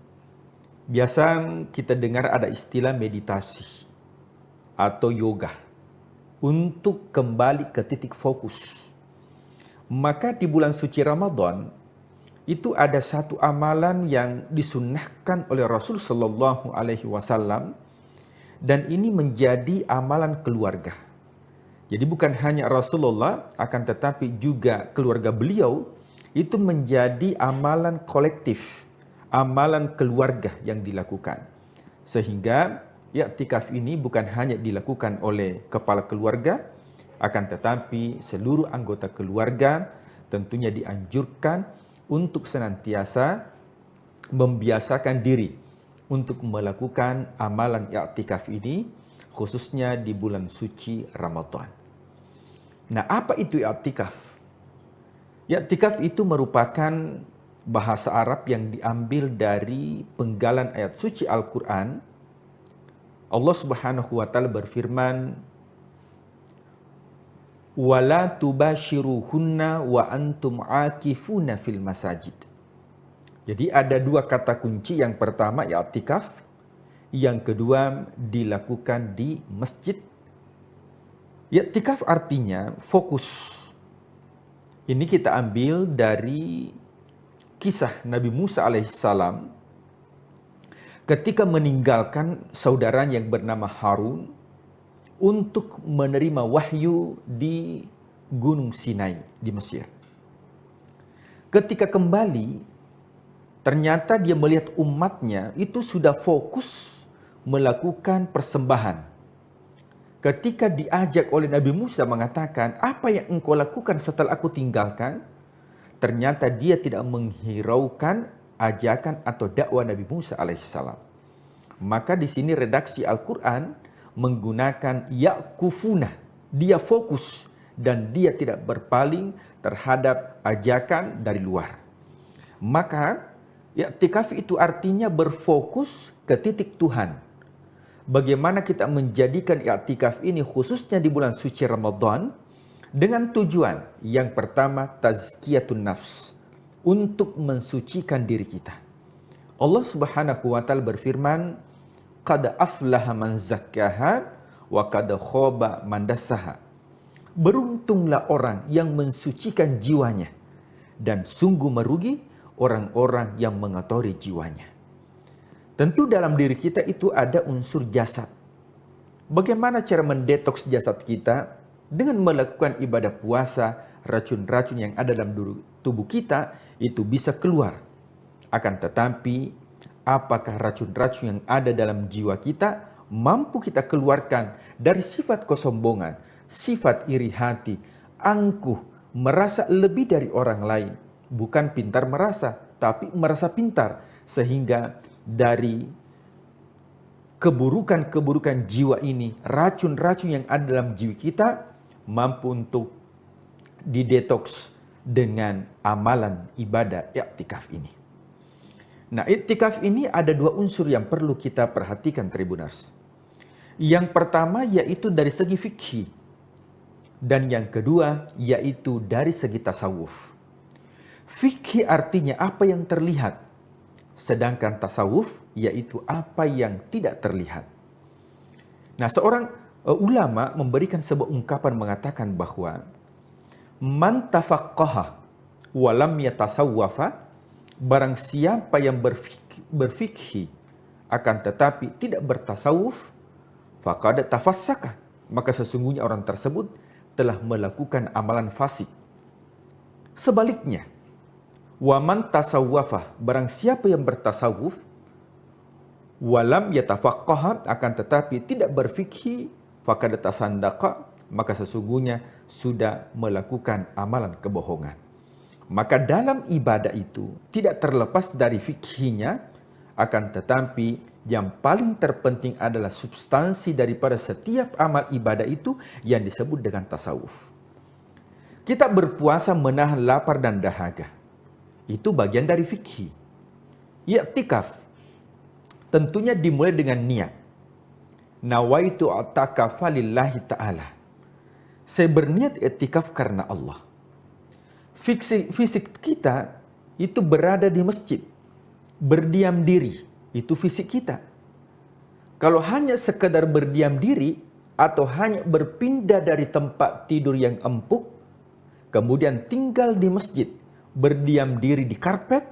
biasa kita dengar ada istilah meditasi atau yoga untuk kembali ke titik fokus. Maka di bulan suci Ramadan itu ada satu amalan yang disunnahkan oleh Rasul Shallallahu Alaihi Wasallam dan ini menjadi amalan keluarga. Jadi bukan hanya Rasulullah, akan tetapi juga keluarga beliau itu menjadi amalan kolektif, amalan keluarga yang dilakukan. Sehingga i'tikaf ini bukan hanya dilakukan oleh kepala keluarga, akan tetapi seluruh anggota keluarga tentunya dianjurkan untuk senantiasa membiasakan diri untuk melakukan amalan i'tikaf ini, khususnya di bulan suci Ramadan. Nah, apa itu i'tikaf? I'tikaf itu merupakan bahasa Arab yang diambil dari penggalan ayat suci Al-Quran. Allah Subhanahu wa taala berfirman, "Wala tubashiruhunna wa antum aakifuna fil masajid." Jadi ada dua kata kunci, yang pertama i'tikaf, yang kedua dilakukan di masjid. I'tikaf artinya fokus. Ini kita ambil dari kisah Nabi Musa alaihissalam ketika meninggalkan saudaranya yang bernama Harun untuk menerima wahyu di Gunung Sinai di Mesir. Ketika kembali, ternyata dia melihat umatnya itu sudah fokus melakukan persembahan. Ketika diajak oleh Nabi Musa mengatakan, apa yang engkau lakukan setelah aku tinggalkan? Ternyata dia tidak menghiraukan ajakan atau dakwah Nabi Musa alaihissalam. Maka di sini redaksi Al-Quran menggunakan ya'kufuna. Dia fokus dan dia tidak berpaling terhadap ajakan dari luar. Maka i'tikaf itu artinya berfokus ke titik Tuhan. Bagaimana kita menjadikan i'tikaf ini khususnya di bulan suci Ramadan dengan tujuan yang pertama tazkiyatun nafs, untuk mensucikan diri kita. Allah Subhanahu wa taala berfirman, "Qad aflaha man zakkaha wa qad khaba man dassaha." Beruntunglah orang yang mensucikan jiwanya dan sungguh merugi orang-orang yang mengotori jiwanya. Tentu dalam diri kita itu ada unsur jasad. Bagaimana cara mendetoks jasad kita? Dengan melakukan ibadah puasa, racun-racun yang ada dalam tubuh kita itu bisa keluar. Akan tetapi, apakah racun-racun yang ada dalam jiwa kita mampu kita keluarkan dari sifat kesombongan, sifat iri hati, angkuh, merasa lebih dari orang lain. Bukan pintar merasa, tapi merasa pintar. Sehingga dari keburukan-keburukan jiwa ini, racun-racun yang ada dalam jiwa kita mampu untuk didetoks dengan amalan ibadah i'tikaf ini. Nah, iktikaf ini ada dua unsur yang perlu kita perhatikan, Tribuners. Yang pertama yaitu dari segi fikih, dan yang kedua yaitu dari segi tasawuf. Fikih artinya apa yang terlihat, sedangkan tasawuf yaitu apa yang tidak terlihat. Nah, seorang ulama memberikan sebuah ungkapan mengatakan bahwa man tafaqqaha wa lam yatasawwafa, barang siapa yang berfikih akan tetapi tidak bertasawuf, faqad tafassaka, maka sesungguhnya orang tersebut telah melakukan amalan fasik. Sebaliknya, wa man tasawwafa, barang siapa yang bertasawuf, walam yatafaqqaha, akan tetapi tidak berfikih, faqad tasandaqa, maka sesungguhnya sudah melakukan amalan kebohongan. Maka dalam ibadah itu tidak terlepas dari fikihnya, akan tetapi yang paling terpenting adalah substansi daripada setiap amal ibadah itu yang disebut dengan tasawuf. Kita berpuasa menahan lapar dan dahaga, itu bagian dari fikih. I'tikaf tentunya dimulai dengan niat. Nawaitu atakafa lillahi ta'ala. Saya berniat i'tikaf karena Allah. Fisik kita itu berada di masjid, berdiam diri, itu fisik kita. Kalau hanya sekedar berdiam diri atau hanya berpindah dari tempat tidur yang empuk, kemudian tinggal di masjid, berdiam diri di karpet,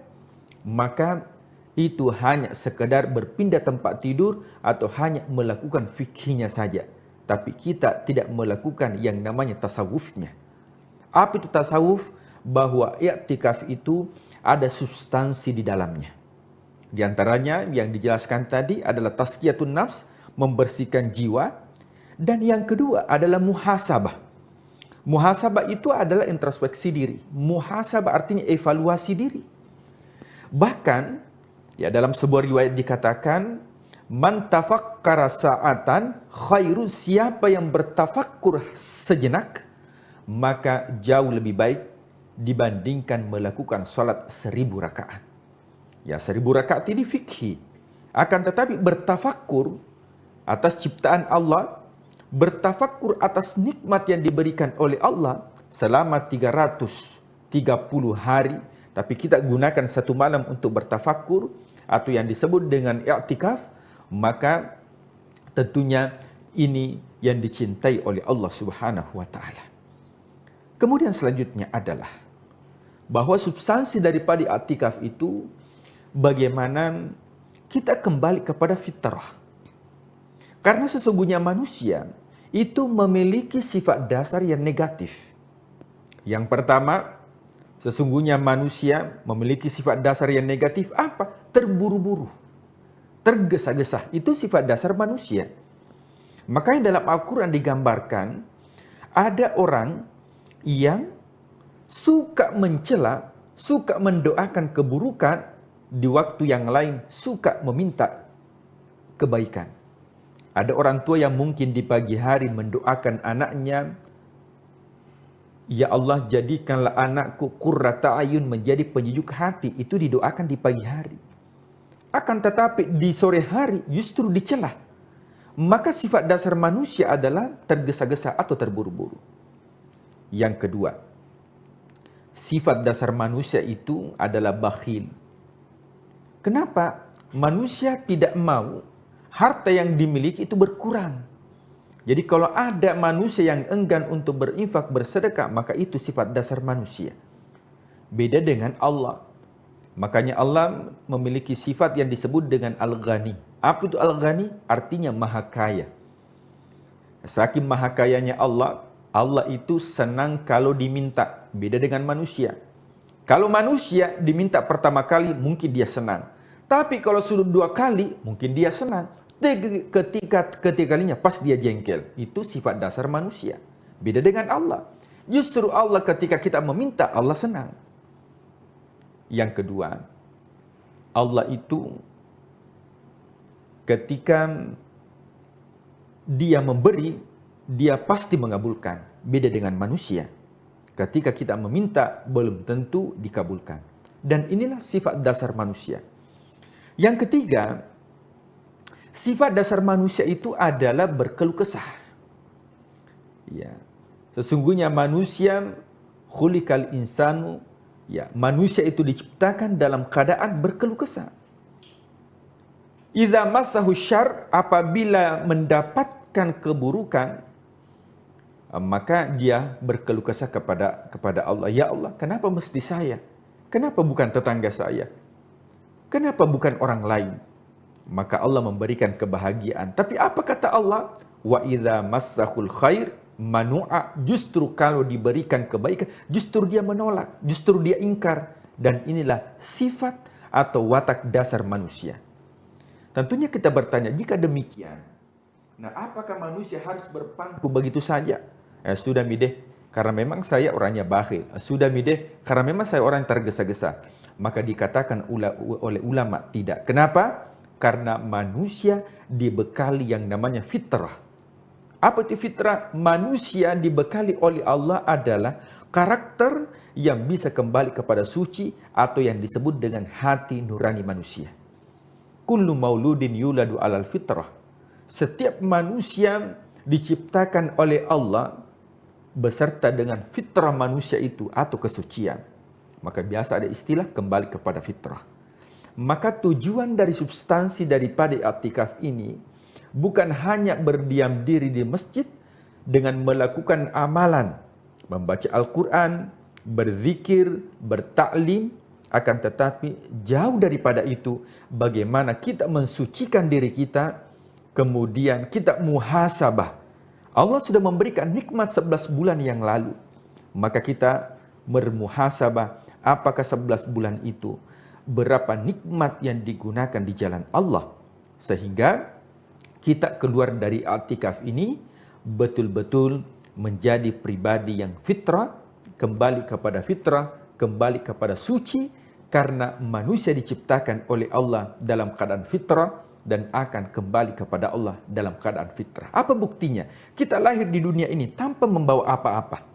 maka itu hanya sekedar berpindah tempat tidur atau hanya melakukan fikihnya saja. Tapi kita tidak melakukan yang namanya tasawufnya. Apa itu tasawuf? Bahwa i'tikaf itu ada substansi di dalamnya. Di antaranya yang dijelaskan tadi adalah tazkiyatun nafs, membersihkan jiwa. Dan yang kedua adalah muhasabah. Muhasabah itu adalah introspeksi diri. Muhasabah artinya evaluasi diri. Bahkan ya dalam sebuah riwayat dikatakan, man tafakkara sa'atan khairu, siapa yang bertafakkur sejenak maka jauh lebih baik dibandingkan melakukan salat 1000 rakaat. Ya, 1000 rakaat ini fikih. Akan tetapi bertafakkur atas ciptaan Allah, bertafakkur atas nikmat yang diberikan oleh Allah selama 330 hari, tapi kita gunakan satu malam untuk bertafakkur atau yang disebut dengan i'tikaf, maka tentunya ini yang dicintai oleh Allah Subhanahu wa taala. Kemudian selanjutnya adalah bahwa substansi daripada i'tikaf itu bagaimana kita kembali kepada fitrah. Karena sesungguhnya manusia itu memiliki sifat dasar yang negatif. Yang pertama, sesungguhnya manusia memiliki sifat dasar yang negatif apa? Terburu-buru, tergesa-gesa. Itu sifat dasar manusia. Makanya dalam Al-Quran digambarkan ada orang yang suka mencela, suka mendoakan keburukan, di waktu yang lain suka meminta kebaikan. Ada orang tua yang mungkin di pagi hari mendoakan anaknya, ya Allah jadikanlah anakku qurrata ayun, menjadi penyejuk hati. Itu didoakan di pagi hari. Akan tetapi di sore hari justru dicela. Maka sifat dasar manusia adalah tergesa-gesa atau terburu-buru. Yang kedua, sifat dasar manusia itu adalah bakhil. Kenapa? Manusia tidak mau harta yang dimiliki itu berkurang. Jadi kalau ada manusia yang enggan untuk berinfak, bersedekah, maka itu sifat dasar manusia. Beda dengan Allah. Makanya Allah memiliki sifat yang disebut dengan Al-Ghani. Apa itu Al-Ghani? Artinya maha kaya. Saking maha kayanya Allah, Allah itu senang kalau diminta. Beda dengan manusia. Kalau manusia diminta pertama kali, mungkin dia senang. Tapi kalau sudah 2 kali, mungkin dia senang. Ketiga kalinya pas dia jengkel. Itu sifat dasar manusia. Beda dengan Allah. Justru Allah ketika kita meminta, Allah senang. Yang kedua, Allah itu ketika dia memberi, dia pasti mengabulkan. Beda dengan manusia. Ketika kita meminta, belum tentu dikabulkan. Dan inilah sifat dasar manusia. Yang ketiga, sifat dasar manusia itu adalah berkeluh kesah. Ya. Sesungguhnya manusia khuliqal insanu, ya, manusia itu diciptakan dalam keadaan berkeluh kesah. Idza massahu syarr, apabila mendapatkan keburukan, maka dia berkeluh kesah kepada Allah. Ya Allah, kenapa mesti saya? Kenapa bukan tetangga saya? Kenapa bukan orang lain? Maka Allah memberikan kebahagiaan. Tapi apa kata Allah? Wa idza massahul khair manu'a, justru kalau diberikan kebaikan, justru dia menolak, justru dia ingkar. Dan inilah sifat atau watak dasar manusia. Tentunya kita bertanya, jika demikian, nah apakah manusia harus berpangku begitu saja? Sudah mideh, karena memang saya orangnya bakhil. Sudah mideh, karena memang saya orang tergesa-gesa. Maka dikatakan oleh ulama tidak. Kenapa? Karena manusia dibekali yang namanya fitrah. Apa itu fitrah? Manusia dibekali oleh Allah adalah karakter yang bisa kembali kepada suci atau yang disebut dengan hati nurani manusia. Kullu mauludin yuladu alal fitrah. Setiap manusia diciptakan oleh Allah beserta dengan fitrah manusia itu atau kesucian. Maka biasa ada istilah kembali kepada fitrah. Maka tujuan dari substansi daripada i'tikaf ini bukan hanya berdiam diri di masjid dengan melakukan amalan, membaca Al-Quran, berzikir, bertaklim, akan tetapi jauh daripada itu, bagaimana kita mensucikan diri kita, kemudian kita muhasabah. Allah sudah memberikan nikmat 11 bulan yang lalu, maka kita bermuhasabah apakah 11 bulan itu, berapa nikmat yang digunakan di jalan Allah, sehingga kita keluar dari i'tikaf ini betul-betul menjadi pribadi yang fitrah, kembali kepada fitrah, kembali kepada suci, karena manusia diciptakan oleh Allah dalam keadaan fitrah dan akan kembali kepada Allah dalam keadaan fitrah. Apa buktinya? Kita lahir di dunia ini tanpa membawa apa-apa.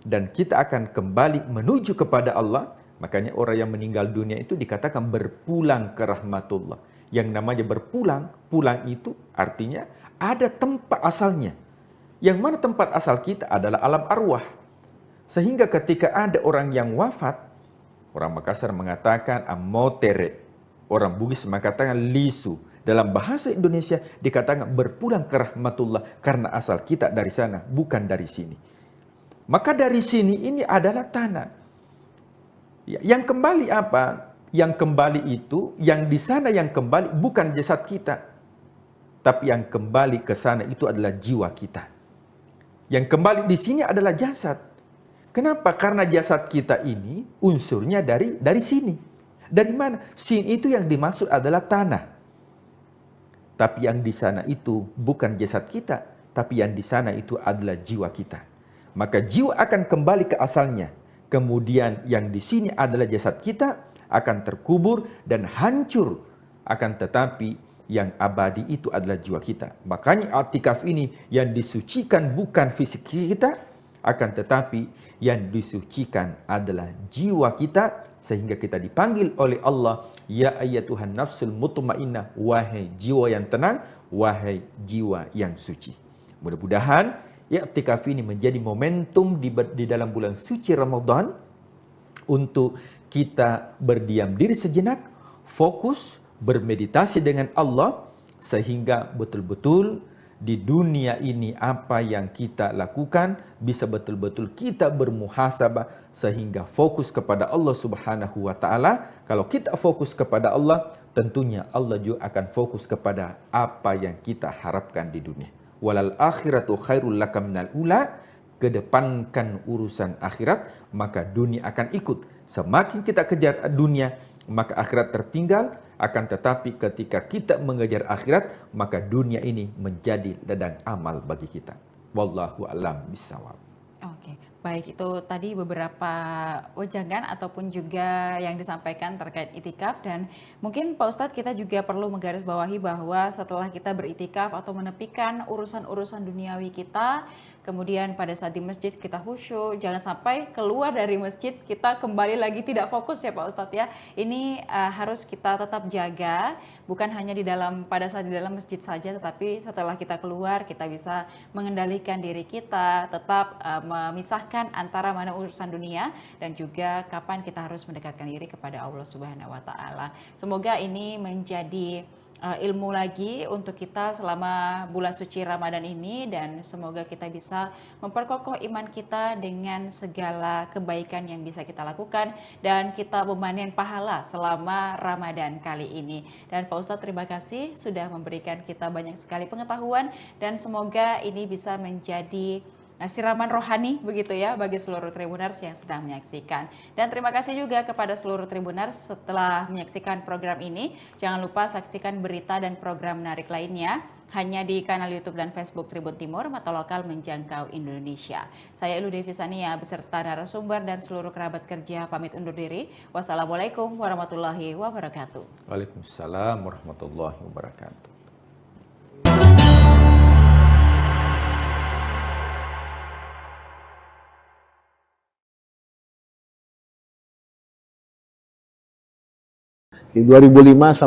Dan kita akan kembali menuju kepada Allah. Makanya orang yang meninggal dunia itu dikatakan berpulang ke rahmatullah. Yang namanya berpulang, pulang itu artinya ada tempat asalnya. Yang mana tempat asal kita adalah alam arwah. Sehingga ketika ada orang yang wafat, orang Makassar mengatakan amotere, orang Bugis mengatakan lisu. Dalam bahasa Indonesia dikatakan berpulang ke rahmatullah karena asal kita dari sana, bukan dari sini. Maka dari sini ini adalah tanah. Yang kembali apa? Yang kembali itu, yang di sana yang kembali bukan jasad kita. Tapi yang kembali ke sana itu adalah jiwa kita. Yang kembali di sini adalah jasad. Kenapa? Karena jasad kita ini unsurnya dari sini. Dari mana? Sini itu yang dimaksud adalah tanah. Tapi yang di sana itu bukan jasad kita. Tapi yang di sana itu adalah jiwa kita. Maka jiwa akan kembali ke asalnya. Kemudian yang di sini adalah jasad kita, akan terkubur dan hancur. Akan tetapi yang abadi itu adalah jiwa kita. Makanya i'tikaf ini yang disucikan bukan fisik kita, akan tetapi yang disucikan adalah jiwa kita, sehingga kita dipanggil oleh Allah, ya ayyatuhan nafsul mutmainnah, wahai jiwa yang tenang, wahai jiwa yang suci. Mudah-mudahan i'tikaf ini menjadi momentum di dalam bulan suci Ramadan untuk kita berdiam diri sejenak, fokus, bermeditasi dengan Allah, sehingga betul-betul di dunia ini apa yang kita lakukan bisa betul-betul kita bermuhasabah, sehingga fokus kepada Allah Subhanahu wa taala. Kalau kita fokus kepada Allah, tentunya Allah juga akan fokus kepada apa yang kita harapkan di dunia. Walal akhiratu khairul laka minal ula, kedepankan urusan akhirat, maka dunia akan ikut. Semakin kita kejar dunia, maka akhirat tertinggal. Akan tetapi ketika kita mengejar akhirat, maka dunia ini menjadi ladang amal bagi kita. Wallahu a'lam bishawab. Oke, baik, itu tadi beberapa wejangan ataupun juga yang disampaikan terkait itikaf, dan mungkin Pak Ustadz kita juga perlu menggarisbawahi bahwa setelah kita beritikaf atau menepikan urusan-urusan duniawi kita, kemudian pada saat di masjid kita khusyuk, jangan sampai keluar dari masjid kita kembali lagi tidak fokus ya Pak Ustadz ya. Ini harus kita tetap jaga, bukan hanya pada saat di dalam masjid saja, tetapi setelah kita keluar kita bisa mengendalikan diri kita, tetap memisahkan antara mana urusan dunia dan juga kapan kita harus mendekatkan diri kepada Allah Subhanahu wa taala. Semoga ini menjadi ilmu lagi untuk kita selama bulan suci Ramadan ini, dan semoga kita bisa memperkokoh iman kita dengan segala kebaikan yang bisa kita lakukan dan kita memanen pahala selama Ramadan kali ini. Dan Pak Ustadz terima kasih sudah memberikan kita banyak sekali pengetahuan, dan semoga ini bisa menjadi siraman rohani begitu ya bagi seluruh Tribuners yang sedang menyaksikan. Dan terima kasih juga kepada seluruh Tribuners setelah menyaksikan program ini. Jangan lupa saksikan berita dan program menarik lainnya hanya di kanal YouTube dan Facebook Tribun Timur, mata lokal menjangkau Indonesia. Saya Elu Devi Sania beserta narasumber dan seluruh kerabat kerja pamit undur diri. Wassalamualaikum warahmatullahi wabarakatuh. Waalaikumsalam warahmatullahi wabarakatuh. Di 2005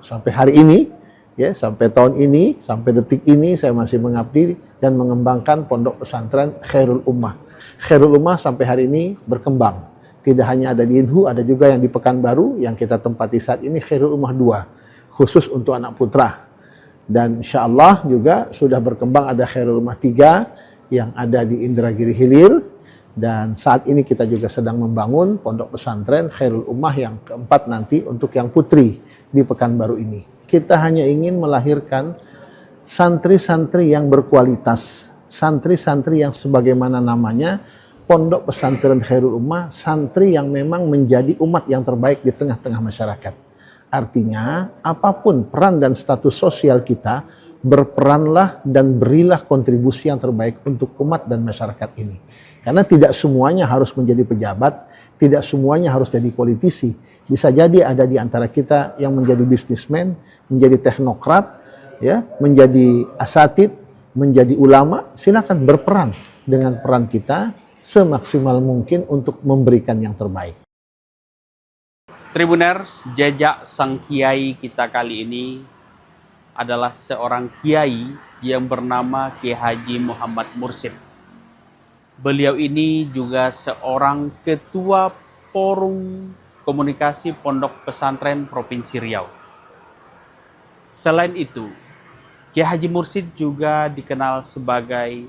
sampai hari ini, ya, sampai tahun ini, sampai detik ini saya masih mengabdi dan mengembangkan pondok pesantren Khairul Ummah. Khairul Ummah sampai hari ini berkembang. Tidak hanya ada di Inhu, ada juga yang di Pekanbaru yang kita tempati saat ini, Khairul Ummah 2, khusus untuk anak putra. Dan insya Allah juga sudah berkembang ada Khairul Ummah 3 yang ada di Indragiri Hilir. Dan saat ini kita juga sedang membangun pondok pesantren Khairul Ummah yang keempat nanti untuk yang putri di Pekanbaru ini. Kita hanya ingin melahirkan santri-santri yang berkualitas, santri-santri yang sebagaimana namanya pondok pesantren Khairul Ummah, santri yang memang menjadi umat yang terbaik di tengah-tengah masyarakat. Artinya apapun peran dan status sosial kita, berperanlah dan berilah kontribusi yang terbaik untuk umat dan masyarakat ini. Karena tidak semuanya harus menjadi pejabat, tidak semuanya harus jadi politisi. Bisa jadi ada di antara kita yang menjadi bisnismen, menjadi teknokrat, ya, menjadi asatid, menjadi ulama. Silakan berperan dengan peran kita semaksimal mungkin untuk memberikan yang terbaik. Tribuners, jejak sang kiai kita kali ini adalah seorang kiai yang bernama Kiai Haji Muhammad Mursid. Beliau ini juga seorang ketua Forum Komunikasi Pondok Pesantren Provinsi Riau. Selain itu, Kiai Haji Mursid juga dikenal sebagai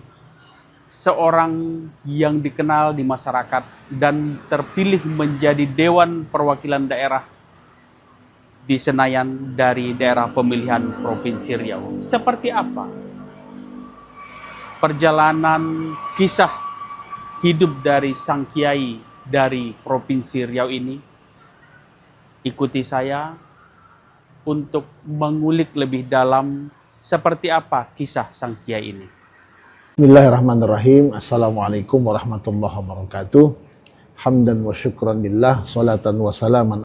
seorang yang dikenal di masyarakat dan terpilih menjadi Dewan Perwakilan Daerah di Senayan dari daerah pemilihan Provinsi Riau. Seperti apa perjalanan kisah hidup dari sang kiai dari Provinsi Riau ini? Ikuti saya untuk mengulik lebih dalam seperti apa kisah sang kiai ini. Bismillahirrahmanirrahim. Assalamualaikum warahmatullahi wabarakatuh. Hamdan wa syukran lillah, salatan wa salaman